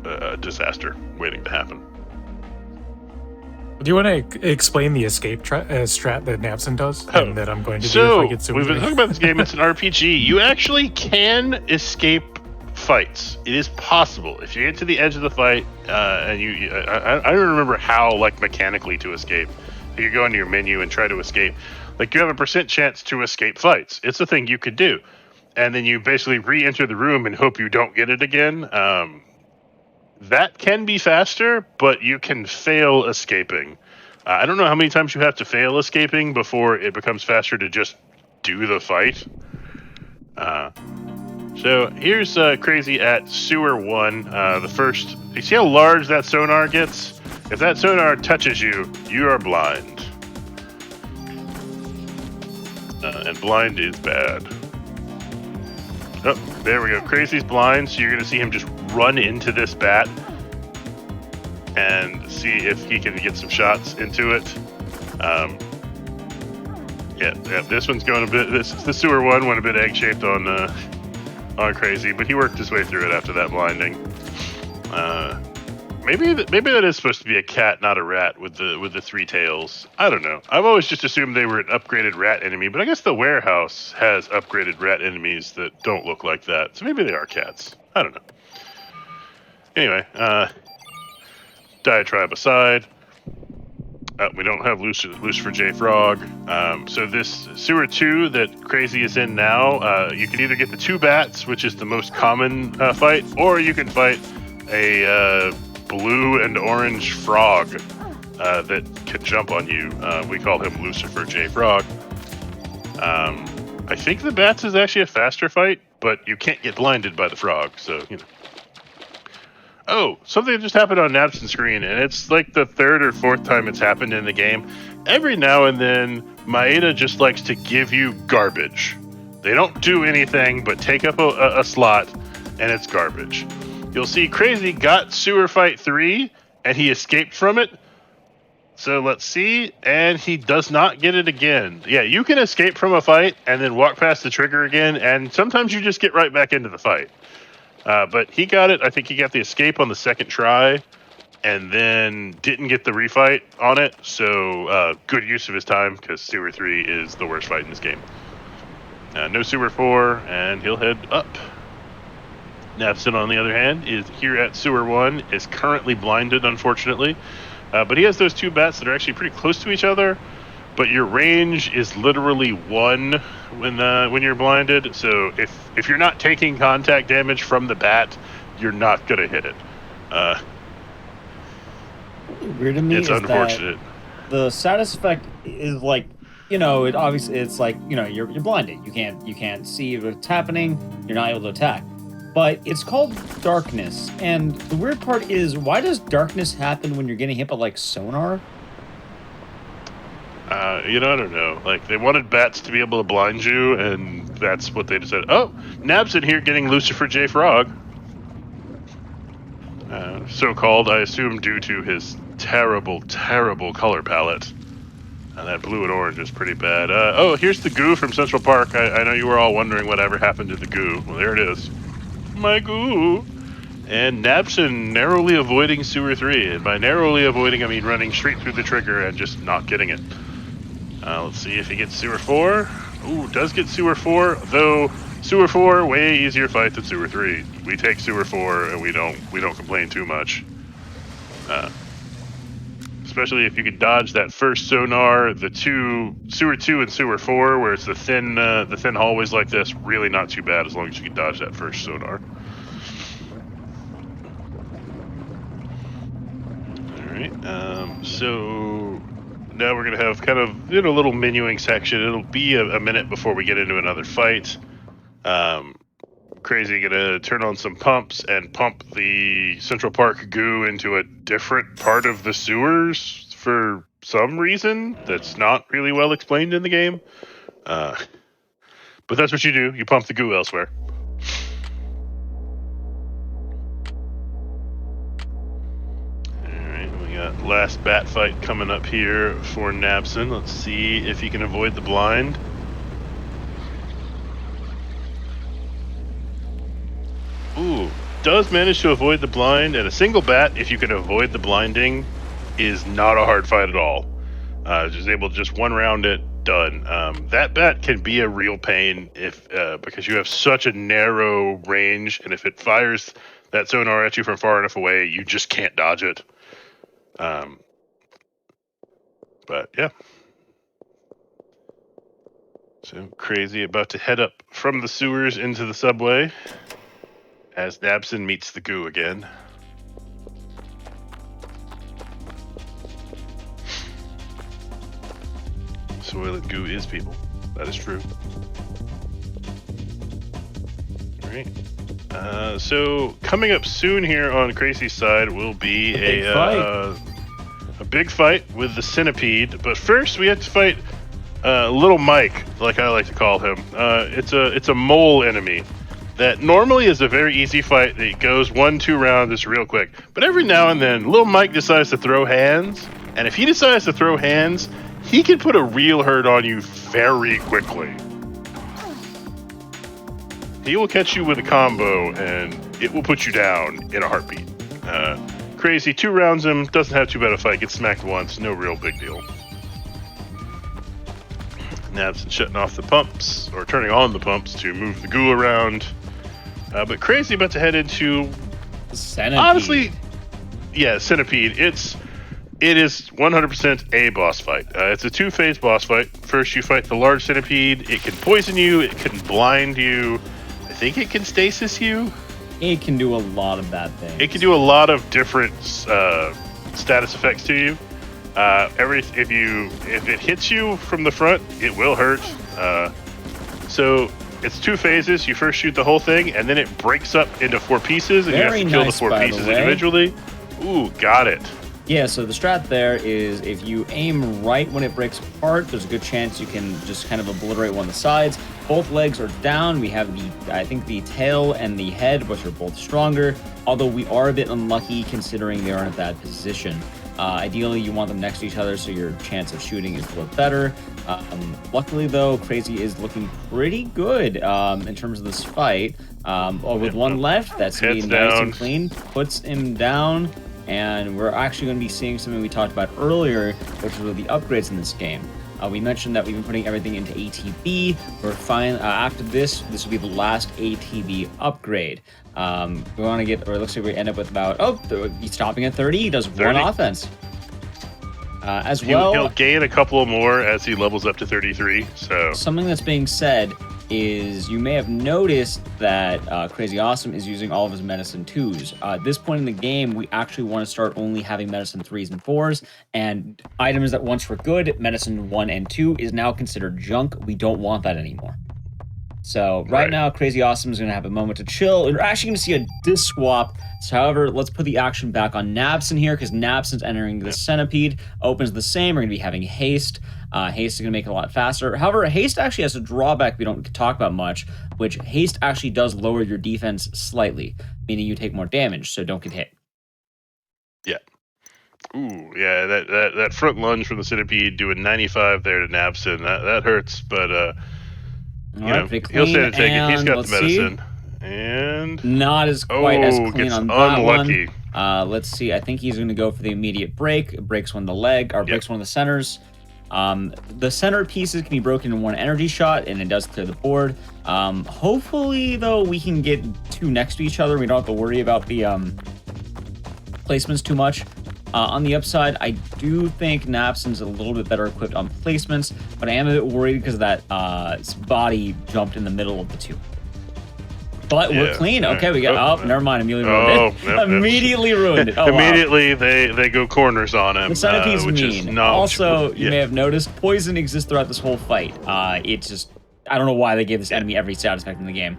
S: a disaster waiting to happen.
Q: Do you want to explain the escape strat that Napson does and that I'm going to do if I get Sewer 3?
S: We've been talking about this game. It's an RPG. You actually can escape fights. It is possible if you get to the edge of the fight and I don't remember how mechanically to escape. You could go into your menu and try to escape. You have a % chance to escape fights. It's a thing you could do, and then you basically re-enter the room and hope you don't get it again. That can be faster, but you can fail escaping. I don't know how many times you have to fail escaping before it becomes faster to just do the fight. So here's Crazy at Sewer 1. The first, you see how large that sonar gets? If that sonar touches you, you are blind. And blind is bad. Oh, there we go. Crazy's blind, so you're going to see him just run into this bat and see if he can get some shots into it. Yeah, this one's going a bit. The Sewer 1 went a bit egg-shaped on Crazy, but he worked his way through it after that blinding. Maybe that is supposed to be a cat, not a rat, with the 3 tails. I don't know. I've always just assumed they were an upgraded rat enemy, but I guess the warehouse has upgraded rat enemies that don't look like that. So maybe they are cats. I don't know. Anyway, diatribe aside, we don't have Lucifer J. Frog. So this Sewer 2 that Crazy is in now, you can either get the 2 bats, which is the most common fight, or you can fight a blue and orange frog that can jump on you. We call him Lucifer J. Frog. I think the bats is actually a faster fight, but you can't get blinded by the frog, so, Oh, something just happened on Napson's screen, and it's like the 3rd or 4th time it's happened in the game. Every now and then, Maeda just likes to give you garbage. They don't do anything but take up a slot, and it's garbage. You'll see Crazy got Sewer Fight 3, and he escaped from it. So let's see, and he does not get it again. Yeah, you can escape from a fight and then walk past the trigger again, and sometimes you just get right back into the fight. But he got it. I think he got the escape on the 2nd try, and then didn't get the refight on it. So good use of his time, because Sewer 3 is the worst fight in this game. No Sewer 4, and he'll head up. Napson, on the other hand, is here at Sewer 1, is currently blinded, unfortunately. But he has those two bats that are actually pretty close to each other, but your range is literally 1 when you're blinded. So if you're not taking contact damage from the bat, you're not going to hit it.
J: Weird to me
S: it's
J: is
S: unfortunate.
J: That the status effect is like, it obviously it's like, you're blinded. You can't see what's happening. You're not able to attack. But it's called darkness, and the weird part is, why does darkness happen when you're getting hit by like sonar?
S: I don't know. Like, they wanted bats to be able to blind you, and that's what they decided. Oh, Nab's in here getting Lucifer J. Frog. So-called, I assume, due to his terrible, terrible color palette. That blue and orange is pretty bad. Oh, here's the goo from Central Park. I know you were all wondering whatever happened to the goo. Well, there it is. My goo. And Nabson narrowly avoiding Sewer 3. And by narrowly avoiding, I mean running straight through the trigger and just not getting it. Let's see if he gets Sewer 4. Ooh, does get Sewer 4, though Sewer 4, way easier fight than Sewer 3. We take Sewer 4 and we don't complain too much. Especially if you could dodge that first sonar, the Sewer 2 and Sewer 4, where it's the thin hallways like this, really not too bad as long as you can dodge that first sonar. Alright, so now we're going to have kind of a little menuing section. It'll be a minute before we get into another fight. Crazy gonna turn on some pumps and pump the Central Park goo into a different part of the sewers for some reason that's not really well explained in the game. But that's what you do. You pump the goo elsewhere. Alright, we got last bat fight coming up here for Nabson. Let's see if he can avoid the blind. Ooh, does manage to avoid the blind, and a single bat, if you can avoid the blinding, is not a hard fight at all. Just able to just one round it, done. That bat can be a real pain if because you have such a narrow range, and if it fires that sonar at you from far enough away, you just can't dodge it. But yeah. So Crazy about to head up from the sewers into the subway. As Nabson meets the goo again. Soil and goo is people. That is true. Alright. So coming up soon here on Crazy's side will be a big fight with the Centipede. But first we have to fight Little Mike, like I like to call him. It's a mole enemy. That normally is a very easy fight that goes 1-2 rounds, it's real quick. But every now and then, Lil Mike decides to throw hands, and if he decides to throw hands, he can put a real hurt on you very quickly. He will catch you with a combo, and it will put you down in a heartbeat. Crazy 2 rounds him, doesn't have too bad a fight, gets smacked once, no real big deal. Nabson shutting off the pumps, or turning on the pumps to move the goo around. But Crazy about to head into
J: Centipede.
S: Honestly, yeah, Centipede. It is 100% a boss fight. It's a 2-phase boss fight. First, you fight the large Centipede. It can poison you. It can blind you. I think it can stasis you.
J: It can do a lot of bad things.
S: It can do a lot of different status effects to you. If it hits you from the front, it will hurt. So it's 2 phases. You first shoot the whole thing, and then it breaks up into 4 pieces, and you have to kill the 4 pieces individually. Ooh, got it.
J: Yeah, so the strat there is if you aim right when it breaks apart, there's a good chance you can just kind of obliterate one of the sides. Both legs are down. We have the tail and the head, which are both stronger, although we are a bit unlucky considering they aren't at that position. Ideally, you want them next to each other so your chance of shooting is a little better. Luckily, though, Crazy is looking pretty good in terms of this fight. With one left, that's going to be nice and clean. Puts him down. and we're actually going to be seeing something we talked about earlier, which were the upgrades in this game. We mentioned that we've been putting everything into ATB. We're fine. After this will be the last ATB upgrade. We want to get, or it looks like we end up with about, he's stopping at 30. He does 30. One offense.
S: He'll gain a couple more as he levels up to 33. So
J: something that's being said is you may have noticed that Crazy Awesome is using all of his medicine 2s. At this point in the game, we actually want to start only having medicine 3s and 4s, and items that once were good, medicine 1 and 2, is now considered junk. We don't want that anymore. So right now, Crazy Awesome is going to have a moment to chill. We're actually going to see a disc swap. So, however, let's put the action back on Nabson here, because Nabson's entering the Centipede. Opens the same. We're going to be having Haste. Haste is going to make it a lot faster. However, Haste actually has a drawback we don't talk about much, which Haste actually does lower your defense slightly, meaning you take more damage, so don't get hit.
S: Yeah. Ooh, yeah, that front lunge from the Centipede doing 95 there to Nabson, that hurts, but he'll stand to take it. He's got the medicine. And
J: not as quite as clean on that
S: unlucky.
J: One. Let's see. I think he's going to go for the immediate break. It breaks one of the leg, or breaks one of the centers. The center pieces can be broken in one energy shot, and it does clear the board. Hopefully, though, we can get two next to each other. We don't have to worry about the placements too much. On the upside, I do think Nabson's a little bit better equipped on placements, but I am a bit worried because that body jumped in the middle of the two. But we're clean. Okay, we got... never mind. Immediately ruined it. Immediately ruined it. Oh,
S: immediately, they go corners on him,
J: the Centipede's
S: which
J: mean.
S: is knowledgeable.
J: Also, you may have noticed, poison exists throughout this whole fight. It's just... I don't know why they gave this enemy every stat effect in the game.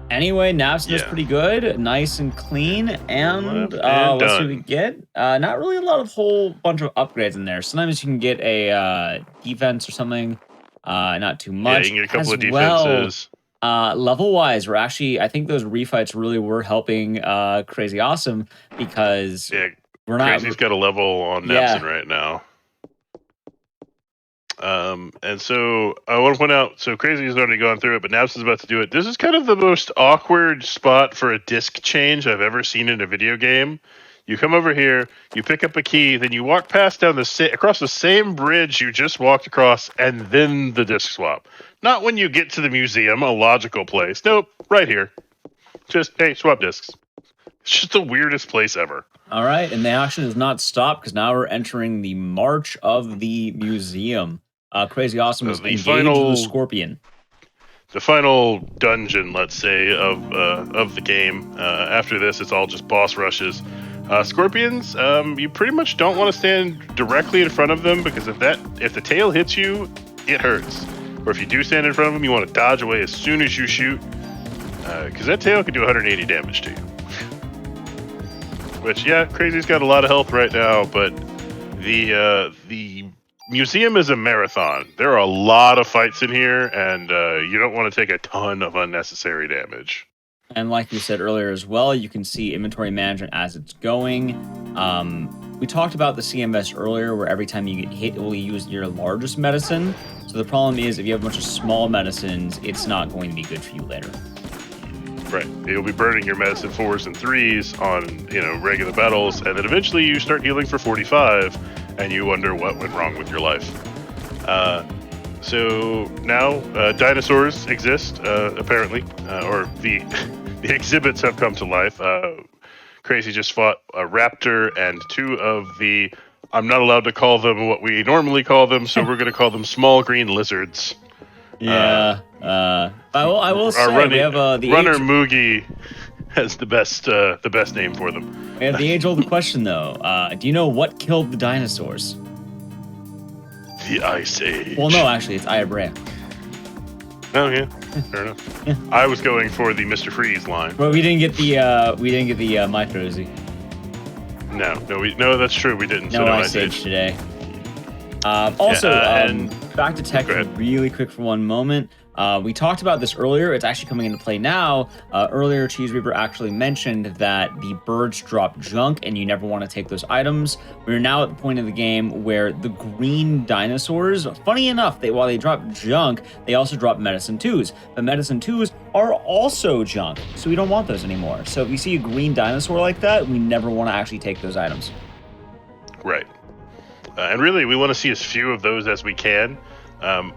J: Anyway, Nabson is pretty good. Nice and clean. And let's see what we get. Not really a lot of whole bunch of upgrades in there. Sometimes you can get a defense or something. Not too much.
S: Yeah, you can get a couple of defenses.
J: Level-wise, we're actually... I think those refights really were helping Crazy Awesome because...
S: Yeah,
J: we're not...
S: Crazy's got a level on Nabson right now. And so I want to point out, so Crazy has already gone through it, but Nabson's about to do it. This is kind of the most awkward spot for a disc change I've ever seen in a video game. You come over here, you pick up a key, then you walk past down across the same bridge you just walked across, and then the disc swap. Not when you get to the museum, a logical place. Nope, right here. Just, hey, swap discs. It's just the weirdest place ever.
J: All right, and the action is not stopped because now we're entering the March of the Museum. Crazy Awesome is engaged with the Scorpion.
S: The final dungeon, let's say, of the game. After this, it's all just boss rushes. Scorpions, you pretty much don't want to stand directly in front of them because if the tail hits you, it hurts. Or if you do stand in front of them, you want to dodge away as soon as you shoot, because that tail can do 180 damage to you. Which, yeah, Crazy's got a lot of health right now, but the museum is a marathon. There are a lot of fights in here, and you don't want to take a ton of unnecessary damage.
J: And like we said earlier as well, you can see inventory management as it's going. We talked about the CMS earlier, where every time you get hit, it will use your largest medicine. So the problem is, if you have a bunch of small medicines, it's not going to be good for you later.
S: Right. You'll be burning your medicine 4s and 3s on, regular battles, and then eventually you start healing for 45, and you wonder what went wrong with your life. So now dinosaurs exist, apparently, or the exhibits have come to life. Crazy just fought a raptor and two of the... I'm not allowed to call them what we normally call them, so we're going to call them small green lizards.
J: Yeah. I will say we have the
S: Runner Moogie has the best name for them.
J: We have the age-old question though. Do you know what killed the dinosaurs?
S: The Ice Age.
J: Well, no, actually, it's Iabrea.
S: Oh yeah, fair enough. Yeah. I was going for the Mr. Freeze line.
J: But we didn't get the Microzy.
S: No, that's true. We didn't.
J: No Ice Age today. Back to tech really quick for one moment. We talked about this earlier. It's actually coming into play now. Earlier, Cheese Reaper actually mentioned that the birds drop junk and you never want to take those items. We're now at the point of the game where the green dinosaurs, funny enough, while they drop junk, they also drop medicine 2s. But medicine 2s are also junk, so we don't want those anymore. So if you see a green dinosaur like that, we never want to actually take those items.
S: Right. And really, we want to see as few of those as we can. A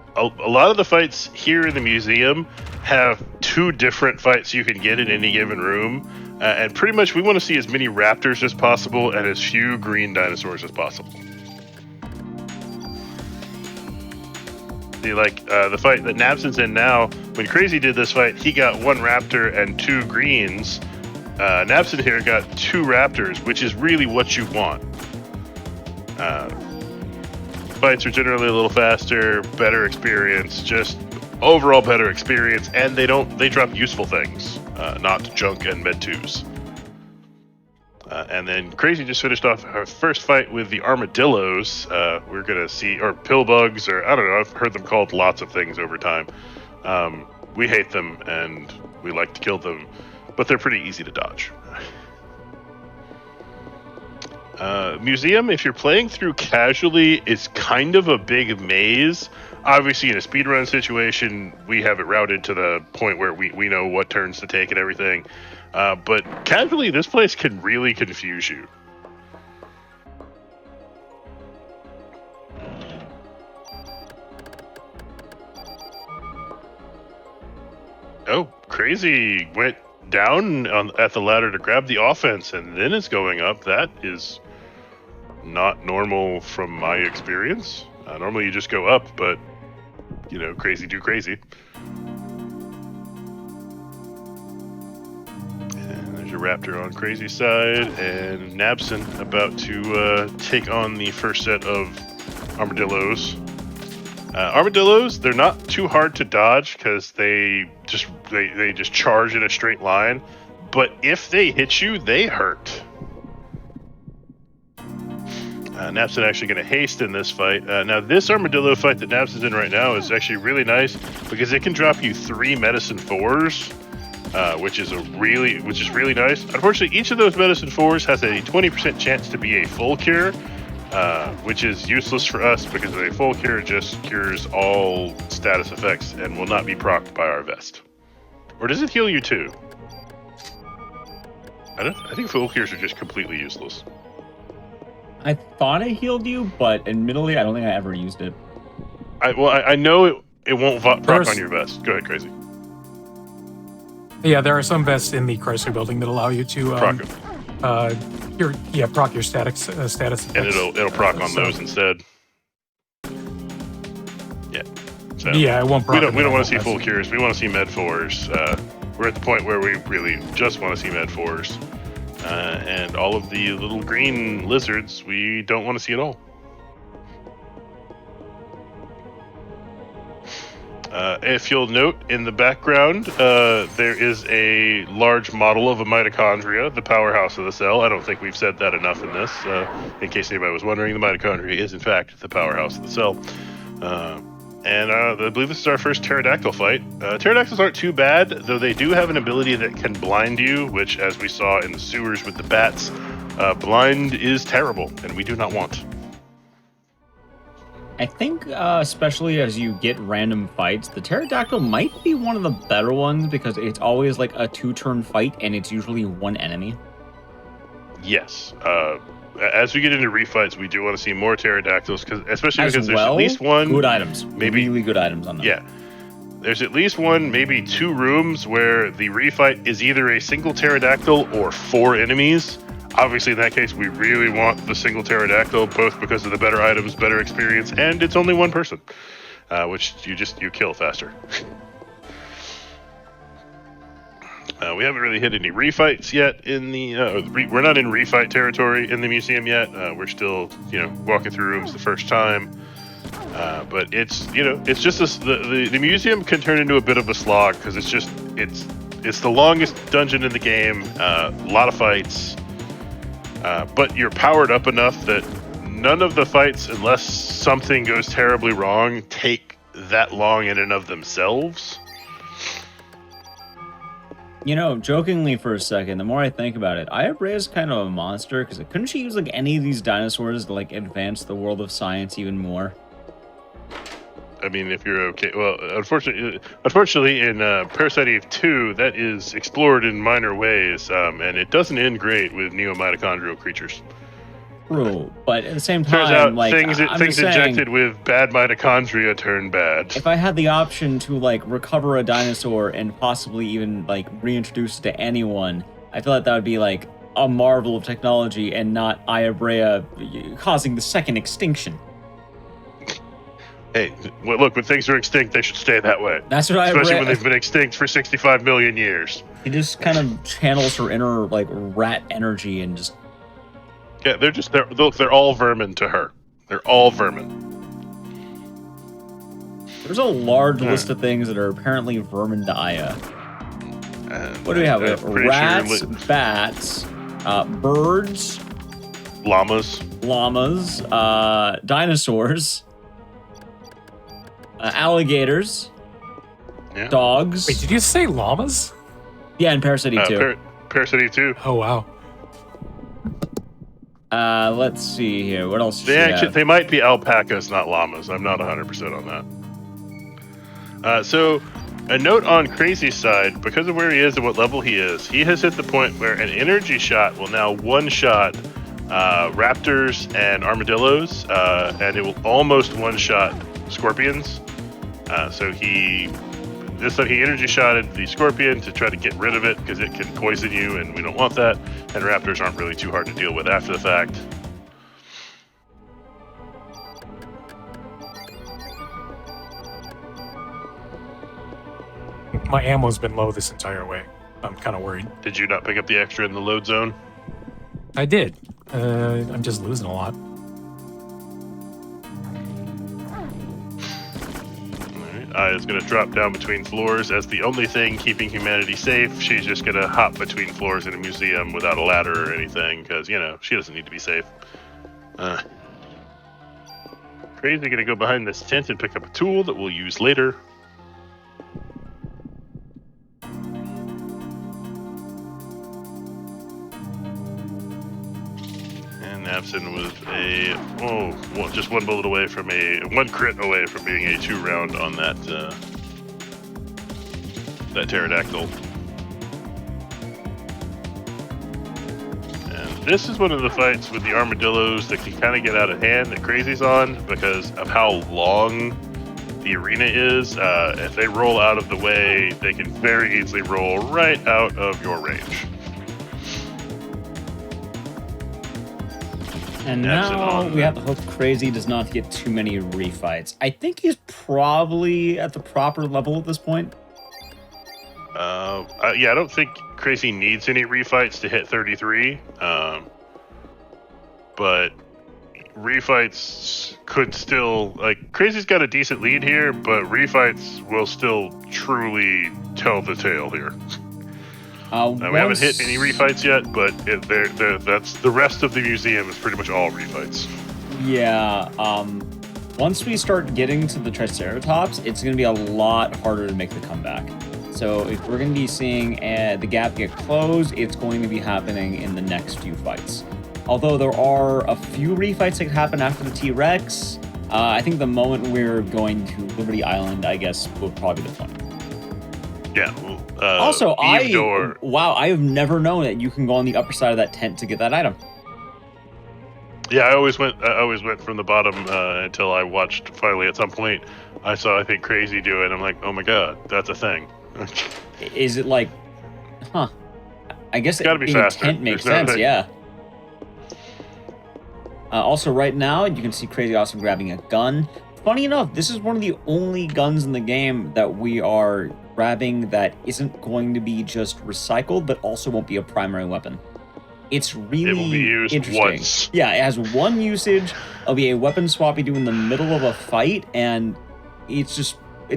S: lot of the fights here in the museum have 2 different fights you can get in any given room. And pretty much we want to see as many raptors as possible and as few green dinosaurs as possible. See, like the fight that Nabson's in now, when Crazy did this fight, he got 1 raptor and 2 greens. Nabson here got 2 raptors, which is really what you want. Fights are generally a little faster, better experience, just overall better experience, and they drop useful things, not junk and med 2s. And then Crazy just finished off her first fight with the armadillos. We're gonna see, or pill bugs, or I don't know, I've heard them called lots of things over time. We hate them and we like to kill them, but they're pretty easy to dodge. Museum, if you're playing through casually, is kind of a big maze. Obviously, in a speedrun situation, we have it routed to the point where we know what turns to take and everything. But casually, this place can really confuse you. Oh, Crazy went down at the ladder to grab the offense, and then it's going up. That is not normal from my experience. Normally you just go up, but, you know, Crazy do crazy. And there's your raptor on Crazy's side, and Nabson about to take on the first set of armadillos. Armadillos, they're not too hard to dodge because they just charge in a straight line, but if they hit you, they hurt. Nabson actually going to haste in this fight. Now, this armadillo fight that Nabson's in right now is actually really nice because it can drop you 3 medicine 4s, which is really nice. Unfortunately, each of those medicine 4s has a 20% chance to be a full cure, which is useless for us because a full cure just cures all status effects and will not be procced by our vest. Or does it heal you too? I think full cures are just completely useless.
J: I thought it healed you, but admittedly, I don't think I ever used it.
S: I know it won't proc on your vest. Go ahead, Crazy.
Q: Yeah, there are some vests in the Chrysler building that allow you to proc your status effects.
S: And it'll proc on those instead. Yeah. So
Q: yeah, it won't proc.
S: We don't want to see full cures. We want to see med 4s. We're at the point where we really just want to see med 4s. And all of the little green lizards, we don't want to see at all. If you'll note in the background, there is a large model of a mitochondria, the powerhouse of the cell. I don't think we've said that enough in this. In case anybody was wondering, the mitochondria is in fact the powerhouse of the cell. And I believe this is our first pterodactyl fight. Pterodactyls aren't too bad, though they do have an ability that can blind you, which, as we saw in the sewers with the bats, blind is terrible, and we do not want.
J: I think, especially as you get random fights, the pterodactyl might be one of the better ones because it's always like a 2-turn fight, and it's usually 1 enemy.
S: Yes. As we get into refights, we do want to see more pterodactyls, especially because there's at least one...
J: good items. Maybe really good items on them.
S: Yeah. There's at least 1, maybe 2 rooms where the refight is either a single pterodactyl or 4 enemies. Obviously, in that case, we really want the single pterodactyl, both because of the better items, better experience, and it's only 1 person, which you kill faster. We haven't really hit any refights yet in the. We're not in refight territory in the museum yet. We're still, walking through rooms the first time. But it's just the museum can turn into a bit of a slog because it's the longest dungeon in the game. A lot of fights, but you're powered up enough that none of the fights, unless something goes terribly wrong, take that long in and of themselves.
J: Jokingly for a second, the more I think about it, Ayabria's kind of a monster, because couldn't she use, any of these dinosaurs to, advance the world of science even more?
S: I mean, if you're okay. Well, unfortunately, in Parasite Eve 2, that is explored in minor ways, and it doesn't end great with neo-mitochondrial creatures.
J: True, but at the same
S: Turns
J: time,
S: out
J: like
S: things
J: I'm just saying,
S: injected with bad mitochondria turn bad.
J: if I had the option to like recover a dinosaur and possibly even like reintroduce it to anyone, I feel like that would be like a marvel of technology and not Iabrea causing the second extinction.
S: Hey, well, look, when things are extinct, they should stay that way.
J: That's what
S: Especially when they've been extinct for 65 million years.
J: He just kind of channels her inner like rat energy and just.
S: Yeah, they're all vermin to her. They're all vermin.
J: There's a large list of things that are apparently vermin to Aya. What do we have? We have rats, bats, birds,
S: llamas,
J: dinosaurs, alligators, dogs.
Q: Wait, did you say llamas?
J: Yeah, in Parasite Eve 2.
S: Parasite Eve 2.
Q: Oh, wow.
J: Let's see here. What else?
S: They might be alpacas, not llamas. I'm not 100% on that. So, a note on Crazy's side, because of where he is and what level he is, he has hit the point where an energy shot will now one-shot raptors and armadillos, and it will almost one-shot scorpions. This time he energy shotted the scorpion to try to get rid of it because it can poison you, and we don't want that. And raptors aren't really too hard to deal with after the fact.
Q: My ammo's been low this entire way. I'm kind of worried.
S: Did you not pick up the extra in the load zone?
Q: I did. I'm just losing a lot.
S: Aya's going to drop down between floors as the only thing keeping humanity safe. She's just going to hop between floors in a museum without a ladder or anything because, you know, she doesn't need to be safe. Crazy going to go behind this tent and pick up a tool that we'll use later. Napson was just one bullet away from one crit away from being a 2-round on that pterodactyl. And this is one of the fights with the armadillos that can kind of get out of hand that Crazy's on because of how long the arena is. If they roll out of the way, they can very easily roll right out of your range.
J: And now we have to hope Crazy does not get too many refights. I think he's probably at the proper level at this point.
S: I don't think Crazy needs any refights to hit 33. But refights could still, like, Crazy's got a decent lead here, but refights will still truly tell the tale here. We haven't hit any refights yet, but that's the rest of the museum is pretty much all refights.
J: Yeah, once we start getting to the Triceratops, it's going to be a lot harder to make the comeback. So if we're going to be seeing the gap get closed, it's going to be happening in the next few fights. Although there are a few refights that could happen after the T-Rex, I think the moment we're going to Liberty Island, I guess, will probably be the point.
S: Yeah.
J: Also, I have never known that you can go on the upper side of that tent to get that item.
S: Yeah, I always went from the bottom until I watched finally at some point I saw, I think, Crazy do it. I'm like, oh my god, that's a thing.
J: Is it like, huh? I guess
S: it's gotta be faster.
J: Tent makes sense, yeah. Also, right now, you can see Crazy Awesome grabbing a gun. Funny enough, this is one of the only guns in the game that we are grabbing that isn't going to be just recycled, but also won't be a primary weapon. It's really
S: it will be used
J: interesting.
S: Once.
J: Yeah, it has one usage. It'll be a weapon swap you do in the middle of a fight, and it's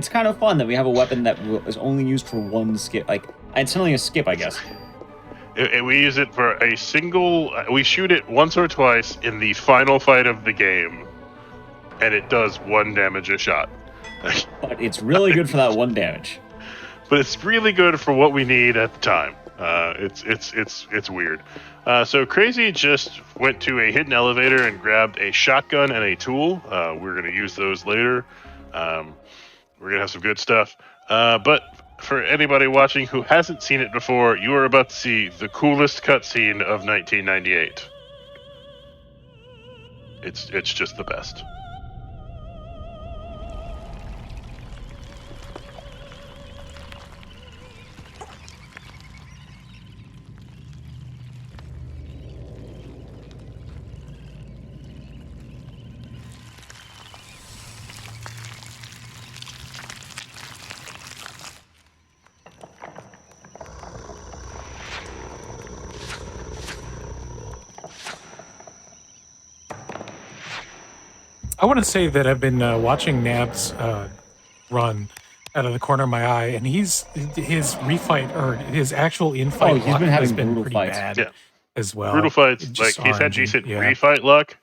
J: kind of fun that we have a weapon that is only used for one skip. Like, it's only a skip, I guess.
S: We use it for a single. We shoot it once or twice in the final fight of the game, and it does 1 damage a shot.
J: But it's really good for that 1 damage.
S: But it's really good for what we need at the time. It's weird. So Crazy just went to a hidden elevator and grabbed a shotgun and a tool. We're going to use those later. We're gonna have some good stuff. But for anybody watching who hasn't seen it before, you are about to see the coolest cutscene of 1998. It's just the best.
Q: I want to say that I've been watching Nab's run out of the corner of my eye, and his refight or his actual infight
J: he's
Q: luck
J: been having
Q: has been
J: brutal
Q: pretty
J: fights.
Q: bad as well.
S: Brutal fights.
Q: Just
S: Like he's had
Q: RNG,
S: decent
Q: yeah.
S: refight luck,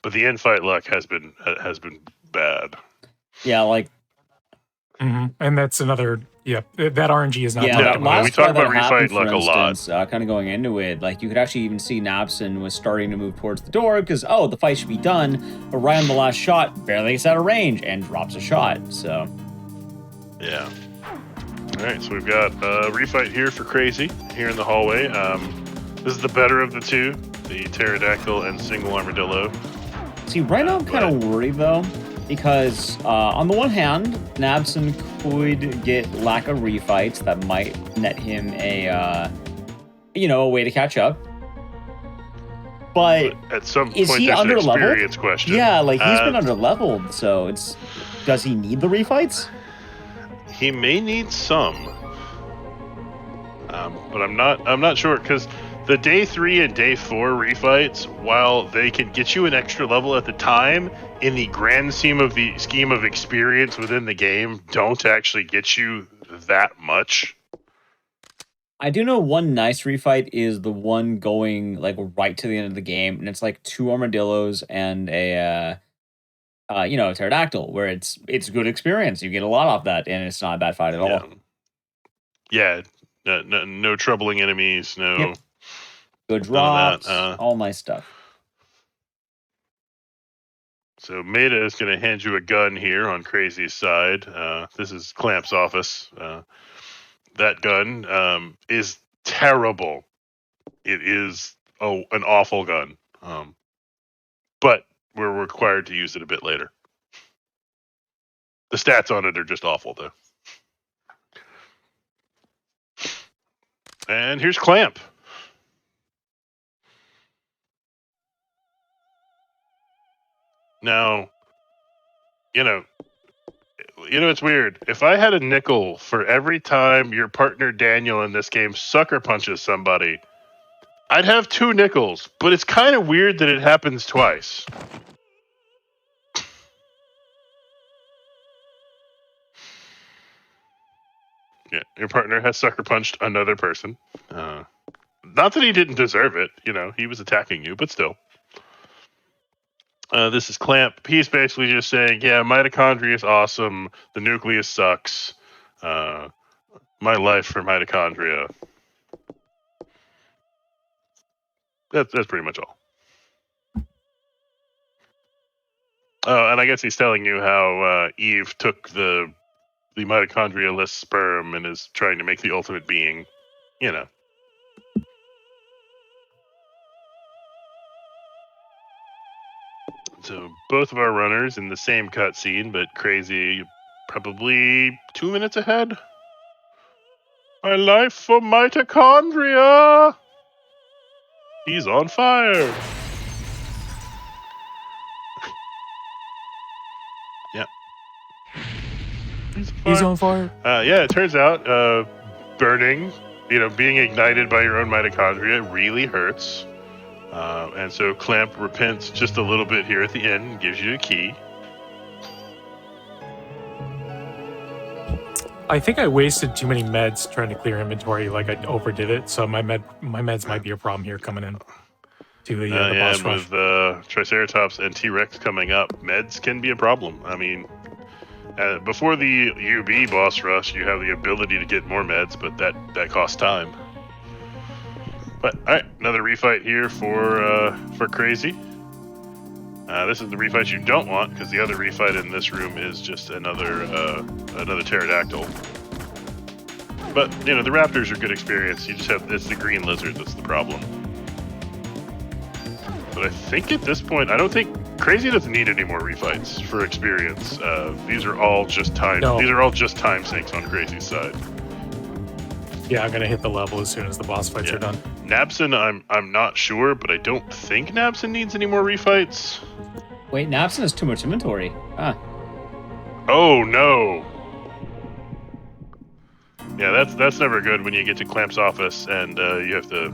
S: but the in-fight luck has been bad.
J: Yeah, like.
Q: And that's another. Yeah, that RNG is not.
J: Yeah,
Q: talked
J: that
Q: about.
J: last
S: we talk
J: fight that
S: about refight
J: happened,
S: luck
J: for
S: a lot.
J: instance, kind of going into it, like you could actually even see Napson was starting to move towards the door because the fight should be done, but right on the last shot, barely gets out of range and drops a shot. So
S: yeah. All right, so we've got a refight here for Crazy here in the hallway. This is the better of the two, the pterodactyl and single armadillo.
J: See, right now I'm kind of worried though, because on the one hand, Nabson could get lack of refights that might net him a way to catch up. But
S: at some point,
J: is he
S: there's an
J: under-leveled?
S: experience question.
J: Yeah, like he's been under leveled, so does he need the refights?
S: He may need some, but I'm not sure because the day 3 and day 4 refights, while they can get you an extra level at the time, in the grand scheme of experience within the game, don't actually get you that much.
J: I do know one nice refight is the one going like right to the end of the game, and it's like 2 armadillos and a pterodactyl, where it's good experience. You get a lot off that, and it's not a bad fight at all.
S: Yeah, no troubling enemies, no.
J: Yep. Good drops, all nice stuff.
S: So Maida is going to hand you a gun here on Crazy's side. This is Clamp's office. That gun is terrible. It is an awful gun. But we're required to use it a bit later. The stats on it are just awful, though. And here's Clamp. Now, it's weird. If I had a nickel for every time your partner Daniel in this game sucker punches somebody, I'd have 2 nickels, but it's kind of weird that it happens twice. Yeah, your partner has sucker punched another person. Not that he didn't deserve it, he was attacking you, but still. This is Clamp. He's basically just saying, yeah, mitochondria is awesome. The nucleus sucks. My life for mitochondria. That's pretty much all. Oh, and I guess he's telling you how Eve took the mitochondria-less sperm and is trying to make the ultimate being. So both of our runners in the same cutscene, but Crazy probably 2 minutes ahead. My life for mitochondria! He's on fire! Yeah.
Q: He's on fire.
S: Yeah, it turns out burning, being ignited by your own mitochondria really hurts. And so Clamp repents just a little bit here at the end and gives you a key.
Q: I think I wasted too many meds trying to clear inventory. Like I overdid it, so my meds might be a problem here coming in to the boss rush.
S: With Triceratops and T-Rex coming up, meds can be a problem. I mean, before the UB boss rush, you have the ability to get more meds, but that costs time. But all right, another refight here for Crazy. This is the refight you don't want, because the other refight in this room is just another pterodactyl. But, you know, the raptors are good experience. You just have, it's the green lizard that's the problem. But I think at this point, I don't think Crazy doesn't need any more refights for experience. These are all just time.
Q: No.
S: These are all just time sinks on Crazy's side.
Q: Yeah, I'm gonna hit the level as soon as the boss fights are done.
S: Nabson, I'm not sure, but I don't think Nabson needs any more refights.
J: Wait, Nabson has too much inventory. Huh.
S: Oh no. Yeah, that's never good when you get to Clamp's office and you have to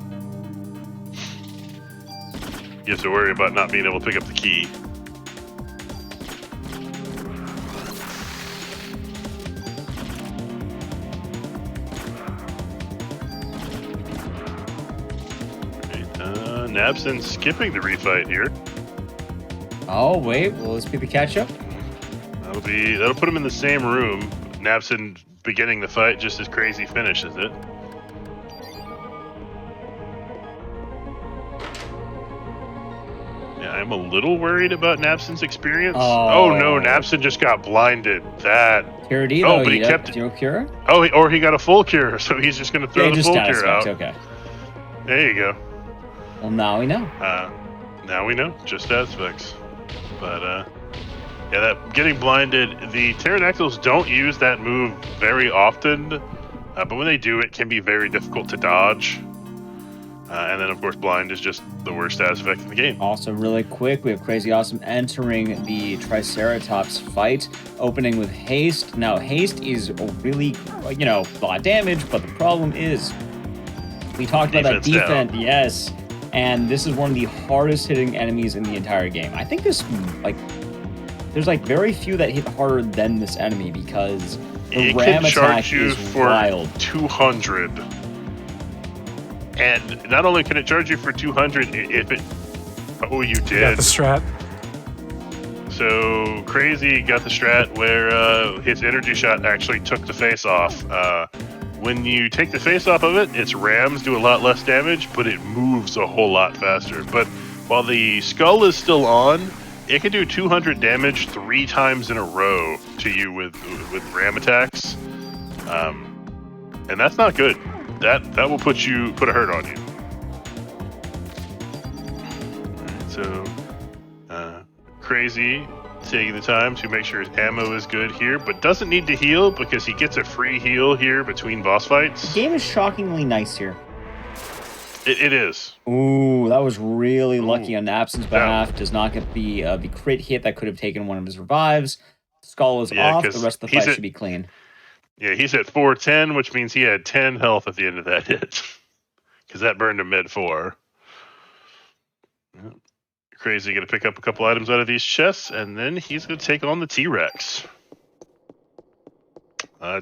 S: worry about not being able to pick up the key. Nabson skipping the refight here.
J: Oh wait, will this be the catch-up?
S: That'll put him in the same room. Nabson beginning the fight just as Crazy finishes it. Yeah, I'm a little worried about Nabson's experience. Oh no, Nabson just got blinded.
J: Curity,
S: oh, but he kept
J: zero cure.
S: Oh, or he got a full cure, so he's just going to throw the full cure out.
J: Okay.
S: There you go.
J: Well, now we know.
S: Now we know, just aspects. But yeah, that getting blinded. The pterodactyls don't use that move very often, but when they do, it can be very difficult to dodge. And then, of course, blind is just the worst aspect in the game.
J: Also, really quick, we have Crazy Awesome entering the Triceratops fight, opening with haste. Now, haste is really, you know, a lot of damage, but the problem is, we talked about that defense, yes. And this is one of the hardest hitting enemies in the entire game. I think this, like, there's like very few that hit harder than this enemy because the ram attack is wild.
S: 200. And not only can it charge you for 200, if it... Oh, you did.
Q: Got the strat.
S: So, Crazy got the strat where his energy shot actually took the face off. When you take the face off of it, its rams do a lot less damage, but it moves a whole lot faster. But while the skull is still on, it can do 200 damage 3 times in a row to you with ram attacks. And that's not good. That will put a hurt on you. Alright, so Crazy taking the time to make sure his ammo is good here, but doesn't need to heal because he gets a free heal here between boss fights.
J: The game is shockingly nice here.
S: It is.
J: Ooh, that was really lucky on Nabson's behalf. Does not get the crit hit that could have taken one of his revives. Skull is off. The rest of the fight should be clean.
S: Yeah, he's at 410, which means he had 10 health at the end of that hit. Because that burned him mid-4. Crazy going to pick up a couple items out of these chests, and then he's going to take on the T-Rex.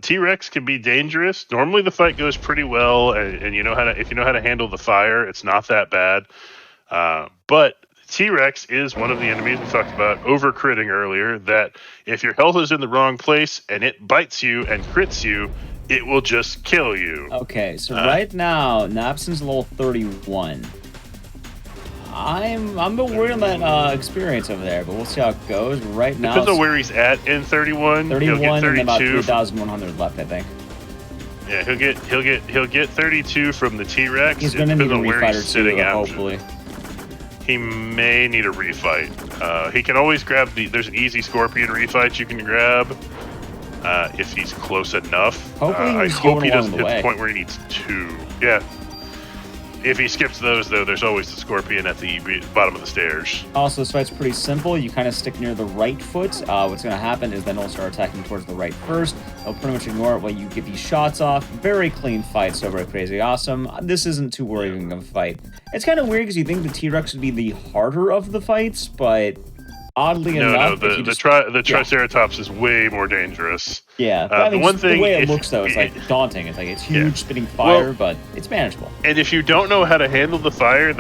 S: T-Rex can be dangerous. Normally the fight goes pretty well, and if you know how to handle the fire, it's not that bad. But T-Rex is one of the enemies we talked about over-critting earlier, that if your health is in the wrong place and it bites you and crits you, it will just kill you.
J: Okay, so right now, Nabson's level 31. I'm a bit worried on that experience over there, but we'll see how it goes. Right now,
S: depends on where he's at in 31.
J: 31
S: he'll get 32
J: and about 3,100 left, I think.
S: Yeah, he'll get 32 from the T-Rex.
J: He's gonna need a refight or two, hopefully.
S: He may need a refight. He can always grab there's an easy scorpion refight you can grab if he's close enough.
J: Hopefully
S: I hope he doesn't hit the point where he needs 2. Yeah. If he skips those, though, there's always the scorpion at the bottom of the stairs.
J: Also, this fight's pretty simple. You kind of stick near the right foot. What's going to happen is then he'll start attacking towards the right first. He'll pretty much ignore it while you get these shots off. Very clean fight, so very crazy awesome. This isn't too worrying of a fight. It's kind of weird because you think the T-Rex would be the harder of the fights, but oddly enough...
S: No, the Triceratops is way more dangerous.
J: Yeah, but I mean, the way it looks, though, it's like daunting. It's huge, spitting fire, but it's manageable.
S: And if you don't know how to handle the fire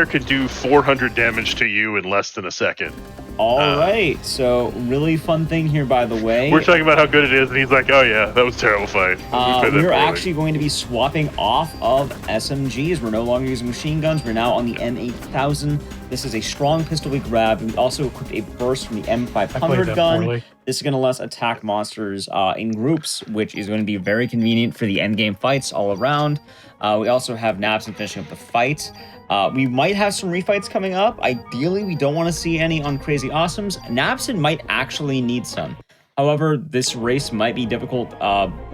S: can do 400 damage to you in less than a second.
J: All right, so really fun thing here, by the way.
S: We're talking about how good it is, and he's like, "Oh yeah, that was a terrible fight."
J: We're actually going to be swapping off of SMGs. We're no longer using machine guns. We're now on the M8000. This is a strong pistol we grabbed. We also equipped a burst from the M500 gun.
Q: Poorly.
J: This is going to let us attack monsters in groups, which is going to be very convenient for the endgame fights all around. We also have Napson finishing up the fight. We might have some refights coming up. Ideally, we don't want to see any on Crazy Awesomes. Napson might actually need some. However, this race might be difficult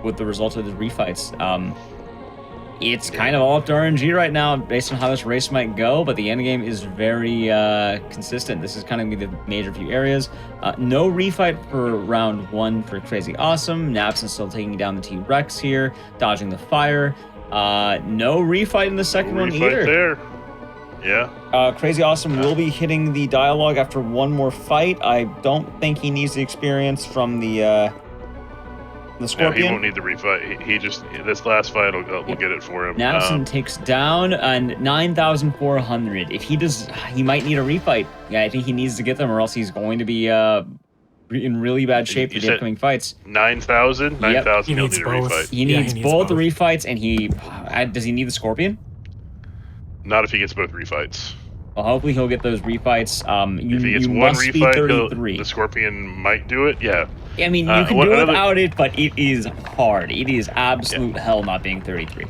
J: with the result of the refights. It's kind of all up to RNG right now based on how this race might go, but the endgame is very consistent. This is kind of be the major few areas. No refight for round 1 for Crazy Awesome. Napson still taking down the T-Rex here, dodging the fire. No refight in the second one either.
S: There. Yeah.
J: Crazy Awesome will be hitting the dialogue after one more fight. I don't think he needs the experience from the Scorpion.
S: No, he won't need the refight. He just, this last fight will get it for him.
J: Napson takes down 9,400. If he does, he might need a refight. Yeah, I think he needs to get them, or else he's going to be in really bad shape for the upcoming fights.
S: 9,000? 9,000, he'll need a refight.
J: He needs both the reffights, and does he need the Scorpion?
S: Not if he gets both refights.
J: Well, hopefully he'll get those refights.
S: If he gets one refight, the Scorpion might do it. Yeah.
J: I mean, you can do it without it, but it is hard. It is absolute hell not being 33.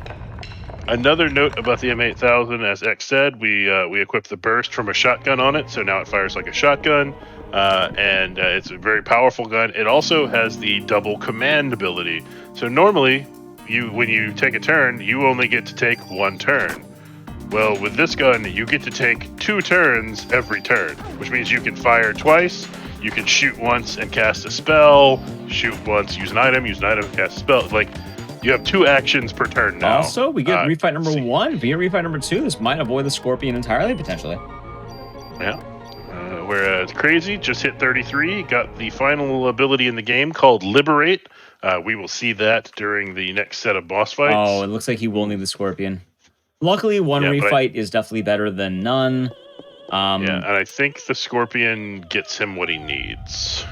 S: Another note about the M8000, as X said, we equipped the burst from a shotgun on it, so now it fires like a shotgun, and it's a very powerful gun. It also has the double command ability. So normally, when you take a turn, you only get to take one turn. Well, with this gun, you get to take 2 turns every turn, which means you can fire twice, you can shoot once and cast a spell, shoot once, use an item, cast a spell. Like, you have 2 actions per turn now.
J: Also, we get refight number 1. Via refight number 2, this might avoid the Scorpion entirely, potentially.
S: Yeah. Whereas Crazy just hit 33, got the final ability in the game called Liberate. We will see that during the next set of boss fights.
J: Oh, it looks like he will need the Scorpion. Luckily, one refight is definitely better than none.
S: Yeah, and I think the Scorpion gets him what he needs.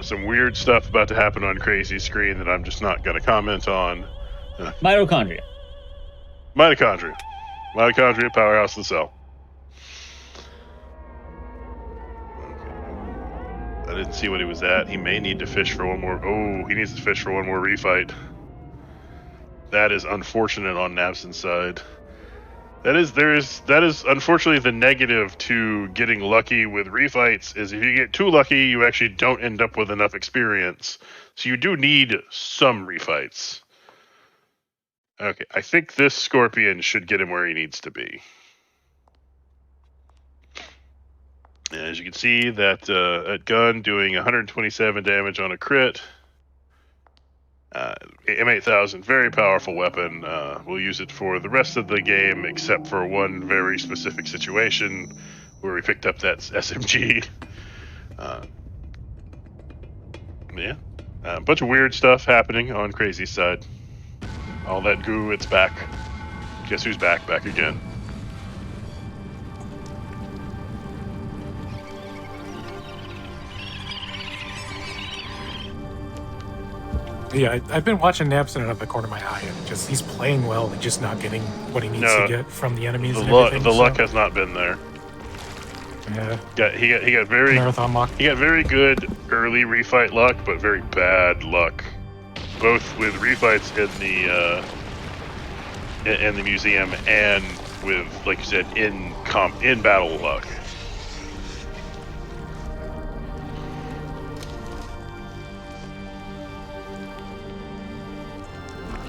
S: Some weird stuff about to happen on Crazy's screen that I'm just not going to comment on.
J: Mitochondria.
S: Mitochondria, powerhouse of the cell. I didn't see what he was at. He may need to fish for one more. Oh, he needs to fish for one more refight. That is unfortunate on Napson's side. That is unfortunately the negative to getting lucky with refights, is if you get too lucky, you actually don't end up with enough experience. So you do need some refights. Okay, I think this Scorpion should get him where he needs to be. And as you can see, that gun doing 127 damage on a crit. M8000, very powerful weapon. We'll use it for the rest of the game, except for one very specific situation where we picked up that SMG. Yeah, a bunch of weird stuff happening on Crazy's side. All that goo, it's back. Guess who's back? Back again.
Q: Yeah, I've been watching Napson out of the corner of my eye, and he's playing well and just not getting what he needs to get from the enemies.
S: The luck has not been there.
Q: Yeah.
S: He got very
Q: marathon luck.
S: He got very good early refight luck, but very bad luck, both with refights in the museum and with, like you said, in battle luck.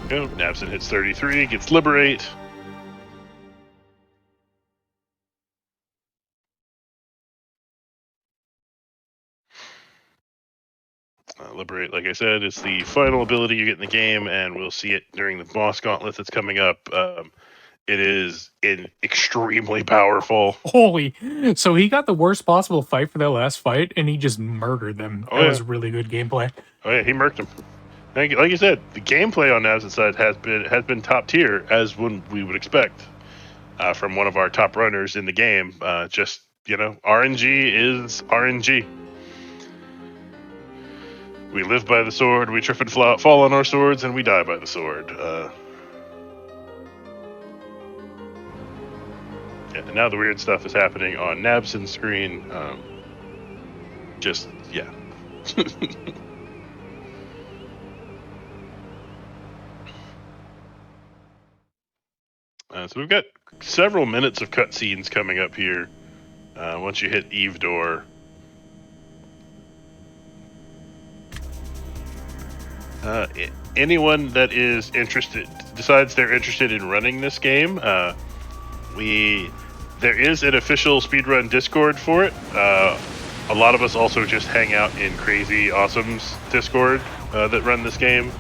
S: Go. Napson hits 33, gets Liberate. Liberate, like I said, is the final ability you get in the game, and we'll see it during the boss gauntlet that's coming up. It is extremely powerful.
Q: Holy! So he got the worst possible fight for that last fight, and he just murdered them. That was really good gameplay.
S: Oh yeah, he murked him. Like you said, the gameplay on Napson's side has been top tier, as we would expect. from one of our top runners in the game. Just, RNG is RNG. We live by the sword, we trip and fall on our swords, and we die by the sword. And now the weird stuff is happening on Nabson's screen. Yeah. So we've got several minutes of cutscenes coming up here. Once you hit Eve door. Anyone that is decides they're interested in running this game, there is an official speedrun Discord for it. A lot of us also just hang out in Crazy Awesome's Discord that run this game.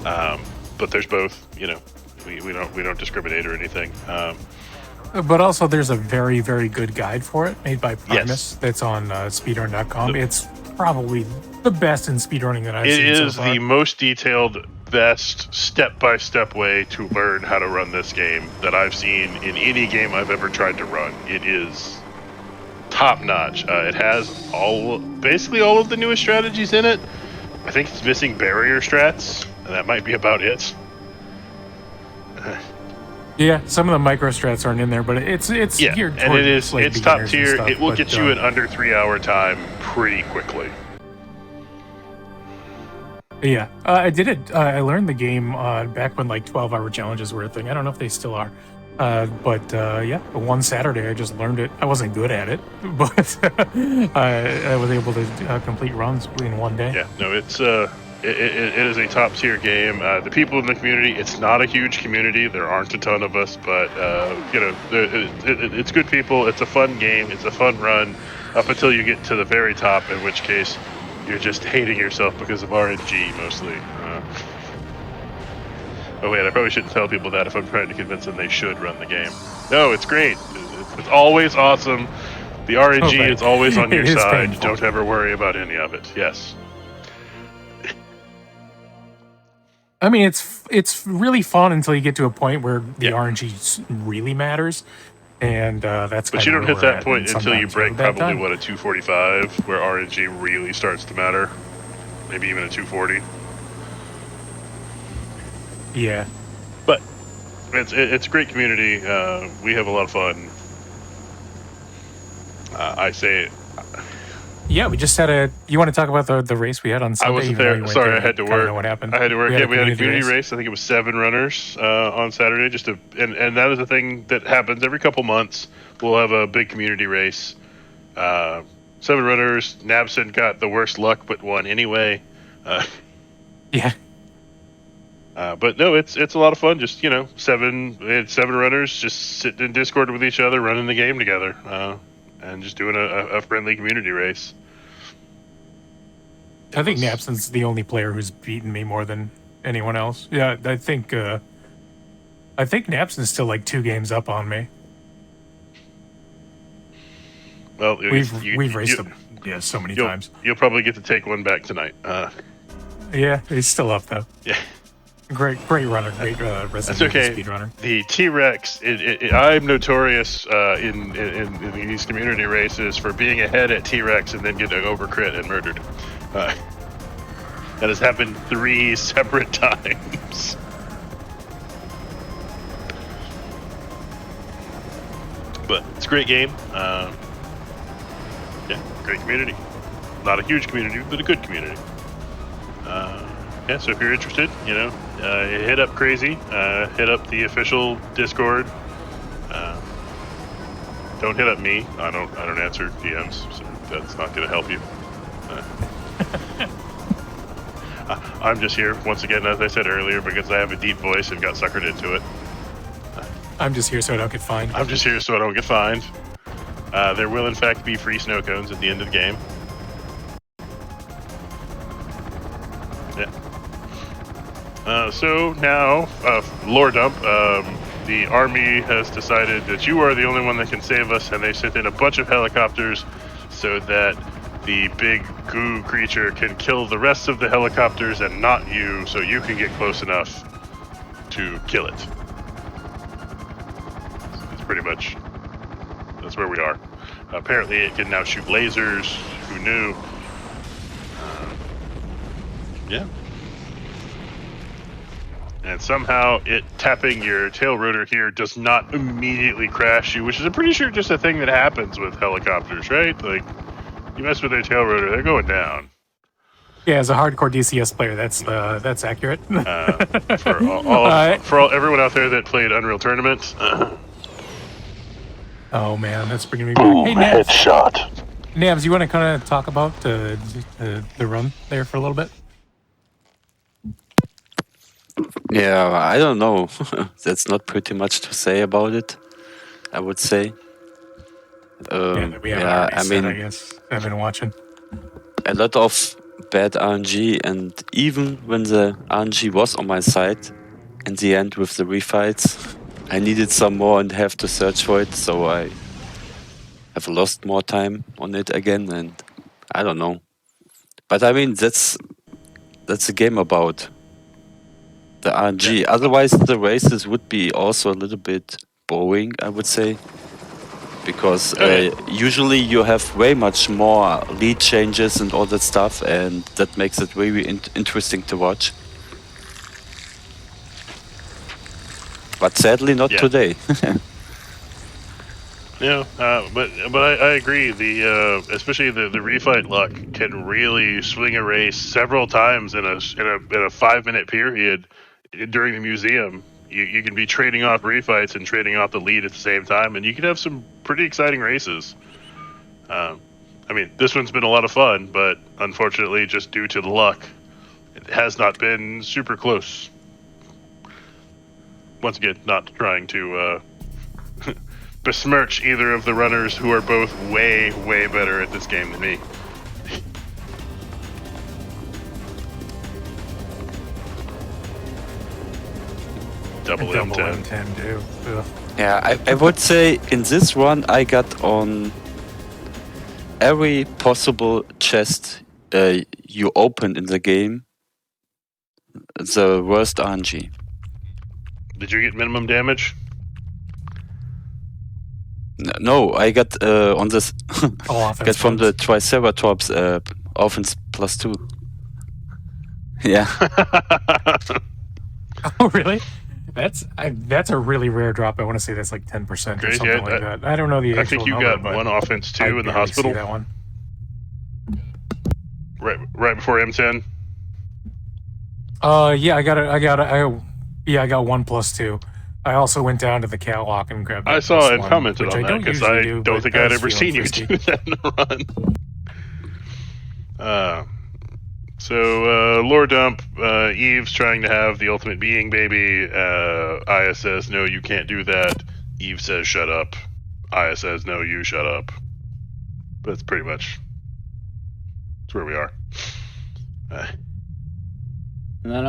S: But there's both, we don't discriminate or anything.
Q: But also there's a very, very good guide for it made by Primus that's on speedrun.com. It's probably the best in speedrunning that I've seen so far. It is
S: the most detailed, best step-by-step way to learn how to run this game that I've seen in any game I've ever tried to run. It is top-notch. It has basically all of the newest strategies in it. I think it's missing barrier strats, and that might be about it.
Q: Yeah, some of the micro strats aren't in there, but it's geared
S: and it's top tier.
Q: Stuff,
S: it will get you in under 3 hour time pretty quickly.
Q: Yeah, I did it. I learned the game back when 12-hour challenges were a thing. I don't know if they still are, but one Saturday I just learned it. I wasn't good at it, but I was able to complete runs in one day.
S: Yeah, no, it's it is a top tier game. The people in the community, it's not a huge community. There aren't a ton of us, but it's good people. It's a fun game. It's a fun run up until you get to the very top, in which case you're just hating yourself because of RNG mostly. Oh wait, I probably shouldn't tell people that if I'm trying to convince them they should run the game. No, it's great. It's always awesome. The RNG is always on your side. Painful. Don't ever worry about any of it. Yes.
Q: I mean, it's really fun until you get to a point where the RNG really matters, and that's.
S: But you don't hit that point until you break probably a 245, where RNG really starts to matter. Maybe even a 240.
Q: Yeah,
S: but it's a great community. We have a lot of fun. I say.
Q: Yeah, we just had you want to talk about the race we had on Sunday?
S: I wasn't there. Sorry, I had to work.
Q: Know what happened?
S: I had to work. We had a community race. I think it was 7 runners on Saturday. And that is a thing that happens every couple months. We'll have a big community race. 7 runners. Nabson got the worst luck, but won anyway.
Q: Yeah.
S: But no, it's a lot of fun. Just 7 runners just sitting in Discord with each other, running the game together. And just doing a friendly community race.
Q: I think Nabson's the only player who's beaten me more than anyone else. Yeah, I think Nabson's still 2 games up on me.
S: Well,
Q: we've raced him so many times.
S: You'll probably get to take one back tonight.
Q: Yeah, he's still up though.
S: Yeah.
Q: Great runner, great resident speedrunner.
S: The T-Rex, I'm notorious in these community races for being ahead at T-Rex and then getting overcrit and murdered. That has happened 3 separate times. But it's a great game. Yeah, great community. Not a huge community, but a good community. Yeah, so if you're interested, hit up Crazy, hit up the official Discord. Don't hit up me. I don't answer DMs, so that's not going to help you. I'm just here once again, as I said earlier, because I have a deep voice and got suckered into it.
Q: I'm just here so I don't get fined.
S: I'm just here so I don't get fined. There will in fact be free snow cones at the end of the game. Yeah. So now, lore dump, the army has decided that you are the only one that can save us, and they sent in a bunch of helicopters so that the big goo creature can kill the rest of the helicopters and not you, so you can get close enough to kill it. pretty much. That's where we are. Apparently, it can now shoot lasers. Who knew? Yeah. And somehow, it tapping your tail rotor here does not immediately crash you, which is, I'm pretty sure, just a thing that happens with helicopters, right? Like, you mess with their tail rotor, they're going down.
Q: Yeah, as a hardcore DCS player, that's accurate.
S: For everyone out there that played Unreal Tournament.
Q: Oh man, that's bringing me back.
H: Boom,
Q: hey, Nabs.
H: headshot.
Q: Nabs, you want to kind of talk about the run there for a little bit?
R: Yeah, I don't know. That's not pretty much to say about it, I would say.
Q: We haven't already said, I guess. I've been watching.
R: A lot of bad RNG, and even when the RNG was on my side, in the end with the refights, I needed some more and have to search for it, so I have lost more time on it again, and I don't know. But I mean, that's a game about the RNG. Otherwise, the races would be also a little bit boring, I would say. Because usually you have way much more lead changes and all that stuff, and that makes it really interesting to watch. But sadly, not today.
S: Yeah, but I agree. The especially the refight luck can really swing a race several times in a 5-minute period during the museum. You can be trading off refights and trading off the lead at the same time, and you can have some pretty exciting races. I mean, this one's been a lot of fun, but unfortunately, just due to the luck, it has not been super close. Once again, not trying to besmirch either of the runners who are both way, way better at this game than me. Double M10
Q: too. Ugh.
R: Yeah, I would say in this one I got on every possible chest you open in the game the worst RNG.
S: Did you get minimum damage?
R: No, I got on this. Got from the Triceratops offense +2. Yeah.
Q: Oh really? That's a really rare drop. I want to say that's like 10% or something like that. I don't know the actual
S: I think you
Q: number,
S: got one offense too in the hospital.
Q: See that one.
S: Right before M10.
Q: Yeah, I got 1 +2. I also went down to the catwalk and grabbed.
S: I saw and commented on that because I don't think I'd ever seen you do that in a run. So lore dump. Eve's trying to have the ultimate being baby. Aya says no, you can't do that. Eve says shut up. Aya says no, you shut up. That's pretty much. That's where we are.
J: And then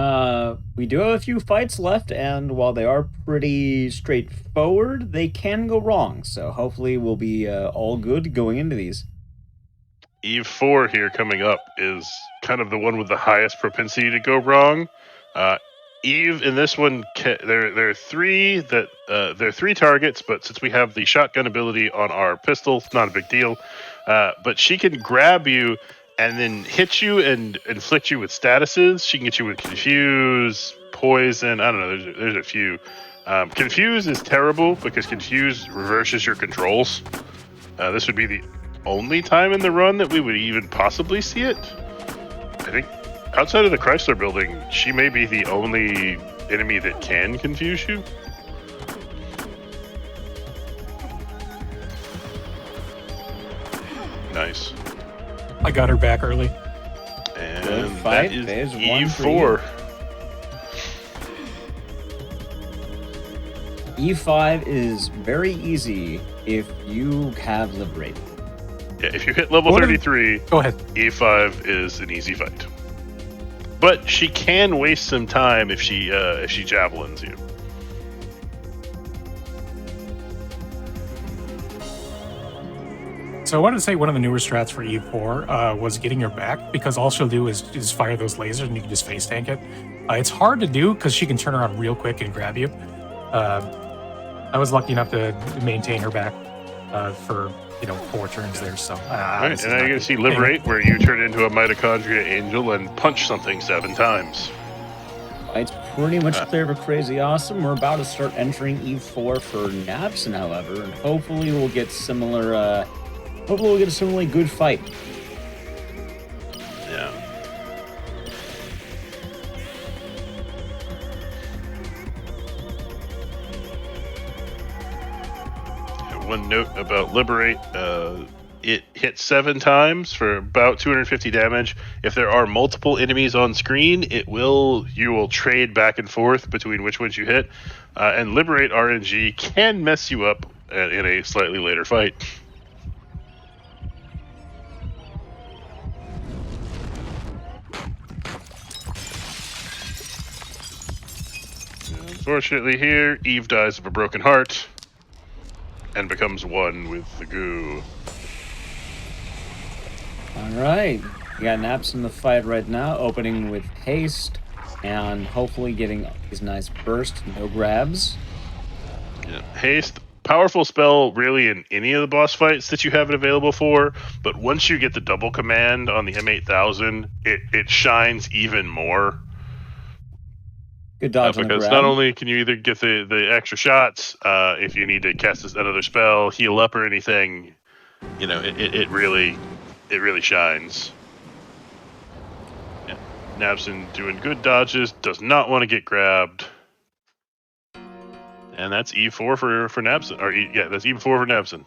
J: we do have a few fights left, and while they are pretty straightforward, they can go wrong. So hopefully we'll be all good going into these.
S: Eve 4 here coming up is kind of the one with the highest propensity to go wrong. Eve in this one, there are three targets, but since we have the shotgun ability on our pistol, it's not a big deal. But she can grab you and then hit you and inflict you with statuses. She can get you with Confuse, Poison, I don't know, there's a few. Confuse is terrible because Confuse reverses your controls. This would be the only time in the run that we would even possibly see it. I think outside of the Chrysler building, she may be the only enemy that can confuse you. Nice.
Q: I got her back early.
S: And that is Eve 4.
J: E5 is very easy if you have Liberate.
S: Yeah, if you hit level 33,
Q: go ahead.
S: E5 is an easy fight. But she can waste some time if she javelins you.
Q: So I wanted to say one of the newer strats for E4 was getting her back, because all she'll do is fire those lasers and you can just face tank it. It's hard to do because she can turn around real quick and grab you. I was lucky enough to maintain her back for 4 turns there. So,
S: Alright, and now you're going to see Liberate, where you turn into a mitochondria angel and punch something 7 times.
J: It's pretty much clear for Crazy Awesome. We're about to start entering Eve 4 for Napson, however, and hopefully we'll get similar. Hopefully we'll get a similarly good fight.
S: Yeah. One note about Liberate, it hits 7 times for about 250 damage. If there are multiple enemies on screen, you will trade back and forth between which ones you hit. And Liberate RNG can mess you up in a slightly later fight. Unfortunately here, Eve dies of a broken heart and becomes one with the goo.
J: Alright, we got Naps in the fight right now, opening with haste, and hopefully getting these nice bursts, no grabs.
S: Yeah. Haste, powerful spell really in any of the boss fights that you have it available for, but once you get the double command on the M8000, it shines even more.
J: Good dodge on the
S: because
J: grab.
S: not only can you either get the extra shots, if you need to cast another spell, heal up or anything, it really shines. Yeah. Napson doing good dodges, does not want to get grabbed. And that's E4 for Napson. That's E4 for Napson.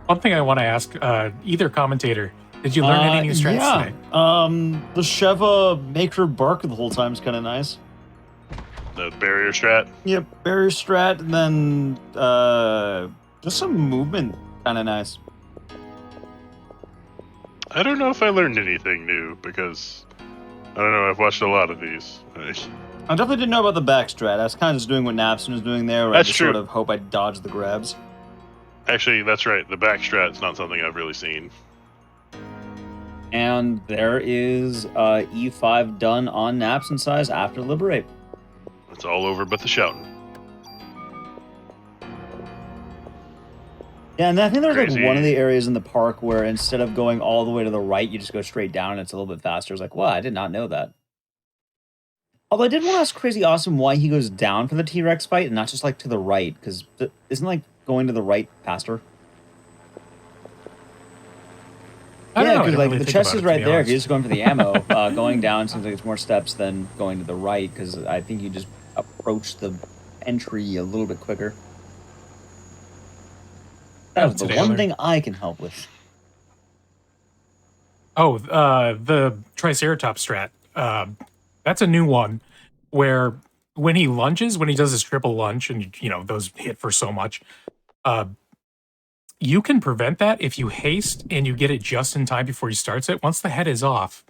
Q: One thing I want to ask either commentator, did you learn any new strats today?
J: The Sheva make her bark the whole time is kind of nice.
S: The barrier strat?
J: Yep, barrier strat, and then just some movement kind of nice.
S: I don't know if I learned anything new, because, I don't know, I've watched a lot of these.
J: I definitely didn't know about the back strat. I was kind of just doing what Napson was doing there, where
S: That's
J: I just
S: true.
J: sort of hope I dodge the grabs.
S: Actually, that's right. The back strat's not something I've really seen.
J: And there is E5 done on Napson size after Liberate.
S: It's all over but the shouting.
J: Yeah, and I think there's
S: Crazy.
J: like one of the areas in the park where instead of going all the way to the right, you just go straight down and it's a little bit faster. I was like, wow, I did not know that. Although I did want to ask Crazy Awesome why he goes down for the T-Rex fight and not just like to the right, because isn't like going to the right faster? Yeah, because like the chest is right there. If you're just going for the ammo, going down seems like it's more steps than going to the right, because I think you just approach the entry a little bit quicker. That's the one thing I can help with.
Q: Oh, the Triceratops strat. That's a new one where when he lunges, when he does his triple lunge, and those hit for so much, you can prevent that if you haste and you get it just in time before he starts it. Once the head is off,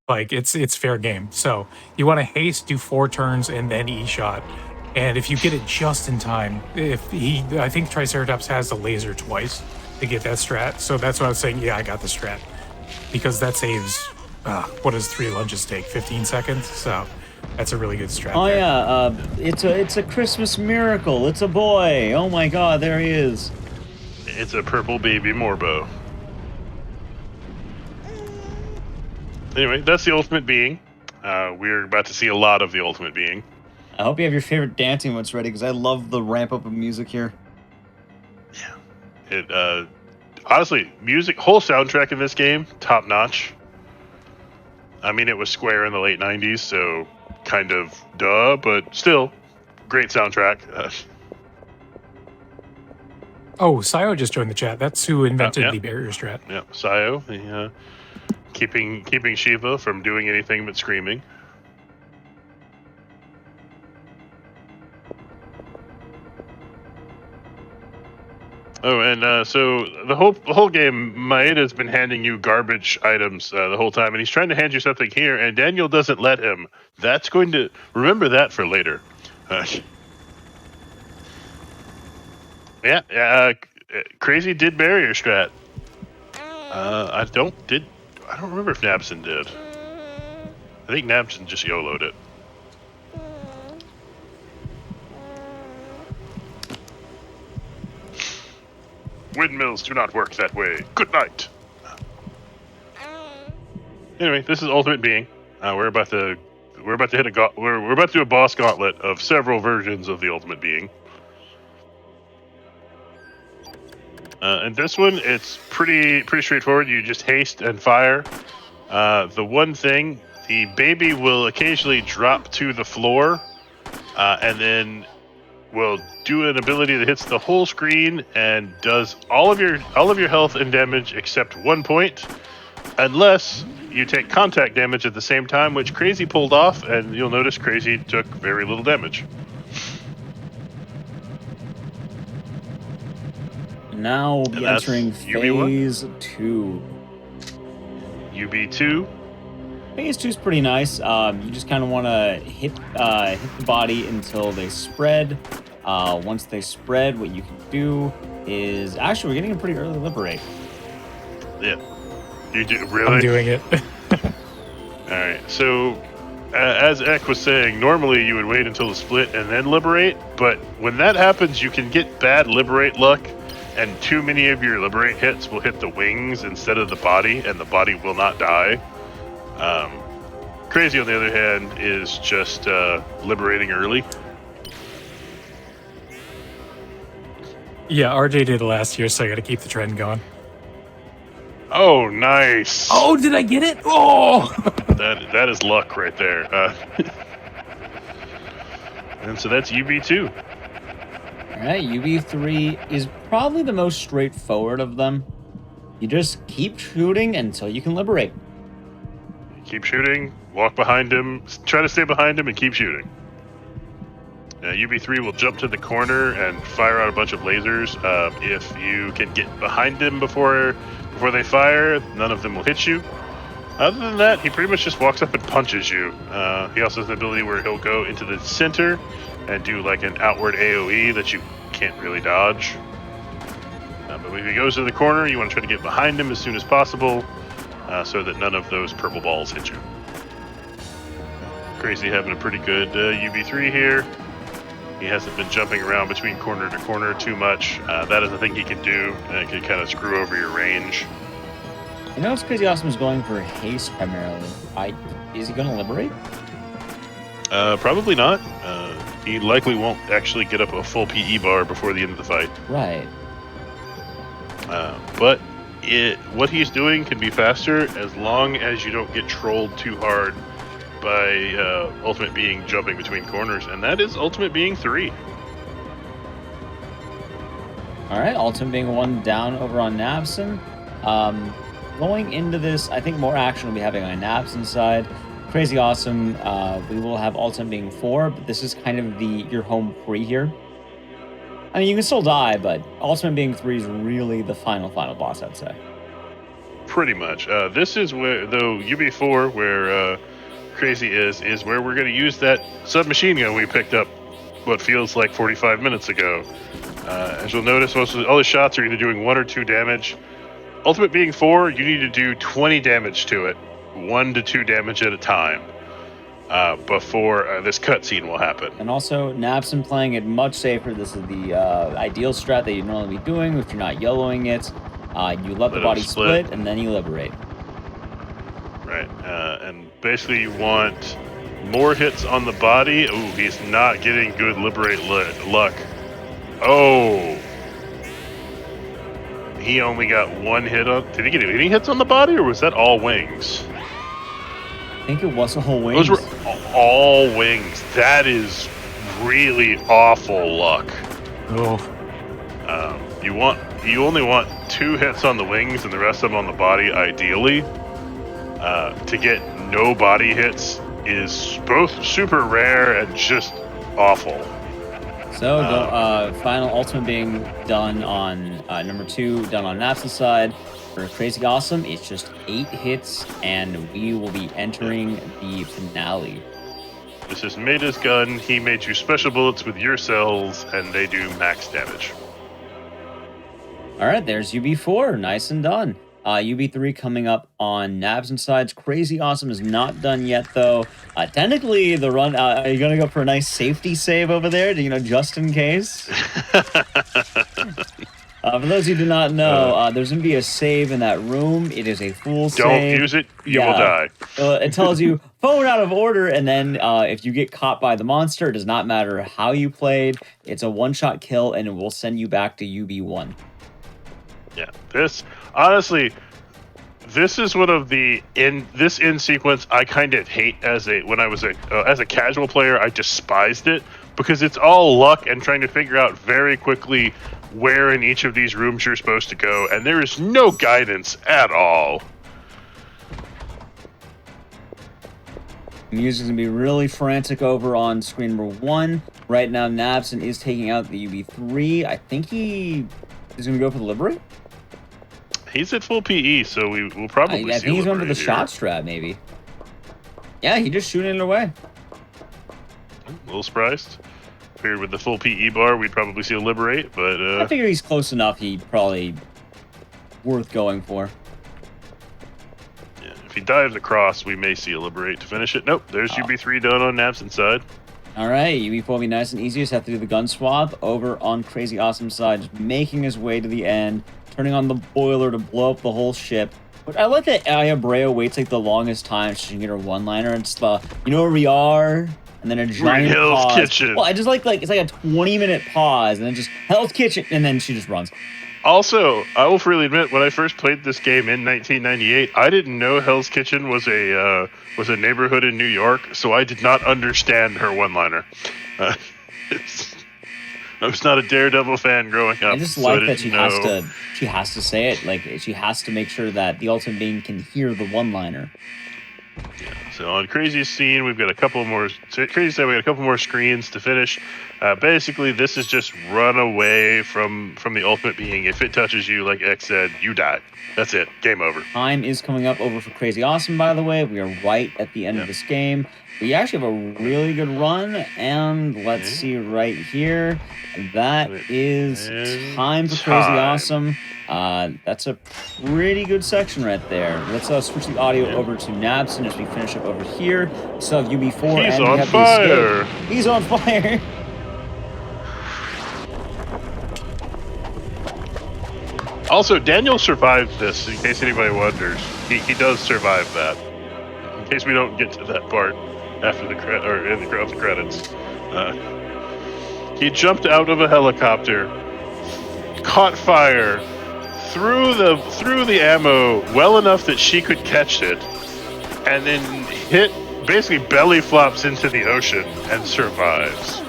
Q: like it's fair game. So you want to haste, do 4 turns, and then E-shot. And if you get it just in time, I think Triceratops has the laser twice to get that strat. So that's what I was saying. Yeah, I got the strat because that saves. What does 3 lunges take? 15 seconds. So that's a really good strat.
J: Oh yeah, it's a Christmas miracle. It's a boy. Oh my God, there he is.
S: It's a purple baby Morbo. Anyway, that's the Ultimate Being. We're about to see a lot of the Ultimate Being.
J: I hope you have your favorite dancing ones ready, because I love the ramp up of music here.
S: Yeah. Honestly, whole soundtrack in this game, top notch. I mean, it was Square in the late 90s, so kind of duh, but still, great soundtrack.
Q: Oh, Sayo just joined the chat. That's who invented the barrier strat.
S: Yeah, Sayo, keeping Shiva from doing anything but screaming. Oh, and so the whole game, Maeda's been handing you garbage items the whole time, and he's trying to hand you something here, and Daniel doesn't let him. That's going to remember that for later. Crazy did barrier strat. I don't remember if Nabson did. I think Nabson just YOLO'd it. Windmills do not work that way. Good night. Anyway, this is Ultimate Being. We're about to hit we're about to do a boss gauntlet of several versions of the Ultimate Being. And this one, it's pretty straightforward. You just haste and fire. The one thing, the baby will occasionally drop to the floor, and then will do an ability that hits the whole screen and does all of your health and damage except 1 point, unless you take contact damage at the same time, which Crazy pulled off, and you'll notice Crazy took very little damage.
J: Now we'll be entering phase 2.
S: UB2.
J: Phase 2 is pretty nice. You just kind of want to hit the body until they spread. Once they spread, what you can do is actually we're getting a pretty early liberate.
S: Yeah, you do really.
Q: I'm doing it.
S: All right. So, as Ek was saying, normally you would wait until the split and then liberate, but when that happens, you can get bad liberate luck, and too many of your liberate hits will hit the wings instead of the body, and the body will not die. Crazy, on the other hand, is just liberating early.
Q: Yeah, RJ did it last year, so I got to keep the trend going.
S: Oh, nice!
Q: Oh, did I get it? Oh!
S: that is luck right there. And so that's UB2.
J: All right, UB3 is probably the most straightforward of them. You just keep shooting until you can liberate.
S: Keep shooting, walk behind him, try to stay behind him, and keep shooting. UB3 will jump to the corner and fire out a bunch of lasers. If you can get behind him before they fire, none of them will hit you. Other than that, he pretty much just walks up and punches you. He also has an ability where he'll go into the center and do like an outward AoE that you can't really dodge. But if he goes to the corner, you want to try to get behind him as soon as possible so that none of those purple balls hit you. Crazy having a pretty good UB3 here. He hasn't been jumping around between corner to corner too much. That is a thing he can do, and it can kind of screw over your range.
J: You know, it's Crazy Awesome is going for haste primarily. Is he going to liberate?
S: Probably not. He likely won't actually get up a full PE bar before the end of the fight.
J: Right.
S: But what he's doing can be faster as long as you don't get trolled too hard by Ultimate Being jumping between corners, and that is Ultimate Being 3.
J: Alright, Ultimate Being 1 down over on Nabson. Going into this, I think more action will be happening on Nabson's side. Crazy Awesome, we will have Ultimate Being 4, but this is kind of your home free here. I mean, you can still die, but Ultimate Being 3 is really the final boss, I'd say.
S: Pretty much. This is where, though, UB4, where Crazy is where we're going to use that submachine gun we picked up what feels like 45 minutes ago. As you'll notice, all the shots are either doing 1 or 2 damage. Ultimate Being 4, you need to do 20 damage to it, 1 to 2 damage at a time, before this cutscene will happen.
J: And also, Nabson playing it much safer. This is the ideal strat that you'd normally be doing if you're not YOLOing it. You let the body split, and then you liberate.
S: Right, and basically you want more hits on the body. Ooh, he's not getting good liberate luck. Oh! He only got 1 hit on... Did he get any hits on the body, or was that all wings?
J: I think it was all wings.
S: Those were all wings. That is really awful luck.
Q: Oh.
S: You only want 2 hits on the wings and the rest of them on the body, ideally. To get no body hits is both super rare and just awful.
J: So, final Ultimate Being done on number 2, done on Nabson's side. For Crazy Awesome, it's just 8 hits, and we will be entering the finale.
S: This is Meta's gun. He made you special bullets with your cells, and they do max damage.
J: Alright, there's UB4. Nice and done. UB3 coming up on Nabs and Sides. Crazy Awesome is not done yet, though. Technically, the run... are you going to go for a nice safety save over there, just in case? For those who do not know, there's going to be a save in that room. It is a full save.
S: Don't use it. You will die.
J: It tells you, phone out of order, and then if you get caught by the monster, it does not matter how you played. It's a one-shot kill, and it will send you back to UB1.
S: Yeah, honestly, this is one of the in sequence I kind of hate as a casual player. I despised it because it's all luck and trying to figure out very quickly where in each of these rooms you're supposed to go, and there is no guidance at all.
J: Music's gonna be really frantic over on screen number 1. Right now, Nabson is taking out the UB3. I think he is gonna go for the Liberate.
S: He's at full PE, so we will probably.
J: I think he's going for the shot strap, maybe. Yeah, he just shooting it away.
S: A little surprised. Figured with the full PE bar, we'd probably see a Liberate, but
J: I figure he's close enough. He'd probably worth going for.
S: Yeah, if he dives across, we may see a Liberate to finish it. Nope, there's UB3 done on Nabson's side.
J: All right, UB4 will be nice and easy. Just have to do the gun swap over on Crazy Awesome side, just making his way to the end, turning on the boiler to blow up the whole ship. But I like that Aya Breo waits like the longest time so she can get her one-liner. It's the, you know where we are? And then a giant
S: Hell's
J: pause.
S: Kitchen.
J: Well, I just like it's like a 20-minute pause, and then just Hell's Kitchen, and then she just runs.
S: Also, I will freely admit, when I first played this game in 1998, I didn't know Hell's Kitchen was a neighborhood in New York, so I did not understand her one-liner. I was not a Daredevil fan growing up.
J: I just
S: so
J: like
S: I
J: that she
S: know.
J: has to say it. Like she has to make sure that the Ultimate Being can hear the one-liner.
S: Yeah, so on Crazy's scene, we've got a couple more. Crazy said we got a couple more screens to finish. Basically, this is just run away from the Ultimate Being. If it touches you, like X said, you die. That's it. Game over.
J: Time is coming up over for Crazy Awesome, by the way. We are right at the end of this game. We actually have a really good run, and let's see right here. That is time for Crazy Awesome. That's a pretty good section right there. Let's switch the audio over to Nabson as we finish up over here. We still have UB4
S: He's
J: and
S: on
J: we have
S: fire.
J: the escape. He's on fire.
S: Also, Daniel survived this, in case anybody wonders. He does survive that. In case we don't get to that part after the credits. He jumped out of a helicopter, caught fire, threw the ammo well enough that she could catch it, and then basically belly flops into the ocean and survives.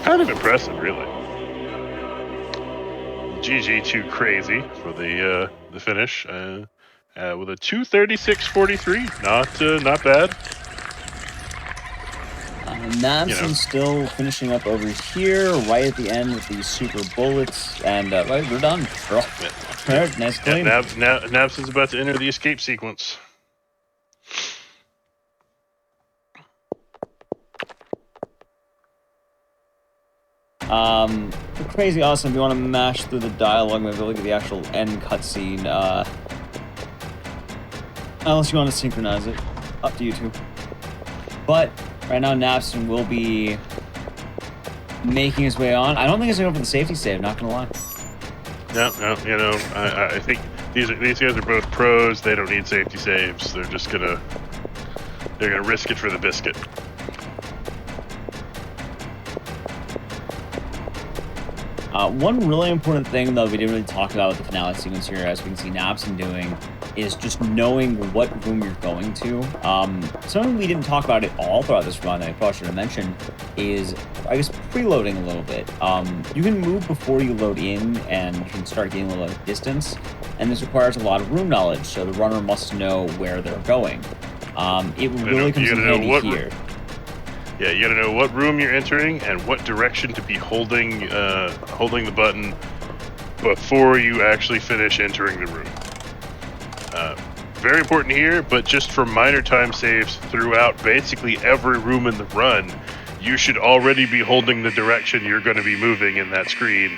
S: Kind of impressive, really. GG too crazy for the finish with a 2:36.43. Not bad.
J: Nabson still finishing up over here, right at the end with these super bullets, and right, we're done. We're all, right, nice clean.
S: Nabson's about to enter the escape sequence.
J: Crazy Awesome. If you want to mash through the dialogue, maybe look at the actual end cutscene. Unless you want to synchronize it, up to you two. But right now, Nabson will be making his way on. I don't think he's going to go for the safety save. Not gonna lie.
S: No. I think these guys are both pros. They don't need safety saves. They're gonna risk it for the biscuit.
J: One really important thing, though, we didn't really talk about with the finale sequence here, as we can see Nabson doing, is just knowing what room you're going to. Something we didn't talk about at all throughout this run that I probably should have mentioned is, I guess, preloading a little bit. You can move before you load in, and you can start getting a little distance, and this requires a lot of room knowledge, so the runner must know where they're going. It really comes in handy here.
S: Yeah, you gotta know what room you're entering and what direction to be holding the button before you actually finish entering the room. Very important here, but just for minor time saves throughout basically every room in the run, you should already be holding the direction you're going to be moving in that screen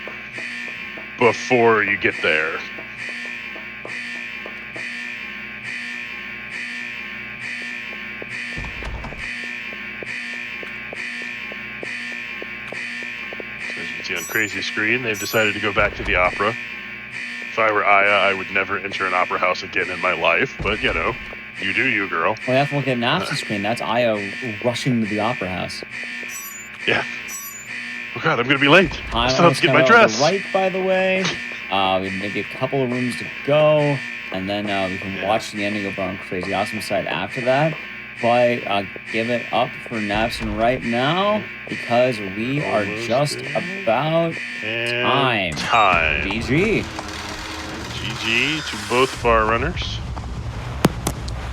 S: before you get there. So as you can see on Crazy Screen, they've decided to go back to the opera. If I were Aya, I would never enter an opera house again in my life, but you know, you do you, girl.
J: Well, you have to look at Nap's screen. That's Aya rushing to the opera house.
S: Yeah. Oh god, I'm gonna be late. I still have to get my
J: On
S: dress.
J: the right, by the way. We have maybe a couple of rooms to go, and then we can watch the ending over on Crazy Awesome side after that. But give it up for Napson right now, because we are just about time. GG.
S: GG to both far runners.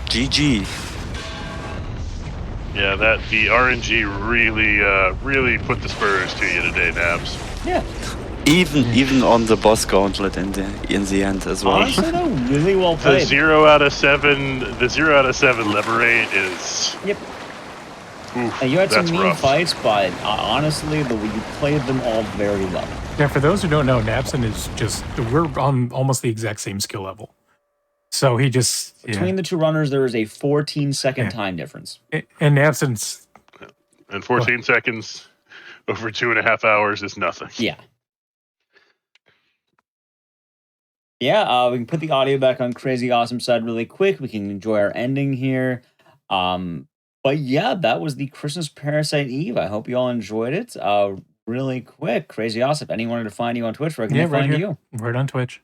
R: GG.
S: Yeah, the RNG really put the spurs to you today, Nabs.
J: Yeah.
R: Even on the boss gauntlet in the end as well.
J: Honestly, though, really well played.
S: The 0 out of 7 liberate is.
J: Yep.
S: Oof,
J: and you had some
S: that's
J: mean
S: rough.
J: fights, but honestly, you played them all very well.
Q: Yeah, for those who don't know, Napson is we're on almost the exact same skill level. So he just...
J: Between the two runners, there is a 14-second time difference.
Q: And Napson's...
S: And 14 seconds over 2.5 hours is nothing.
J: Yeah. Yeah, we can put the audio back on Crazy Awesome side really quick. We can enjoy our ending here. But yeah, that was the Christmas Parasite Eve. I hope you all enjoyed it. Really quick, Crazy Awesome. If anyone wanted to find you on Twitch, where can they find you?
Q: Right on Twitch.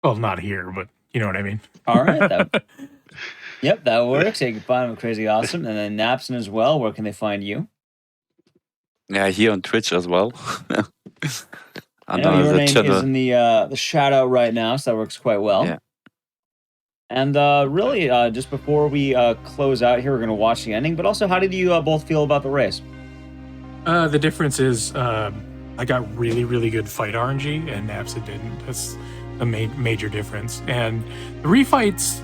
Q: Well, not here, but you know what I mean.
J: All right. Yep, that works. You can find him Crazy Awesome. And then Napson as well. Where can they find you?
R: Yeah, here on Twitch as well.
J: I know your name is in the shout out right now, so that works quite well.
R: Yeah.
J: And really, just before we close out here, we're going to watch the ending. But also, how did you both feel about the race?
Q: The difference is I got really good fight RNG, and Napson didn't. That's a major difference. And the refights,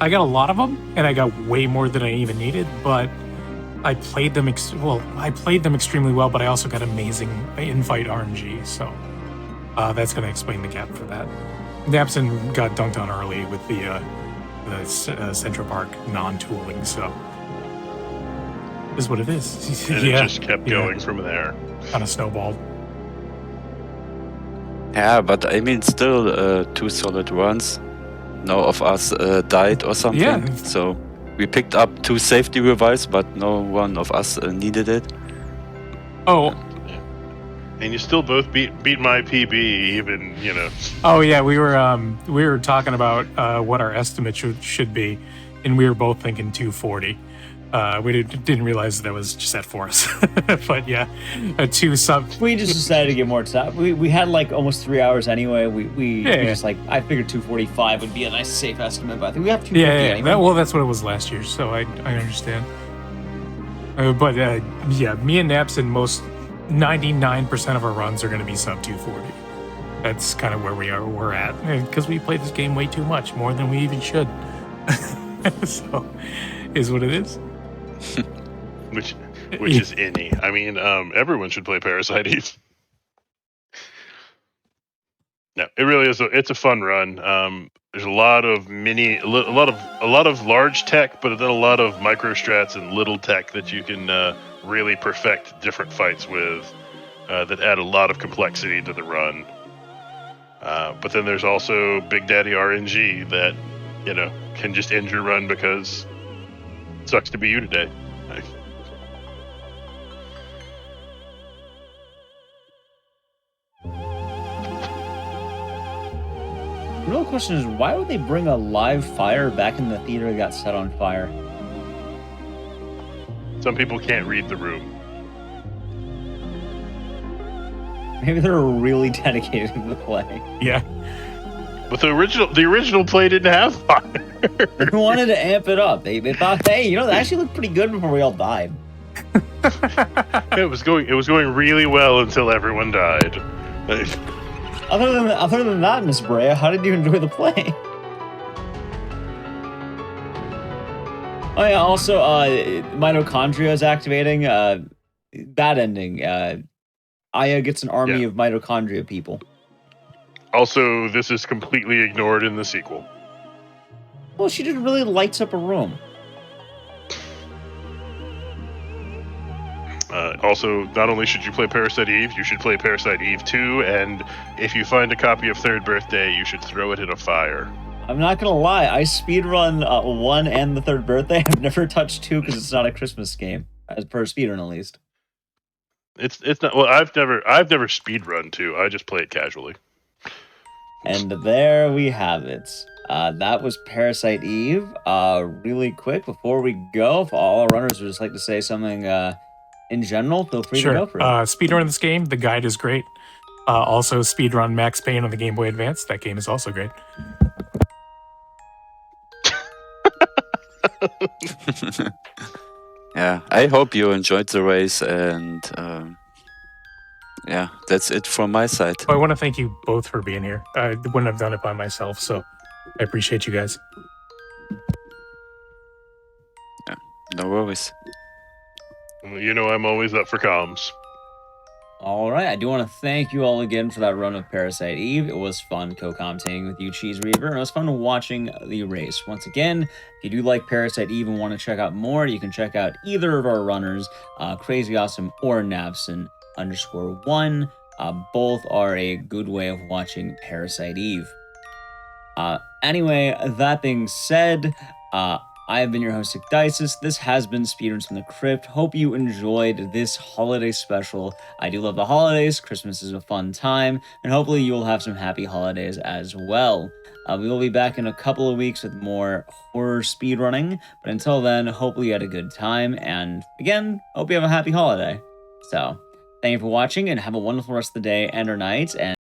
Q: I got a lot of them, and I got way more than I even needed. But I played them extremely well. But I also got amazing in-fight RNG, so that's going to explain the gap for that. Napson got dunked on early with the Central Park non-tooling, so is what it is.
S: And it just kept going from there.
Q: Kind of snowballed.
R: Yeah, but I mean, still 2 solid runs. No of us died or something.
Q: Yeah.
R: So we picked up 2 safety revives, but no one of us needed it.
Q: Oh.
S: And you still both beat my PB, even, you know.
Q: Oh yeah, we were talking about what our estimate should be, and we were both thinking 240. We didn't realize that was just set for us. But yeah, a 2 sub.
J: We just decided to get more time. We had like almost 3 hours anyway. We just like, I figured 245 would be a nice safe estimate, but I think we have 250 anyway.
Q: Well, that's what it was last year, so I understand. But yeah, me and Napson, 99% of our runs are going to be sub 240. That's kind of where we're at, because we play this game way too much, more than we even should. So, is what it is.
S: Which is any. I mean, everyone should play Parasite Eve. No, it really is. It's a fun run. There's a lot of a lot of large tech, but then a lot of micro strats and little tech that you can really perfect different fights with, that add a lot of complexity to the run. But then there's also Big Daddy RNG that, you know, can just end your run because it sucks to be you today.
J: The real question is, why would they bring a live fire back in the theater that got set on fire?
S: Some people can't read the room.
J: Maybe they're really dedicated to the play.
Q: Yeah.
S: But the original play didn't have fire.
J: They wanted to amp it up. They thought, hey, you know, that actually looked pretty good before we all died.
S: It was going really well until everyone died.
J: Other than that, Miss Brea, how did you enjoy the play? Oh yeah, also mitochondria is activating. Bad ending. Aya gets an army of mitochondria people.
S: Also, this is completely ignored in the sequel.
J: Well, she just really lights up a room.
S: Also, not only should you play Parasite Eve, you should play Parasite Eve 2, and if you find a copy of Third Birthday, you should throw it in a fire.
J: I'm not gonna lie, I speedrun 1 and the Third Birthday. I've never touched 2 because it's not a Christmas game, as per speedrun at least.
S: It's not. Well, I've never speedrun 2. I just play it casually.
J: And there we have it. That was Parasite Eve. Really quick before we go, if all our runners would just like to say something in general, feel free to go for it.
Q: Speedrun this game, the guide is great. Also, speedrun Max Payne on the Game Boy Advance. That game is also great.
R: Yeah, I hope you enjoyed the race, and yeah, that's it from my side.
Q: I want to thank you both for being here. I wouldn't have done it by myself, so I appreciate you guys.
R: Yeah, no worries.
S: You know I'm always up for comms.
J: All right, I do want to thank you all again for that run of Parasite Eve. It was fun co-commentating with you, Cheese Reaver, and it was fun watching the race. Once again, if you do like Parasite Eve and want to check out more, you can check out either of our runners, Crazy Awesome or Navson_1. Both are a good way of watching Parasite Eve. Anyway, that being said, I have been your host, Dices. This has been Speedruns from the Crypt. Hope you enjoyed this holiday special. I do love the holidays. Christmas is a fun time, and hopefully you will have some happy holidays as well. We will be back in a couple of weeks with more horror speedrunning, but until then, hopefully you had a good time, and again, hope you have a happy holiday. So, thank you for watching, and have a wonderful rest of the day and or night, and